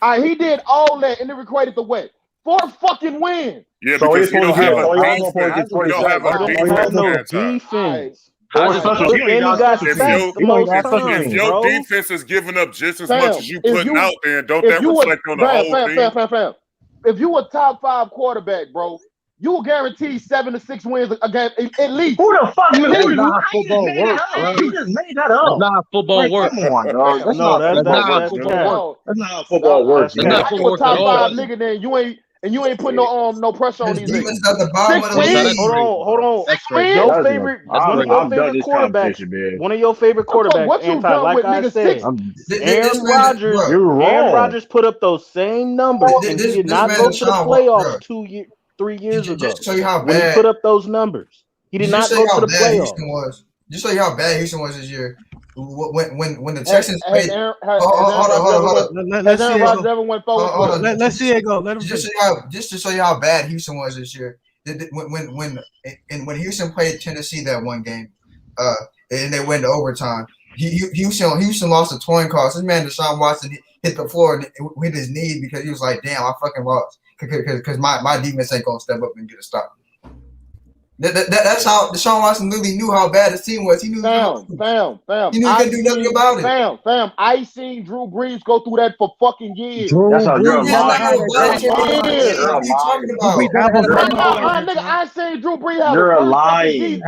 All right, he did all that and it equated to what? 4 fucking wins. Yeah, because he don't have a defense. You don't have a defense. If your defense is giving up just as much as you putting out there, don't that reflect on the whole team? If you a top 5 quarterback, bro, you will guarantee 7 to 6 wins a game at least. Who the fuck is not football work? You just made that up. That's not football work. Come on, dog. That's not football work. That's not how football works. That's not football work at all. Top 5 nigga, then you ain't putting no pressure on these niggas. Hold on. 6 wins. Your favorite, one of your favorite quarterbacks, anti. Like I said, Aaron Rodgers. Aaron Rodgers put up those same numbers, and he did not go to the playoffs 3 years ago. Just show you how when bad he put up those numbers. He did not go to the playoffs. Just show you how bad Houston was this year. When the Texans played. Hold on. Let's see it go. Let's see it go. Let him just to show you how bad Houston was this year. When Houston played Tennessee that one game, and they went to overtime, Houston lost a coin toss. This man Deshaun Watson hit the floor and hit his knee because he was like, "Damn, I fucking lost." Because my defense ain't gonna step up and get a stop. That's how Deshaun Watson literally knew how bad his team was. He knew. Fam. He knew he couldn't do nothing about it. Fam. I seen Drew Brees go through that for fucking years. That's how you're lying. What are you talking about? Nigga, I seen Drew Brees have You're a lying. You're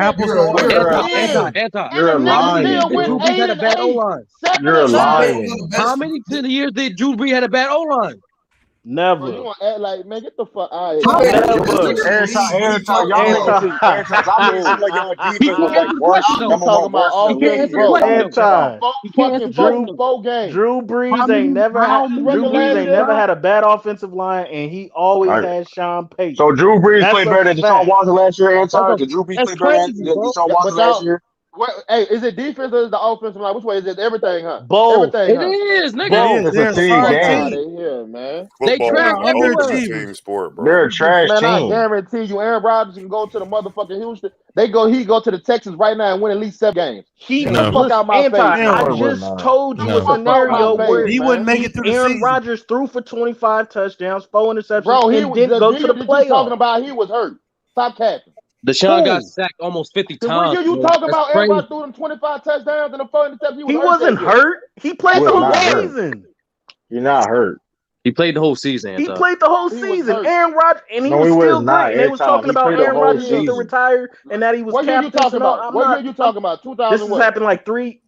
lying. Drew Brees had a bad O-line. You're lying. How many years did Drew Brees had a bad O-line? Never. You want to act like, man, get the fuck out of Every here. time y'all make it seem like y'all defense was like worse. Talking about all games, bro. Drew Brees ain't never had a bad offensive line, and he always had Sean Payton. So Drew Brees played better than Deshaun Watson last year, Anton? Did Drew Brees play better than Deshaun Watson last year? Hey, is it defense or is it the offensive line? Which way is it? Everything, huh? Both. Everything, huh? It is, nigga. It's a team game. Here, man. They trash everywhere. Team sport, bro. They're a trash man, team. I guarantee you, Aaron Rodgers can go to the motherfucking Houston. He go to the Texans right now and win at least 7 games. Fuck out my face. I just told you a scenario where he wouldn't make it through the season. Aaron Rodgers threw for 25 touchdowns, 4 interceptions, bro, and didn't go to the playoffs. Talking about he was hurt. Stop capping. Deshaun got sacked almost 50 times. You talking about everybody threw them 25 touchdowns and the 4 interceptions? He wasn't hurt. He played the whole season. You're not hurt. He played the whole season. He played the whole season. Aaron Rodgers, and he was still great. And they was talking about Aaron Rodgers was to retire and that he was captain. What year you talking about? What year you talking about? 2000. This has happened like three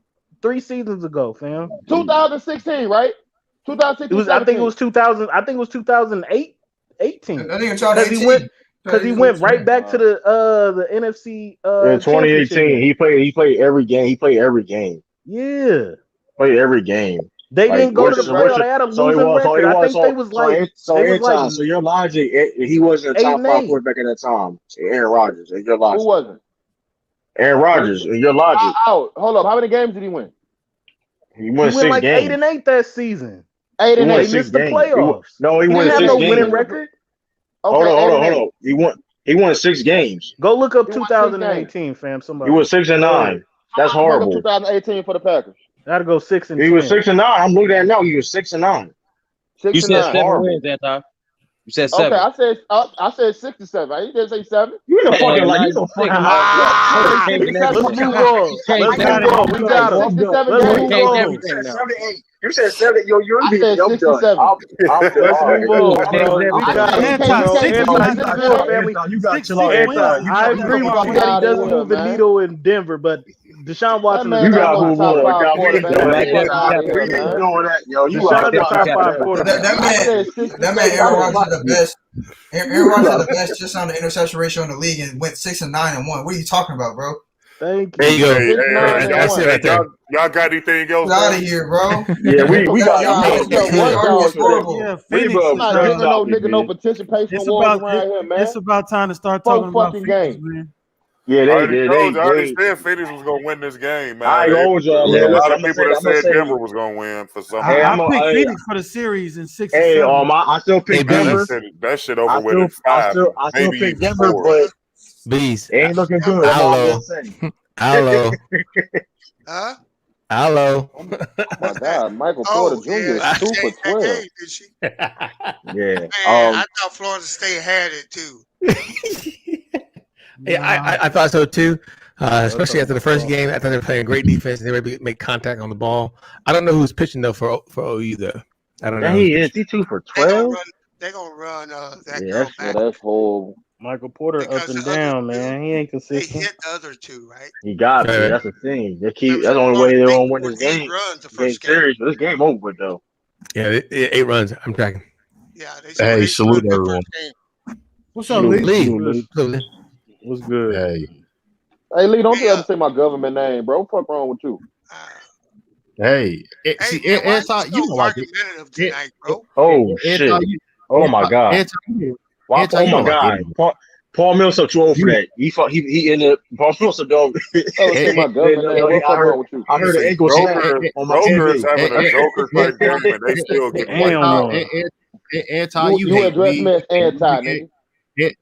seasons ago, fam. 2016, right? 2016. I think it was 2000. I think it was 2008, 18. I think it's 2018. Because he went right back to the NFC. In 2018, he played every game. He played every game. Yeah, played every game. They didn't go to the playoffs. They had a losing record. I think they was like. So your logic, he wasn't a top 5 quarterback at that time. Aaron Rodgers, in your logic. Who wasn't? Aaron Rodgers, in your logic. Hold up. How many games did he win? He won 6 like games. 8-8 that season. 8-8. He missed the playoffs. He won 6 games. He didn't have no winning record. Okay, hold on. He won 6 games. Go look up 2018, fam. Somebody. He was 6-9. That's horrible. 2018 for the Packers. Gotta go 6-10. He was 6-9. I'm looking at it now. He was 6-9. You said 7 wins, Anton. You said 7. Okay, I said 6 to 7. I didn't say 7. You know fucking like you know fucking. Let's move on. We got him. 67 games. You said 7. Yo, you're I said 67. Let's move on. You got chill out. I agree with you that he doesn't move the needle in Denver, but Deshaun Watson you got to move on. We ain't doing that, yo. You got the top 5 quarterback. That man Aaron Rodgers is the best. Aaron Rodgers is the best just on the interception ratio in the league and went 6-9-1. What are you talking about, bro? Thank you. There you go. That's it right there. Y'all got anything else? Get out of here, bro. Yeah, we got Phoenix. Not giving no nigga no participation awards around here, man. It's about time to start talking about Phoenix, man. Yeah, I already said Phoenix was gonna win this game, man. I told y'all. A lot of people that said Denver was gonna win for some reason. I picked Phoenix for the series in 6 and 7. I still pick Denver. That shit over with in 5. I still pick Denver, but Bees. It ain't looking good. Hello. Hello. Oh my God, Michael Porter Jr. is 2 for 12. Did she? Yeah. Man, I thought Florida State had it too. Yeah, I thought so too. Especially after the first game, I thought they were playing great defense. They were able to make contact on the ball. I don't know who's pitching though for OU though. I don't know. He is. He 2 for 12. They're gonna run that Yeah, girl back. That's whole. Michael Porter up and down, man. He ain't They consistent. hit the other 2, right? He got to. That's the thing. That's the only way they're gonna win this game. This game over with though. Yeah, 8 runs. I'm tracking. Yeah. Hey, salute everyone. What's up, Lee? Lee. What's good? Hey, Lee, don't you ever say my government name, bro. What the fuck wrong with you? Hey, Anton, you know like tonight, bro. Oh shit! Oh my God! Oh my God! Paul Millsap too old for that. He ended up. Paul Millsap though. I heard an ankle snap on my TV. Having a Joker type game, and they still get Anton, you address me as Anton, nigga.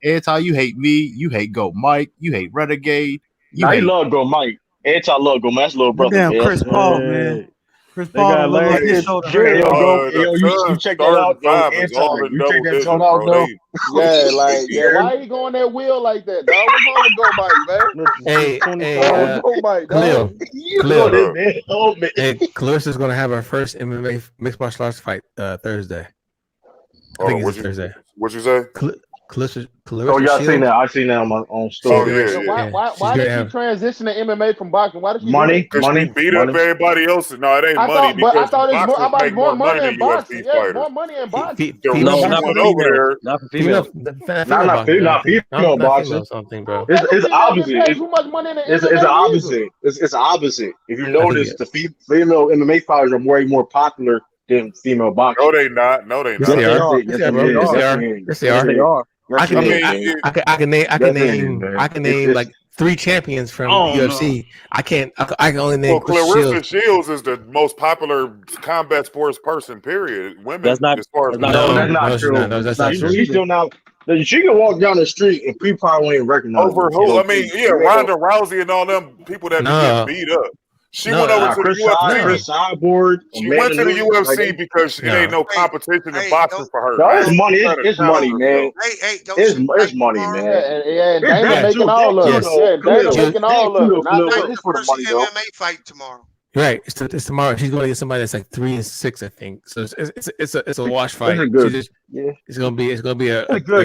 Anton, you hate me. You hate Go Mike. You hate Renegade. He love Go Mike. Anton love Go Mike. That's little brother. Damn, Chris Paul, man. Chris Paul look like his shoulder hurt. You check that out, yo. You check that joint out, though. Yeah, like why he going that wheel like that, dog? What's wrong with Go Mike, man? Hey, Clarissa's gonna have her first MMA mixed martial arts fight Thursday. I think it's Thursday. What you say? Clarissa oh, y'all seen that? I seen that on story. Oh, yeah. Why did she transition to MMA from boxing? Why did she money? She beat up everybody else. No, it ain't money. I thought it was more money in boxing. Yeah, more money in boxing. No, not for female. Not for female. Not female boxing. Something, bro. It's opposite. Too much money in the it's opposite. It's opposite. If you notice, the female MMA fighters are way more popular than female boxers. No, they not. Yes, they are. I can name like 3 champions from UFC. No. I can only name. Well, Clarissa Shields is the most popular combat sports person. Period. Women. That's not. As far as that's not true. That's not true. She's still not. She can walk down the street and people probably won't even recognize over who? I mean, Ronda Rousey and all them people that get beat up. She went over to the UFC. She went to the UFC because it ain't no competition in boxing for her. No, it's money. It's money, man. It's money, man. Yeah, Dana making all of it. Yeah, Dana making all of it. Not this for the money, though. MMA fight tomorrow. Right, it's tomorrow. She's going to get somebody that's like 3-6, I think. So it's a wash fight. It's gonna be a good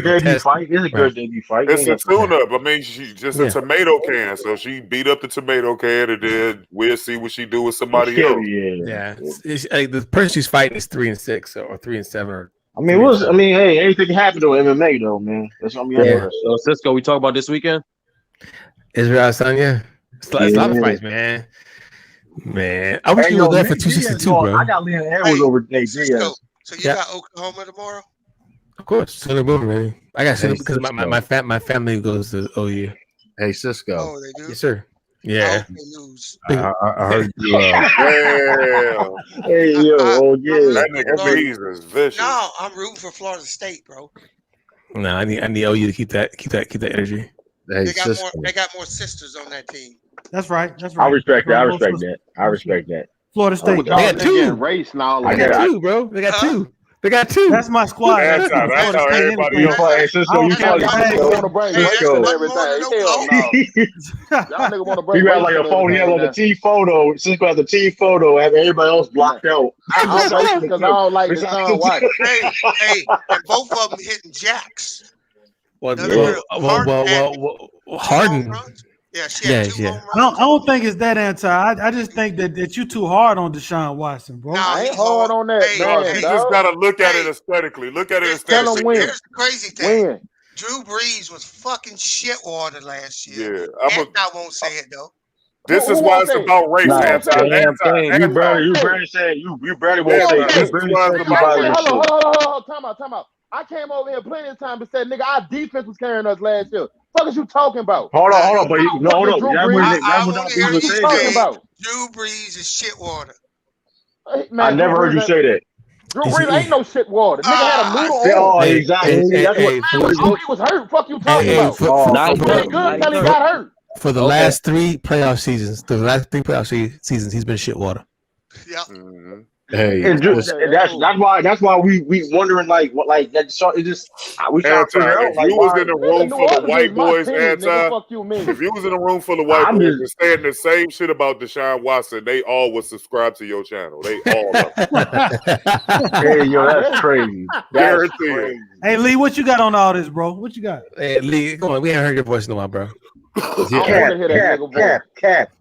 debut fight. It's a good debut fight. It's a tune-up. I mean, she just a tomato can. So she beat up the tomato can, and then we'll see what she do with somebody else. Yeah. The person she's fighting is 3-6 or 3-7. I mean, hey, anything can happen to MMA though, man. That's what I'm So Cisco, we talk about this weekend. Israel Adesanya. It's a lot of fights, man. Man, I wish you were there for 262, bro. I got Leon Edwards over Nate Diaz. So you got Oklahoma tomorrow? Of course, Southern Boone, man. I got because my family goes to OU. Hey, Cisco. Oh, they do. Yes, sir. Yeah. I heard you. Hey, yo, that nigga Bees is vicious. No, I'm rooting for Florida State, bro. No, I need OU to keep that energy. Hey, they got more sisters on that team. That's right. I respect that. Florida State. They got 2 race now. They got 2, bro. They got 2. They got 2. That's my squad. That's how everybody else. Cisco, you want to bring race and everything. Hell no. Y'all nigga want to bring. You got like a phone. He has like the team photo. Cisco has the team photo. Having everybody else blocked out. Because I don't like Deshaun Watson. Hey, and both of them hitting jacks. Harden. Yeah, she had 2 home runs. I don't think it's that anti. I just think that you too hard on Deshaun Watson, bro. I ain't hard on that. You just gotta look at it aesthetically. Look at it aesthetically. Here's the crazy thing. Drew Brees was fucking shit water last year. Yeah, I won't say it though. This is why it's about race. You barely said you barely won't say it. Hold on. Time out. I came over here plenty of times and said, nigga, our defense was carrying us last year. What is you talking about? Hold on. But hold on. Drew Brees is shit water. Man, I never heard you say that. Drew Brees ain't no shit water. Nigga had a noodle on. Exactly. He was hurt. Fuck you talking about? He good until he got hurt. For the last 3 playoff seasons, he's been shit water. Yeah. Mm-hmm. Hey, that's why we wondering like that. It just we trying to figure out. If you was in a room full of white boys, if you was in a room full of white boys and saying the same shit about Deshaun Watson, they all would subscribe to your channel. They all. Hey, yo, that's crazy. That's crazy. Hey, Lee, what you got on all this, bro? What you got? Hey, Lee, come on, we haven't heard your voice in a while, bro. Cat.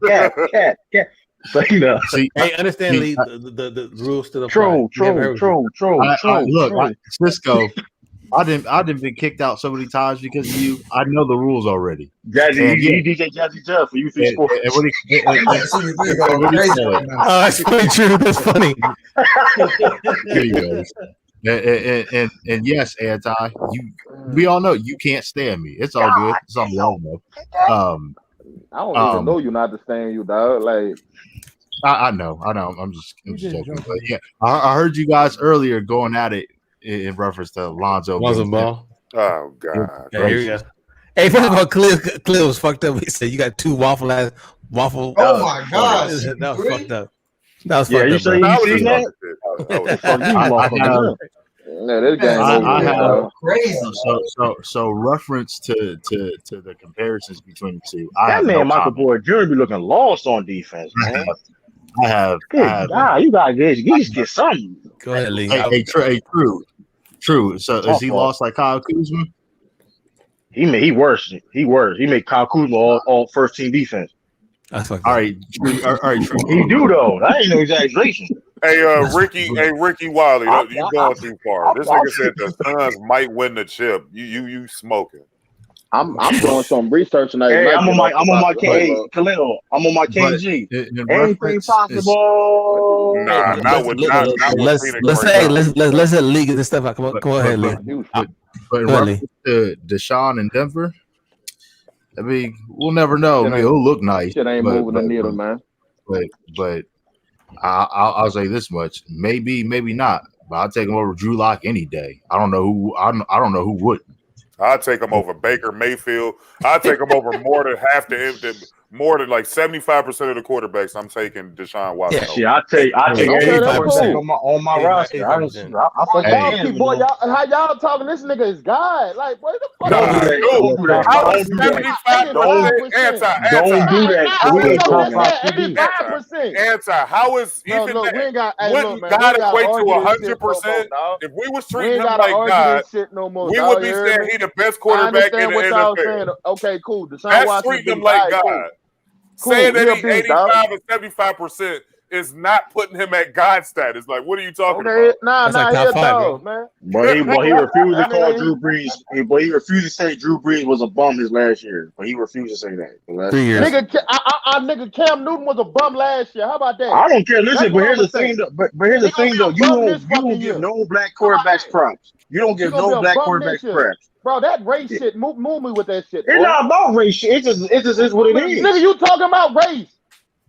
But see, hey, understand Lee, the rules to the troll. Look, Cisco, I didn't been kicked out so many times because of you. I know the rules already. Jazzy, DJ Jazzy Jeff for you three sports. That's funny. True. That's funny. Here he goes. And yes, anti. We all know you can't stand me. It's all good. It's all wrong though. I don't even know you not to stand you, dog. Like I know. I'm just joking. But yeah, I heard you guys earlier going at it in reference to Lonzo Ball. Oh God! Yeah, here we go. Hey, first of all, Khalil was fucked up. He said you got 2 waffle. Oh my gosh, that was fucked up. That was Yeah, you say you seen that? Yeah, this game I have bro. Crazy. So reference to the comparisons between the two. I That have man, no Michael comment. Porter Jr. be looking lost on defense, man. I have. Good God, you gotta get something. Go ahead, Lee. Hey, true. So is he lost like Kyle Kuzma? He worse. He made Kyle Kuzma all first team defense. That's like all right, true. He do though. That ain't no exaggeration. Hey, Ricky Wiley, you going too far. This nigga said the Suns might win the chip. You smoking. I'm doing some research tonight. Hey, I'm on my Khalil. I'm on my KG. Anything possible. Nah, not with let's let Lee get this stuff out. Come on ahead, Lee. But in reference to Deshaun in Denver, I mean, we'll never know. I mean, it'll look nice. Shit ain't moving the needle, man. But I'll say this much: maybe not. But I'll take him over Drew Lock any day. I don't know who would. I'll take him over Baker Mayfield. I'll take him over more than more than like 75% of the quarterbacks. I'm taking Deshaun Watson. Yeah, I take 85% on my roster. Boy, how y'all talking? This nigga is God. Like, what the fuck? Don't do that. Don't do that. Answer. How is even we ain't got. Wouldn't God equate to 100%? If we was treating him like God, we would be saying he the best quarterback in the NFL. Okay, cool. That's treating him like God. Saying that he 85 and 75% is not putting him at God status. Like, what are you talking about? Nah, top five, man. But he refused to call Drew Brees. But he refused to say Drew Brees was a bum his last year. But he refused to say that. 3 years. Nigga, Cam Newton was a bum last year. How about that? I don't care. Listen, but here's the thing. But here's the thing, though. You don't give no black quarterbacks props. You don't give no black quarterbacks props. Bro, that race shit, move me with that shit. It's not about race shit. It just is what it is. Nigga, you talking about race.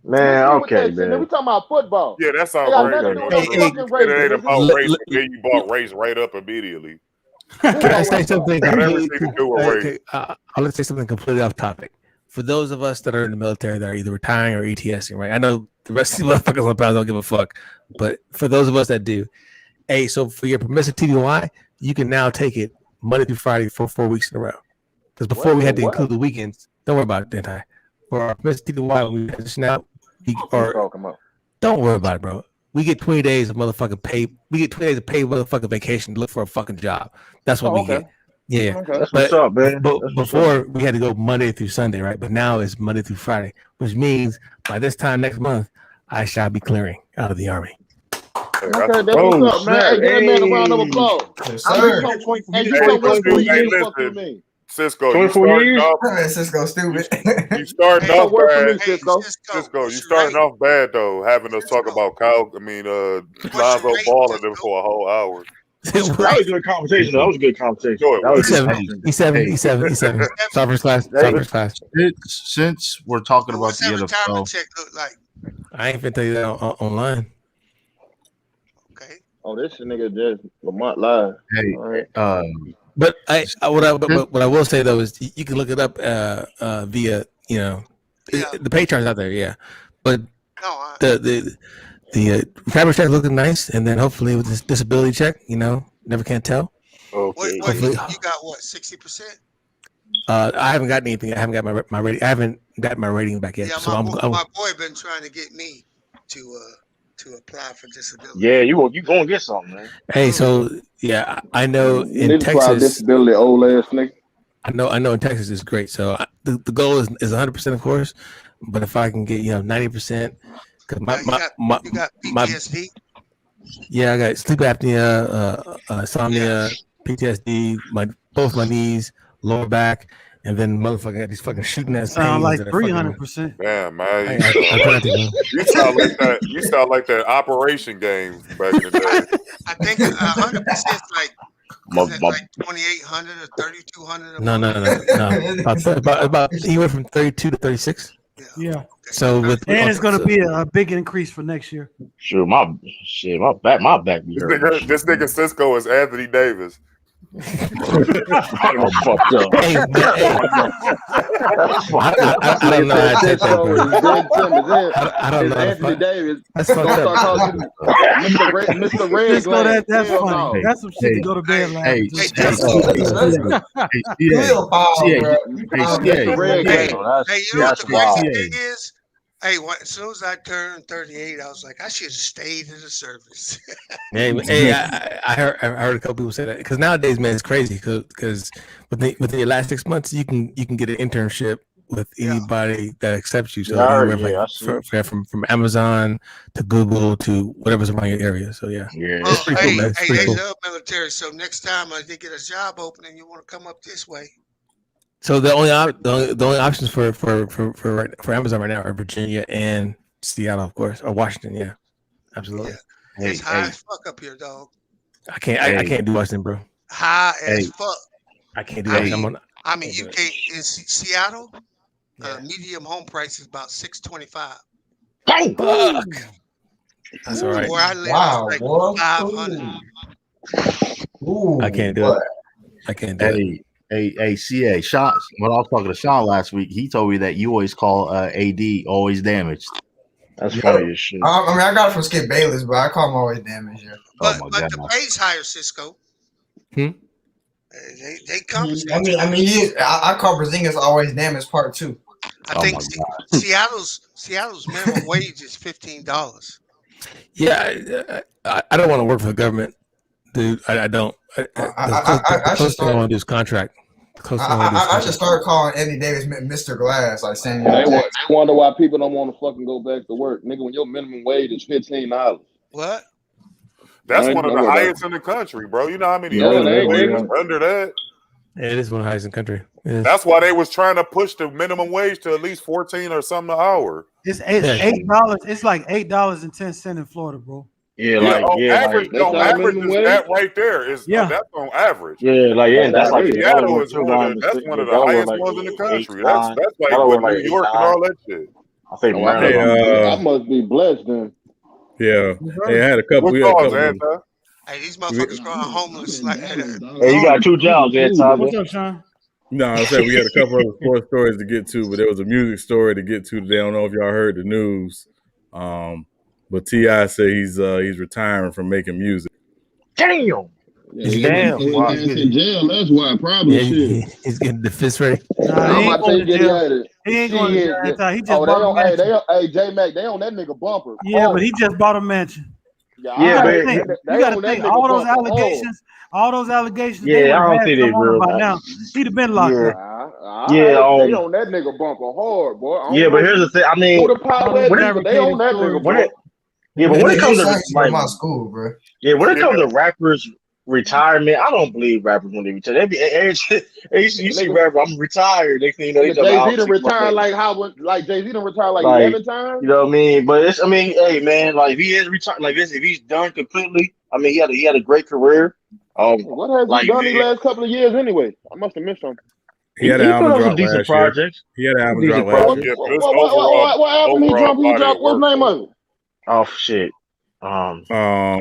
Man, okay, man. We talking about football. Yeah, that's all right. It ain't about race. Then you bought race right up immediately. Can I say something? I'll say something completely off topic. For those of us that are in the military that are either retiring or ETSing, right? I know the rest of the motherfuckers on pounds don't give a fuck, but for those of us that do, so for your permissive TDY, you can now take it Monday through Friday for 4 weeks in a row. Because before we had to include the weekends. Don't worry about it, didn't I? For our permissive TDY, when we transition out, don't worry about it, bro. We get 20 days of motherfucking pay. We get 20 days of paid motherfucking vacation to look for a fucking job. That's what we get. Yeah. Okay. That's what's up, man. But before we had to go Monday through Sunday, right? But now it's Monday through Friday, which means by this time next month, I shall be clearing out of the Army. Okay, that's what's up, man. Hey, give that man a round of applause. Cisco, you starting off. Cisco, stupid. You starting off bad. Cisco, you starting off bad though. Having us talk about Lonzo Ball and them for a whole hour. That was a good conversation. That was a good conversation. He's seven. Stop first class. Since we're talking about the NFL, I ain't finna tell you that online. Oh, this nigga just Lamont live. Hey, right. But what I will say though is you can look it up via the Patreon's out there, yeah. But the recovery check looking nice, and then hopefully with this disability check, never can tell. Okay. You got what, 60%? I haven't gotten anything. I haven't got my rating. I haven't got my rating back yet. Yeah, so my boy been trying to get me to apply for disability. Yeah, you gonna get something, man. Hey, so yeah, I know in Texas, disability, old ass nigga. I know in Texas is great. So the goal is 100%, of course. But if I can get 90%, because you got PTSD. Yeah, I got sleep apnea, insomnia, PTSD, both my knees, lower back. And then motherfucker got these fucking shooting ass. Sound like 300%. Damn, man. You sound like that Operation game back in the day. I think 100% is like 2,800 or 3,200. No. About anywhere from 32 to 36. Yeah. So and it's going to be a big increase for next year. Sure, my back be hurt. This nigga Cisco is Anthony Davis. I'm fucked up. Hey, I don't know how to take that, bro. I don't know. Anthony Davis. That's Gonna fucked start up. calling you Mr. Red Cisco, Glass. that's Hell funny. no. That's some shit to go to bed laughing. Mr. Red Glass. Hey, you know what the crazy thing is? Hey, as soon as I turned 38, I was like, I should have stayed in the service. Hey, I heard a couple people say that because nowadays, man, it's crazy because within the last 6 months, you can get an internship with anybody that accepts you. So from Amazon to Google to whatever's around your area. So yeah, it's pretty cool, man. Hey, they love military. So next time I get a job opening, you want to come up this way. So the only options for Amazon right now are Virginia and Seattle, of course, or Washington. Yeah, absolutely. Yeah. It's high as fuck up here, dog. I can't do Washington, bro. High as fuck. I can't do Washington. I mean, you can't in Seattle. Medium home price is about $625. Fuck. That's all right. Where I live, it's like $500. I can't do it. I can't do it. Hey, CA, Sean, when I was talking to Sean last week, he told me that you always call AD always damaged. That's funny as shit. I mean, I got it from Skip Bayless, but I call him always damaged. Yeah. But the pay's higher, Cisco. They compensate. I mean, I call Brazingis always damaged part 2. I think Seattle's minimum wage is $15. Yeah, I don't want to work for the government, dude. I don't. The closest thing I want to do is contract. I should start calling Anthony Davis Mr. Glass, like saying. They wonder why people don't want to fucking go back to work, nigga. When your minimum wage is $15. What? That's one of the highest in the country, bro. You know how many wages under that? Yeah, it is one of the highest in the country. That's why they was trying to push the minimum wage to at least 14 or something an hour. It's $8. It's like $8.10 in Florida, bro. Average is that right there. That's on average. That's like Seattle is that's one of the highest ones in the country. That's like with New York and all that shit. I think I must be blessed then. Yeah, I had a couple. Hey, these motherfuckers growing homeless like that. Hey, you got 2 jobs, Anton. What's up, Sean? No, I said we had a couple other sports stories to get to, but there was a music story to get to today. I don't know if y'all heard the news. But T.I. said he's retiring from making music. Damn. He's in jail. That's why probably he's getting the fist ready. He ain't going to jail. He ain't going to jail. He just bought a mansion. Hey, J-Mac, they on that nigga bumper. Yeah, but he just bought a mansion. Yeah, you got to think all those allegations. Yeah, I don't think they real. By now, he'd have been locked up. They on that nigga bumper hard, boy. But here's the thing. I mean, they on that nigga bumper. But when it comes to my school, bro. Yeah, when it comes to rappers retirement, I don't believe rappers when they retire. You see rapper, I'm retired. Next thing you know, Jay-Z done retired Jay-Z done retired 11 times. You know what I mean? But hey man, like if he is retired, like this, if he's done completely, I mean he had a great career. What has he done these last couple of years anyway? I must have missed something. He had an album drop decent last projects. year. He had an album drop last year. What album he dropped? What's the name of it? Oh shit. I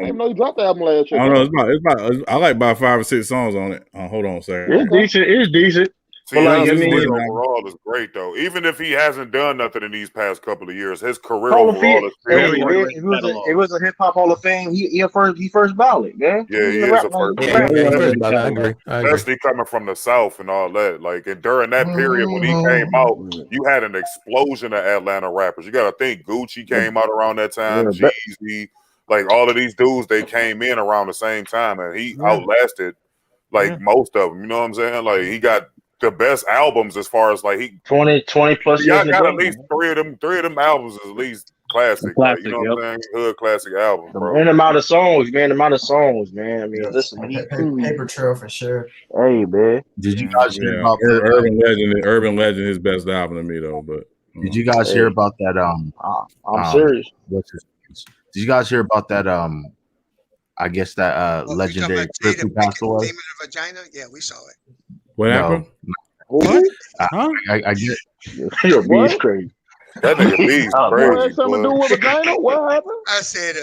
didn't know he dropped the album last year. I don't know. I like about 5 or 6 songs on it. Hold on a second. It's decent. See, overall is great though. Even if he hasn't done nothing in these past couple of years, his career overall is it was a hip hop Hall of Fame. He first ballot, man. Yeah, he is a first ballot. I agree. Especially coming from the South and all that. Like, and during that period when he came out, you had an explosion of Atlanta rappers. You got to think Gucci came out around that time. Jeezy, like all of these dudes, they came in around the same time, and he outlasted most of them. You know what I'm saying? Like he got the best albums as far as like he 20 plus years. I got at least three of them albums is at least classic. Like, you know what I'm saying? Hood classic album, bro. And the amount of songs, man. I mean, listen, Paper Trail for sure. Hey, man. Did you guys hear about Urban Legend? His best album to me though. But did you guys hear about that? I'm serious. Did you guys hear about that? I guess that legendary Chris who passed away. Demon of Vagina? Yeah, we saw it. What happened? What? I get your beast crazy. That nigga beast crazy. What had something to do with vagina? What happened? I said,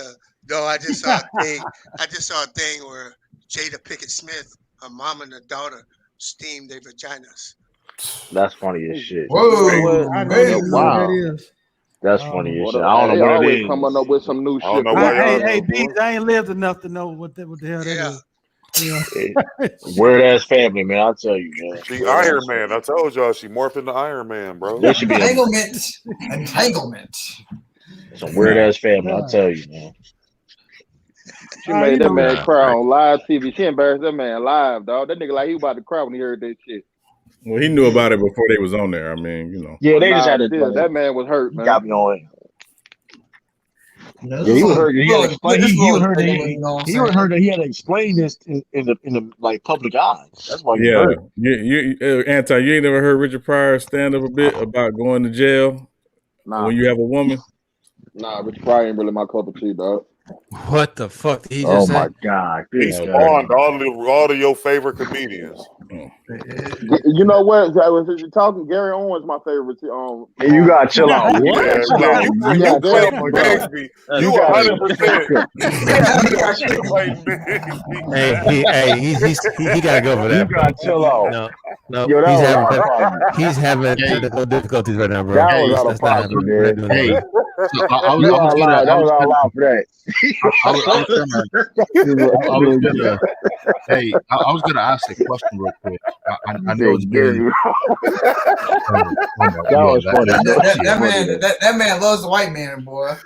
no, I just saw a thing. I just saw a thing where Jada Pinkett Smith a mom and a daughter steam their vaginas. That's funny as shit. Whoa, I don't even know what that is. That's funny as shit. I don't know what it is. Coming up with some new shit. Hey, Beans, I ain't lived enough to know what the hell that is. Yeah. Weird ass family, man. I'll tell you, man. She Iron Man. I told y'all she morphed into Iron Man, bro. There should be entanglement. Some weird ass family. I'll tell you, man. She made that man cry on live TV. She embarrassed that man live, dog. That nigga like he was about to cry when he heard that shit. Well, he knew about it before they was on there. I mean, you know. Yeah, they just had to. That man was hurt, man. Got me on it. Yeah, he was hurt. He was hurt that he had to explain this in the like public eye. That's why. He hurt. You Anti, you ain't never heard Richard Pryor stand up a bit about going to jail when you have a woman. Nah, Richard Pryor ain't really my cup of tea, dog. What the fuck did he just say? Oh my god! He spawned all of your favorite comedians. You know what? You're talking Gary Owens, my favorite. Hey, you gotta chill out. You played Bigsby. You 100%. Hey, he gotta go for that. You gotta chill out. No, yo, he's having technical difficulties right now, bro. That was out of pocket, man. Hey, I was all out for that. I was gonna ask a question real quick. I know it's very. That was funny. That man loves the white man, boy. I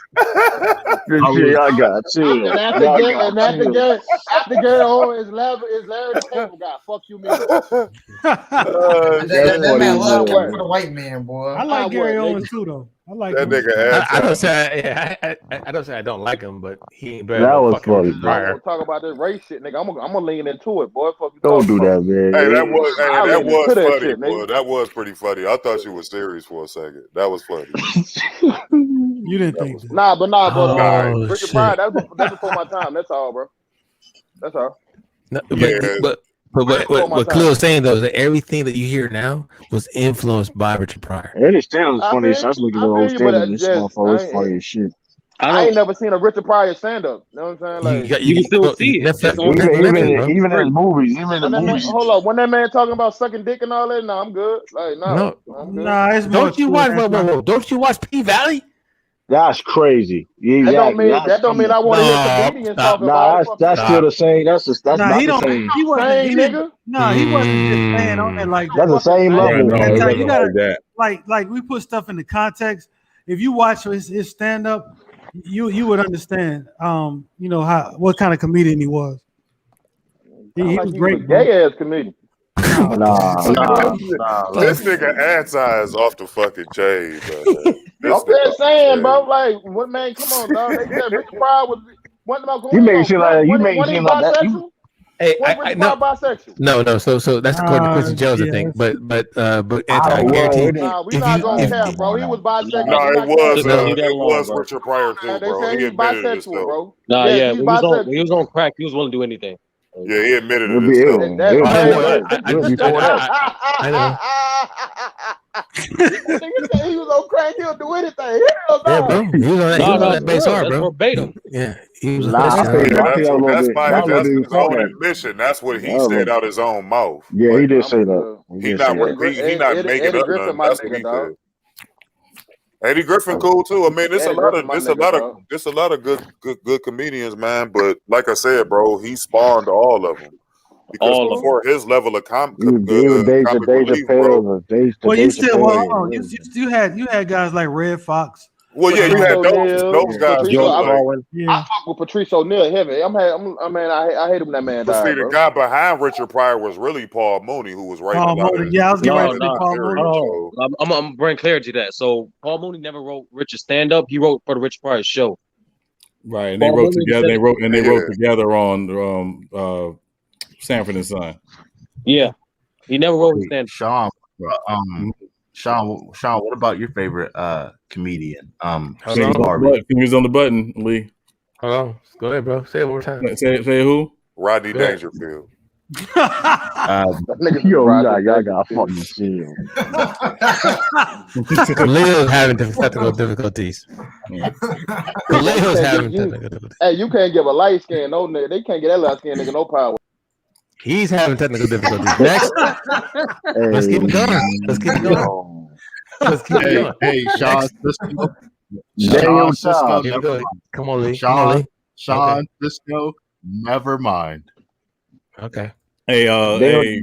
got chill. And after Gary Owens is Larry the Cable Guy. Fuck you, man. That man loves for the white man, boy. I like Gary Owens too, though. I like that him. nigga. I don't say I don't like him, but he ain't better. That was funny. Talk about this race shit, nigga. I'm gonna lean into it, boy. Fuck you. Don't do that, man. Hey, that was funny, shit, boy. That was pretty funny. I thought you were serious for a second. That was funny. You didn't think that? Nah, Oh, Richard Pryor, that's before my time. That's all, bro. That's all. No, but what Khalil's saying though is that everything that you hear now was influenced by Richard Pryor. Eddie Stanley's funny. So I was looking at old Stanley. This motherfucker was funny as shit. I ain't never seen a Richard Pryor stand up. You know what I'm saying? Like you can still see it. Even in movies. Hold up, when that man talking about sucking dick and all that, no, I'm good. Like no, it's don't you watch? Don't you watch P Valley? That's crazy. That don't mean I want to hear comedians talk about it. That's still the same. That's not the same. He wasn't just saying on it like that. That's the same level. You gotta like we put stuff into context. If you watch his stand up, you would understand. What kind of comedian he was. He was great. Gay ass comedian. Nah. This nigga Anti is off the fucking chain, bro. I'm just saying, bro. Like, what man? Come on, dog. They said Richard Pryor was. You make it seem like that. Hey, bisexual? No. So that's according to Quincy Jones, I think. But Anti guarantee. Nah, we not gonna care, bro. He was bisexual. No, it was Richard Pryor too, bro. He admitted it, bro. Nah, yeah. When he was on crack, he was willing to do anything. Yeah, he admitted it. I know. He was on crack. He'll do anything. Yeah, bro. He was on that base hard, bro. Verbatim. Yeah, he was. That's by his own admission. That's what he said out his own mouth. Yeah, he did say that. He not making up nothing. That's what he said. Eddie Griffin cool too. I mean, there's a lot of good comedians, man. But like I said, bro, he spawned all of them because before his level of comic relief, bro. Well, you had guys like Red Fox. Well, yeah, you had those guys. I fuck with Patrice O'Neal heavy. I hate him. That man died. See, the guy behind Richard Pryor was really Paul Mooney, who was right. Yeah, I was getting ready to say Paul Mooney. I'm gonna bring clarity to that. So Paul Mooney never wrote Richard stand up. He wrote for the Richard Pryor show. Right, and they wrote together. They wrote together on Sanford and Son. Yeah, he never wrote his stand up. Sean, what about your favorite comedian? Fingers on the button, Lee. Hold on. Go ahead, bro. Say it one more time. Say who? Rodney Dangerfield. Y'all got fucking chill. Leo's having technical difficulties. Hey, you can't give a light skin no nigga. They can't get that light skin nigga no power. He's having technical difficulties. Next, let's keep it going. Let's keep it going. Let's keep it going. Hey, Sean Cisco. Daniel Sean Cisco. Here we go. Come on, Lee. Sean Okay. Cisco. Never mind. Okay. Hey, They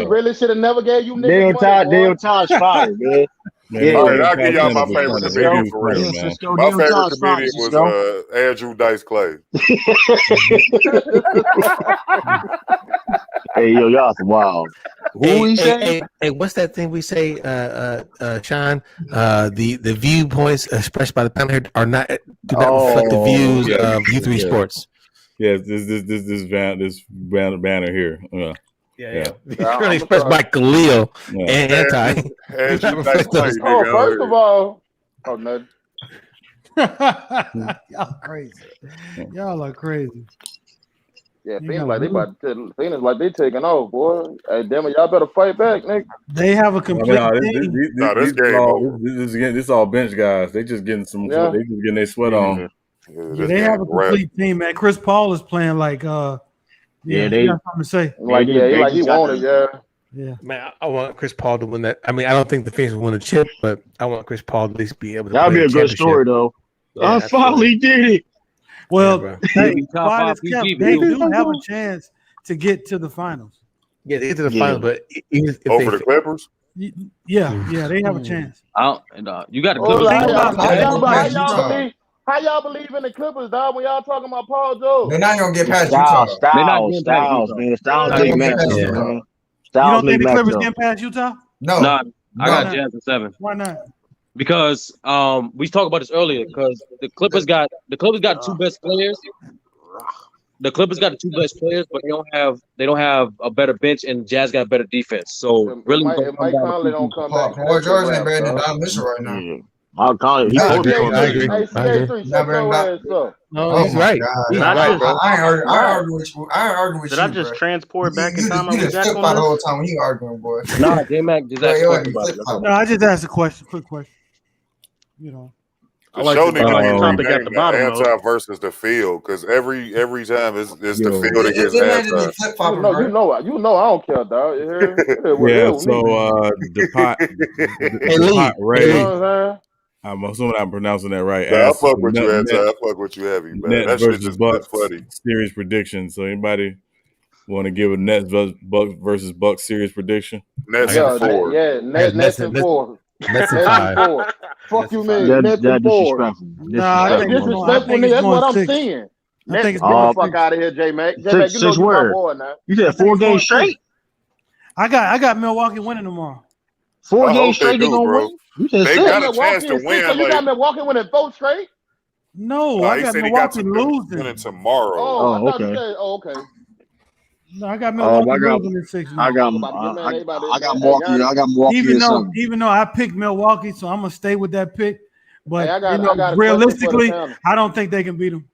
really should have never gave you niggas money. Daniel Todd's fired, man. All right, I'll give y'all my favorite comedian for real. My favorite comedian was Andrew Dice Clay. Hey, yo, y'all some wild. Who we say? Hey, what's that thing we say, Sean? The viewpoints expressed by the panel here do not reflect the views of U3 Sports. Yeah, this banner here. Yeah. Currently expressed by Khalil and Anti. First of all, nothing. Y'all crazy. Y'all are crazy. Yeah, Phoenix like they taking off, boy. Hey, damn it, y'all better fight back, nigga. They have a complete team. This all bench guys. They just getting some. Yeah. They just getting their sweat on. Yeah, they have a complete team, man. Chris Paul is playing like they got something to say. Like he wanted, yeah. Man, I want Chris Paul to win that. I mean, I don't think the Phoenix will win a chip, but I want Chris Paul to at least be able to. That'd be a good story, though. Yeah, I finally did it. Well, they do have a chance to get to the finals. Yeah, they get to the finals, but if over the Clippers. Yeah, they have a chance. You got the Clippers. How y'all believe in the Clippers, dog? When y'all talking about Paul George, they're not gonna get past Utah. Styles, man. Styles make matchup. You don't think the Clippers get past Utah? No, I got Jazz in 7. Why not? Because we talked about this earlier. Because the Clippers got the two best players. The Clippers got the two best players, but they don't have a better bench, and Jazz got better defense. So really, Mike Conley don't come back. Paul George ain't better than Don Mitchell right now. Mike Conley, I agree. No, he's right. He's right, bro. I ain't arguing with you. Did I just transport back in time? You just flip out the whole time when you arguing, boy. Nah, J-Mac just asked a question about it. No, I just asked a question. Quick question. You know. The show need to be Anti versus the field, because every time it's the field against Anti. You know, I don't care, dog. The pot Ray. I'm assuming I'm pronouncing that right. Yeah, I fuck with you, Anti. I fuck with you heavy, man. That shit just Bucks funny. Series prediction. So anybody want to give a Nets versus Bucks series prediction? Nets in 4. Yeah, Nets in 4. Nets in 5. Fuck you, man. Nets in 4. Nah, disrespectful, nigga. That's what I'm saying. Get the fuck out of here, J-Mac. J-Mac, you know you're my boy now. You said 4 games straight? I got Milwaukee winning tomorrow. 4 games straight, they gonna win? They got a chance to win. You got Milwaukee winning 4 straight? No, I got Milwaukee losing. Winning tomorrow. Oh, okay. Okay. No, I got Milwaukee losing in 6. I got Milwaukee. Even though I picked Milwaukee, so I'm gonna stay with that pick. But realistically, I don't think they can beat them.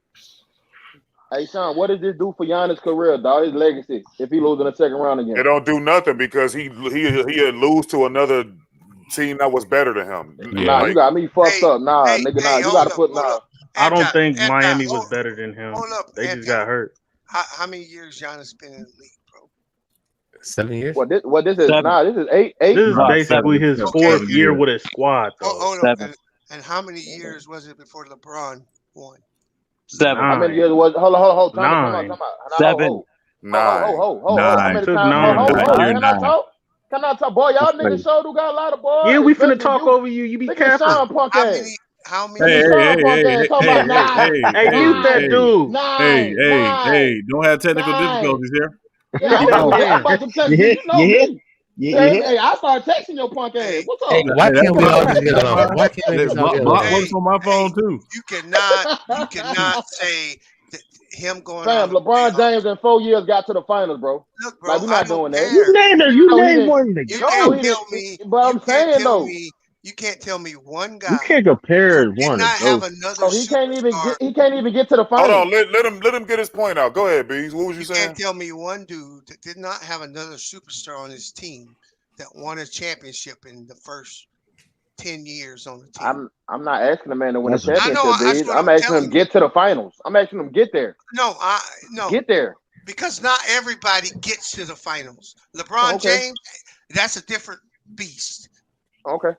Hey, Sean, what does this do for Giannis' career, dog? His legacy, if he loses in the second round again? It don't do nothing because he lose to another team that was better than him. Nah, you got me fucked up. Nah, nigga, you got to put I don't think Miami was better than him. They just got hurt. How many years Giannis been in the league, bro? 7 years. What this is? 7. Nah, this is 8. This is basically his 4th year with his squad. Hold on. And how many years was it before LeBron won? 7. How many years was? Hold. Time out. 7. 9. Hold. How many times? Can I talk? Boy, y'all niggas sure do got a lot of boys. Yeah, we finna talk over you. You be careful. How many? Hey, mute that dude. Hey, don't have technical difficulties here. I'm about to tell you. Hey, I started texting your punk ass. What's up? Hey, why can't we all just get along? Why can't we Block works on my phone too. You cannot say that him going. Fam, LeBron James in 4 years got to the finals, bro. Look, bro, like we're not doing that. You name one. You can't tell me. But I'm saying though. You can't tell me one guy. You can't compare one. He can't even get to the finals. Hold on, let him get his point out. Go ahead, Bees. What was you saying? You can't tell me one dude that did not have another superstar on his team that won a championship in the first 10 years on the team. I'm not asking the man to win a I know, championship, that's what I'm asking him get to the finals. I'm asking him get there. No, Get there. Because not everybody gets to the finals. LeBron James, that's a different beast. Okay.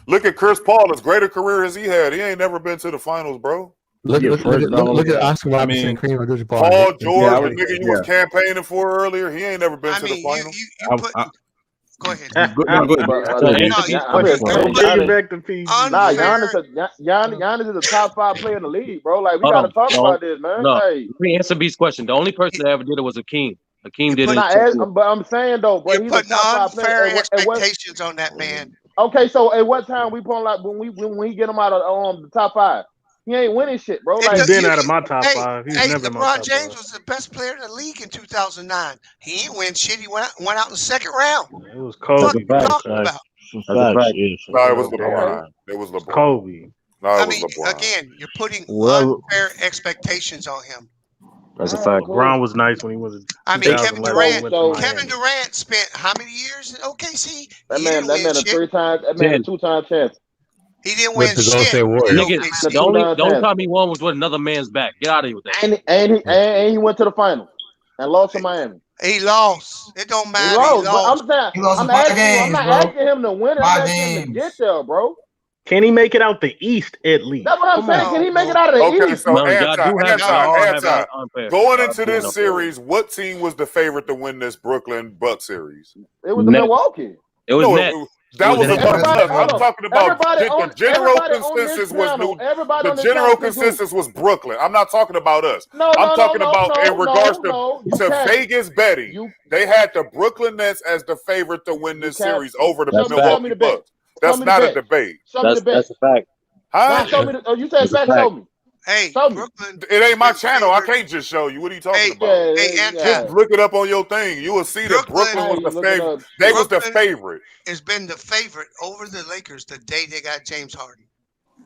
Look at Chris Paul. As great a career as he had, he ain't never been to the finals, bro. Look at Oscar Robertson, Kareem Abdul-Jabbar. Paul George, the nigga you was campaigning for earlier, he ain't never been to the finals. Go ahead. Giannis is a top 5 player in the league, bro. Like, we got to talk about this, man. No, Hey. let me answer B's question. The only person that ever did it was Hakeem. Hakeem did it. But I'm saying, though, bro, he's a top 5 player. Expectations on that man. Okay, so at what time we pulling like when we get him out of the top 5? He ain't winning shit, bro. Like, he's been out of my top 5. He's never in my top 5. LeBron James was the best player in the league in 2009. He ain't win shit. He went out in the second round. It was Kobe. What are you talking about? No, it was LeBron. It was LeBron. Kobe. No, it was LeBron. Again, you're putting unfair expectations on him. That's a fact. LeBron was nice when he was. Kevin Durant spent how many years in OKC? That man a 2-time champion. He didn't win shit. Don't tell me one was with another man's back. Get out of here with that. And he went to the final and lost to Miami. He lost. It don't matter. He lost. I'm not asking him to win it. I'm asking him to get there, bro. Can he make it out the East at least? That's what I'm saying. Can he make it out of the East? So going into this series, what team was the favorite to win this Brooklyn Bucks series? It was the Milwaukee. It was Nets. That was amongst us. I'm talking about the general consensus was the general consensus was Brooklyn. I'm not talking about us. I'm talking about in regards to Vegas betting. They had the Brooklyn Nets as the favorite to win this series over the Milwaukee Bucks. That's not a debate. That's a fact. Huh? You said fact. Show me. Hey, Brooklyn. It ain't my channel. I can't just show you. What are you talking about? Just look it up on your thing. You will see that Brooklyn was the favorite. They was the favorite. It's been the favorite over the Lakers the day they got James Harden.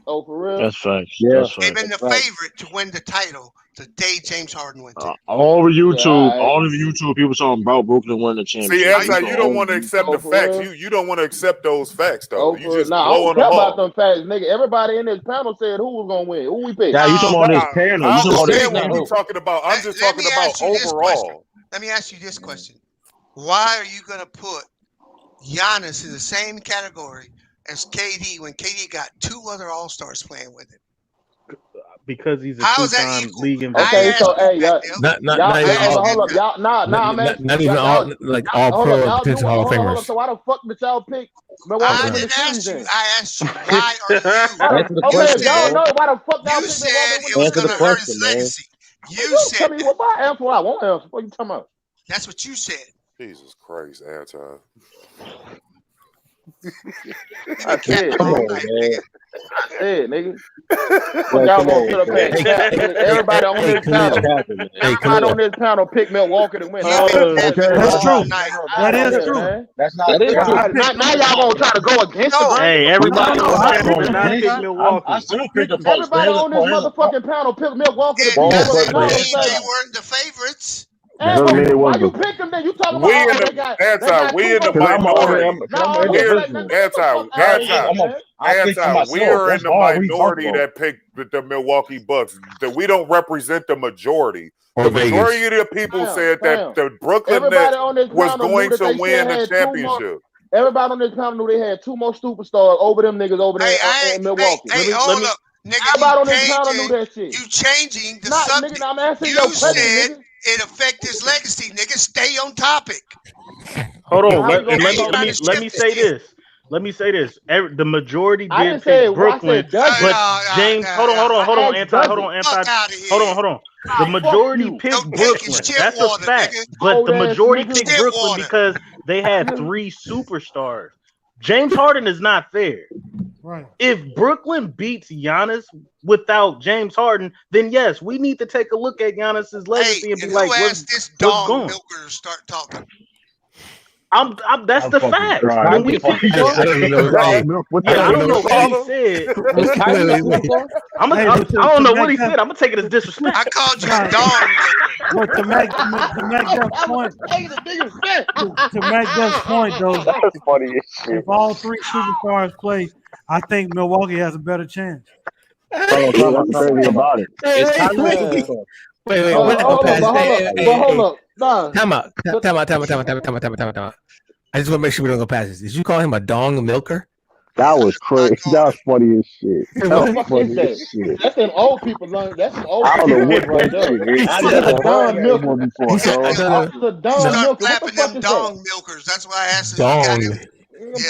Oh, for real? That's facts. Yeah, they've been the favorite to win the title the day James Harden went to. All over YouTube, people talking about Brooklyn winning the championship. See, that's how you don't want to accept the facts. You don't want to accept those facts, though. You just I don't care about them facts, nigga. Everybody in this panel said who was gonna win. Who we picked? Yeah, you talking about this panel? I understand what you're talking about. I'm just talking about overall. Let me ask you this question: why are you gonna put Giannis in the same category as KD when KD got 2 other All-Stars playing with him? Because he's a 2-time league MVP. Okay, so hey, not even all like all pro potential Hall of Famers. So why the fuck did y'all pick Milwaukee? I didn't ask you. I asked you why are you? Y'all know why the fuck y'all picked said it was going to hurt his legacy. You said. Tell me what my answer. I won't answer. What you talking about? That's what you said. Jesus Christ, Anti. I said, come on, man. I said, nigga. Y'all gonna sit up there. Everybody on this panel. Everybody on this panel pick Milwaukee to win. That's true. That is true. That's not. Now y'all gonna try to go against the Hey, everybody on this panel did not pick Milwaukee. I still pick the Bucks. Everybody on this motherfucking panel picked Milwaukee. They weren't the favorites. Why you pick them then? You talking about we in the minority. We are in the minority that picked the Milwaukee Bucks. That we don't represent the majority. The majority of the people said that the Brooklyn Nets was going to win the championship. Everybody on this panel knew they had 2 more superstars over them niggas over there in Milwaukee. Hey, hold up. Nigga, everybody on this panel knew that shit. You changing the subject. Nigga, I'm asking your question, nigga. It affect his legacy, nigga. Stay on topic. Hold on. Let me say this. Let me say this. The majority did pick Brooklyn, but James. Hold on. Anti. Hold on. The majority picked Brooklyn. That's a fact. But the majority picked Brooklyn because they had 3 superstars. James Harden is not fair. Right. If Brooklyn beats Giannis without James Harden, then yes, we need to take a look at Giannis's legacy and be like, what's going? Milker start talking. That's the fact. When we pick I don't know what he said. I don't know what he said. I'm gonna take it as disrespect. I called you a dog. Well, to make Doug's point, though, That's funny as shit. if all 3 superstars play I think Milwaukee has a better chance. Oh, that's the crazy about it. It's Kyrie Man. Superstar. Wait. Hold up. Nah. Time out. I just want to make sure we don't go past this. Did you call him a dong milker? That was crazy. That was funny as shit. What the fuck is that? That's an old people learn. That's an old people right there. I never heard that one before. Start clapping them dong milkers. That's why I asked Dong.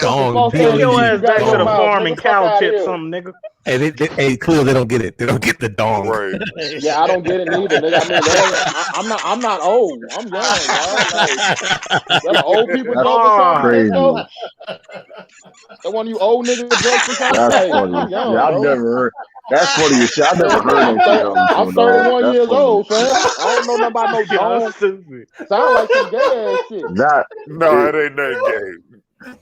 Dong. Take your ass back to the farm and cow tip something, nigga. Hey, clearly they don't get it. They don't get the dong. Right. Yeah, I don't get it neither, nigga. I mean, I'm not old. I'm young, dog. Like, the old people joke or something. That one of you old niggas jokes or something. That's funny. Yeah, I've never heard. That's funny as shit. I've never heard that. I'm 31 years old, fam. I don't know nothing about no dong. Sound like some gay ass shit. No, it ain't nothing gay.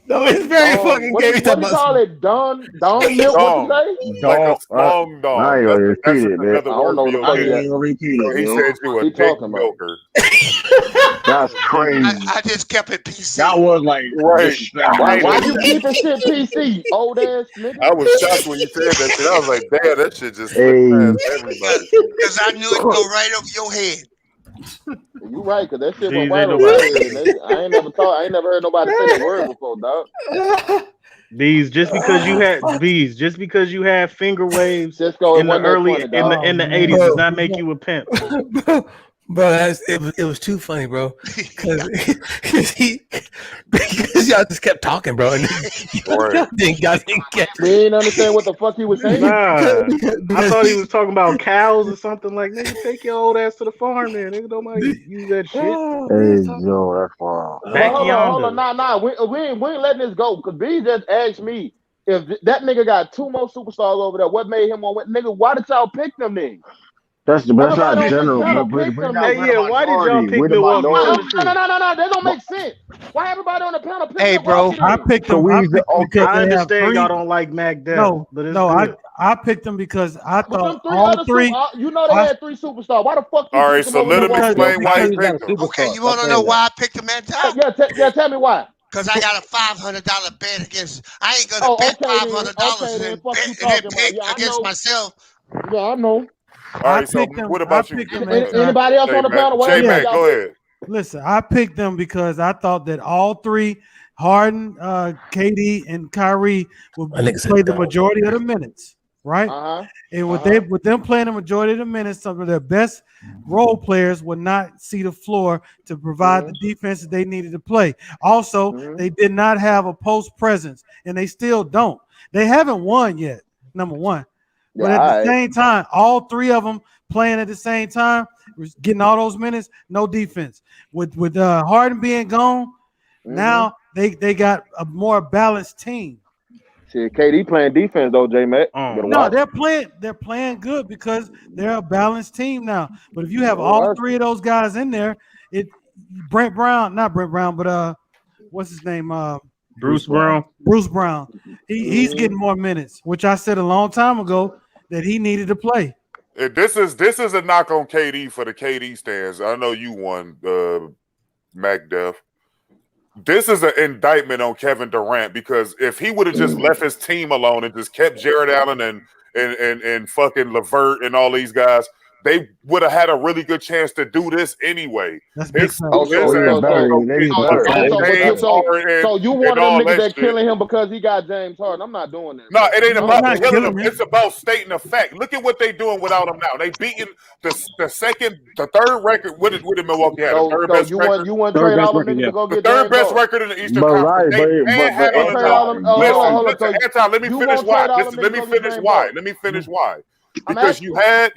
No, it's very fucking gay. What do you call it? Dong milk? What you say? Like a long dog. I ain't gonna repeat it, man. I don't know what I ain't gonna repeat it. He said you a dick milker. That's crazy. I just kept it PC. That was like right. Why you keeping shit PC, old ass nigga? I was shocked when you said that shit. I was like, damn, that shit just slipped past everybody. Because I knew it'd go right over your head. You right, because that shit went right over my head. I ain't never heard nobody say that word before, dog. Bees, just because you had finger waves in the early in the 80s does not make you a pimp. Bro, it was too funny, bro. Because y'all just kept talking, bro. And y'all didn't get. We didn't understand what the fuck he was saying. Nah, I thought he was talking about cows or something. Like, nigga, take your old ass to the farm, man. Nigga, nobody use that shit. Hey, yo, that's wild. Hold on, nah. We ain't letting this go because B just asked me if that nigga got two more superstars over there. What made him on? Nigga, why did y'all pick them then? That's not general. Why did y'all pick Milwaukee? No, that don't make sense. Why everybody on the panel pick Hey, bro, I picked them. I understand y'all don't like Mac Dell. I picked them because I thought all three. You know they had three superstars. Why the fuck? All right, so let him explain why he picked them. Okay, you want to know why I picked them, man? Yeah, tell me why. Because I got a $500 bet against. I ain't gonna bet $500 and then pick against myself. Yeah, I know. All right, so what about you? Anybody else on the panel? J-Mac, go ahead. Listen, I picked them because I thought that all three, Harden, KD, and Kyrie, would play the majority of the minutes, right? And with them playing the majority of the minutes, some of their best role players would not see the floor to provide the defense that they needed to play. Also, they did not have a post presence, and they still don't. They haven't won yet, number one. But at the same time, all three of them playing at the same time, getting all those minutes, no defense. With Harden being gone, now they got a more balanced team. Shit, KD playing defense though, J-Mac. No, they're playing good because they're a balanced team now. But if you have all three of those guys in there, not Brent Brown, but what's his name? Bruce Brown. Bruce Brown. He's getting more minutes, which I said a long time ago that he needed to play. This is a knock on KD for the KD stands. I know you won, Mac Def. This is an indictment on Kevin Durant because if he would have just left his team alone and just kept Jared Allen and fucking LeVert and all these guys, they would have had a really good chance to do this anyway. That's big. So you want them niggas that killing him because he got James Harden? I'm not doing that. No, it ain't about killing him. It's about stating a fact. Look at what they doing without him now. They beating the third record. What did Milwaukee have? The third best record. You want to trade all them niggas to go get the third best record in the Eastern Conference. Listen, let me finish why. Let me finish why. Because you had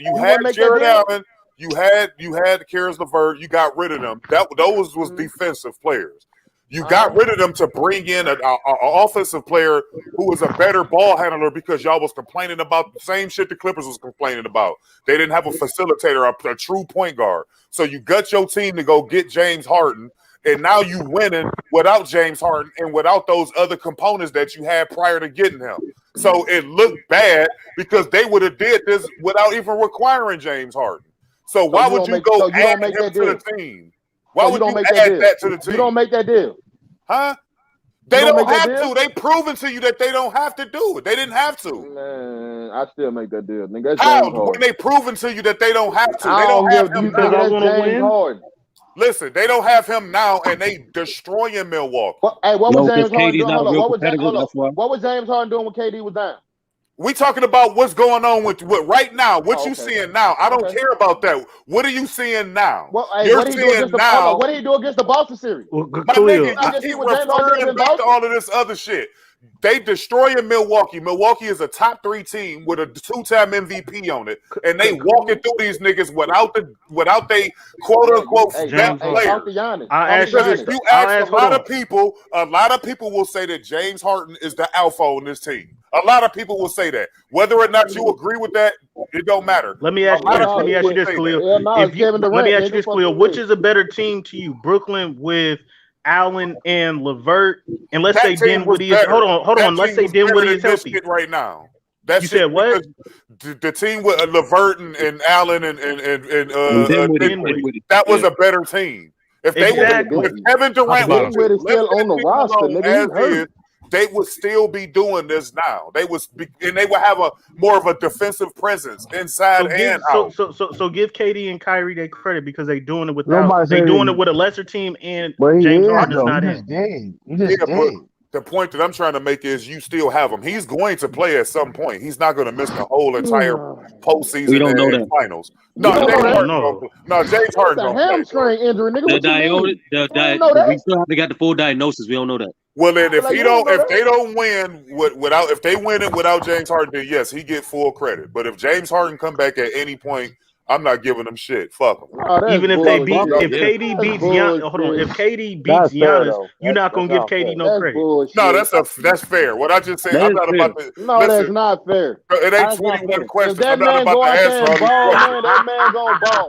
Jared Allen, you had Karis LeVert, you got rid of them. Those was defensive players. You got rid of them to bring in an offensive player who was a better ball handler because y'all was complaining about the same shit the Clippers was complaining about. They didn't have a facilitator, a true point guard. So you got your team to go get James Harden, and now you winning without James Harden and without those other components that you had prior to getting him. So it looked bad because they would have did this without even requiring James Harden. So why would you go add him to the team? Why would you add that to the team? You don't make that deal. Huh? They don't have to. They proven to you that they don't have to do it. They didn't have to. Man, I still make that deal. Nigga, that's How? James Harden. When they proven to you that they don't have to. They I don't have do you him think now. that's James Harden? Listen, they don't have him now, and they destroying Milwaukee. What was James Harden doing? Hold on. What was James Harden doing when KD was down? We talking about what's going on with right now. What you seeing now? I don't care about that. What are you seeing now? You're what seeing now. What did he do against the Boston series? My nigga, you keep referring back to all of this other shit. They destroying Milwaukee. Milwaukee is a top 3 team with a 2-time MVP on it, and they walking through these niggas without they quote unquote best players. If you ask a lot of people will say that James Harden is the alpha on this team. A lot of people will say that. Whether or not you agree with that, it don't matter. Let me ask you this, Khalil. Let me ask you this, Khalil. Which is a better team to you, Brooklyn with Allen and LeVert? And let's say Dinwiddie is hold on. Let's say Dinwiddie is healthy right now. You said what? The team with LeVert and Allen and Dinwiddie, that was a better team. If Kevin Durant was still on the roster, nigga, they would still be doing this now. They would have a more of a defensive presence inside and out. So give KD and Kyrie their credit because they doing it without. They doing it with a lesser team and James Harden is not in. The point that I'm trying to make is you still have him. He's going to play at some point. He's not going to miss the whole entire postseason. We don't know that. Finals. No, James Harden. That's a hamstring injury, nigga. What you mean? We still haven't got the full diagnosis. We don't know that. Well, then if they don't win without James Harden, then yes, he get full credit. But if James Harden come back at any point, I'm not giving them shit. Fuck them. Even if KD beats Giannis, if KD beats Giannis, you're not gonna give KD no credit. No, that's fair. What I just said, I'm not about to. No, that's not fair. It ain't 21 questions. That man go out there and ball, man. That man gonna ball.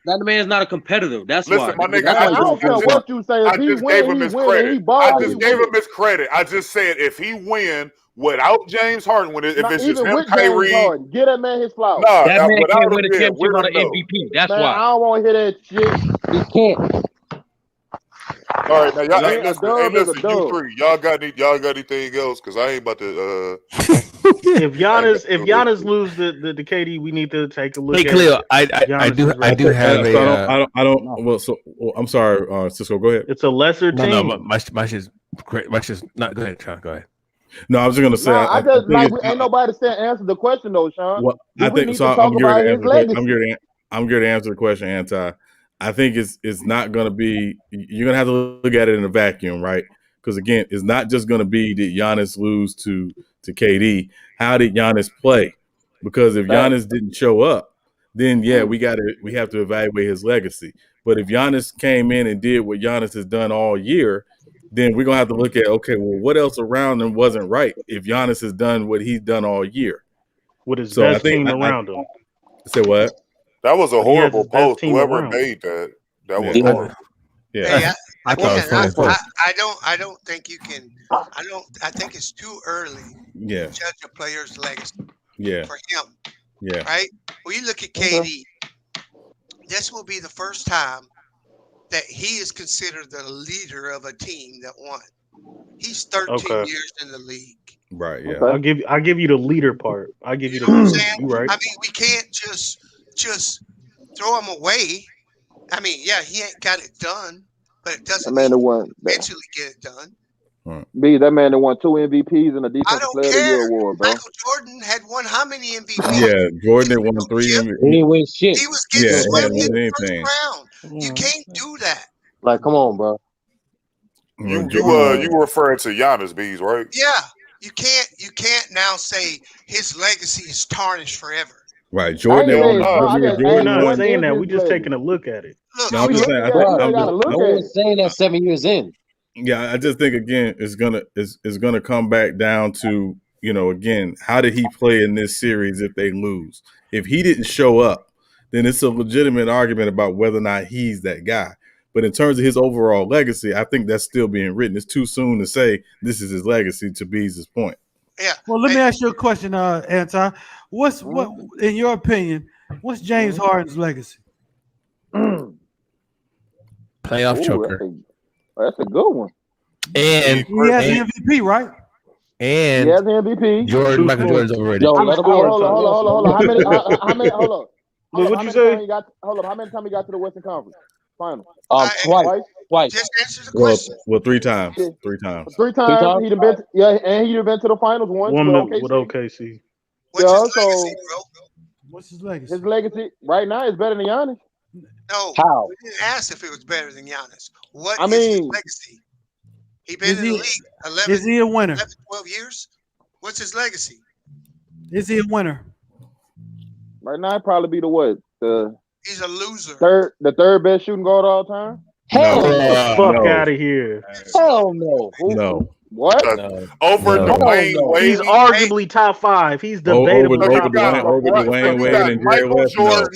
That man's not a competitor. That's why. Listen, my nigga, I don't care what you say. If he win, he win. He ball. I just gave him his credit. I just said if he win without James Harden, if it's just him, Kyrie, get that man his flowers. That man can't win a championship without an MVP. That's why. I don't want to hear that shit. He can't. All right, now y'all listen, you three, y'all got anything else? Because I ain't about to. If Giannis lose the KD, we need to take a look. Hey, Khalil, I do have a. I don't. Well, I'm sorry, Cisco. Go ahead. It's a lesser team. No, my shit's great. My shit's not. Go ahead, Sean. Go ahead. No, I was just gonna say. I just ain't nobody saying answer the question though, Sean. Well, I think so. I'm here to answer the question, Anti. I think it's not gonna be. You're gonna have to look at it in a vacuum, right? Because again, it's not just gonna be did Giannis lose to KD. How did Giannis play? Because if Giannis didn't show up, then we have to evaluate his legacy. But if Giannis came in and did what Giannis has done all year, then we're gonna have to look at what else around him wasn't right if Giannis has done what he's done all year with his best team around him. Say what? That was a horrible post. Whoever made that was horrible. Yeah. I don't think you can. I think it's too early to judge a player's legacy. For him. Right. When you look at KD, this will be the first time that he is considered the leader of a team that won. He's 13 years in the league. Right. Yeah. I'll give you the leader part. I'll give you the leader. You right. I mean, we can't just throw him away. I mean, he ain't got it done, but it doesn't eventually get it done. That man that won 2 MVPs and a Defensive Player of the Year award, bro. Michael Jordan had won how many MVPs? Yeah, Jordan had won 3 MVPs. He didn't win shit. He was getting swept in the first round. You can't do that. Like, come on, bro. You were referring to Giannis Bees, right? Yeah. You can't now say his legacy is tarnished forever. Right, Jordan. We're not saying that. We're just taking a look at it. No, I'm just saying. No one's saying that 7 years in. Yeah, I just think again it's gonna come back down to again how did he play in this series if they lose? If he didn't show up, then it's a legitimate argument about whether or not he's that guy. But in terms of his overall legacy, I think that's still being written. It's too soon to say this is his legacy. To Bees' point. Yeah. Well, let me ask you a question, Anti. What in your opinion? What's James Harden's legacy? Playoff choker. That's a good one. And he has the MVP, right? And he has the MVP. Michael Jordan's overrated. Yo, let him hold on. How many? Hold up. Look, what you say? How many times he got to the Western Conference Final? Twice. Just answer the question. Well, 3 times. 3 times. 3 times. He'd have been. And he'd have been to the finals once with OKC. What's his legacy, bro? What's his legacy? His legacy right now is better than Giannis. No. How? We didn't ask if it was better than Giannis. What is his legacy? He been in the league 11, is he a winner? 11, 12 years. What's his legacy? Is he a winner? Right now, it'd probably be the He's a loser. the third best shooting guard of all time. Hell fuck out of here. Hell no. No. What? Over Dwayne Wade. He's arguably top 5. He's debatable. Over Dwayne Wade and Jerry West. Jordan.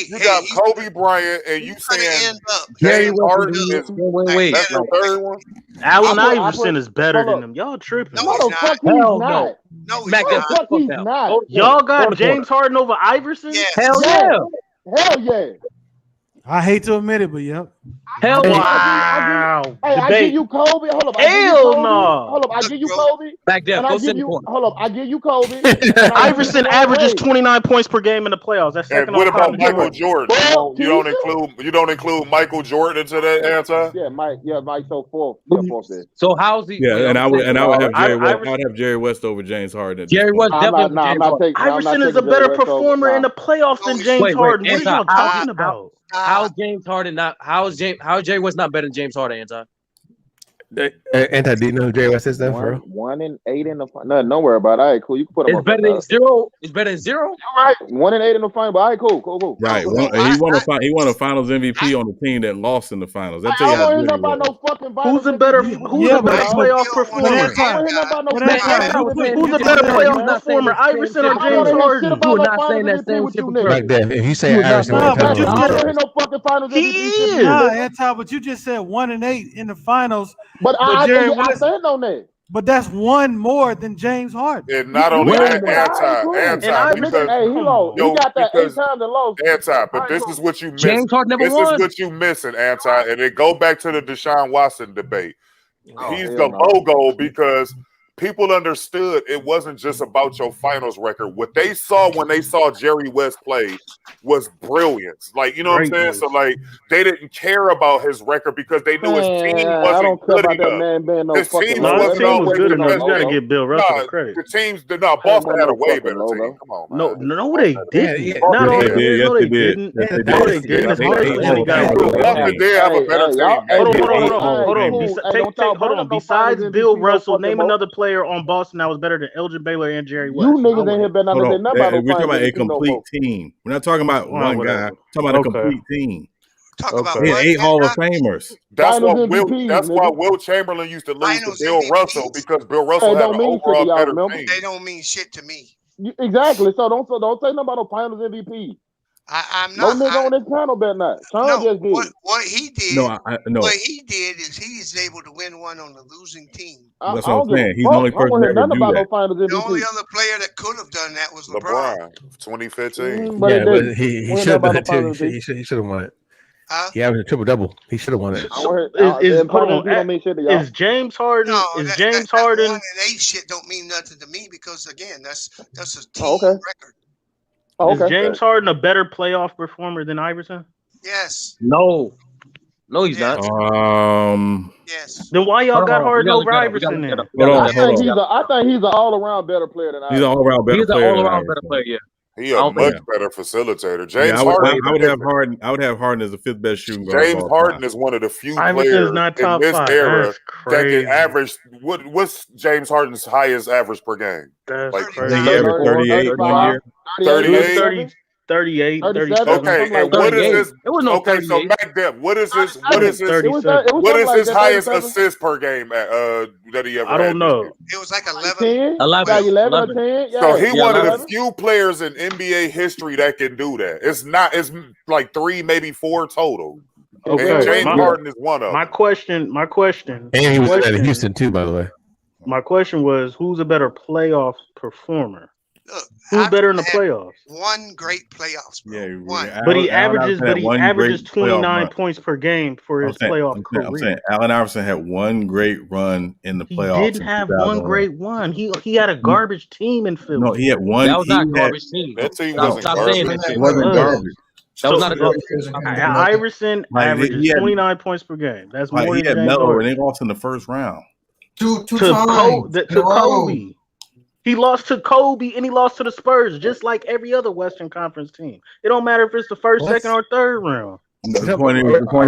You got Kobe Bryant, and you saying James Harden is that's the third one. Allen Iverson is better than him. Y'all tripping? No, the fuck he's not. No, he's not. Y'all got James Harden over Iverson? Hell yeah. Hell yeah. I hate to admit it, but yep. Hell wow. I give you Kobe. Hold up. Hell no. Hold up. I give you Kobe. Back there. Hold up. I give you Kobe. Iverson averages 29 points per game in the playoffs. That's second. And what about Michael Jordan? You don't include Michael Jordan into that answer? Yeah, Mike. So fourth. Yeah, fourth there. So how's he? Yeah, and I would have Jerry West. I would have Jerry West over James Harden. Jerry West definitely. Iverson is a better performer in the playoffs than James Harden. What are y'all talking about? How's James Harden not? How is Jerry West not better than James Harden? Anti, do you know who Jerry West is then, bro? 1-8 in the final. Don't worry about it. All right, cool. You can put him. It's better than 0. It's better than 0. All right, 1-8 in the final. All right, cool. Right. He won a Finals MVP on the team that lost in the finals. That's I don't hear about no fucking finals. Who's a better playoff performer? Who's a better playoff performer? Iverson or James Harden? You are not saying that same shit. Like that. If you say Iverson, I don't hear no fucking finals. He is. Nah, Anti, but you just said 1-8 in the finals. But I stand on that. But that's one more than James Harden. And not only that, anti, because he got that 8 times and lost. But this is what you miss. James Harden never won. This is what you missing, and it go back to the Deshaun Watson debate. He's the logo because people understood it wasn't just about your finals record. What they saw when they saw Jerry West play was brilliance. Like, you know what I'm saying? So, like, they didn't care about his record because they knew his team wasn't good enough. His team was good enough. You got to give Bill Russell credit. The teams did not. Boston had a way better team. Come on, man. No, they didn't. No, they didn't. Boston did have a better team. Hold on. Besides Bill Russell, name another player on Boston that was better than Elgin Baylor and Jerry West. You niggas ain't here better than nothing. We're talking about a complete team. We're not talking about one guy. We're talking about a complete team. He had 8 Hall of Famers. That's why Will Chamberlain used to lose to Bill Russell because Bill Russell had an overall better team. They don't mean shit to me. Exactly. So don't say nothing about no Finals MVP. I'm not. No nigga on this panel better not. Sean just did. What he did. No. What he did is he's able to win one on the losing team. That's what I'm saying. He's the only person that ever do that. The only other player that could have done that was LeBron. 2015. But he should have done it too. He should have won it. He averaged a triple-double. He should have won it. Is James Harden? Is James Harden? 1-8 shit don't mean nothing to me because again, that's a team record. Is James Harden a better playoff performer than Iverson? Yes. No, he's not. Yes. Then why y'all got Harden over Iverson then? I think he's an all-around better player than Iverson. He's an all-around better player. He's an all-around better player. Yeah. He a much better facilitator. James Harden. I would have Harden as the 5th best shooting guard. James Harden is one of the few players in this era that can average. What's James Harden's highest average per game? That's crazy. He averaged 38 1 year. 38, 37. Okay, and what is this? It was no okay, 38. so Mac Dep, what is his highest assist per game that he ever I don't know. It was like 11. 11 or 10. So he one of the few players in NBA history that can do that. It's like 3, maybe 4 total. Okay. And James Harden is one of them. My question. And he was at Houston too, by the way. My question was, who's a better playoff performer? Look, who's better in the playoffs? One great playoffs, bro. Yeah, one. But he averages 29 points per game for his playoff career. I'm saying Allen Iverson had one great run in the playoffs. He didn't have one great one. He had a garbage team in Philly. No, he had one. That was not garbage team. That team wasn't garbage. It wasn't garbage. That was not a garbage team. Iverson averages 29 points per game. That's more than James Melo, Harden. and they lost in the first round. To Kobe. He lost to Kobe and he lost to the Spurs, just like every other Western Conference team. It don't matter if it's the first, second, or third round. The point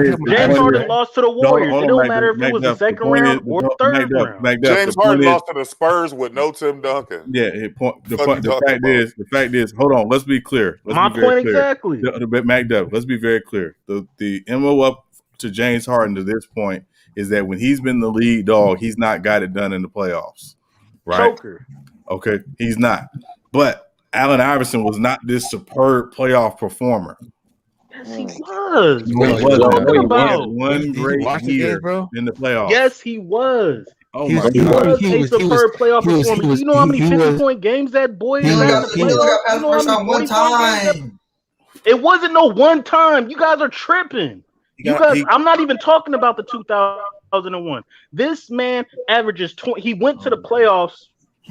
is, James Harden lost to the Warriors. It don't matter if it was the second round or the third round. James Harden lost to the Spurs with no Tim Duncan. Yeah, the fact is, hold on, let's be clear. My point exactly. MacDuff, let's be very clear. The MO up to James Harden to this point is that when he's been the lead dog, he's not got it done in the playoffs. Right? Choker. Okay, he's not. But Allen Iverson was not this superb playoff performer. Yes, he was. He had one great year in the playoffs. Yes, he was. Oh he my was God. a superb playoff performer. You know how many 50-point games that boy had in the playoffs? You know how many 40-point games? It wasn't no one time. You guys are tripping. I'm not even talking about the 2001. This man averages 20. He went to the playoffs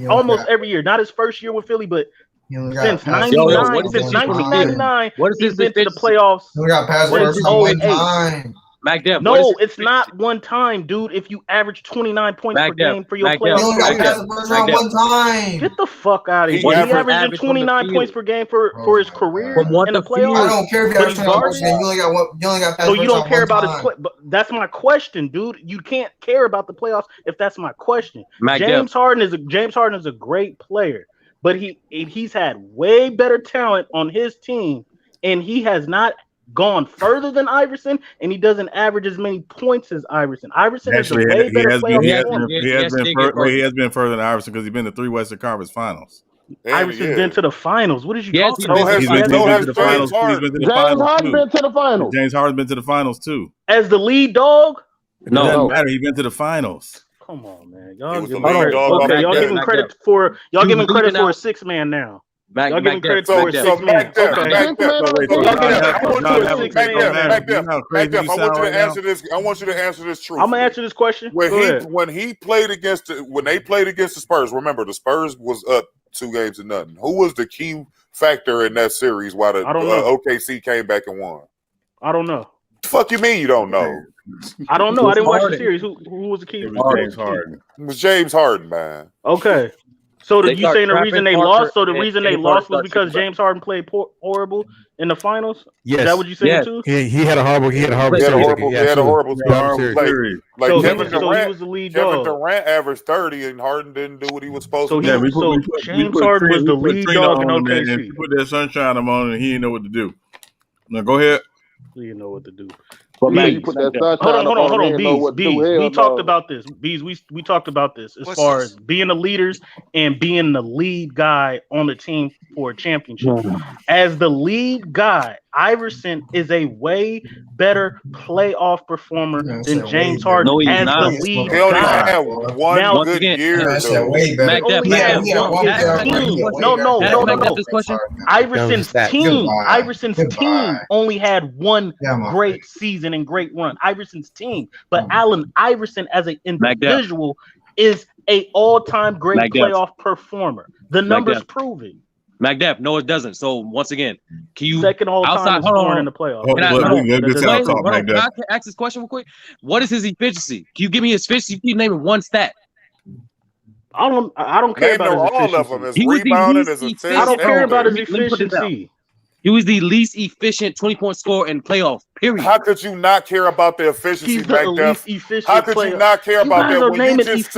almost every year. Not his first year with Philly, but since 1999, he's been to the playoffs. MacDev, no, it's not one time, dude. If you average 29 points per game for your playoffs, get the fuck out of here. He averaged 29 points per game for his career in the playoffs. I don't care if you average 29 points. You only got so you don't care about his play. But that's my question, dude. You can't care about the playoffs if that's my question. James Harden is a great player, but he's had way better talent on his team, and he has not gone further than Iverson, and he doesn't average as many points as Iverson. Iverson is a way better player. He has been further than Iverson because he's been to 3 Western Conference Finals. Iverson's been to the finals. What is you talking about? He's been to the finals. James Harden been to the finals. James Harden's been to the finals too. As the lead dog? It doesn't matter. He's been to the finals. Come on, man. Y'all giving credit for a 6-man now. Y'all giving credit for a 6-man. I want you to answer this truth. I'm gonna answer this question. When they played against the Spurs, remember the Spurs was up 2-0. Who was the key factor in that series while the OKC came back and won? I don't know. The fuck you mean you don't know? I don't know. I didn't watch the series. Who was the key? It was James Harden. It was James Harden, man. Okay. So you saying the reason they lost? So the reason they lost was because James Harden played horrible in the finals? Yes. Is that what you saying too? He had a horrible series. Series. Like so Kevin Durant, he was the lead Kevin dog. Durant averaged 30, and Harden didn't do what he was supposed to do. James Harden was the lead dog in OKC. And put that sunshine on, and he didn't know what to do. Now go ahead. He didn't know what to do. But man, you put that sunshine hold on, Bees. We talked about this. Bees, we talked about this as far as being the leaders and being the lead guy on the team for a championship. As the lead guy, Iverson is a way better playoff performer than James Harden as the lead guy. He only had one good year. Iverson's team only had one great season and great run. Iverson's team, but Allen Iverson as an individual is a all-time great playoff performer. The numbers prove it. MacDev, no, it doesn't. So once again, can you second all-time scoring in the playoffs? Can I ask this question real quick? What is his efficiency? Can you give me his efficiency? Keep naming one stat. I don't care about his efficiency. I don't care about his efficiency. He was the least efficient 20-point scorer in playoffs, period. How could you not care about the efficiency, MacDuff? How could you not care about that when you just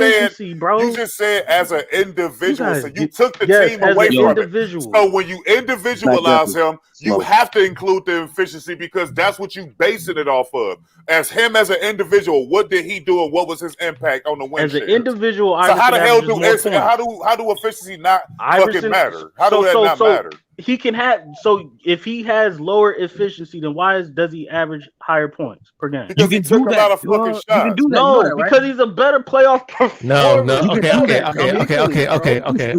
said as an individual? So you took the team away from it. So when you individualize him, you have to include the efficiency because that's what you basing it off of. As him as an individual, what did he do and what was his impact on the win? As an individual, so how the hell do efficiency not fucking matter? How do that not matter? he can have. So if he has lower efficiency, then why does he average higher points per game? Because he took a lot of fucking shots. You can do that. No, you know that, right? because he's a better playoff performer. No.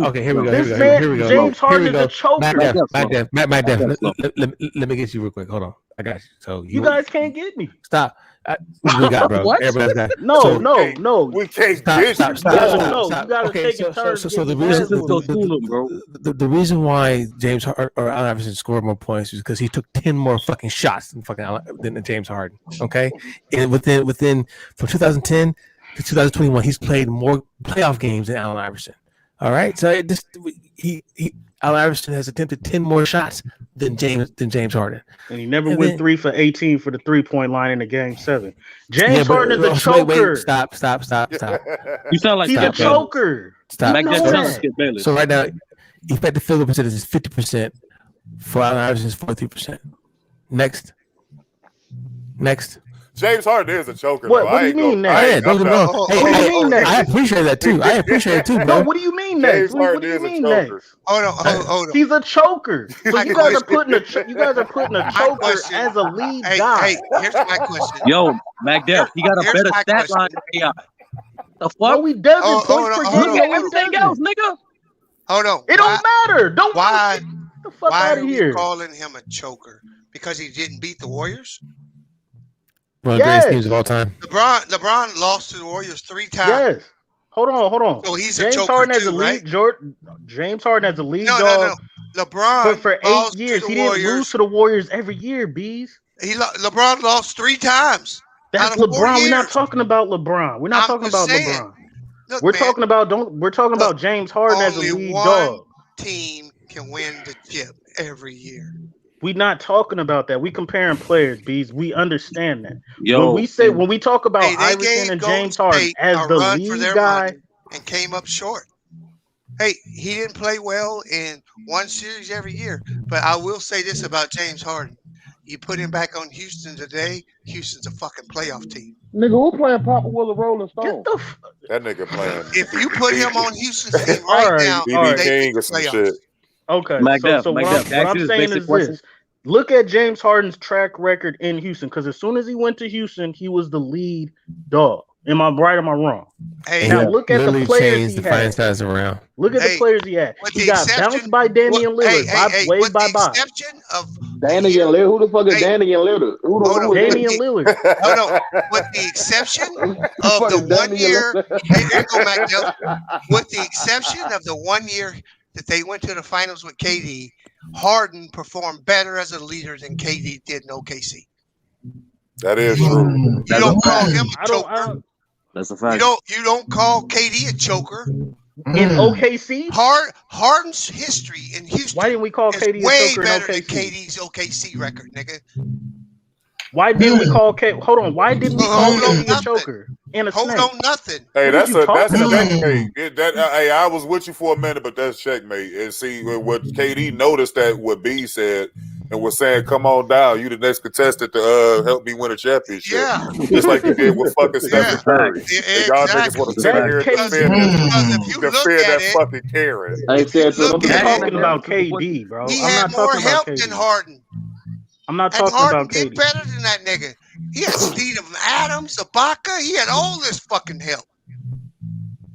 Okay. Here we go. James Harden is a choker. Matt Def. Let me get you real quick. Hold on. I got you. So you guys can't get me. Stop. We got, bro. What? Everybody's got. No. We can't Stop. No, you gotta take it turns. So the reason why James Harden or Allen Iverson scored more points is because he took 10 more fucking shots than James Harden. Okay, and within from 2010 to 2021, he's played more playoff games than Allen Iverson. All right, so Allen Iverson has attempted 10 more shots than James Harden, and he never went 3 for 18 for the 3-point line in the game 7. James Harden is a choker. Stop. You sound like he's a choker. Stop. That. So right now, effective field goal percentage is 50%. For Allen Iverson is 43%. Next. James Harden is a choker. What do you mean next? I appreciate that too. Bro. No, what do you mean next? What do you mean next? Hold on. He's a choker. So you guys are putting a choker as a lead guy. Hey, here's my question. Yo, MacDef, he got a better stat line than AI. The fuck? No, he doesn't. Points per game. Look at everything else, nigga. Hold on. It don't matter. Why? Get the fuck Why out are of we here. calling him a choker? Because he didn't beat the Warriors? One of the greatest teams of all time. LeBron lost to the Warriors 3 times. Yes. Hold on. So he's James a choker Harden as too, a lead. right? James Harden as a lead No. dog. LeBron, but for 8 years, he Warriors. didn't lose to the Warriors every year. Bees. LeBron lost 3 times. That's LeBron. We're not talking about LeBron. We're not talking about LeBron. Look, we're talking about James Harden as a lead dog. Team can win the chip every year. We're not talking about that. We comparing players, Bees. We understand that. Yo, when we talk about Iverson and James Harden as the lead guy, and came up short. Hey, he didn't play well in one series every year, but I will say this about James Harden: you put him back on Houston today, Houston's a fucking playoff team. Nigga, who playing Papa with a Rolling Stone? That nigga playing. If you put him on Houston's team now, they King or some shit. Okay, so what I'm saying is this. Look at James Harden's track record in Houston, because as soon as he went to Houston, he was the lead dog. Am I right or am I wrong? Hey, now look at the players he had. Around. Look at the players he had. He got bounced by Damian Lillard. With the exception of Damian Lillard. Who the fuck is Damian Lillard? Damian Lillard. No. With the exception of the 1 year, with the exception of the 1 year that they went to the finals with KD, Harden performed better as a leader than KD did in OKC. That is true. You don't call him a choker. That's a fact. You don't call KD a choker. In OKC? Harden's history in Houston. Why didn't we call KD a way choker better in OKC? than KD's OKC record, nigga. Why didn't we call KD? Hold on. Why didn't we call KD a choker? Hold on, nothing. Hey, that's a checkmate. Hey, I was with you for a minute, but that's checkmate. And see what KD noticed that what B said and was saying, "Come on down, you the next contestant to help me win a championship." Yeah, just like you did with fucking Stephen Curry. And y'all niggas want to sit here and defend that fucking Karen. I'm talking about KD, bro. He I'm had not more talking help about KD. than Harden. I'm not And talking Harden about did KD. better than that nigga. He had Steven Adams, Ibaka. He had all this fucking help.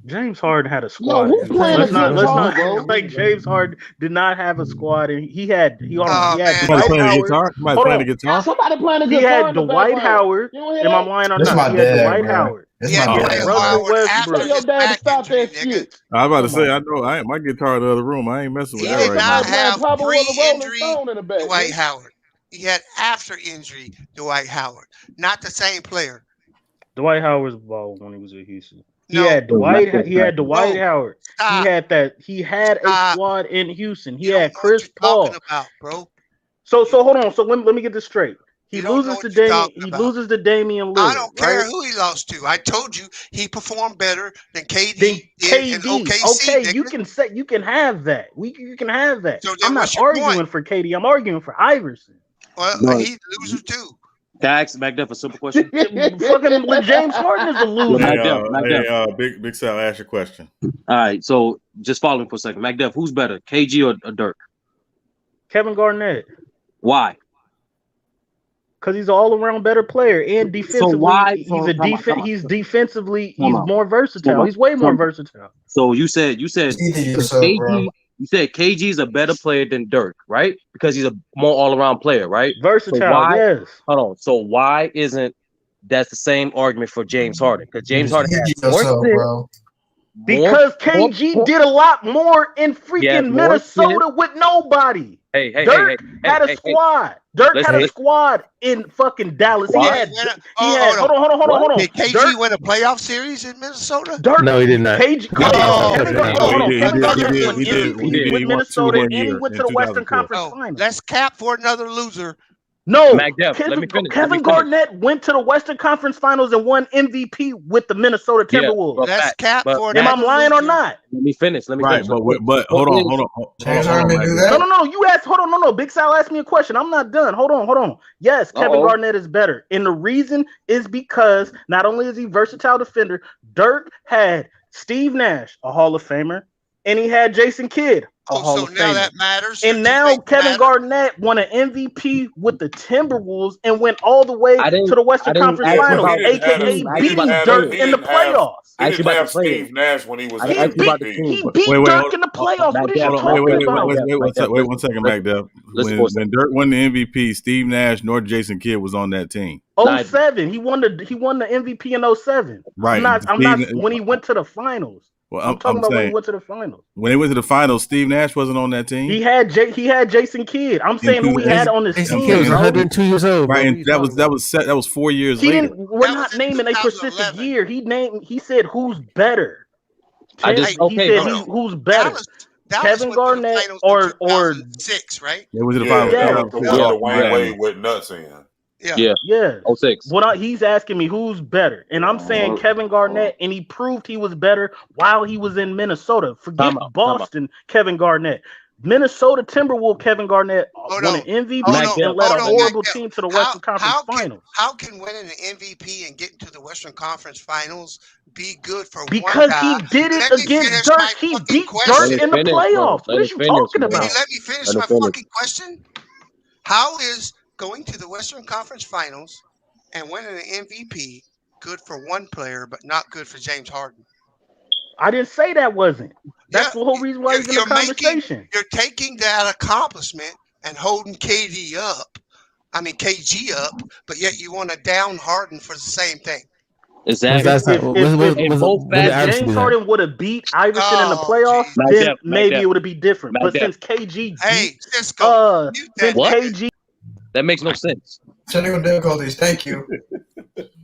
James Harden had a squad. Let's not like James Harden did not have a squad, and he had Dwight Howard. Somebody playing the guitar. He had Dwight Howard. Am I lying or not? He had Dwight Howard. Russell Westbrook. Your dad stop that shit. I was about to say, I know my guitar in the other room. I ain't messing with that right now. He did not have pre-injury Dwight Howard. He had after injury Dwight Howard. Not the same player. Dwight Howard was bald when he was at Houston. He had Dwight Howard. He had a squad in Houston. He had Chris Paul. So hold on. So let me get this straight. He loses to Damian Lillard. I don't care who he lost to. I told you he performed better than KD did in OKC. Okay, you can have that. You can have that. So I'm not arguing for KD. I'm arguing for Iverson. Well, he's a loser too. Can I ask MacDuff a simple question? Fucking James Harden is a loser. Big Sal, ask your question. All right, so just following for a second. MacDuff, who's better, KG or Dirk? Kevin Garnett. Why? Because he's an all-around better player, and defensively, So why? he's defensively, he's more versatile. He's way more versatile. So you said KG. You said KG is a better player than Dirk, right? Because he's a more all-around player, right? Versatile, so why, yes. Hold on. So why isn't that the same argument for James Harden? Because James Harden has more because KG did a lot more in freaking Minnesota with nobody. Dirk had a squad. Dirk had a squad in fucking Dallas. He had. Hold on. Did KG win a playoff series in Minnesota? Dirk, no, he did not. KG, he did with Minnesota, and he went to the Western Conference Finals. Let's cap for another loser. No, Kevin Garnett went to the Western Conference Finals and won MVP with the Minnesota Timberwolves. Let's cap for am I lying or not? Let me finish. But hold on. No. You asked. Hold on. No. Big Sal asked me a question. I'm not done. Hold on. Yes, Kevin Garnett is better, and the reason is because not only is he versatile defender, Dirk had Steve Nash, a Hall of Famer, and he had Jason Kidd. So now that matters. And now Kevin Garnett won an MVP with the Timberwolves and went all the way to the Western Conference Finals, aka beating Dirk in the playoffs. He didn't have Steve Nash when he was MVP. He beat Dirk in the playoffs. What is you talking about? Wait 1 second, MacDev. When Dirk won the MVP, Steve Nash nor Jason Kidd was on that team. 07. He won the MVP in 07. Right. I'm not when he went to the finals. Well, I'm talking about when he went to the finals. When he went to the finals, Steve Nash wasn't on that team. He had Jason Kidd. I'm saying who he had on his team. He was 102 years old. Right, and that was 4 years later. We're not naming a specific year. He said who's better. He said who's better. Kevin Garnett or 6, right? It was the finals. Wayne Wade with nuts in. Yeah. 06. He's asking me who's better, and I'm saying Kevin Garnett, and he proved he was better while he was in Minnesota. Forget Boston, Kevin Garnett. Minnesota Timberwolves Kevin Garnett won an MVP and led a horrible team to the Western Conference Finals. How can winning an MVP and getting to the Western Conference Finals be good for because one guy? He did it against Dirk. He beat Dirk in the playoffs. What are you talking about? Let me finish my fucking question. How is going to the Western Conference Finals and winning an MVP good for one player, but not good for James Harden? I didn't say that wasn't. That's the whole reason why he's in the conversation. You're taking that accomplishment and holding KG up, but yet you want to down Harden for the same thing. Exactly. If James Harden would have beat Iverson in the playoffs, then maybe it would have been different. But since KG that makes no sense. Technical difficulties. Thank you.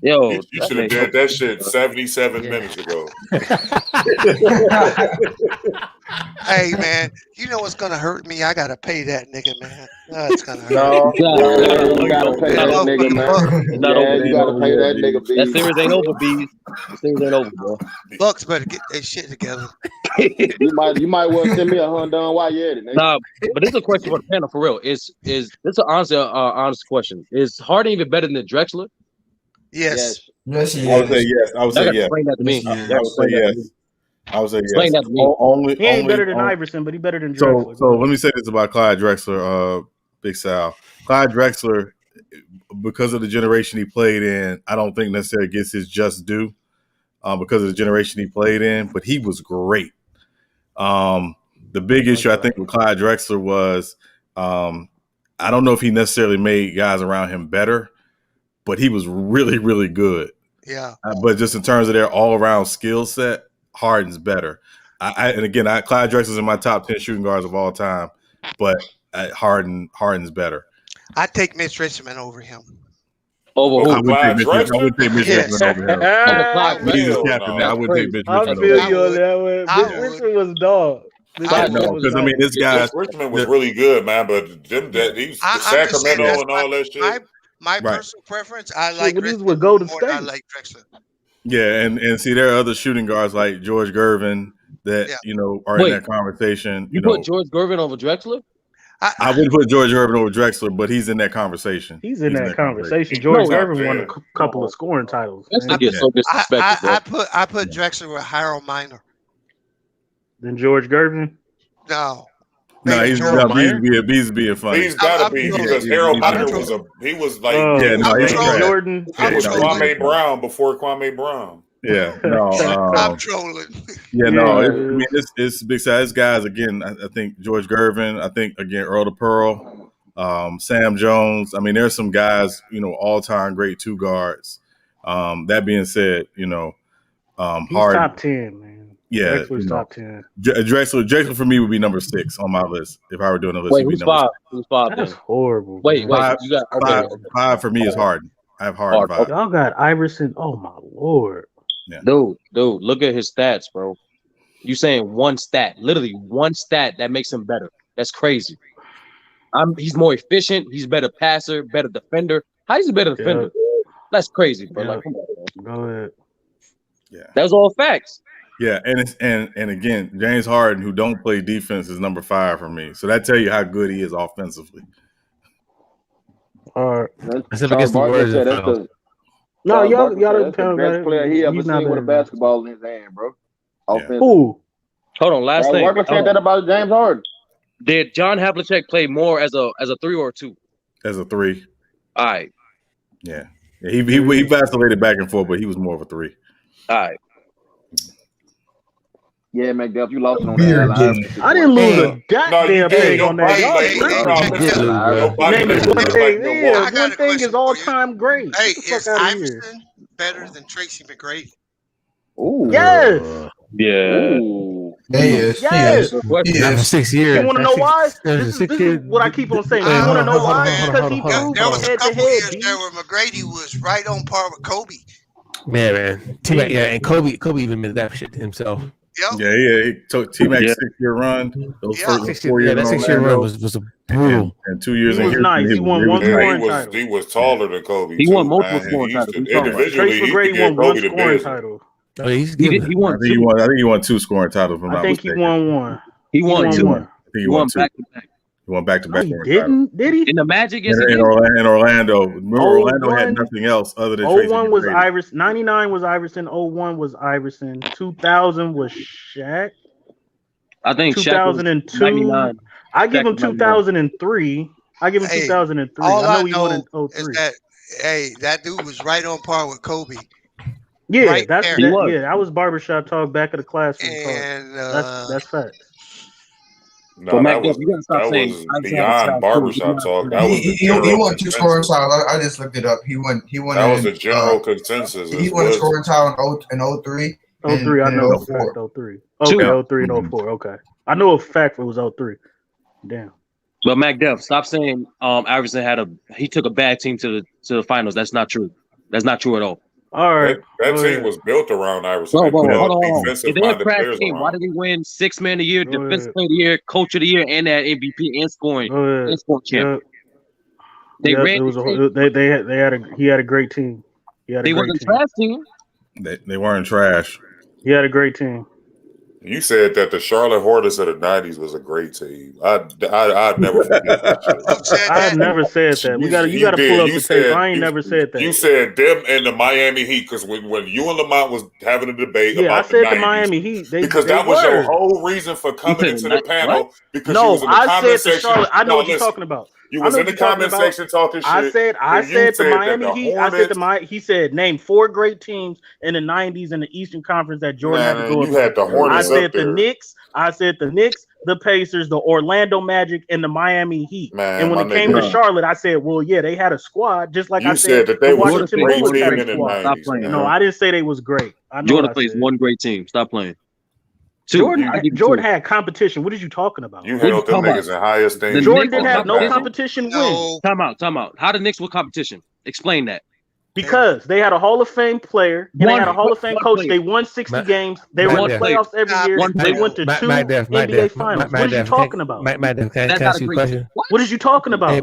Yo, you should have did that shit 77 minutes ago. Hey man, you know what's gonna hurt me? I gotta pay that nigga, man. It's gonna hurt. You gotta pay that nigga, man. You gotta pay that nigga. That series ain't over, B. The series ain't over, bro. Bucks better get their shit together. You might well send me $100 while you're at it. Nigga. Nah, but this is a question for the panel for real. Is this is honest question? Is Harden even better than Drexler? Yes. Yes, he is. I would say yes. I would say yes. Explain that to me. I would say yes. Explain that to me. He ain't better than Iverson, but he better than Drexler. So let me say this about Clyde Drexler, Big Sal. Clyde Drexler, because of the generation he played in, I don't think necessarily gets his just due because of the generation he played in, but he was great. The big issue I think with Clyde Drexler was I don't know if he necessarily made guys around him better, but he was really, really good. Yeah. But just in terms of their all-around skill set, Harden's better. Clyde Drexler's in my top 10 shooting guards of all time, but Harden's better. I take Mitch Richmond over him. Over who? I would take Mitch Richmond over him. I would take Mitch Richmond over him. I feel you on that one. Mitch Richmond was dog. Because this guy Richmond was really good, man. But he's Sacramento and all that shit. My personal preference, I like Richmond with Golden more State. than I like Drexler. Yeah, and see, there are other shooting guards like George Gervin that are in that conversation. You put George Gervin over Drexler? I wouldn't put George Gervin over Drexler, but he's in that conversation. He's in that conversation. George Gervin won a couple of scoring titles. So disrespectful. I put Drexler with Harold Miner. Then George Gervin? No. No, he's being funny. He's got to be because Harold Miner was like Jordan. He was Kwame Brown before Kwame Brown. Yeah, no, I'm trolling. Yeah, no, I mean it's big size guys again. I think George Gervin. I think again Earl the Pearl, Sam Jones. I mean, there's some guys, all time great two guards. That being said, he's Harden, top 10, man. Yeah, Drexler's top 10. Drexler for me would be number 6 on my list if I were doing a list. Wait, who's 5? Who's 5? That's horrible. Wait, man. you got five for me is Harden. I have Harden 5. Y'all got Iverson. Oh my lord. Yeah. Dude, look at his stats, bro. You saying one stat, literally one stat that makes him better. That's crazy. He's more efficient. He's a better passer, better defender. How is he a better defender? That's crazy, bro. Like, come on, man. Go ahead. Yeah, that's all facts. Yeah, and again, James Harden, who don't play defense, is number 5 for me. So that tell you how good he is offensively. All right. Except against the Warriors. No, y'all didn't tell the best player he ever seen with a basketball in his hand, bro. Offense. Who? Hold on, last thing. Barkley said that about James Harden. Did John Havlicek play more as a 3 or a 2? As a 3. All right. Yeah. He vacillated back and forth, but he was more of a 3. All right. Yeah, McDuff, you lost on that. I didn't lose a goddamn thing on that. One thing is all-time great. Hey, is Iverson better than Tracy McGrady? Ooh. Yes. Yeah. He is. Yes. He is. 6 years. You want to know why? This is what I keep on saying. You want to know why? Because he proved there was a couple head-to-head. years there where McGrady was right on par with Kobe. Man. T-Mac, and Kobe even admitted that shit to himself. Yep. Yeah. He took T-Mac's 6-year run. Those first 4 years. That 6-year run was a brutal. And 2 years he was nice. He won one scoring title. He was taller than Kobe. He won multiple scoring titles. Individually, Tracy McGrady won one scoring title. Oh, he won. I think he won 2 scoring titles. I think he won one. He won 2. I think he won 2. back to back. He won back-to-back. He didn't? Did he? In the Magic? In Orlando. Remember, Orlando had nothing else other than 01 was Iverson. 99 was Iverson. 01 was Iverson. 2000 was Shaq. I think 2002. I give him 2003. I give him 2003. All I I know he won in 03. is that, that dude was right on par with Kobe. Yeah, right that was barbershop talk back of the classroom. And that's facts. No, that was beyond barbershop talk. That was the he won 2 scoring titles. I just looked it up. He won. That was the general consensus. He won a scoring title in 03. 03, I know a fact. 03. Okay, 03 and 04. Okay, I know a fact it was 03. Damn. But McDuff, stop saying Iverson he took a bad team to the finals. That's not true. That's not true at all. All right. That team was built around Iverson. Hold on. If they had a crash team, why did he win 6th man of the year, defensive player of the year, coach of the year, and that MVP and scoring champion? He had a great team. They wasn't a trash team. They weren't trash. He had a great team. You said that the Charlotte Hornets of the 90s was a great team. I'd never forget that shit. I never said that. You gotta pull up the tape. I ain't never said that. You said them and the Miami Heat because when you and Lamont was having a debate about I said the 90s, Miami Heat because that was your whole reason for coming into the panel. What? Because you was in the comment section. Charlotte. I know what you're talking about. You was in the comment section talking shit. I said the Miami Heat. I said he said name 4 great teams in the 90s in the Eastern Conference that Jordan had to go up. You had the Hornets. I said the Knicks. I said the Knicks, the Pacers, the Orlando Magic, and the Miami Heat. And when it came to Charlotte, I said, well, yeah, they had a squad, just like I said that they was a great team in the 90s. No, I didn't say they was great. Jordan plays one great team. Stop playing. Jordan had competition. What are you talking about? You held them niggas in highest things. Jordan didn't have no competition win. Time out. How the Knicks with competition? Explain that. Because they had a Hall of Fame player and they had a Hall of Fame coach. They won 60 games. They won playoffs every year. They went to 2 NBA finals. What are you talking about? Can I ask you a question? What are you talking about?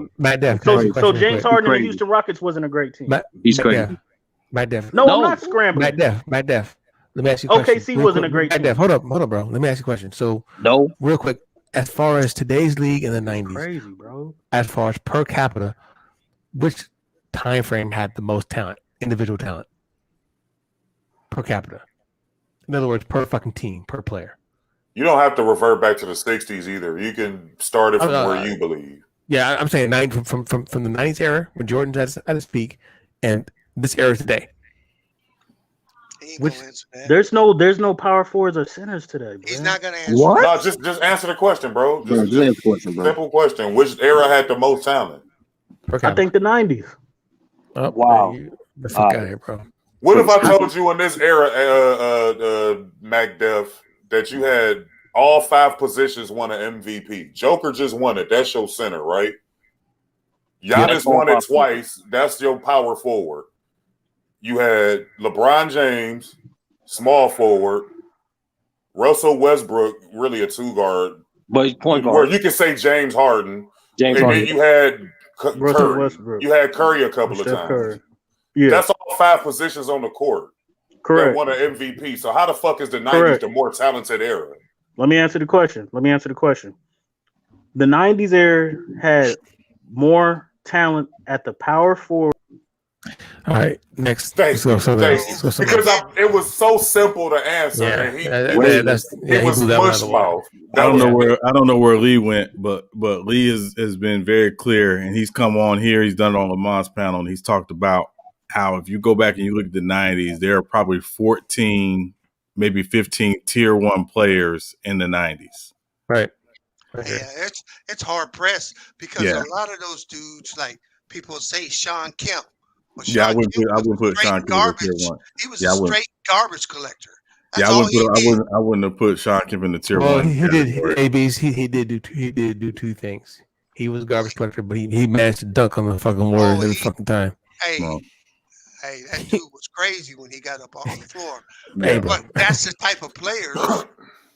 So James Harden and the Houston Rockets wasn't a great team. He's crazy. No, I'm not scrambling. Matt Def. Let me ask you a question. OKC wasn't a great team. Hold up, bro. Let me ask you a question. So, real quick, as far as today's league in the 90s, crazy, bro. As far as per capita, which time frame had the most talent, individual talent, per capita? In other words, per fucking team, per player. You don't have to revert back to the 60s either. You can start it from where you believe. Yeah, I'm saying from the 90s era when Jordan's at his peak, and this era today. There's no power forwards or centers today, bro. He's not gonna answer. What? No, just answer the question, bro. Just answer the question, bro. Simple question. Which era had the most talent? I think the 90s. Oh, wow. The fuck out of here, bro. What if I told you in this era, MacDef, that you had all 5 positions won an MVP? Joker just won it. That's your center, right? Giannis won it twice. That's your power forward. You had LeBron James, small forward. Russell Westbrook, really a 2-guard. But he's point guard. Where you can say James Harden. Then you had Curry. Westbrook. You had Curry a couple of times. Curry. Yeah. That's all 5 positions on the court. Correct. That won an MVP. So how the fuck is the 90s the more talented era? Let me answer the question. The 90s era had more talent at the power forward. All right, next. Thanks. Because it was so simple to answer. Yeah, and he was mush mouth. I don't know where Lee went, but Lee has been very clear, and he's come on here. He's done it on Lamont's panel, and he's talked about how if you go back and you look at the 90s, there are probably 14, maybe 15 tier 1 players in the 90s. Right. Yeah, it's hard pressed because a lot of those dudes, like people say Sean Kemp. I wouldn't put Sean Kemp in tier 1. He was a straight garbage collector. That's I wouldn't have put Sean Kemp in the tier 1. He did ABs. He did do 2 things. He was a garbage collector, but he managed to dunk on the fucking word every fucking time. Hey, that dude was crazy when he got up off the floor. Hey, but that's the type of players.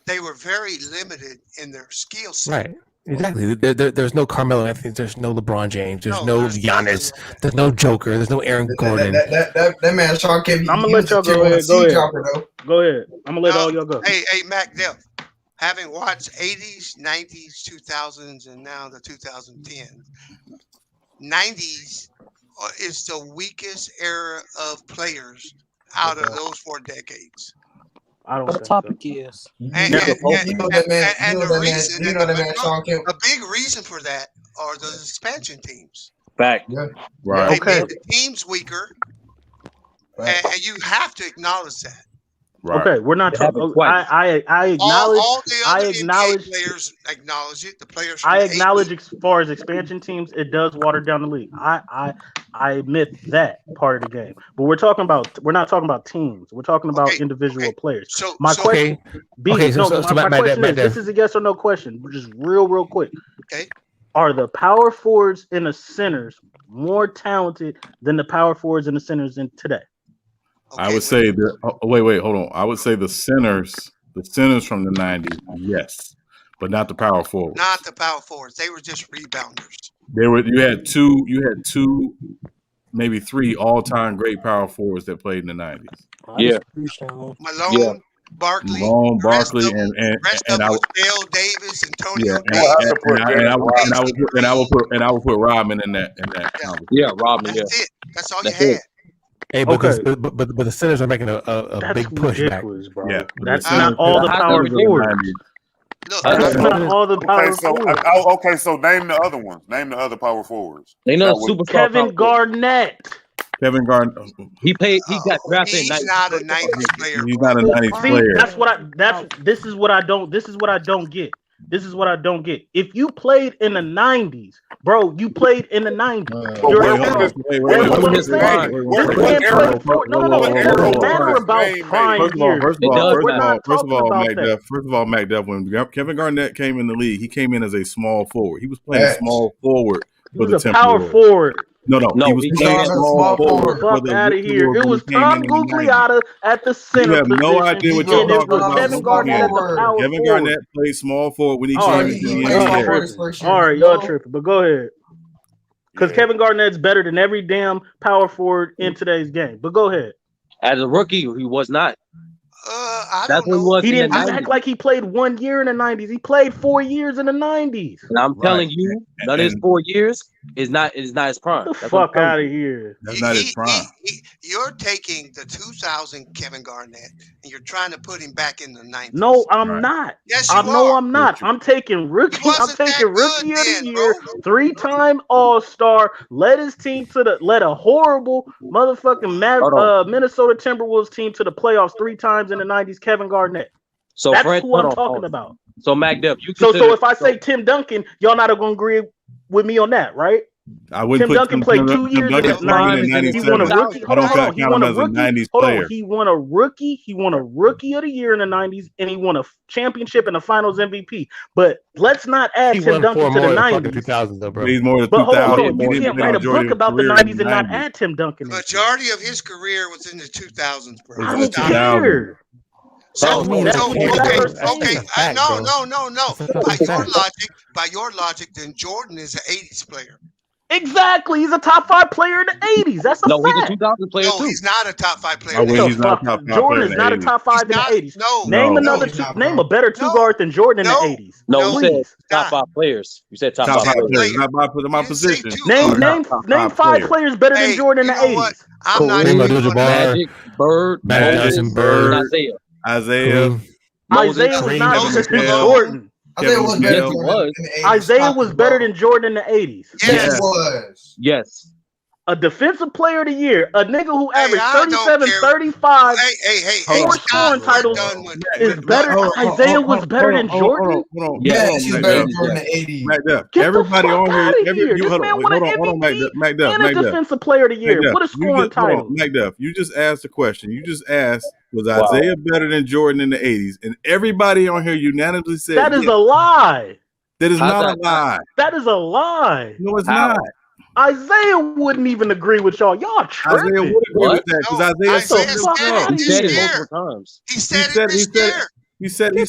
They were very limited in their skill set. Right. Exactly. There's no Carmelo Anthony. There's no LeBron James. There's no Giannis. There's no Joker. There's no Aaron Gordon. That man Sean Kemp. I'm gonna let y'all go ahead. Go ahead. I'm gonna let all y'all go. Hey, Mac Def, having watched 80s, 90s, 2000s, and now the 2010s, 90s is the weakest era of players out of those 4 decades. I don't what the topic is. And the reason, a big reason for that are the expansion teams. Fact. Yeah. Right. They made the teams weaker, and you have to acknowledge that. Right. Okay, we're not talking. I acknowledge. All the other NBA players acknowledge it. The players. I acknowledge as far as expansion teams, it does water down the league. I admit that part of the game. But we're not talking about teams. We're talking about individual players. So my question, my question is: this is a yes or no question. Just real quick. Okay. Are the power forwards and the centers more talented than the power forwards and the centers in today? I would say wait, hold on. I would say the centers from the 90s, yes, but not the power forwards. Not the power forwards. They were just rebounders. You had two, maybe 3 all-time great power forwards that played in the 90s. Yeah. Malone, Barkley, and I would Dale Davis, Antonio Davis. And I would put Rodman in that conversation. Yeah, Rodman. That's it. That's all you had. Hey, but the centers are making a big push back. Bro. Yeah, that's not all the power forwards. That's not all the power forwards. Okay, so name the other ones. Name the other power forwards. They know super Kevin Garnett. Kevin Garnett. He got drafted. He's not a 90s player. He's not a 90s player. This is what I don't get. This is what I don't get. If you played in the 90s, bro, you played in the 90s. First of all, MacDuff, when Kevin Garnett came in the league, he came in as a small forward. He was playing small forward for the power forward. No, he was playing small forward. Fuck out of here. It was Tom Gugliotta at the center. You have no idea what you're talking about. Kevin Garnett at the power Kevin Garnett played small forward when he came into the NBA. All right, y'all tripping, but go ahead. Because Kevin Garnett's better than every damn power forward in today's game. But go ahead. As a rookie, he was not. That's what he was. He didn't act like he played 1 year in the 90s. He played 4 years in the 90s. And I'm telling you, none of his 4 years, is not his prime. Get the fuck out of here. That's not his prime. You're taking the 2000 Kevin Garnett and you're trying to put him back in the 90s. No, I'm not. Yes, I you know are. I'm not. I'm taking rookie. I'm taking rookie of the year, 3-time All-Star. Led a horrible motherfucking Minnesota Timberwolves team to the playoffs 3 times in the 90s. Kevin Garnett. So that's Fred, who I'm talking about. So Mac Dep, so if I say Tim Duncan, y'all not gonna agree with me on that, right? I wouldn't Tim Duncan played 2 years in his prime. He won a rookie. Hold on. He won a rookie. Hold on. He won a rookie. He won a rookie of the year in the 90s, and he won a championship and a Finals MVP. But let's not add Tim Duncan to the 90s. 2000s, though, bro. He's more than 2000. But hold on. You can't write a book about the 90s and not add Tim Duncan. Majority of his career was in the 2000s, bro. I don't care. So, no. By your logic, then Jordan is an 80s player. Exactly. He's a top 5 player in the 80s. That's a fact. He's a 2000 player too. He's not a top 5 player. Jordan is not a top 5 in the 80s. Name a better 2 guard than Jordan in the 80s. No, you said top 5 players. You said top 5 players. Not my position. Name 5 players better than Jordan in the 80s. I'm not Magic, Bird, Isaiah. Isaiah was not better than Jordan. Isaiah was better than Jordan in the 80s. Yes, he was. Yes. A defensive player of the year, a nigga who averaged 37, 35, 4 scoring titles is better. Isaiah was better than Jordan. Yes, he's better than Jordan in the 80s. Everybody on here, This man won an MVP and a defensive player of the year. What a scoring title. Macduff, you just asked a question. You just asked, was Isaiah better than Jordan in the 80s? And everybody on here unanimously said that is a lie. That is not a lie. That is a lie. No, it's not. Isaiah wouldn't even agree with y'all. Y'all tripping. Isaiah would agree with that because He said he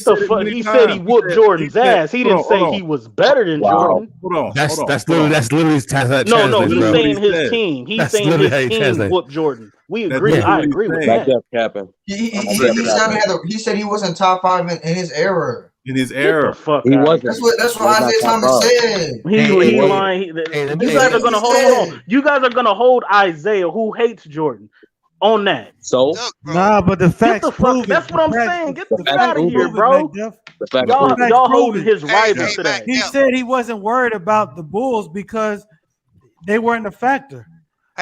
said he whooped Jordan's ass. He didn't say he was better than Jordan. Hold on. That's literally his translation. No, he's saying his team. He's saying his team whooped Jordan. We agree. I agree with that. He said he wasn't top 5 in his era. In his era, he wasn't. That's what Isaiah Thomas said. He's lying. You guys are gonna hold on. You guys are gonna hold Isaiah, who hates Jordan, on that. So but the facts prove That's what I'm saying. Get the fuck out of here, bro. Y'all holding his rivals today. He said he wasn't worried about the Bulls because they weren't a factor.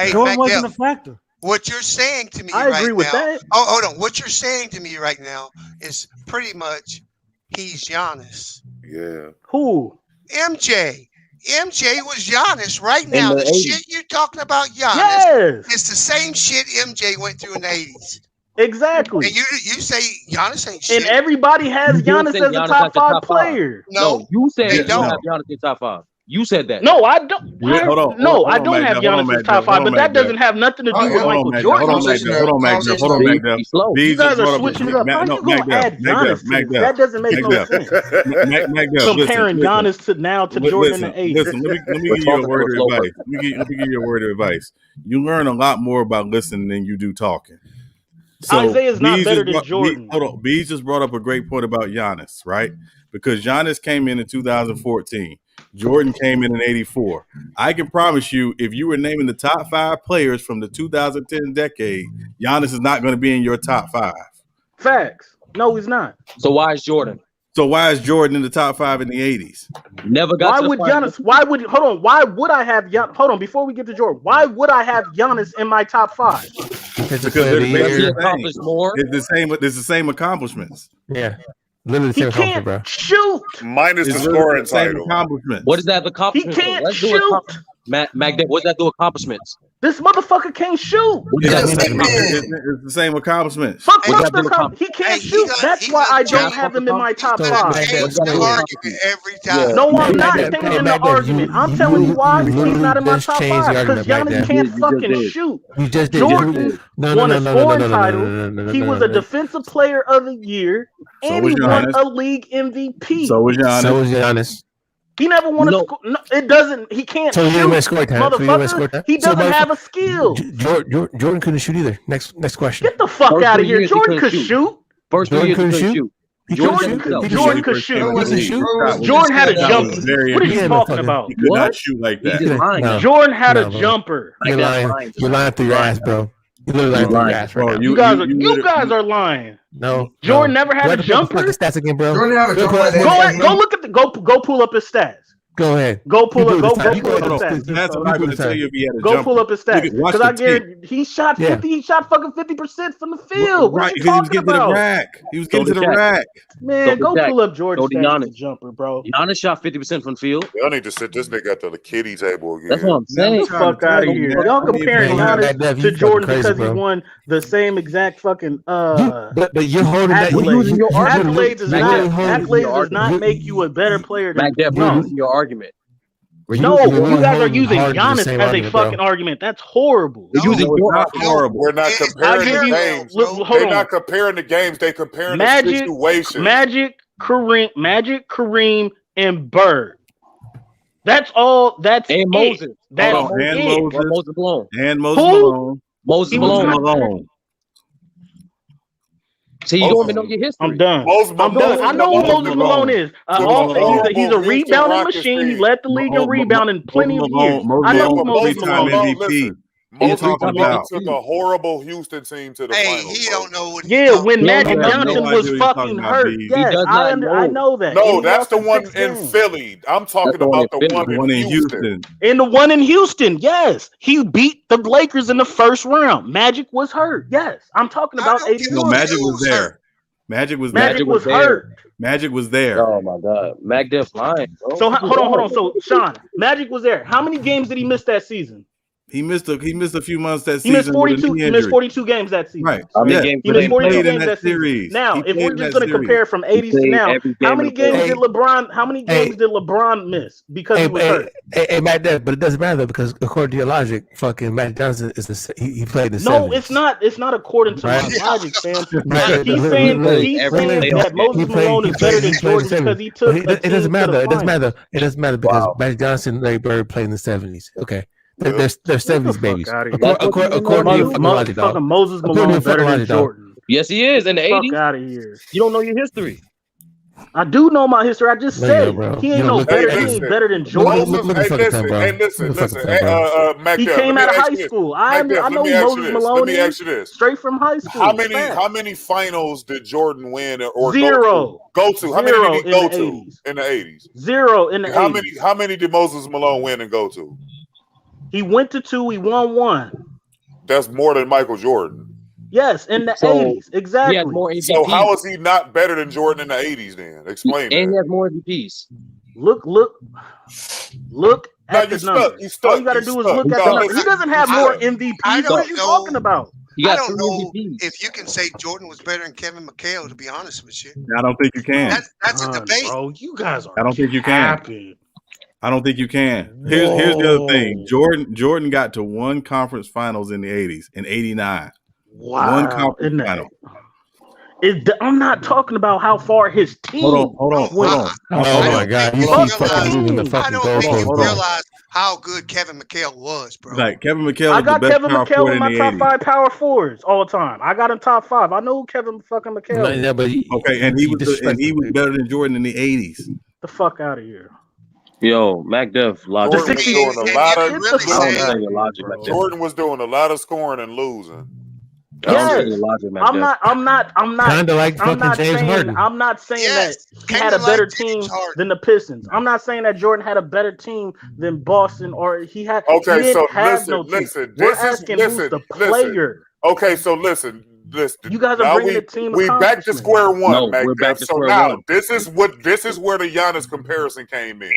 Jordan wasn't a factor. What you're saying to me I agree with that. Oh, hold on. What you're saying to me right now is pretty much he's Giannis. Yeah. Who? MJ. MJ was Giannis right now. The shit you're talking about Giannis, yes, it's the same shit MJ went through in the 80s. Exactly. And you say Giannis ain't shit. And everybody has Giannis as a top 5 player. No, you said you don't have Giannis in top 5. You said that. No, I don't. I don't have Giannis in top 5, but that doesn't have nothing to do with Michael Jordan. Hold on, Magda. You guys are switching it up. How you gonna add Giannis to this? That doesn't make no sense. Comparing Giannis to Jordan in the 80s. Listen, let me give you a word of advice. Let me give you a word of advice. You learn a lot more about listening than you do talking. So Isaiah's not better than Jordan. Hold on. Bees just brought up a great point about Giannis, right? Because Giannis came in 2014. Jordan came in 84. I can promise you, if you were naming the top 5 players from the 2010 decade, Giannis is not going to be in your top 5. Facts. No, he's not. So why is Jordan? So why is Jordan in the top 5 in the 80s? Never got. Why would Giannis? Why would Why would I have Giannis? Hold on, before we get to Jordan, why would I have Giannis in my top 5? Because he accomplished more. It's the same accomplishments. Yeah. Literally he can't shoot. Minus the scoring title. What is that? The accomplishment? He can't shoot. Mac, what does that do? Accomplishments. This motherfucker can't shoot. It's the same accomplishments. Fuck he can't shoot. That's why I don't have him in my top 5. Every time. No, I'm not changing the argument. I'm telling you why he's not in my top 5 because Giannis can't fucking shoot. Jordan won a scoring title. He was a defensive player of the year, and he won a league MVP. So was Giannis. He never won a score. No, it doesn't. He can't shoot. Motherfucker. He doesn't have a skill. Jordan couldn't shoot either. Next question. Get the fuck out of here. Jordan could shoot. First 2 years couldn't shoot. Jordan could shoot. Jordan had a jumper. What are you talking about? He could not shoot like that. Jordan had a jumper. You're lying through your ass, bro. You're literally lying through your ass right now. You guys are lying. No, Jordan never had a jumper. Stats again, bro. Go look at the go pull up his stats. Go ahead. Go pull up his stats. Go pull up his stats. Because I guarantee he shot 50. He shot fucking 50% from the field. What are you talking about? He was getting to the rack. Man, go pull up Jordan's stats jumper, bro. Giannis shot 50% from the field. Y'all need to sit this nigga at the kiddie table again. That's what I'm saying. Fuck out of here. Y'all comparing Giannis to Jordan because he won the same exact fucking But you're holding that. Your accolades does not make you a better player than your argument. No, you guys are using Giannis as a fucking argument. That's horrible. Horrible. We're not comparing the games. They're not comparing the games. They comparing the situation. Magic, Kareem, and Bird. That's all. That's and Moses. That's Moses Malone. And Moses Malone. So you don't even know your history. I'm done. I know who Moses Malone is. He's a rebounding machine. He led the league in rebounding plenty of years. I know who Moses Malone is. Moses Malone took a horrible Houston team to the finals. He don't know what when Magic Johnson was fucking hurt. Yes, I know that. No, that's the one in Philly. I'm talking about the one in Houston. And the one in Houston, yes. He beat the Lakers in the first round. Magic was hurt. Yes. I'm talking about 81. No, Magic was there. Magic was hurt. Magic was there. Oh my God. Mag Def lying, bro. So hold on. So Sean, Magic was there. How many games did he miss that season? He missed a few months that season. He missed 42 games that season. Right. He missed 42 games that season. Now, if we're just going to compare from 80s to now, how many games did LeBron miss because he was hurt? Hey, Matt, but it doesn't matter because according to your logic, fucking Matt Johnson is he played in the 70s. No, it's not. It's not according to my logic, fam. He's saying that Moses Malone is better than Jordan because he took. It doesn't matter. It doesn't matter because Magic Johnson, Larry Bird played in the 70s. Okay. They're 70s babies. According to your logic, dog. Moses Malone better than Jordan. Yes, he is in the 80s. Fuck out of here. You don't know your history. I do know my history. I just said he ain't no better. He ain't better than Jordan. Listen. He came out of high school. I know Moses Malone is straight from high school. How many finals did Jordan win or zero go to? How many did he go to in the 80s? Zero in the 80s. How many did Moses Malone win and go to? He went to 2. He won 1. That's more than Michael Jordan. Yes, in the 80s, exactly. He has more MVPs. So how is he not better than Jordan in the 80s? Then explain. And he has more MVPs. Look at the numbers. All you got to do is look at the numbers. He doesn't have more MVPs. What are you talking about? I don't know if you can say Jordan was better than Kevin McHale. To be honest with you, I don't think you can. That's a debate. Bro, you guys are. I don't think you can. I don't think you can. Here's the other thing. Jordan got to one conference finals in the 80s, in 89. Wow. One conference final. I'm not talking about how far his team. Hold on. Oh my God! You keep fucking moving the fucking goalpost, bro. Realize how good Kevin McHale was, bro. Like Kevin McHale. I got Kevin McHale in my top 5 power forwards all the time. I got him top 5. I know who Kevin fucking McHale. Yeah, but and he was better than Jordan in the 80s. The fuck out of here. Yo, Mac Def logic. Jordan was doing a lot of scoring and losing. Yes. I'm not kind of like fucking James Harden. I'm not saying that he had a better team than the Pistons. I'm not saying that Jordan had a better team than Boston or he had. Okay, so listen. We're asking who's the player. Okay, so listen. You guys are bringing the team. We back to square one. No, we're back to square one. This is where the Giannis comparison came in.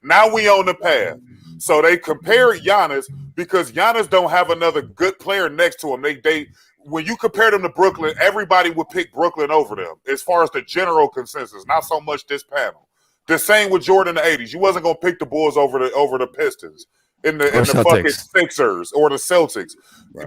Now we on the path. So they compare Giannis because Giannis don't have another good player next to him. They when you compare them to Brooklyn, everybody would pick Brooklyn over them as far as the general consensus. Not so much this panel. The same with Jordan in the 80s. You wasn't gonna pick the Bulls over the Pistons. In the fucking Sixers or the Celtics,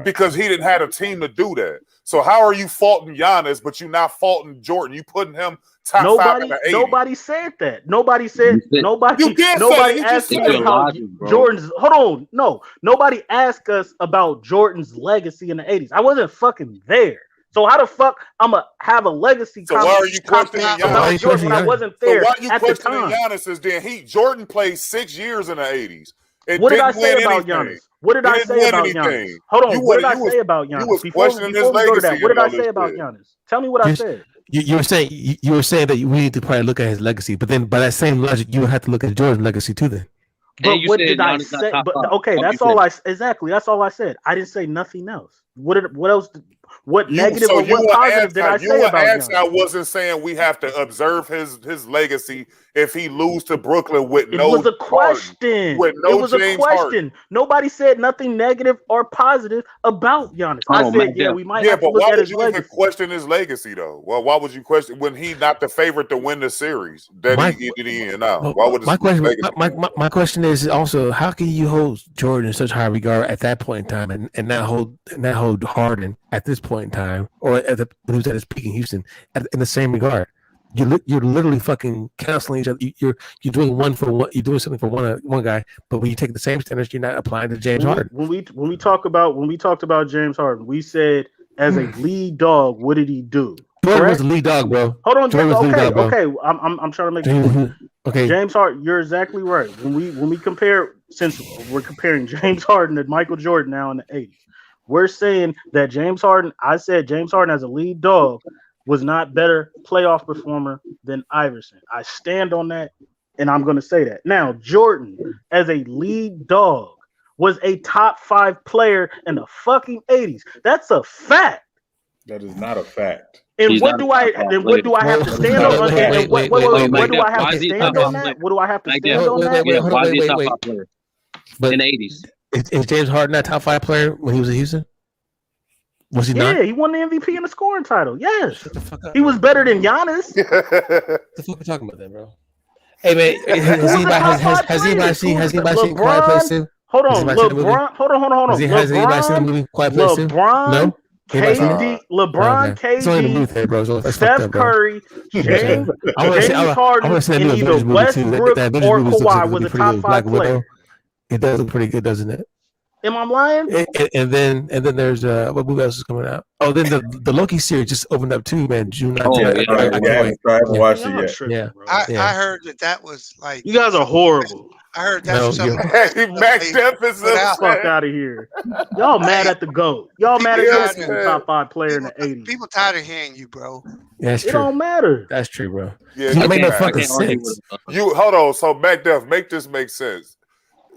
because he didn't have a team to do that. So how are you faulting Giannis, but you're not faulting Jordan? You putting him top 5 in the 80s. Nobody said that. Nobody said nobody. You can't nobody say asked me about Jordan's. Hold on, no. Nobody asked us about Jordan's legacy in the 80s. I wasn't fucking there. So how the fuck I'ma have a legacy? So why are you questioning about Jordan when I wasn't there? So why are you at questioning the time? Giannis? Then Jordan played 6 years in the 80s. What did I say about Giannis? What did I say about Giannis? Hold on. What did I say about Giannis? You was questioning his legacy. Before we go to that, what did I say about Giannis? Tell me what I said. You were saying that we need to probably look at his legacy, but then by that same logic, you would have to look at Jordan's legacy too. Then, but what did I say? But okay, that's all I exactly. That's all I said. I didn't say nothing else. What else? What negative or what positive did I say about Giannis? I wasn't saying we have to observe his legacy if he lose to Brooklyn with no. It was a question. With no it was James a question. Harden. Nobody said nothing negative or positive about Giannis. I said, we might have to look at his legacy. Yeah, but why would you even question his legacy though? Well, why would you question when he not the favorite to win the series that he in now? Why would my question is also, how can you hold Jordan in such high regard at that point in time and not hold Harden at this point in time, or when he was at his peak in Houston in the same regard? You're literally fucking canceling each other. You're doing one for one. You're doing something for one guy, but when you take the same standards, you're not applying to James Harden. When we talked about James Harden, we said as a lead dog, what did he do? Jordan was the lead dog, bro. Hold on, Jordan was the lead dog, bro. Okay. I'm trying to make a point. Okay, James Harden, you're exactly right. When we compare, since we're comparing James Harden to Michael Jordan now in the 80s, we're saying that James Harden. I said James Harden as a lead dog was not better playoff performer than Iverson. I stand on that, and I'm going to say that. Now, Jordan, as a lead dog, was a top 5 player in the fucking 80s. That's a fact. That is not a fact. And what do I have to stand on? What do I have to stand on that? What do I have to stand on that? Why is he a top 5 player in the 80s? Is James Harden that top 5 player when he was in Houston? Was he not? Yeah, he won the MVP and the scoring title. Yes, he was better than Giannis. What the fuck are you talking about, then, bro? Hey man, has anybody seen Quiet Place Too? Hold on, LeBron. Hold on. Has anybody seen the movie Quiet Place Too? No. LeBron, KD, Steph Curry, James Harden, and either Westbrook or Kawhi was a top 5 player. It does look pretty good, doesn't it? Am I lying? And then there's what movie else is coming out? Oh, then the Loki series just opened up too, man. June 19th. I haven't watched it yet. Yeah. I heard that was like, you guys are horrible. I heard that's something. Hey, Max Def is the fuck out of here. Y'all mad at the GOAT. Y'all mad at the top 5 player in the 80s. People tired of hearing you, bro. Yeah, that's true. It don't matter. That's true, bro. Yeah, you make no fucking sense. You hold on. So Mac Def, make this make sense.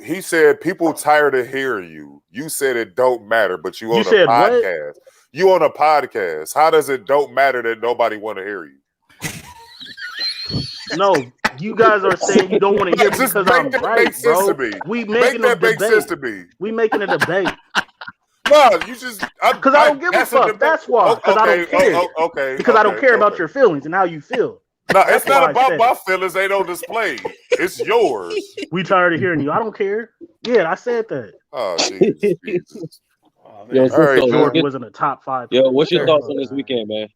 He said people tired of hearing you. You said it don't matter, but you on a podcast. What? You on a podcast. How does it don't matter that nobody want to hear you? No, you guys are saying you don't want to hear me because I'm right, bro. We making a debate. We making a debate. No, you just because I don't give a fuck. That's why. Because I don't care. Okay. Because I don't care about your feelings and how you feel. No, it's not about my feelings. They don't display. It's yours. We tired of hearing you. I don't care. Yeah, I said that. Oh, Jesus. Yo, Jordan wasn't a top 5. Yo, what's your thoughts on this weekend, man?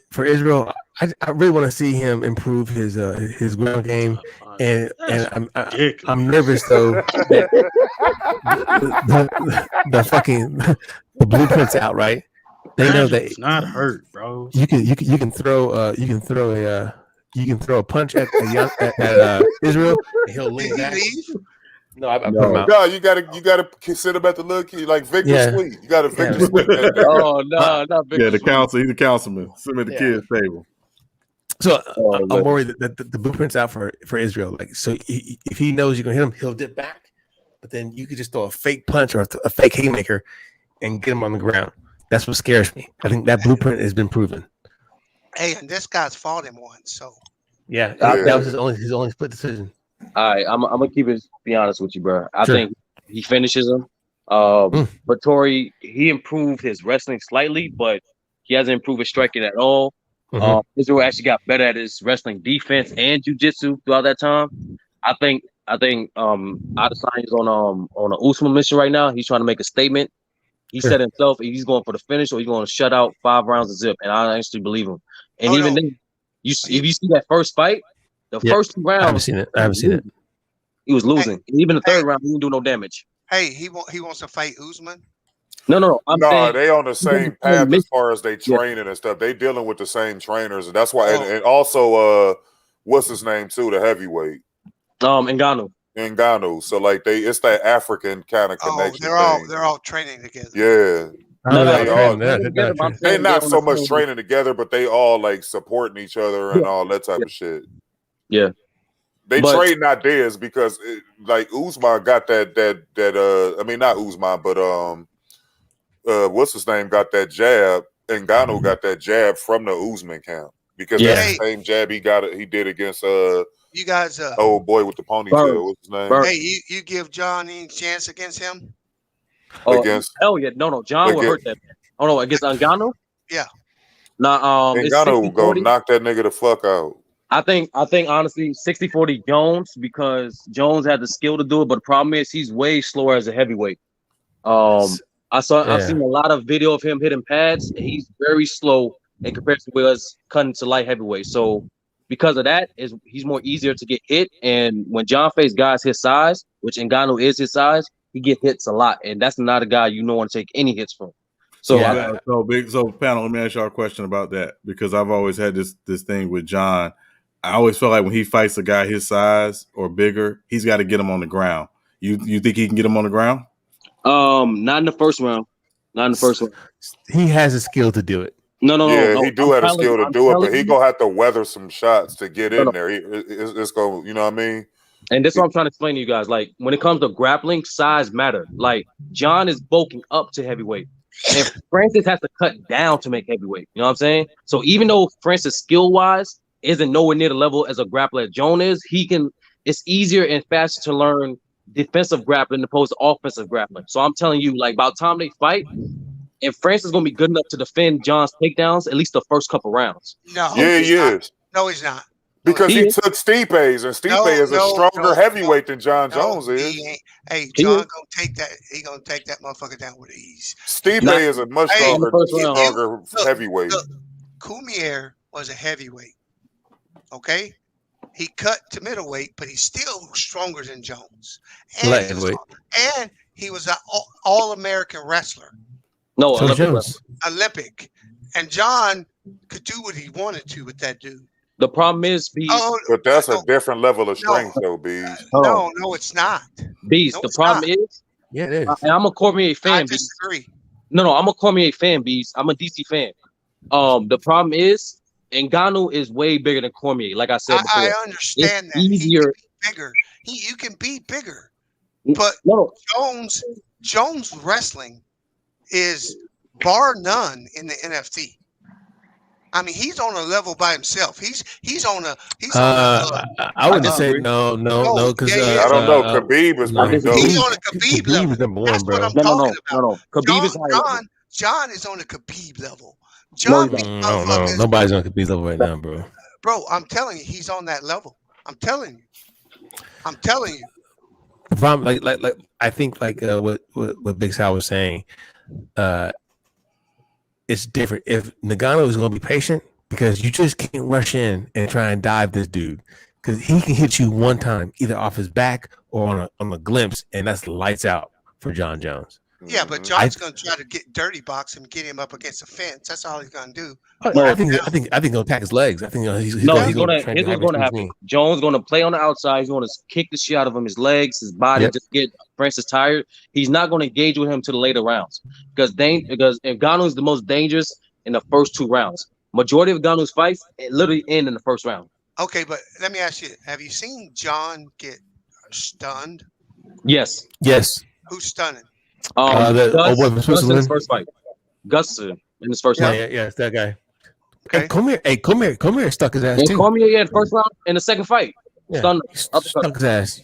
For Israel, I really want to see him improve his ground game, and I'm nervous though that the blueprint's out, right? They know that it's not hurt, bro. You can throw a punch at Israel, and he'll lean back. No, I put him out. No, you gotta sit him at the little kid like Victor Sweet. You got to Victor Sweet. Oh no, not Victor. Yeah, the council. He's a councilman. Sit him at the kids' table. So I'm worried that the blueprint's out for Israel. Like, so if he knows you're gonna hit him, he'll dip back. But then you could just throw a fake punch or a fake haymaker and get him on the ground. That's what scares me. I think that blueprint has been proven. Hey, and this guy's fought him once, so that was his only split decision. All right, I'm gonna be honest with you, bro. I think he finishes him. But Tory, he improved his wrestling slightly, but he hasn't improved his striking at all. Israel actually got better at his wrestling defense and jiu-jitsu throughout that time. I think Adesanya is on an Usman mission right now. He's trying to make a statement. He said himself he's going for the finish or he's going to shut out 5 rounds of zip, and I actually believe him. And then, if you see that first fight, the first 2 rounds, I haven't seen it. He was losing. Even the 3rd round, he didn't do no damage. Hey, he wants to fight Usman. No. No, they on the same path as far as they training and stuff. They dealing with the same trainers, and that's why. And also, what's his name too? The heavyweight. Ngannou. So like it's that African kind of connection. They're all training together. Yeah. They're not so much training together, but they all like supporting each other and all that type of shit. Yeah. They trade ideas because like Usman got that I mean not Usman, but what's his name got that jab, and Ngannou got that jab from the Usman camp because that's the same jab he did against you guys old boy with the ponytail. What's his name? Hey, you give John any chance against him? Against hell yeah, no, John will hurt that man. Oh no, against Ngannou? Yeah. Nah, Ngannou will go knock that nigga the fuck out. I think honestly 60-40 Jones, because Jones had the skill to do it, but the problem is he's way slower as a heavyweight. I've seen a lot of video of him hitting pads, and he's very slow in comparison with us cutting to light heavyweight. So because of that, he's more easier to get hit. And when John faced guys his size, which Ngannou is his size, he get hits a lot, and that's not a guy you want to take any hits from. So so panel, let me ask y'all a question about that, because I've always had this thing with John. I always feel like when he fights a guy his size or bigger, he's got to get him on the ground. You think he can get him on the ground? Not in the first round. He has a skill to do it. No. He do have a skill to do it, but he gonna have to weather some shots to get in there. It's going, you know what I mean? And this is what I'm trying to explain to you guys. Like when it comes to grappling, size matter. Like John is bulking up to heavyweight, and Francis has to cut down to make heavyweight. You know what I'm saying? So even though Francis skill wise isn't nowhere near the level as a grappler Jones is, it's easier and faster to learn defensive grappling opposed to offensive grappling. So I'm telling you, like by the time they fight, and Francis is gonna be good enough to defend John's takedowns at least the first couple rounds. No, yeah, he is. No, he's not. Because he took Stipe's, and Stipe is a stronger heavyweight than John Jones is. Hey, John gonna take that. He gonna take that motherfucker down with ease. Stipe is a much stronger heavyweight. Look, Cormier was a heavyweight. Okay, he cut to middleweight, but he's still stronger than Jones. And he was an all-American wrestler. No, Olympic. And John could do what he wanted to with that dude. The problem is, Beast. But that's a different level of strength, though, Beast. No, it's not. Beast. The problem is, it is. And I'm a Cormier fan. I disagree. No, I'm a Cormier fan, Beast. I'm a DC fan. The problem is, Ngannou is way bigger than Cormier. Like I said before, I understand that. Easier. He can be bigger. You can be bigger, but Jones wrestling is bar none in the NFT. I mean, he's on a level by himself. I wouldn't say no, because I don't know. Khabib is pretty dope. He's on a Khabib level. Is number one, That's bro. what I'm talking about. No. Khabib is higher. John is on a Khabib level. No. Nobody's on Khabib level right now, bro. Bro, I'm telling you, he's on that level. I'm telling you. The problem, like I think, like what Big Sal was saying, it's different. If Ngannou is going to be patient, because you just can't rush in and try and dive this dude, because he can hit you one time, either off his back or on a glimpse, and that's lights out for John Jones. Yeah, but John's going to try to get dirty box him, get him up against the fence. That's all he's going to do. I think he'll attack his legs. I think he's going to happen. Jones going to play on the outside. He's going to kick the shit out of him. His legs, his body, just get Francis tired. He's not going to engage with him to the later rounds because Ngannou is the most dangerous in the first two rounds. Majority of Ngannou's fights literally end in the first round. Okay, but let me ask you: have you seen John get stunned? Yes. Who's stunning? Gus in his first fight. Gus in his first fight. Yeah, it's that guy. Okay. Cormier stuck his ass too. Cormier, the first round in the second fight. Stuck his ass.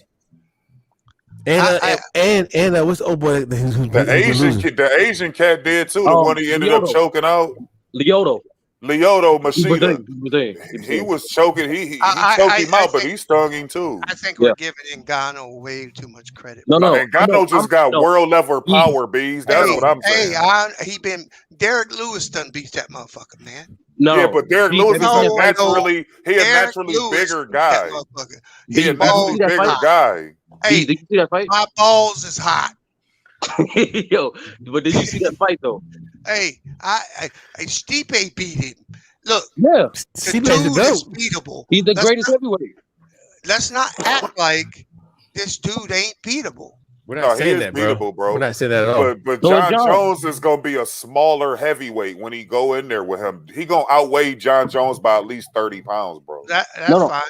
And what's the old boy? The Asian cat did too. The one he ended up choking out. Lyoto Machida. He was choking. He choked him out, but he stung him too. I think we're giving Ngannou way too much credit. No. Ngannou just got world level power, Bees. That's what I'm saying. Derek Lewis done beat that motherfucker, man. No, yeah, but Derek Lewis is a naturally bigger guy. He a naturally bigger guy. Hey, my balls is hot. Yo, but did you see that fight though? Hey, Stipe beat him. Look, yeah, the dude is beatable. He's the greatest heavyweight. Let's not act like this dude ain't beatable. We're not saying that, beatable, bro. We're not saying that at all. But John Jones is gonna be a smaller heavyweight when he go in there with him. He gonna outweigh John Jones by at least 30 pounds, bro. That's fine.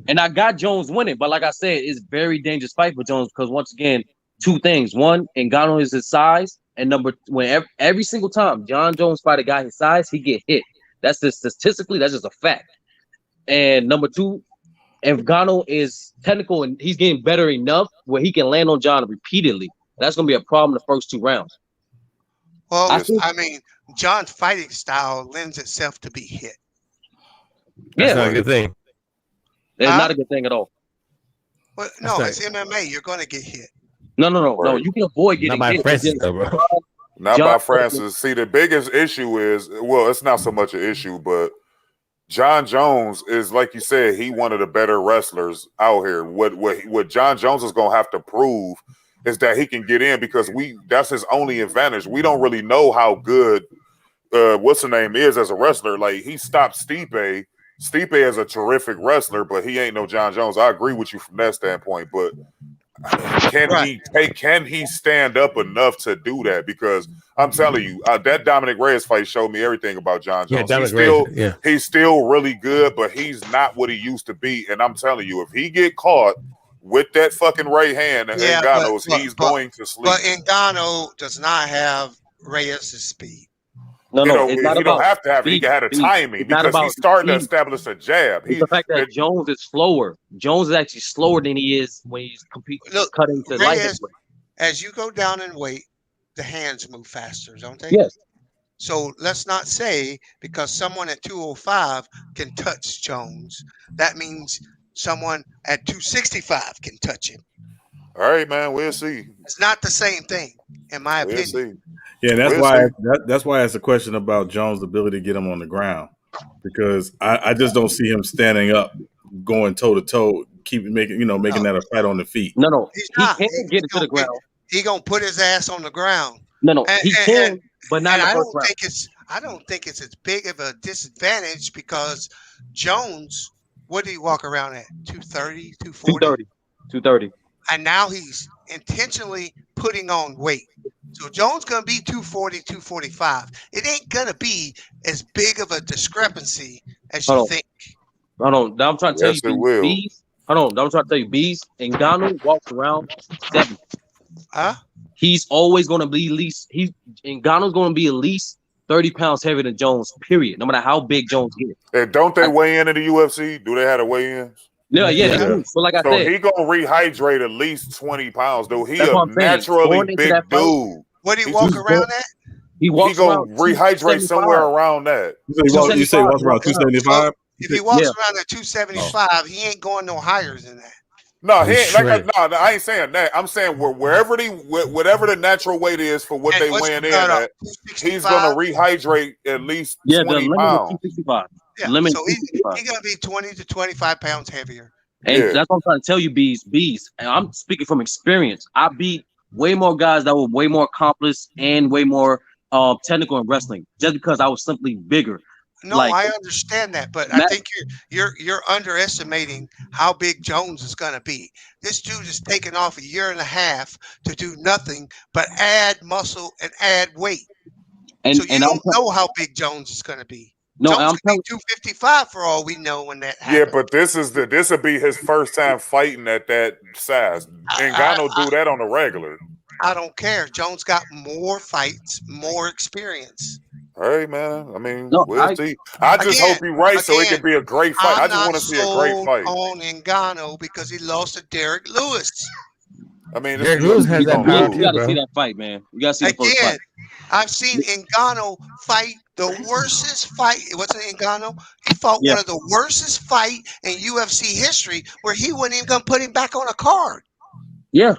And I got Jones winning, but like I said, it's very dangerous fight for Jones because once again, two things: one, Ngannou is his size, and number, every single time John Jones fight a guy his size, he get hit. That's just statistically, that's just a fact. And number two, Ngannou is technical and he's getting better enough where he can land on John repeatedly. That's going to be a problem the first 2 rounds. Well, I mean, John's fighting style lends itself to be hit. That's not a good thing. It's not a good thing at all. Well, no, it's MMA. You're going to get hit. No. You can avoid getting hit. Francis, bro. Not by Francis. See, the biggest issue is, well, it's not so much an issue, but John Jones is, like you said, he one of the better wrestlers out here. What John Jones is going to have to prove is that he can get in because that's his only advantage. We don't really know how good what's the name is as a wrestler. Like, he stopped Stipe. Stipe is a terrific wrestler, but he ain't no John Jones. I agree with you from that standpoint, but can he stand up enough to do that? Because I'm telling you, that Dominic Reyes fight showed me everything about John Jones. He's still really good, but he's not what he used to be. And I'm telling you, if he get caught with that fucking right hand and Ngannou's, he's going to sleep. But Ngannou does not have Reyes' speed. No, he don't have to have it. He can have a timing because he's starting to establish a jab. The fact that Jones is slower. Jones is actually slower than he is when he's cutting to light heavyweight. As you go down in weight, the hands move faster, don't they? Yes. So let's not say because someone at 205 can touch Jones, that means someone at 265 can touch him. All right, man, we'll see. It's not the same thing, in my opinion. See. Yeah, and that's why it's a question about Jones' ability to get him on the ground, because I just don't see him standing up, going toe to toe, making that a fight on the feet. No, he's not. He can't get it to the ground. He gonna put his ass on the ground. No, he can, but not in the first round. I don't think it's as big of a disadvantage because Jones, what did he walk around at? 230, 240? 230. And now he's intentionally putting on weight. So Jones going to be 240, 245. It ain't going to be as big of a discrepancy as you think. Hold on. Now I'm trying to tell you, Bees. Hold on. Now I'm trying to tell you, Bees. Ngannou walks around 70. Huh? He's always going to be Ngannou's going to be at least 30 pounds heavier than Jones, period. No matter how big Jones gets. And don't they weigh in the UFC? Do they have to weigh in? Yeah. So like I said, he gonna rehydrate at least 20 pounds, dude. He a naturally big dude. What do he walk around at? He gonna rehydrate somewhere around that. You say walks around 275? If he walks around at 275, he ain't going no higher than that. No, he ain't I ain't saying that. I'm saying whatever the natural weight is for what they weighing in at, he's gonna rehydrate at least 20 pounds. 265. Yeah, so he's gonna be 20 to 25 pounds heavier. And that's what I'm trying to tell you, Bees. And I'm speaking from experience. I beat way more guys that were way more accomplished and way more technical in wrestling, just because I was simply bigger. No, I understand that, but I think you're underestimating how big Jones is going to be. This dude is taking off a year and a half to do nothing but add muscle and add weight. So you don't know how big Jones is going to be. No, Jones could be 255 for all we know when that happens. Yeah, but this will be his first time fighting at that size. Ngannou do that on the regular. I don't care. Jones got more fights, more experience. Hey, man. I mean, we'll see. I just hope you're right so it can be a great fight. I just want to see a great fight. On Ngannou because he lost to Derek Lewis. I mean, Derek Lewis has that power. You got to see that fight, man. You got to see the first fight. I've seen Ngannou fight the worstest fight. What's it, Ngannou? He fought one of the worstest fight in UFC history where he wasn't even going to put him back on a card. Yeah.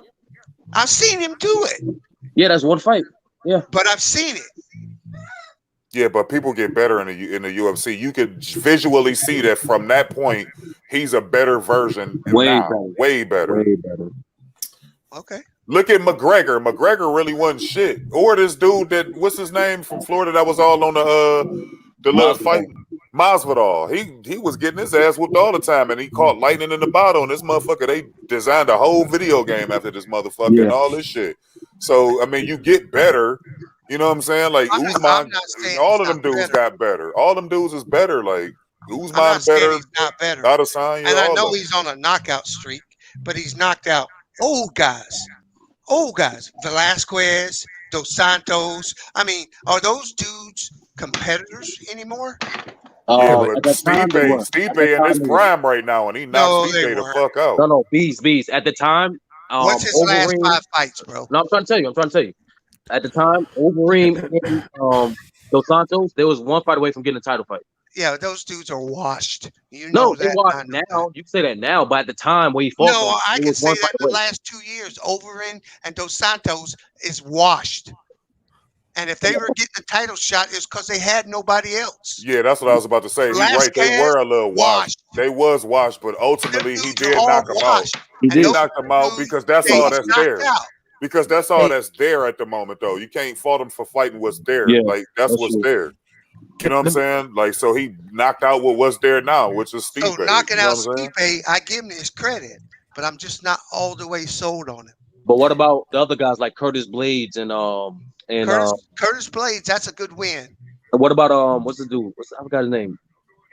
I've seen him do it. Yeah, that's one fight. Yeah. But I've seen it. Yeah, but people get better in the UFC. You could visually see that from that point, he's a better version. Way better. Okay. Look at McGregor. McGregor really wasn't shit. Or this dude that what's his name from Florida that was all on the little fight. Masvidal. He was getting his ass whooped all the time, and he caught lightning in the bottle. And this motherfucker, they designed a whole video game after this motherfucker and all this shit. So I mean, you get better. You know what I'm saying? Like Usman, all of them dudes got better. All them dudes is better. Like Usman better. He's not better. Adesanya, and I know he's on a knockout streak, but he's knocked out old guys. Velasquez, Dos Santos. I mean, are those dudes competitors anymore? Yeah, but Stipe in his prime right now, and he knocks Stipe the fuck out. No, bees. At the time, what's his last 5 fights, bro? No, I'm trying to tell you. At the time, Overeem and Dos Santos, there was one fight away from getting a title fight. Yeah, those dudes are washed. You know they washed now. You can say that now, but at the time when he fought, I can say that the last 2 years, Overeem and Dos Santos is washed. And if they were getting the title shot, it's because they had nobody else. Yeah, that's what I was about to say. He's right. They were a little washed. They was washed, but ultimately he did knock them out. He knocked them out because that's all that's there. Because that's all that's there at the moment, though. You can't fault him for fighting what's there. Yeah, like that's what's there. You know what I'm saying? Like, so he knocked out what was there now, which is Stipe. So knocking out Stipe, I give him his credit, but I'm just not all the way sold on him. But what about the other guys like Curtis Blades and Curtis Blades? That's a good win. And what about what's the dude? I forgot his name.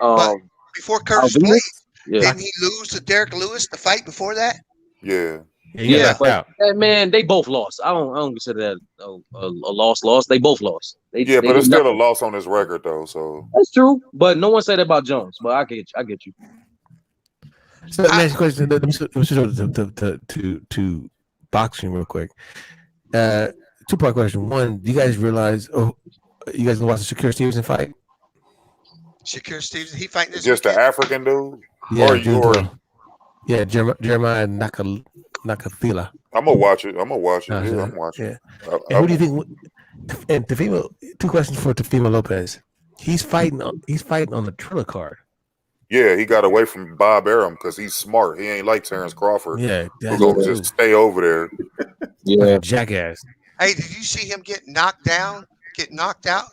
But before Curtis Blades, yeah. Didn't he lose to Derek Lewis the fight before that? Yeah. But man, they both lost. I don't consider that a loss. They both lost. But it's still a loss on his record, though. So that's true. But no one said that about Jones. But I get you. So next question. To boxing real quick. 2-part question. One, do you guys realize? You guys gonna watch the Shakur Stevenson fight? Shakur Stevenson, he fighting this just the African dude? Yeah, Jeremiah Nakathila. I'm gonna watch it. I'm watching. Yeah. And who do you think? And Tefimo, 2 questions for Tefimo Lopez. He's fighting on the Triller card. Yeah, he got away from Bob Arum because he's smart. He ain't like Terrence Crawford. Yeah, he's gonna just stay over there. Yeah, jackass. Hey, did you see him get knocked out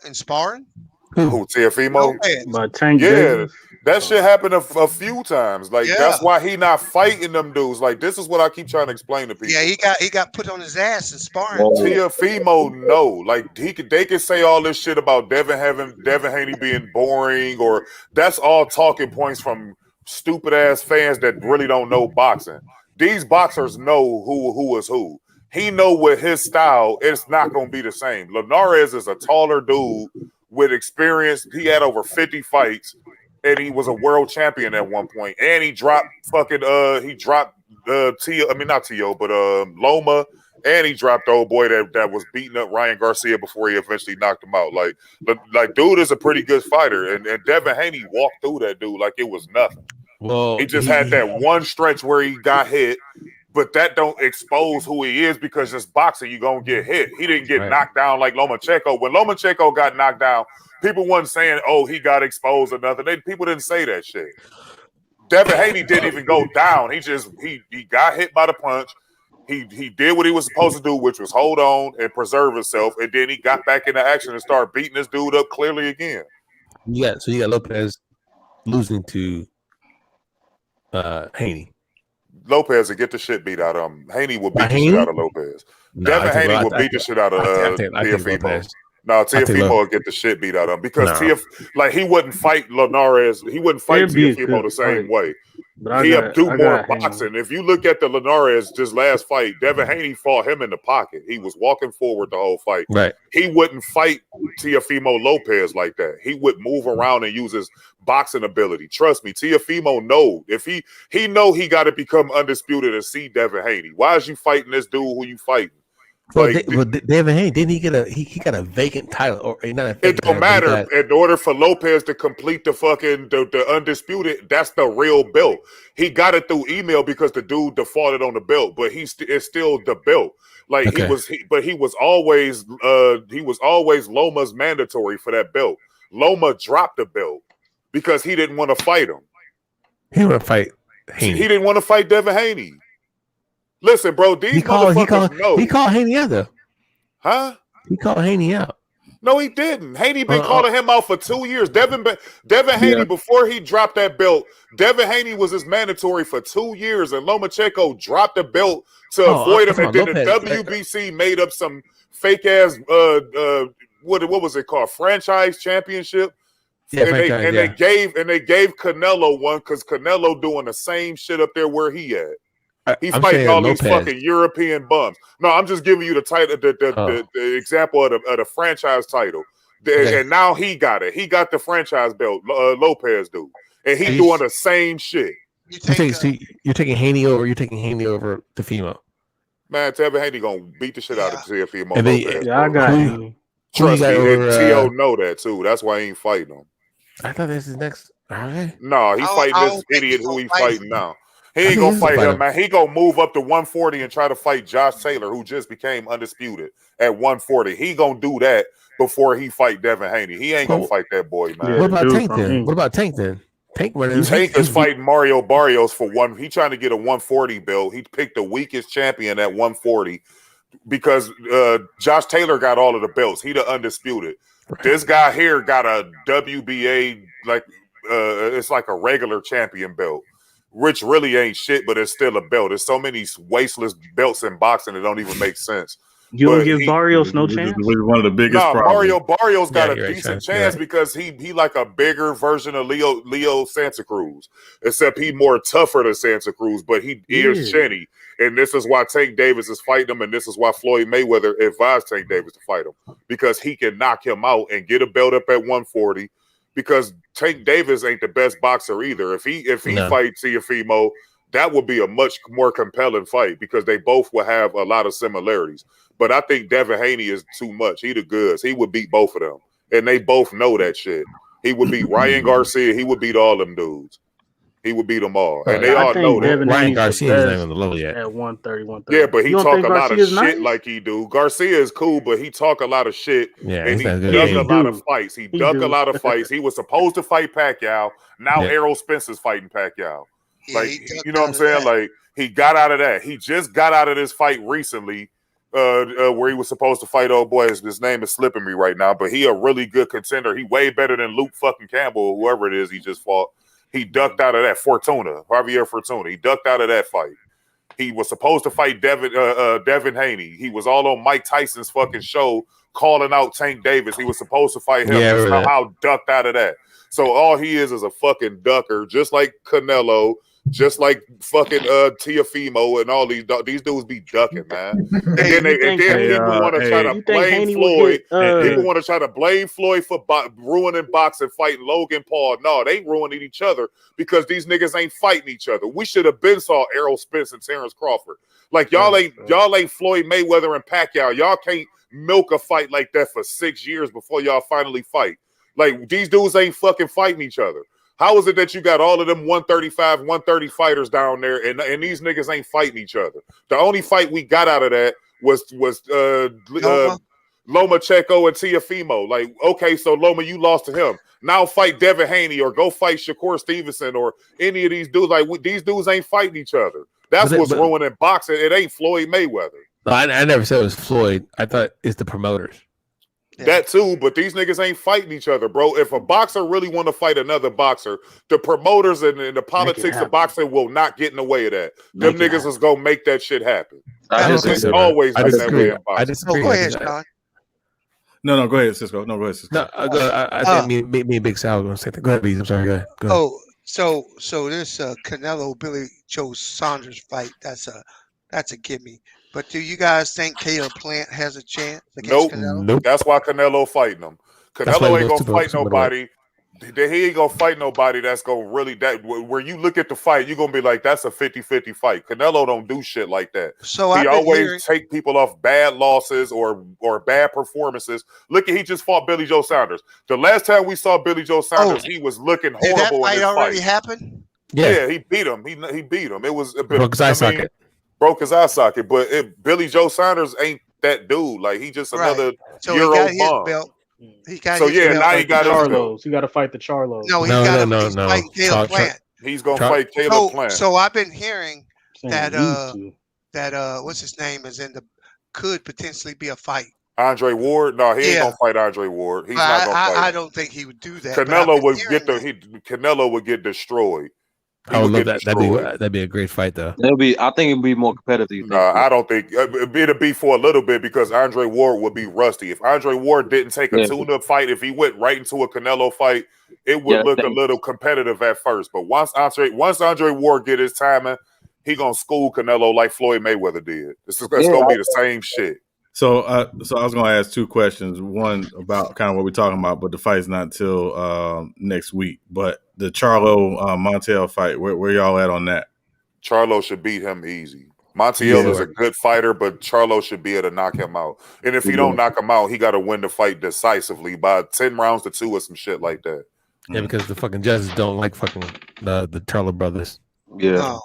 in sparring? Who, Teofimo? By Tank Davis. That shit happened a few times. Like that's why he not fighting them dudes. Like this is what I keep trying to explain to people. Yeah, he got put on his ass in sparring. Teofimo, no. Like they could say all this shit about Devin Haney being boring, or that's all talking points from stupid ass fans that really don't know boxing. These boxers know who is who. He know with his style, it's not gonna be the same. Linares is a taller dude with experience. He had over 50 fights. And he was a world champion at one point. And he dropped Loma, and he dropped the old boy that was beating up Ryan Garcia before he eventually knocked him out. Like dude is a pretty good fighter. And Devin Haney walked through that dude like it was nothing. Well, he just had that one stretch where he got hit, but that don't expose who he is because just boxing, you're gonna get hit. He didn't get knocked down like Lomachenko. When Lomachenko got knocked down, people wasn't saying, "Oh, he got exposed" or nothing. People didn't say that shit. Devin Haney didn't even go down. He got hit by the punch. He did what he was supposed to do, which was hold on and preserve himself, and then he got back into action and started beating this dude up clearly again. Yeah, so you got Lopez losing to Haney. Lopez would get the shit beat out of him. Haney would beat the shit out of Lopez. Devin Haney would beat the shit out of Teofimo. No, Teofimo will get the shit beat out of him because he wouldn't fight Linares. He wouldn't fight Teofimo the same way. He'll do more boxing. If you look at the Linares just last fight, Devin Haney fought him in the pocket. He was walking forward the whole fight. Right. He wouldn't fight Teofimo Lopez like that. He would move around and use his boxing ability. Trust me, Teofimo know if he he got to become undisputed and see Devin Haney. Why is you fighting this dude who you fighting? Well, Devin Haney, didn't he get he got a vacant title or not a vacant it don't matter. In order for Lopez to complete the undisputed, that's the real belt. He got it through email because the dude defaulted on the belt, but it's still the belt. Like he was always Loma's mandatory for that belt. Loma dropped the belt because he didn't want to fight him. He didn't want to fight Haney. He didn't want to fight Devin Haney. Listen, bro, these motherfuckers know. He called Haney out though. Huh? He called Haney out. No, he didn't. Haney been calling him out for 2 years. Devin Haney, before he dropped that belt, Devin Haney was his mandatory for 2 years, and Lomachenko dropped the belt to avoid him. And then the WBC made up some fake ass what was it called? Franchise championship. Yeah, they gave Canelo one because Canelo doing the same shit up there where he at. He's fighting all these fucking European bums. No, I'm just giving you the title, the example of the franchise title. And now he got it. He got the franchise belt. Lopez do, and he doing the same shit. You're taking Haney over. You're taking Haney over Teofimo. Man, Tevin Haney gonna beat the shit out of Teofimo. I got you. Trust me, and T.O. know that too. That's why he ain't fighting him. I thought this is next. Right. No, he's fighting this idiot who he's fighting now. He ain't gonna fight him, man. He gonna move up to 140 and try to fight Josh Taylor, who just became undisputed at 140. He gonna do that before he fight Devin Haney. He ain't gonna fight that boy, man. What about Tank then? What about Tank then? Tank is fighting Mario Barrios for one. He trying to get a 140 belt. He picked the weakest champion at 140 because Josh Taylor got all of the belts. He the undisputed. Right. This guy here got a WBA it's like a regular champion belt. Which really ain't shit, but it's still a belt. There's so many wasteless belts in boxing that don't even make sense. You don't give Barrios no chance? One of the biggest problems. Barrios got a decent chance because he like a bigger version of Leo Santa Cruz, except he more tougher than Santa Cruz, but he is chinny. And this is why Tank Davis is fighting him, and this is why Floyd Mayweather advised Tank Davis to fight him, because he can knock him out and get a belt up at 140. Because Tank Davis ain't the best boxer either. If he fights Teofimo, that would be a much more compelling fight because they both will have a lot of similarities. But I think Devin Haney is too much. He the goods. He would beat both of them. And they both know that shit. He would beat Ryan Garcia. He would beat all them dudes. He would beat them all. And they all know that. Ryan Garcia is not on the level yet. At 130, 130. Yeah, but he talk a lot of shit like he do. Garcia is cool, but he talk a lot of shit. Yeah, and he duck a lot of fights. He duck a lot of fights. He was supposed to fight Pacquiao. Now Errol Spencer's fighting Pacquiao. Like, you know what I'm saying? Like, he got out of that. He just got out of this fight recently where he was supposed to fight old boy. His name is slipping me right now, but he a really good contender. He way better than Luke fucking Campbell or whoever it is he just fought. He ducked out of that. Javier Fortuna. He ducked out of that fight. He was supposed to fight Devin Haney. He was all on Mike Tyson's fucking show calling out Tank Davis. He was supposed to fight him. Yeah, He somehow ducked out of that. So all he is a fucking ducker, just like Canelo, just like fucking Teofimo and all these dudes be ducking, man. And then people want to try to blame Floyd. People want to try to blame Floyd for ruining boxing, fighting Logan Paul. No, they ruining each other because these niggas ain't fighting each other. We should have been saw Errol Spence and Terrence Crawford. Like y'all ain't Floyd Mayweather and Pacquiao. Y'all can't milk a fight like that for 6 years before y'all finally fight. Like these dudes ain't fucking fighting each other. How is it that you got all of them 135, 130 fighters down there and these niggas ain't fighting each other? The only fight we got out of that was Lomachenko and Teofimo. Like, okay, so Loma, you lost to him. Now fight Devin Haney or go fight Shakur Stevenson or any of these dudes. Like, these dudes ain't fighting each other. That's what's ruining boxing. It ain't Floyd Mayweather. No, I never said it was Floyd. I thought it's the promoters. That too, but these niggas ain't fighting each other, bro. If a boxer really want to fight another boxer, the promoters and the politics of boxing will not get in the way of that. Them niggas is gonna make that shit happen. It's always been that way in boxing. I disagree. Go ahead, Sean. No, go ahead, Cisco. No, go ahead, Cisco. No, I think me and Big Sal were gonna say that. Go ahead, Bees. I'm sorry. Go ahead. Oh, so this Canelo Billy Joe Saunders fight, that's a gimme. But do you guys think Caleb Plant has a chance against Canelo? Nope. That's why Canelo fighting him. Canelo ain't gonna fight nobody. He ain't gonna fight nobody that's gonna really where you look at the fight, you're gonna be like, that's a 50-50 fight. Canelo don't do shit like that. So he always take people off bad losses or bad performances. Look at he just fought Billy Joe Saunders. The last time we saw Billy Joe Saunders, he was looking horrible. Did that fight in his already happen? Yeah, he beat him. He beat him. It was broke his eye socket. Broke his eye socket, but Billy Joe Saunders ain't that dude. Like he just another Euro bum. He got now he got Charlos. You got to fight the Charlos. No, he's fighting Caleb Plant. He's gonna fight Caleb Plant. So I've been hearing that that what's his name is could potentially be a fight. Andre Ward? No, he ain't gonna fight Andre Ward. He's not gonna fight. I don't think he would do that. Canelo would get destroyed. I would love that. That'd be a great fight, though. I think it'd be more competitive. I don't think it'd be for a little bit because Andre Ward would be rusty. If Andre Ward didn't take a tune-up fight, if he went right into a Canelo fight, it would look a little competitive at first. But once Andre Ward get his timing, he gonna school Canelo like Floyd Mayweather did. It's gonna be the same shit. So I was gonna ask two questions. One about kind of what we're talking about, but the fight's not until next week. But the Charlo Montiel fight, where y'all at on that? Charlo should beat him easy. Montiel is a good fighter, but Charlo should be able to knock him out. And if he don't knock him out, he got to win the fight decisively by 10 rounds to 2 or some shit like that. Yeah, because the fucking judges don't like fucking the Charlo brothers. Yeah.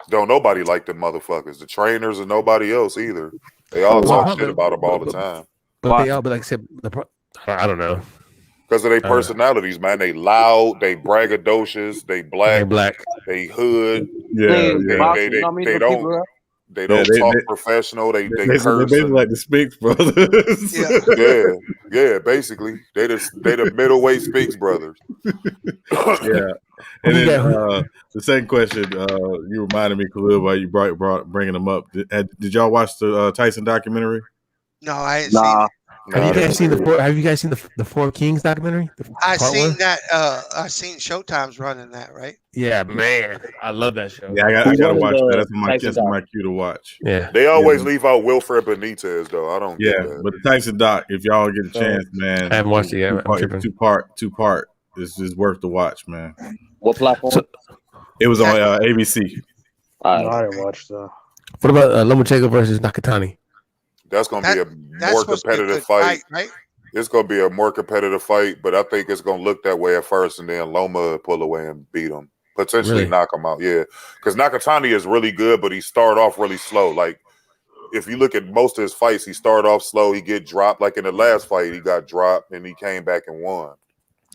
Don't nobody like them motherfuckers. The trainers and nobody else either. They all talk shit about them all the time. But they all be like, I don't know. Because of their personalities, man. They loud, they braggadocious, they black, they hood. They don't talk professional. They curse. They basically like the Spinks brothers. yeah, basically. They the middleweight Spinks brothers. Yeah. And then the second question, you reminded me, Khalil, while you bringing them up. Did y'all watch the Tyson documentary? No, I ain't seen it. Have you guys seen the Four Kings documentary? I seen that. I seen Showtime's running that, right? Yeah, man, I love that show. Yeah, I gotta watch that. That's my cue to watch. Yeah, they always leave out Wilfred Benitez though. I don't. Yeah, get that. but the Tyson doc, if y'all get a chance, man, I haven't watched it yet. Two part. It's just worth the watch, man. What platform? It was on ABC. I didn't watch that. What about Lomachenko versus Nakatani? That's going to be a more competitive fight, right? It's going to be a more competitive fight, but I think it's going to look that way at first, and then Loma pull away and beat him, potentially knock him out. Yeah, because Nakatani is really good, but he started off really slow. Like if you look at most of his fights, he started off slow. He get dropped. Like in the last fight, he got dropped, and he came back and won.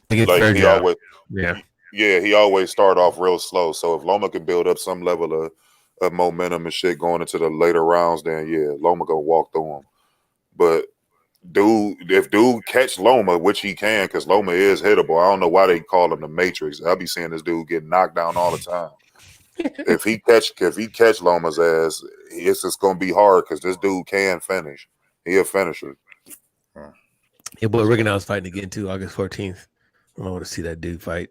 Like he always, he always started off real slow. So if Loma can build up some level of momentum and shit going into the later rounds, then Loma gonna walk through him. But if dude catch Loma, which he can, because Loma is hittable. I don't know why they call him the Matrix. I be seeing this dude get knocked down all the time. if he catch Loma's ass, it's just gonna be hard because this dude can finish. He a finisher. Yeah, boy, Rigonau's fighting again too, August 14th. I want to see that dude fight.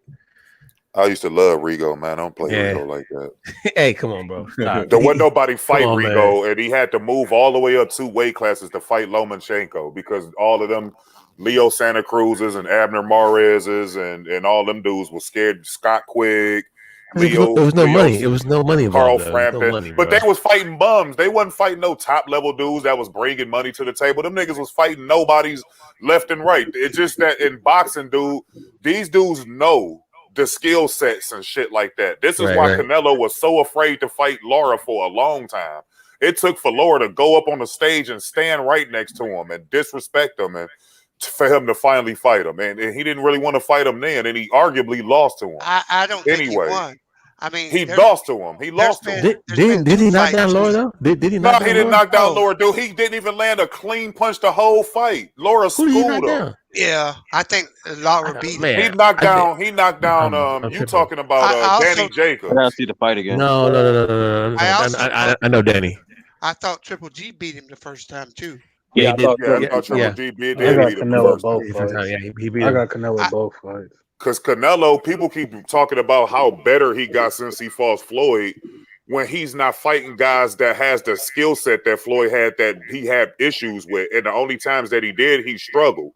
I used to love Rigo, man. I don't play Rigo like that. Hey, come on, bro. There wasn't nobody fight Rigo, man. And he had to move all the way up 2 weight classes to fight Lomachenko because all of them Leo Santa Cruz's and Abner Mares's and all them dudes was scared. Scott Quigg, Leo. There was no money. It was no money. Carl Frampton. But they was fighting bums. They wasn't fighting no top level dudes that was bringing money to the table. Them niggas was fighting nobodies left and right. It's just that in boxing, dude, these dudes know the skill sets and shit like that. This is why Canelo was so afraid to fight Lara for a long time. It took for Lara to go up on the stage and stand right next to him and disrespect him and for him to finally fight him. And he didn't really want to fight him then, and he arguably lost to him. I don't think he won. I mean, he lost to him. He lost to him. Did he knock down Lara though? Did he knock down? No, he didn't knock down Lara, dude. He didn't even land a clean punch the whole fight. Lara schooled him. Yeah, I think Lara beat him. He knocked down. You talking about Danny Jacobs? I gotta see the fight again. No. I know Danny. I thought Triple G beat him the first time too. Yeah, I thought Triple G beat him. I got Canelo both fights. I got Canelo both fights. Because Canelo, people keep talking about how better he got since he fought Floyd, when he's not fighting guys that has the skill set that Floyd had, that he had issues with, and the only times that he did, he struggled.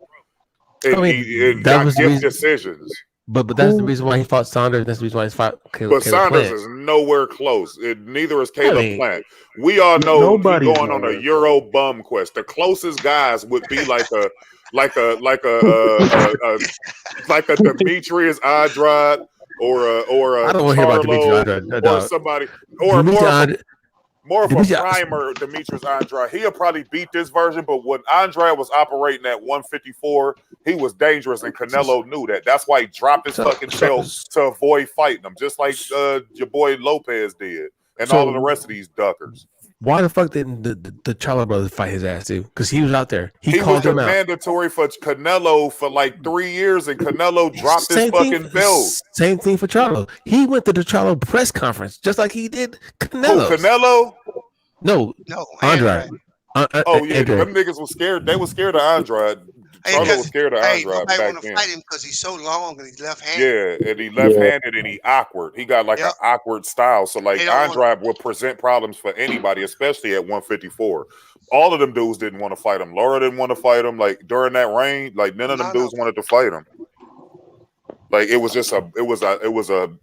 And he got gift decisions. But that's the reason why he fought Saunders. That's the reason why he fought Caleb Saunders Plant. is nowhere close. Neither is Caleb Plant. We all know he's going on a Euro bum quest. The closest guys would be like a Demetrius Andrade or a I don't want to hear about Demetrius Andrade. or somebody or more of a primer Demetrius Andrade. He'll probably beat this version, but when Andrade was operating at 154, he was dangerous, and Canelo knew that. That's why he dropped his fucking belt to avoid fighting him, just like your boy Lopez did, and all of the rest of these duckers. Why the fuck didn't the Charlo brothers fight his ass too? Because he was out there. He was called the him out. mandatory for Canelo for like 3 years, and Canelo dropped his fucking belt. Same thing for Charlo. He went to the Charlo press conference just like he did Canelo. Who, Canelo? No, Andrade. Oh yeah, them niggas was scared. They were scared of Andrade. Charlo was scared of Andrade nobody back want to then. fight him because he's so long and he's left-handed. Yeah, and he left-handed and he awkward. He got like an awkward style. So like Andrade would present problems for anybody, especially at 154. All of them dudes didn't want to fight him. Laura didn't want to fight him. Like during that reign, like none of them dudes wanted to fight him. Like it was just a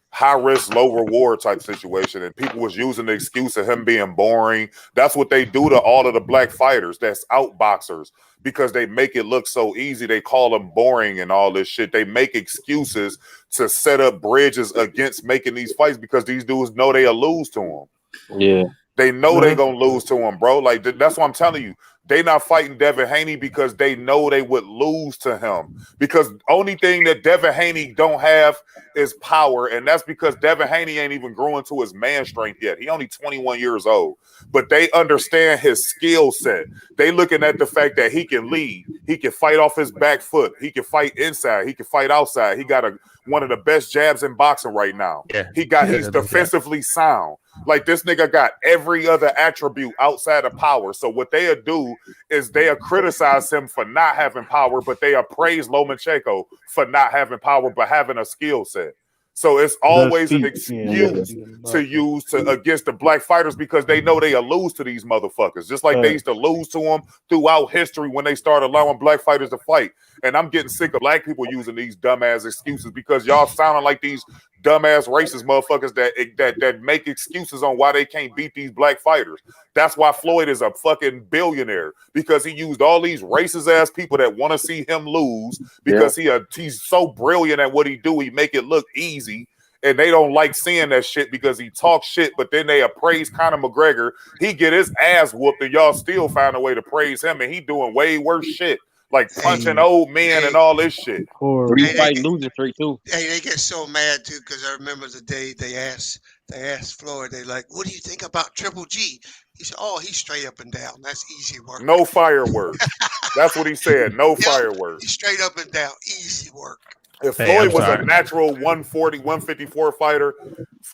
high risk, low reward type situation, and people was using the excuse of him being boring. That's what they do to all of the black fighters that's outboxers, because they make it look so easy. They call them boring and all this shit. They make excuses to set up bridges against making these fights because these dudes know they'll lose to them. Yeah. They know they gonna lose to him, bro. Like that's what I'm telling you. They not fighting Devin Haney because they know they would lose to him. Because only thing that Devin Haney don't have is power, and that's because Devin Haney ain't even growing to his man strength yet. He only 21 years old. But they understand his skill set. They looking at the fact that he can lead. He can fight off his back foot. He can fight inside. He can fight outside. He got one of the best jabs in boxing right now. Yeah. He's defensively sound. Like this nigga got every other attribute outside of power. So what they'll do is they'll criticize him for not having power, but they'll praise Lomachenko for not having power but having a skill set. So it's always an excuse to use against the black fighters because they know they'll lose to these motherfuckers. Just like they used to lose to them throughout history when they started allowing black fighters to fight. And I'm getting sick of black people using these dumbass excuses because y'all sounding like these dumbass racist motherfuckers that make excuses on why they can't beat these black fighters. That's why Floyd is a fucking billionaire, because he used all these racist ass people that want to see him lose because he's so brilliant at what he do. He make it look easy. And they don't like seeing that shit because he talks shit, but then they appraise Conor McGregor. He get his ass whooped and y'all still find a way to praise him, and he doing way worse shit. Like punching old men and all this shit. Losing streak too. Hey, they get so mad too because I remember the day they asked Floyd, they like, "What do you think about Triple G?" He said, "Oh, he's straight up and down. That's easy work. No fireworks." That's what he said. No fireworks. He's straight up and down. Easy work. If Floyd was a natural 140, 154 fighter,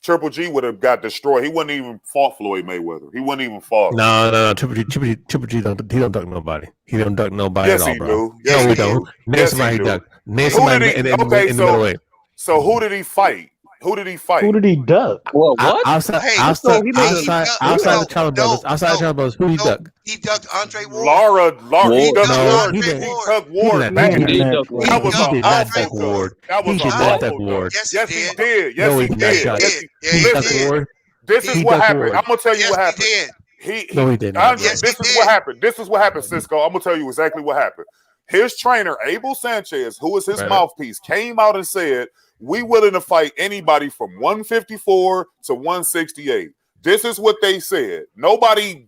Triple G would have got destroyed. He wouldn't even fought Floyd Mayweather. He wouldn't even fought. No. Triple G don't duck nobody. He don't duck nobody yes, at all, he bro. do. Yes, no, we don't. Name somebody he duck. Name somebody in the middleweight. So who did he fight? Who did he fight? Who did he duck? What? Outside the Charlo brothers. Outside the Charlo brothers. Who he duck? He ducked Andre Ward. Laura. He ducked Ward. He ducked Ward. That was he did not duck Ward. He did not duck Ward. Yes, he did. Yes, he did. He ducked Ward. This is what happened. I'm gonna tell you what happened. No, he did not. This is what happened. This is what happened, Cisco. I'm gonna tell you exactly what happened. His trainer, Abel Sanchez, who was his mouthpiece, came out and said, "We willing to fight anybody from 154 to 168." This is what they said. Nobody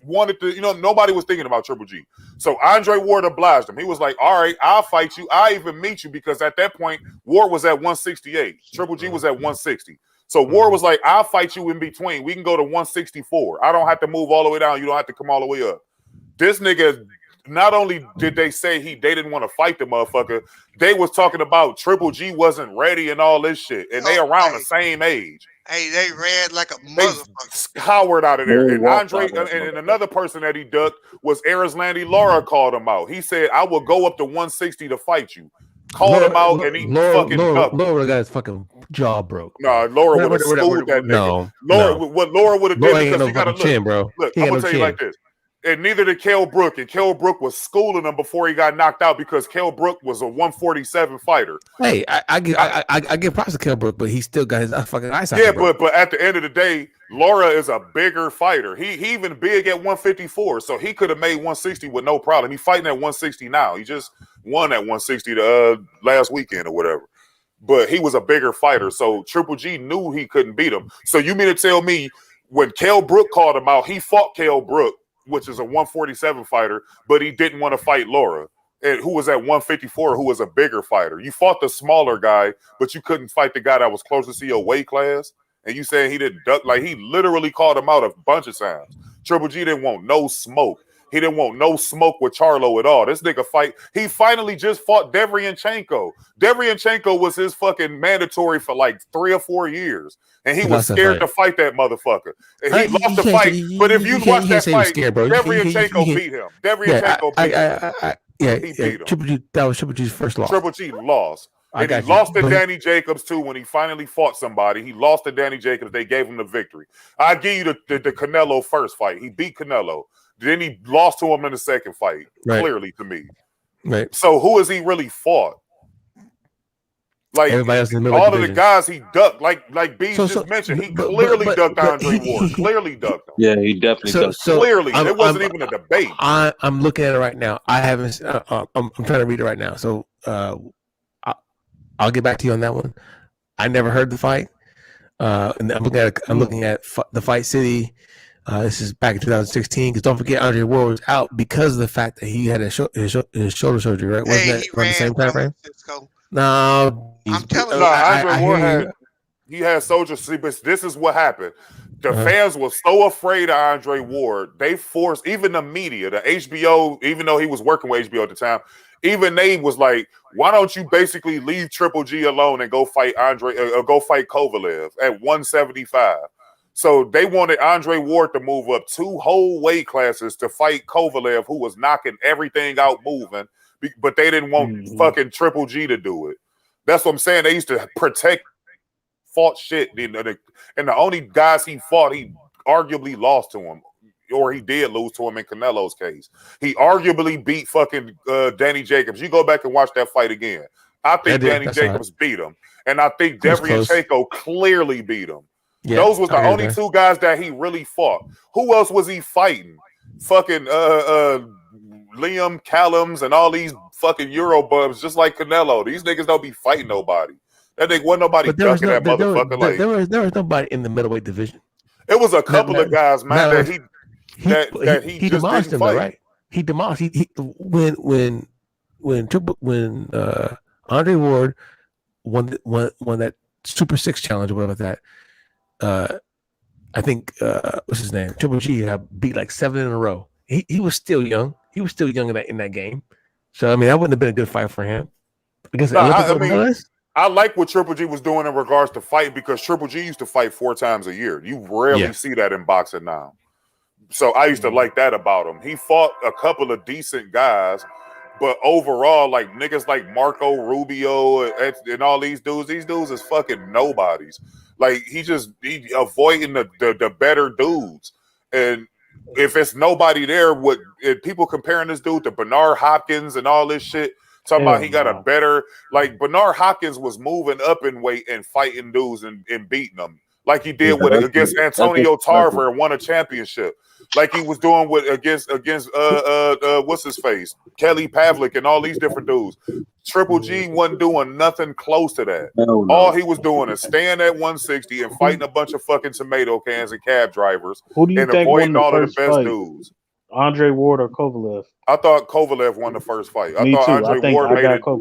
wanted to, nobody was thinking about Triple G. So Andre Ward obliged him. He was like, "All right, I'll fight you. I'll even meet you," because at that point, Ward was at 168. Triple G was at 160. So Ward was like, "I'll fight you in between. We can go to 164. I don't have to move all the way down. You don't have to come all the way up." This nigga, not only did they say they didn't want to fight the motherfucker, they was talking about Triple G wasn't ready and all this shit. And they around the same age. Hey, they ran like a motherfucker. Howard out of there. And Andre and another person that he ducked was Landy Lara called him out. He said, "I will go up to 160 to fight you." Called him out and he fucking ducked. Laura got his fucking jaw broke. No, Laura would have schooled that nigga. What Laura would have did, because he got a chin, bro. Look, I'm gonna tell you like this. And neither did Kell Brook. And Kell Brook was schooling him before he got knocked out because Kell Brook was a 147 fighter. Hey, I give props to Kell Brook, but he still got his fucking eyesight. Yeah, but at the end of the day, Laura is a bigger fighter. He even big at 154, so he could have made 160 with no problem. He's fighting at 160 now. He just won at 160 last weekend or whatever. But he was a bigger fighter, so Triple G knew he couldn't beat him. So you mean to tell me when Kell Brook called him out, he fought Kell Brook, which is a 147 fighter, but he didn't want to fight Laura, who was at 154, who was a bigger fighter. You fought the smaller guy, but you couldn't fight the guy that was closest to your weight class. And you saying he didn't duck? Like, he literally called him out a bunch of times. Triple G didn't want no smoke. He didn't want no smoke with Charlo at all. This nigga fight. He finally just fought Derevyanchenko. Derevyanchenko was his fucking mandatory for like 3 or 4 years. And he was scared to fight that motherfucker. And he lost the fight. But if you watch that fight, Derevyanchenko beat him. Derevyanchenko beat him. He beat him. Triple G, that was Triple G's first loss. Triple G lost. And he lost to Danny Jacobs, too, when he finally fought somebody. He lost to Danny Jacobs. They gave him the victory. I give you the Canelo first fight. He beat Canelo. Then he lost to him in the second fight, clearly to me. Right. So who has he really fought? Like, everybody else in the all of the guys he ducked, like B just mentioned, he clearly ducked Andre Ward. Clearly ducked him. Yeah, he definitely ducked. Clearly, it wasn't even a debate. I'm looking at it right now. I haven't. I'm trying to read it right now. So I'll get back to you on that one. I never heard the fight. And I'm looking at the Fight City. This is back in 2016. Because don't forget, Andre Ward was out because of the fact that he had his shoulder surgery. Right? Wasn't that around the same time frame? No, I'm telling you, Andre Ward had soldier. See, but this is what happened. The fans were so afraid of Andre Ward, they forced even the media, the HBO, even though he was working with HBO at the time, even they was like, why don't you basically leave Triple G alone and go fight go fight Kovalev at 175? So they wanted Andre Ward to move up 2 whole weight classes to fight Kovalev, who was knocking everything out moving, but they didn't want fucking Triple G to do it. That's what I'm saying. They used to fought shit. And the only guys he fought, he arguably lost to him. Or he did lose to him in Canelo's case. He arguably beat fucking Danny Jacobs. You go back and watch that fight again. I think Danny Jacobs beat him. And I think Derevyanchenko clearly beat him. Yeah, those was the only 2 guys that he really fought. Who else was he fighting? Fucking Liam Callums and all these fucking Euro bums, just like Canelo. These niggas don't be fighting nobody. That nigga wasn't nobody ducking that motherfucker. There was nobody in the middleweight division. It was a couple of guys, man, that he just demolished didn't them, fight. right? He demolished. When Andre Ward won that Super 6 challenge or whatever that. I think what's his name? Triple G beat like 7 in a row. He was still young. He was still young in that game. So I mean, that wouldn't have been a good fight for him. I like what Triple G was doing in regards to fighting because Triple G used to fight 4 times a year. You rarely see that in boxing now. So I used to like that about him. He fought a couple of decent guys, but overall, like niggas like Marco Rubio and all these dudes is fucking nobodies. Like he avoiding the better dudes. And if it's nobody there, people comparing this dude to Bernard Hopkins and all this shit, talking about he got a better, like Bernard Hopkins was moving up in weight and fighting dudes and beating them. Like he did against Antonio Tarver and won a championship. Like he was doing against what's his face? Kelly Pavlik and all these different dudes. Triple G wasn't doing nothing close to that. No. All he was doing is staying at 160 and fighting a bunch of fucking tomato cans and cab drivers. Who do you think avoiding won all the of the best fight? dudes. Andre Ward or Kovalev? I thought Kovalev won the first fight. I thought Andre Ward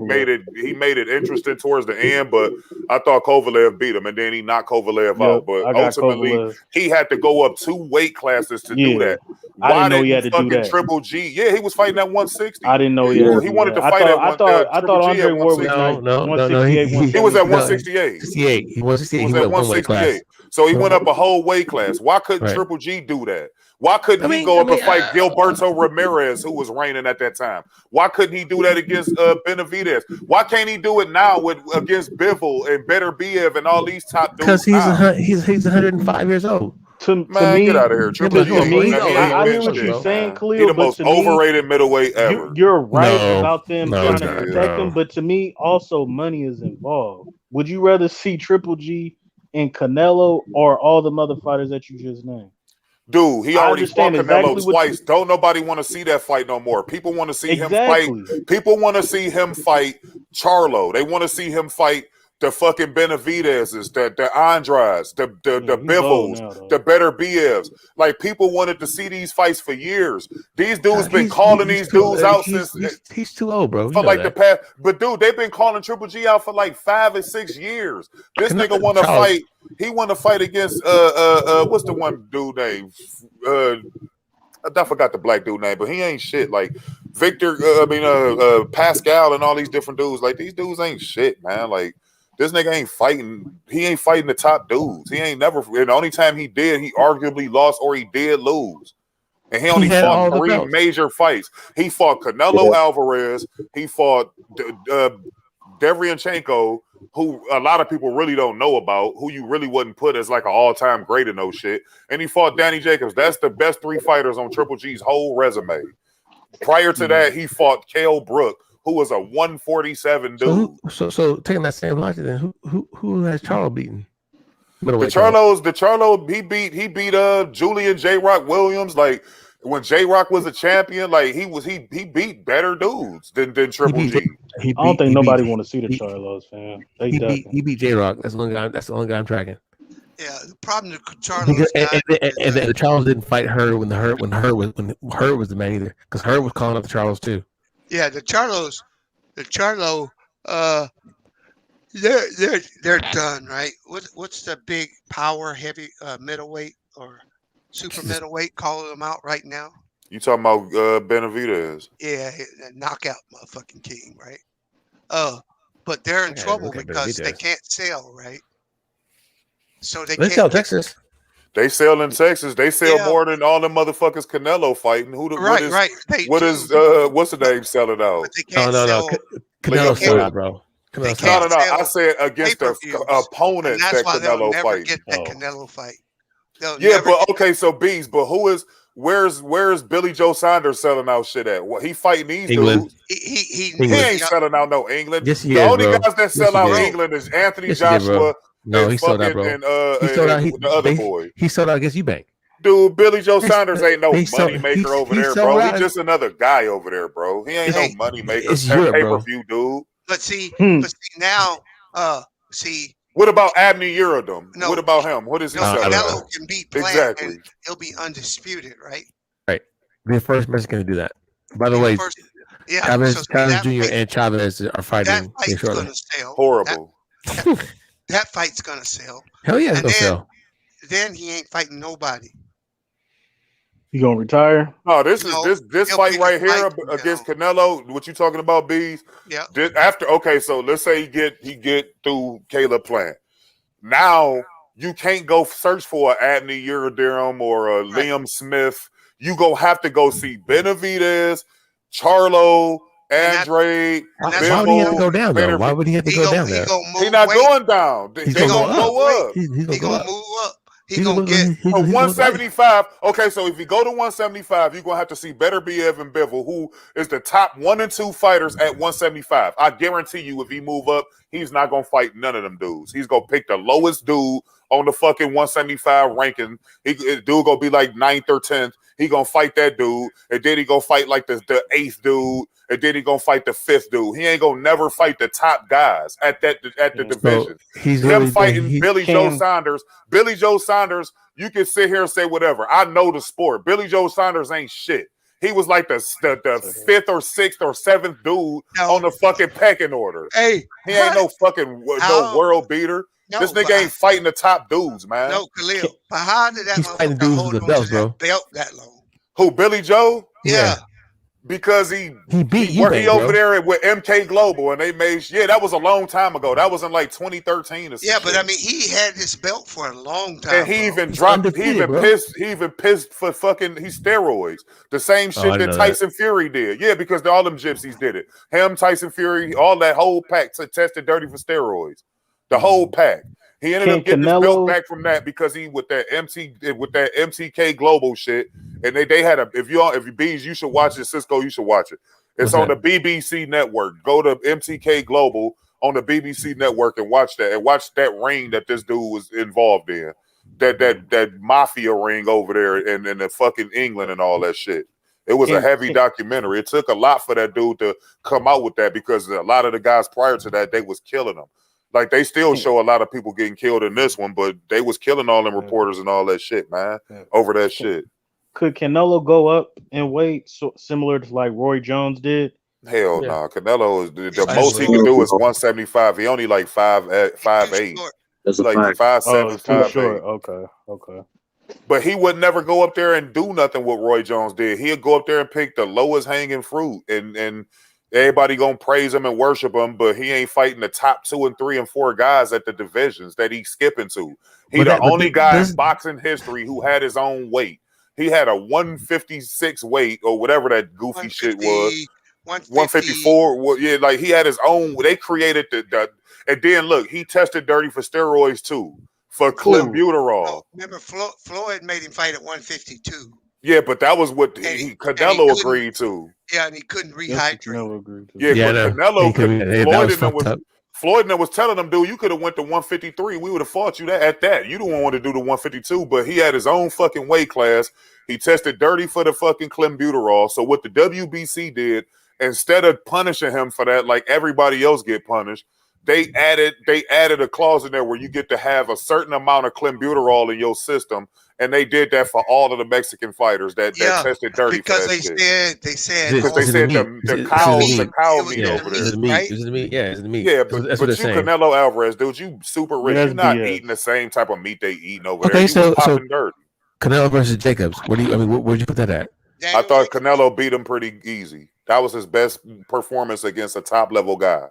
made it interesting towards the end, but I thought Kovalev beat him, and then he knocked Kovalev out. But ultimately, he had to go up 2 weight classes to do that. I didn't know he had to do that. Triple G, he was fighting at 160. I didn't know he had. He wanted to fight I thought Andre Ward was no. 168. He was at 168. 68. He was 168. He was at 168. So he went up a whole weight class. Why couldn't Triple G do that? Why couldn't he go up and fight Gilberto Ramirez, who was reigning at that time? Why couldn't he do that against Benavidez? Why can't he do it now against Bivol and Better Biev and all these top dudes? Because he's 105 years old. To me, get out of here. Triple G. I hear what you're saying, Khalil. He's the most overrated middleweight ever. You're right about them trying to protect him, but to me, also money is involved. Would you rather see Triple G and Canelo or all the other fighters that you just named? Dude, he already fought Canelo twice. Don't nobody want to see that fight no more. People want to see him fight. People want to see him fight Charlo. They want to see him fight the fucking Benavidez's, the Andrades, the Bivens, the Better BFs. Like, people wanted to see these fights for years. These dudes been calling these dudes out since he's too old, bro. For like the past, but dude, they've been calling Triple G out for like 5 or 6 years. This nigga want to fight. He want to fight against what's the one dude name? I forgot the black dude name, but he ain't shit. Like Victor, Pascal, and all these different dudes. Like, these dudes ain't shit, man. Like, this nigga ain't fighting. He ain't fighting the top dudes. He ain't never. And the only time he did, he arguably lost or he did lose. And he only fought 3 major fights. He fought Canelo Alvarez. He fought Derevyanchenko, who a lot of people really don't know about, who you really wouldn't put as like an all-time great and no shit. And he fought Danny Jacobs. That's the best 3 fighters on Triple G's whole resume. Prior to that, he fought Cale Brook, who was a 147 dude. So taking that same logic, then who has Charlo beaten? The Charlo, he beat Julian J Rock Williams. Like, when J Rock was a champion, like, he beat better dudes than Triple G. I don't think nobody want to see the Charlos, fam. He beat J Rock. That's the only guy I'm tracking. Yeah, the problem with Charlo and the Charlos didn't fight her when Hurd was the man either, because Hurd was calling up the Charlos too. Yeah, the Charlo, they're done, right? What's the big power heavy middleweight or super middleweight calling them out right now? You talking about Benavidez? Yeah, knockout motherfucking king, right? But they're in trouble because they can't sell, right? So they can't sell Texas. They sell in Texas. They sell more than all them motherfuckers Canelo fighting. What's the name selling out? No. Canelo sold out, bro. No. I said against the opponent that Canelo fight. Get that Canelo fight. So Bees, but where's Billy Joe Saunders selling out shit at? Well, he fighting these England. dudes. He ain't selling out no England. Yes, the only guys that sell out England is Anthony Joshua. No, he sold out, bro. He sold out. The other boy. He sold out against Eubank. Dude, Billy Joe Saunders ain't no money maker over there, bro. He's just another guy over there, bro. He ain't no money maker. Pay-per-view dude. But see now, what about Abney Uradom? No, what about him? What is he selling? Canelo can beat Plant and he'll be undisputed, right? Right. Be the first Mexican to do that. By the way, Chavez Jr. and Chavez are fighting. That fight's gonna sell. Horrible. That fight's gonna sell. Hell yeah, it's gonna sell. Then he ain't fighting nobody. You gonna retire? No, this fight right here against Canelo. What you talking about, Bees? Yeah. So let's say he get through Caleb Plant. Now you can't go search for an Abney Uradom or a Liam Smith. You have to go see Benavidez, Charlo, Andre. Why would he have to go down though? Why would he have to go down there? He's not going down. He's gonna go up. He's gonna move up. He's gonna get 175. Okay, so if you go to 175, you're gonna have to see Better BF and Bivol, who is the top 1 and 2 fighters at 175. I guarantee you, if he move up, he's not gonna fight none of them dudes. He's gonna pick the lowest dude on the fucking 175 ranking. Dude gonna be like 9th or 10th. He gonna fight that dude, and then he gonna fight like the 8th dude, and then he gonna fight the 5th dude. He ain't gonna never fight the top guys at the division. He's fighting Billy Joe Saunders. Billy Joe Saunders, you can sit here and say whatever. I know the sport. Billy Joe Saunders ain't shit. He was like the 5th or 6th or 7th dude on the fucking pecking order. Hey, he ain't no fucking no world beater. No, this nigga ain't fighting the top dudes, man. No, Khalil. But how did that fighting dudes with the belts, bro? Belt that long? Who, Billy Joe? Yeah. Because he beat you. He over there with MK Global, and they made that was a long time ago. That was in like 2013 or something. Yeah, but I mean, he had this belt for a long time. And he even dropped. He even pissed for fucking steroids. The same shit that Tyson Fury did. Yeah, because all them gypsies did it. Him, Tyson Fury, all that whole pack tested dirty for steroids. The whole pack. He ended up getting his belt back from that because he with that MTK Global shit, and they had if you Bees, you should watch it. Cisco, you should watch it. It's on the BBC network. Go to MTK Global on the BBC network and watch that. And watch that ring that this dude was involved in. That mafia ring over there in the fucking England and all that shit. It was a heavy documentary. It took a lot for that dude to come out with that because a lot of the guys prior to that, they was killing him. Like they still show a lot of people getting killed in this one, but they was killing all them reporters and all that shit, man, over that shit. Could Canelo go up in weight similar to like Roy Jones did? Hell no. Canelo is the most he can do is 175. He only like 5'8". That's a like fact. 5'7", 5'8". Okay. But he would never go up there and do nothing what Roy Jones did. He'd go up there and pick the lowest hanging fruit, and everybody gonna praise him and worship him. But he ain't fighting the top 2 and 3 and 4 guys at the divisions that he's skipping to. He the only guy in boxing history who had his own weight. He had a 156 weight or whatever that goofy shit was. 154. Yeah, like he had his own. They created the and then look, he tested dirty for steroids too. For clenbuterol. No, remember, Floyd made him fight at 152. Yeah, but that was what Canelo agreed to. Yeah, and he couldn't rehydrate. Yeah, but Canelo, Floyd was telling him, dude, you could have went to 153. We would have fought you at that. You don't want to do the 152, but he had his own fucking weight class. He tested dirty for the fucking clenbuterol. So what the WBC did, instead of punishing him for that, like everybody else get punished, they added a clause in there where you get to have a certain amount of clenbuterol in your system, and they did that for all of the Mexican fighters that tested dirty. Because they said the cow meat over there. Is it the meat? Yeah, it's the meat. Yeah, but you Canelo Alvarez, dude, you super rich. You're not eating the same type of meat they eating over there. So dirt. Canelo versus Jacobs. Where'd you put that at? I thought Canelo beat him pretty easy. That was his best performance against a top level guy.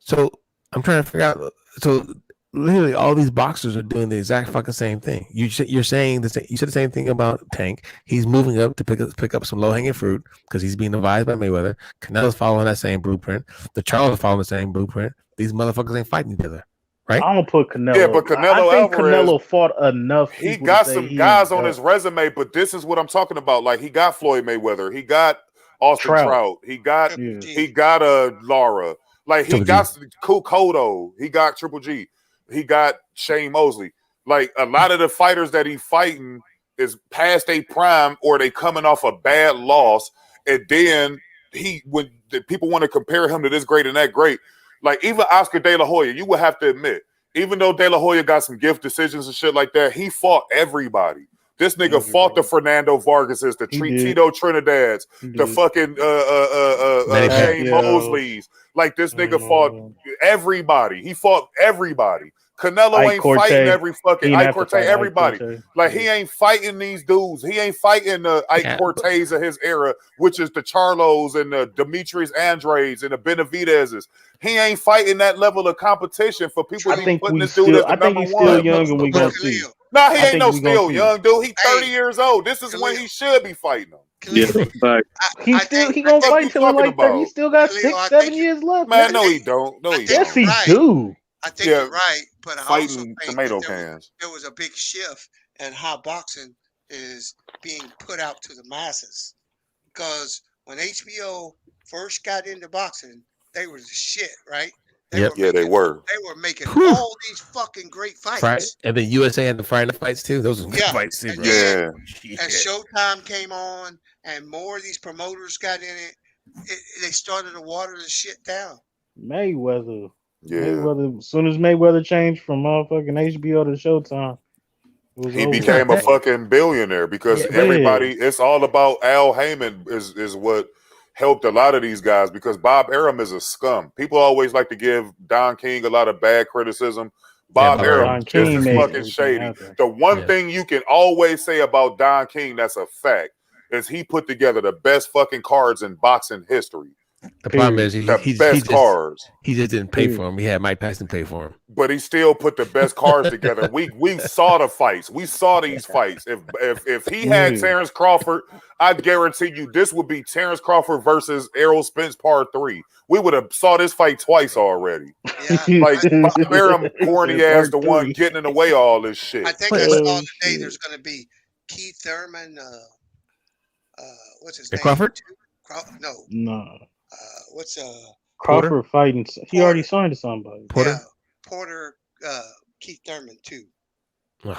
So I'm trying to figure out. So literally, all these boxers are doing the exact fucking same thing. You're saying the you said the same thing about Tank. He's moving up to pick up some low hanging fruit because he's being advised by Mayweather. Canelo's following that same blueprint. The Charles are following the same blueprint. These motherfuckers ain't fighting each other, right? I don't put Canelo. Yeah, but Canelo I think Alvarez, Canelo fought enough. He got some guys on his resume, but this is what I'm talking about. Like he got Floyd Mayweather. He got Austin Trout. He got Lara. Like he got Cotto, he got Triple G, he got Shane Mosley. Like a lot of the fighters that he fighting is past a prime or they coming off a bad loss, and then when the people want to compare him to this great and that great, like even Oscar De La Hoya, you would have to admit, even though De La Hoya got some gift decisions and shit like that, he fought everybody. This nigga fought the Fernando Vargases, the Tito Trinidads, the fucking Shane Mosleys. Like this nigga fought everybody. He fought everybody. Canelo ain't fighting every fucking Ike Cortez, everybody. Like he ain't fighting these dudes. He ain't fighting the Ike Cortez of his era, which is the Charlos and the Demetrius Andrades and the Benavidez's. He ain't fighting that level of competition for people. I think he's still young, and we gonna see. Nah, he ain't no still young, dude. He 30 years old. This is when he should be fighting them. Yeah, he gonna fight till like 30. He still got 6-7 years left. Man, no, he don't. No, he don't. Yes, he do. I think you're right, but I also fighting think tomato cans. There was a big shift in how boxing is being put out to the masses. Because when HBO first got into boxing, they were the shit, right? They were. They were making all these fucking great fights. Right. And then USA had the Friday fights too. Those were good fights too, bro. As Showtime came on and more of these promoters got in it, they started to water the shit down. Mayweather. Yeah. Mayweather, as soon as Mayweather changed from motherfucking HBO to Showtime, he became a fucking billionaire because everybody, it's all about Al Heyman is what helped a lot of these guys, because Bob Arum is a scum. People always like to give Don King a lot of bad criticism. Bob Arum is fucking shady. The one thing you can always say about Don King that's a fact is he put together the best fucking cards in boxing history. The problem is he just didn't pay for him. He had Mike Tyson pay for him. But he still put the best cards together. We saw the fights. We saw these fights. If he had Terrence Crawford, I guarantee you this would be Terrence Crawford versus Errol Spence Part 3. We would have saw this fight twice already. Yeah. Like Bob Arum, corny ass, the one getting in the way of all this shit. I think I saw today there's going to be Keith Thurman. What's his name? Crawford? No. What's Crawford fighting? He already signed to somebody. Porter. Yeah, Porter. Keith Thurman too. But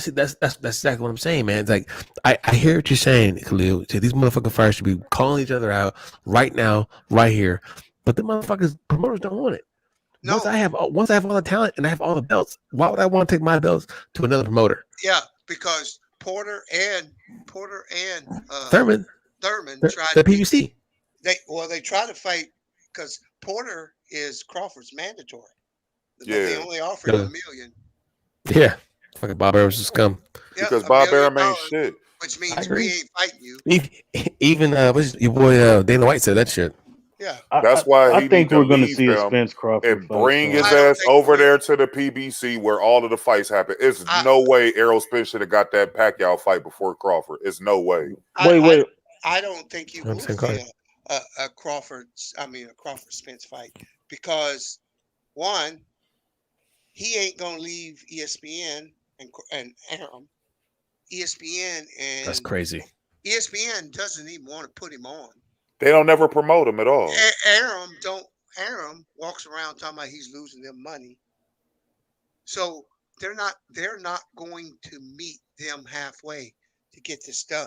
see, that's exactly what I'm saying, man. It's like I hear what you're saying, Khalil. These motherfucking fighters should be calling each other out right now, right here. But the motherfuckers promoters don't want it. once I have all the talent and I have all the belts, why would I want to take my belts to another promoter? Yeah, because Porter and Thurman tried the to PBC. They try to fight because Porter is Crawford's mandatory, but they only offered him $1 million. Yeah, fucking Bob Arum's a scum. Because Bob Arum ain't shit. Which means we ain't fighting you. Even what's your boy Dana White said that shit. Yeah, that's why I think we're going to see a Spence Crawford and bring his ass over there to the PBC where all of the fights happen. It's no way Errol Spence should have got that Pacquiao fight before Crawford. It's no way. Wait. I don't think you will see a Crawford Spence fight because one, he ain't gonna leave ESPN and Arum. ESPN and that's crazy. ESPN doesn't even want to put him on. They don't never promote him at all. Arum walks around talking about he's losing them money. So they're not going to meet them halfway to get this done.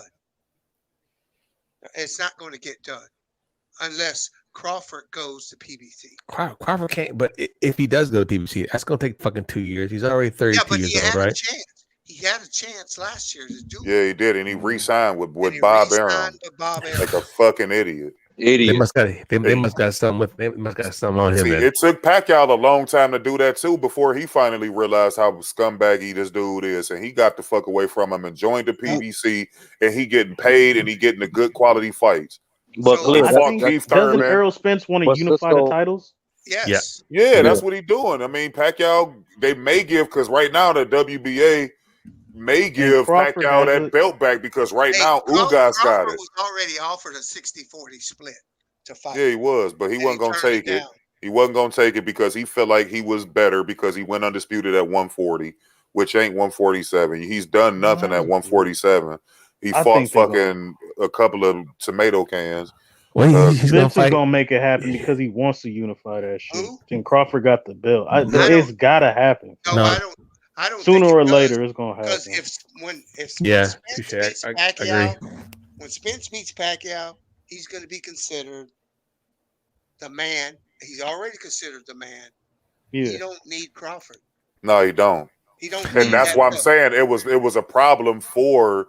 It's not going to get done unless Crawford goes to PBC. Crawford can't, but if he does go to PBC, that's going to take fucking 2 years. He's already 32 years old, right? He had a chance last year to do it. Yeah, he did, and he re-signed with Bob Arum. Like a fucking idiot. They must got something on him. See, it took Pacquiao a long time to do that too before he finally realized how scumbaggy this dude is, and he got the fuck away from him and joined the PBC, and he getting paid and he getting the good quality fights. But doesn't Errol Spence want to unify the titles? Yes. Yeah, that's what he's doing. I mean, Pacquiao, they may give, because right now the WBA may give Pacquiao that belt back because now Ugas got it. Was already offered a 60-40 split to fight. Yeah, he was, but he wasn't going to take it. He wasn't going to take it because he felt like he was better because he went undisputed at 140, which ain't 147. He's done nothing at 147. He fought fucking a couple of tomato cans. Spence is gonna make it happen because he wants to unify that shit. And Crawford got the belt. It's gotta happen. No, I don't. Sooner or later, it's gonna happen. Because when Spence beats Pacquiao, he's going to be considered the man. He's already considered the man. Yeah. He don't need Crawford. No, he don't. He don't. And that's why I'm saying it was a problem for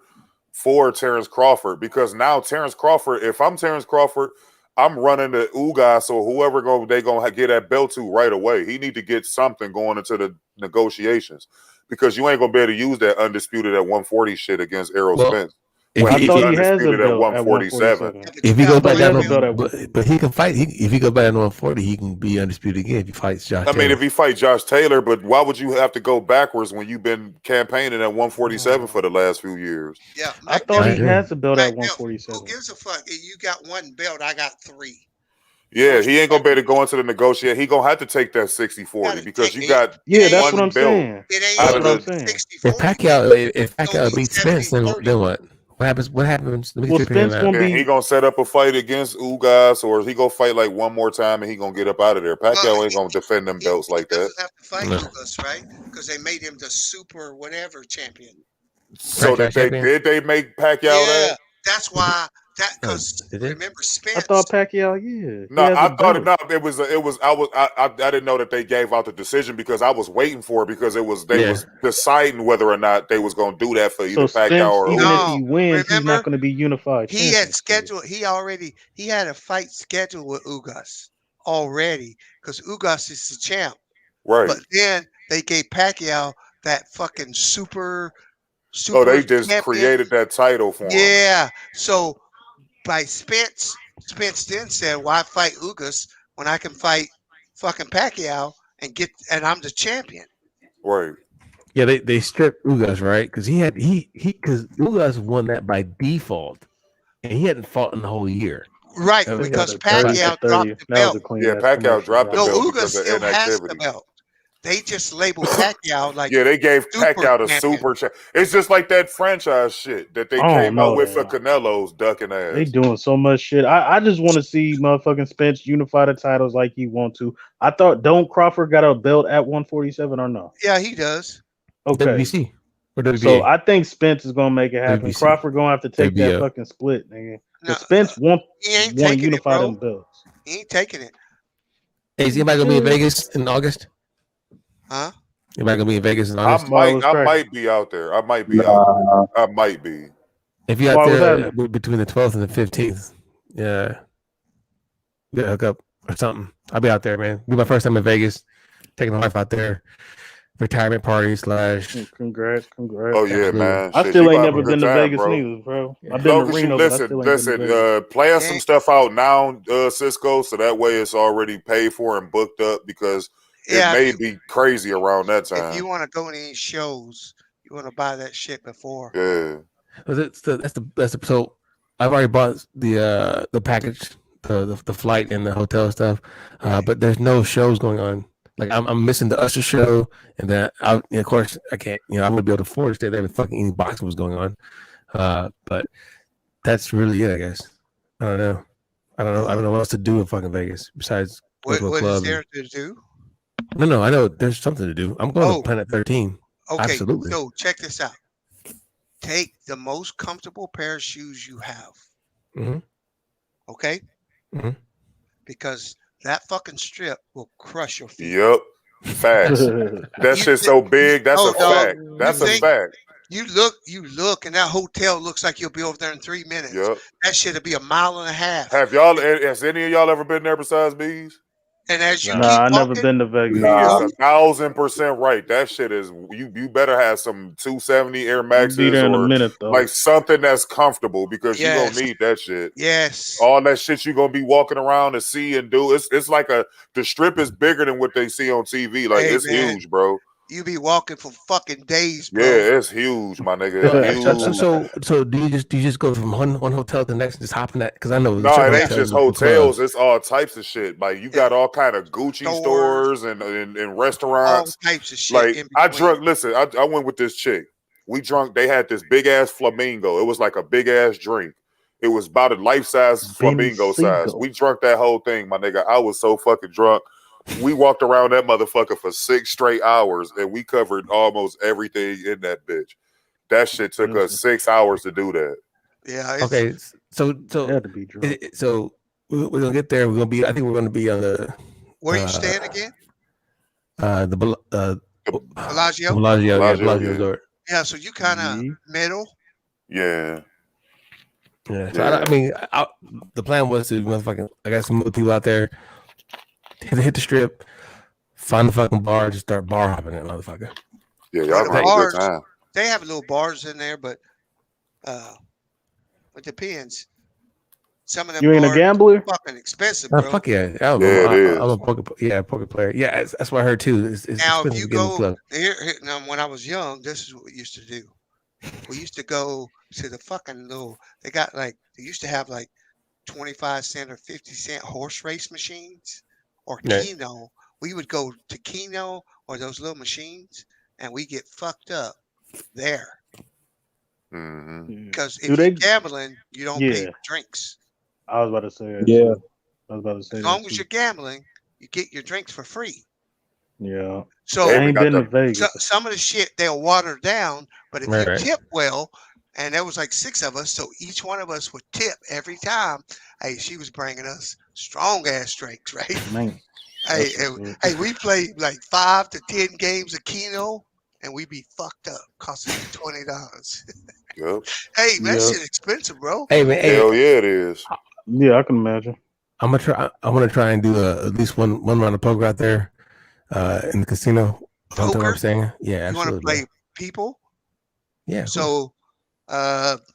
Terrence Crawford, because now Terrence Crawford, if I'm Terrence Crawford, I'm running the Ugas or whoever they gonna get that belt to right away. He need to get something going into the negotiations, because you ain't gonna be able to use that undisputed at 140 shit against Errol Spence. I thought he has a belt at 147. If he goes back down, but he can fight. If he goes back down to 140, he can be undisputed again if he fights Josh Taylor. I mean, if he fights Josh Taylor, but why would you have to go backwards when you've been campaigning at 147 for the last few years? Yeah, I thought he has a belt at 147. Who gives a fuck? You got one belt, I got 3. Yeah, he ain't gonna be able to go into the negotiation. He gonna have to take that 60-40 because you got that's what I'm saying. It ain't what I'm saying. If Pacquiao beats Spence, then what? What happens? Well, Spence he gonna set up a fight against Ugas, or he gonna fight like one more time and he gonna get up out of there. Pacquiao ain't gonna defend them belts like that. Have to fight Ugas, right? Because they made him the super whatever champion. So did they make Pacquiao that? That's why. Because remember Spence. I thought Pacquiao, yeah. No, I thought it. No, it was. I didn't know that they gave out the decision because I was waiting for it because they was deciding whether or not they was going to do that for either Pacquiao or even if he wins, he's not going to be unified. He had scheduled. He had a fight scheduled with Ugas already because Ugas is the champ. Right. But then they gave Pacquiao that fucking super. Oh, they just created that title for him. Yeah. So. By Spence then said, "Why fight Ugas when I can fight fucking Pacquiao and I'm the champion?" Right. Yeah, they stripped Ugas, right? Because because Ugas won that by default, and he hadn't fought in the whole year. Right, because Pacquiao dropped the belt. Yeah, Pacquiao dropped the belt. No, Ugas still has the belt. They just labeled Pacquiao like they gave Pacquiao the super champ. It's just like that franchise shit that they came out with for Canelo's ducking ass. They doing so much shit. I just want to see motherfucking Spence unify the titles like he want to. I thought don't Crawford got a belt at 147 or no? Yeah, he does. Okay. WBC or WBA. So I think Spence is gonna make it happen. WBC. Crawford gonna have to take that fucking split, nigga. No, Spence won't unify them belts. He ain't taking it. Hey, is anybody gonna be in Vegas in August? Huh? Anybody gonna be in Vegas in August? I might be out there. I might be out there. I might be. If you're out there between the 12th and the 15th, yeah, we gotta hook up or something. I'll be out there, man. Be my first time in Vegas. Taking my wife out there. Retirement party / Congrats. Oh yeah, man. I Shit, still you ain't gonna have never a good been to time, Vegas bro. neither, bro. Yeah. I've been to Long as you Reno, but I still ain't been to Vegas. plan some stuff out now, Cisco, so that way it's already paid for and booked up because it may be crazy around that time. If you want to go to any shows, you want to buy that shit before. Yeah. That's the so I've already bought the package, the flight and the hotel stuff, but there's no shows going on. Like I'm missing the Usher show, and then of course I can't. I'm gonna be able to afford to stay there if fucking any boxing was going on. But that's really it, I guess. I don't know. I don't know what else to do in fucking Vegas besides go to a What club. is there to do? No, I know there's something to do. I'm going to Planet 13. Okay, Absolutely. so check this out. Take the most comfortable pair of shoes you have. Mm-hmm. Okay? Mm-hmm. Because that fucking strip will crush your feet. Yep. Facts. That shit's so big. That's a fact. That's a fact. You look, and that hotel looks like you'll be over there in 3 minutes. Yep. That shit'll be a mile and a half. Has any of y'all ever been there besides Bees? And as you keep I walking, never been to Vegas. He is 1,000% right. That shit is you better have some 270 Air Maxes Be there in a or minute, though. like something that's comfortable because you're gonna need that shit. Yes. All that shit you're gonna be walking around to see and do. It's like the strip is bigger than what they see on TV. Like it's huge, bro. You be walking for fucking days, bro. Yeah, it's huge, my nigga. It's huge. So do you just go from one hotel to the next and just hop in that? Because I know No, it ain't just hotels. It's all types of shit. Like you got all kind of Gucci stores and restaurants. All types of shit. Like listen, I went with this chick. We drunk. They had this big ass flamingo. It was like a big ass drink. It was about a life size flamingo size. We drunk that whole thing, my nigga. I was so fucking drunk. We walked around that motherfucker for 6 straight hours, and we covered almost everything in that bitch. That shit took us 6 hours to do that. Yeah. Okay. So we're gonna get there. I think we're gonna be on the. Where you staying again? The Bellagio. Bellagio. Yeah. So you kind of middle. Yeah. Yeah. So the plan was to motherfucking. I got some other people out there. Hit the strip, find the fucking bar, just start bar hopping that motherfucker. Yeah, y'all gonna have a good time. They have little bars in there, but it depends. Some of them you ain't a gambler? Are fucking expensive, bro. Fuck yeah, I'm a poker player. Yeah, that's what I heard too. It's now, if you go here, now, when I was young, this is what we used to do. We used to go to the fucking little. They used to have like 25-cent or 50-cent horse race machines. Or Keno, we would go to Keno or those little machines, and we get fucked up there. Because if you're gambling, you don't pay for drinks. I was about to say as long as you're gambling, you get your drinks for free. Yeah. So I ain't been to Vegas. Some of the shit they'll water down, but if you tip well, and there was like 6 of us, so each one of us would tip every time. Hey, she was bringing us strong ass drinks, right? Man, hey, we played like 5 to 10 games of Keno, and we be fucked up, costing $20. Yep. Hey, man, that shit expensive, bro. Hey, man, hell yeah, it is. Yeah, I can imagine. I'm gonna try. I want to try and do at least one round of poker out there in the casino. Poker? What I'm saying? Yeah, you want to play people? Yeah. So,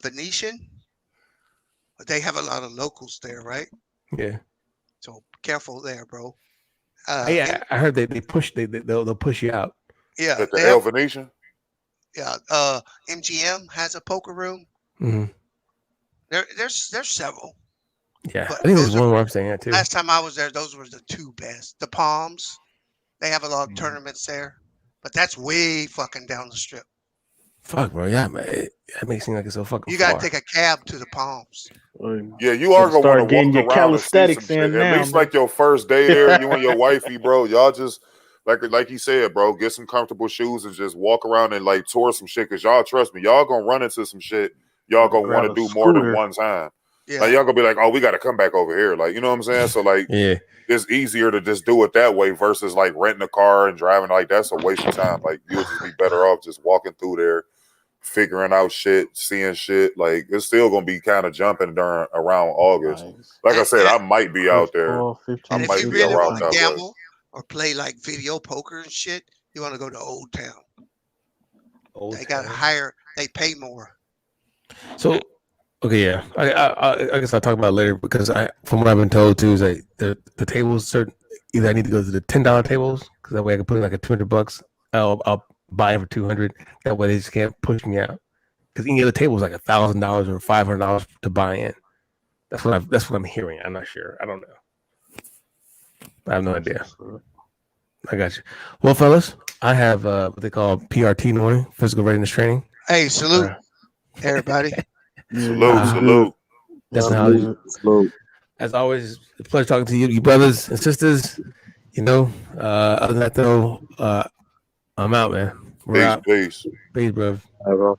Venetian, they have a lot of locals there, right? Yeah. So careful there, bro. I heard they'll push you out. Yeah. At the El Venetian. Yeah. MGM has a poker room. Mm-hmm. There's several. Yeah, I think there's one where I'm staying at too. Last time I was there, those were the 2 best. The Palms, they have a lot of tournaments there, but that's way fucking down the strip. Fuck, bro. Yeah, man. That makes it seem like it's so fucking. You gotta take a cab to the Palms. Yeah, you are gonna want to walk your around and see some shit. At least like your first day there, you and your wifey, bro. Y'all just like he said, bro. Get some comfortable shoes and just walk around and like tour some shit. Cause y'all trust me, y'all gonna run into some shit. Y'all gonna want to do more than one time. Yeah. Like y'all gonna be like, oh, we got to come back over here. Like, you know what I'm saying? So like, yeah, it's easier to just do it that way versus like renting a car and driving. Like that's a waste of time. Like you'll just be better off just walking through there, figuring out shit, seeing shit. Like it's still gonna be kind of jumping around August. Like I said, I might be out there. I And if might you be really around want to that way. gamble or play like video poker and shit, you want to go to Old Town. They got higher. They pay more. So, okay, yeah. I guess I'll talk about it later because from what I've been told too, is that the tables certain. Either I need to go to the $10 tables because that way I can put in like a $200. I'll buy it for $200. That way they just can't push me out. Because any other table is like $1,000 or $500 to buy in. That's what I'm hearing. I'm not sure. I don't know. I have no idea. I got you. Well, fellas, I have what they call PRT in the morning, physical readiness training. Hey, salute everybody. Salute. Salute. As always, it's a pleasure talking to you brothers and sisters. You know, other than that though, I'm out, man. We're out. Peace. Peace, bro. Bye, bro.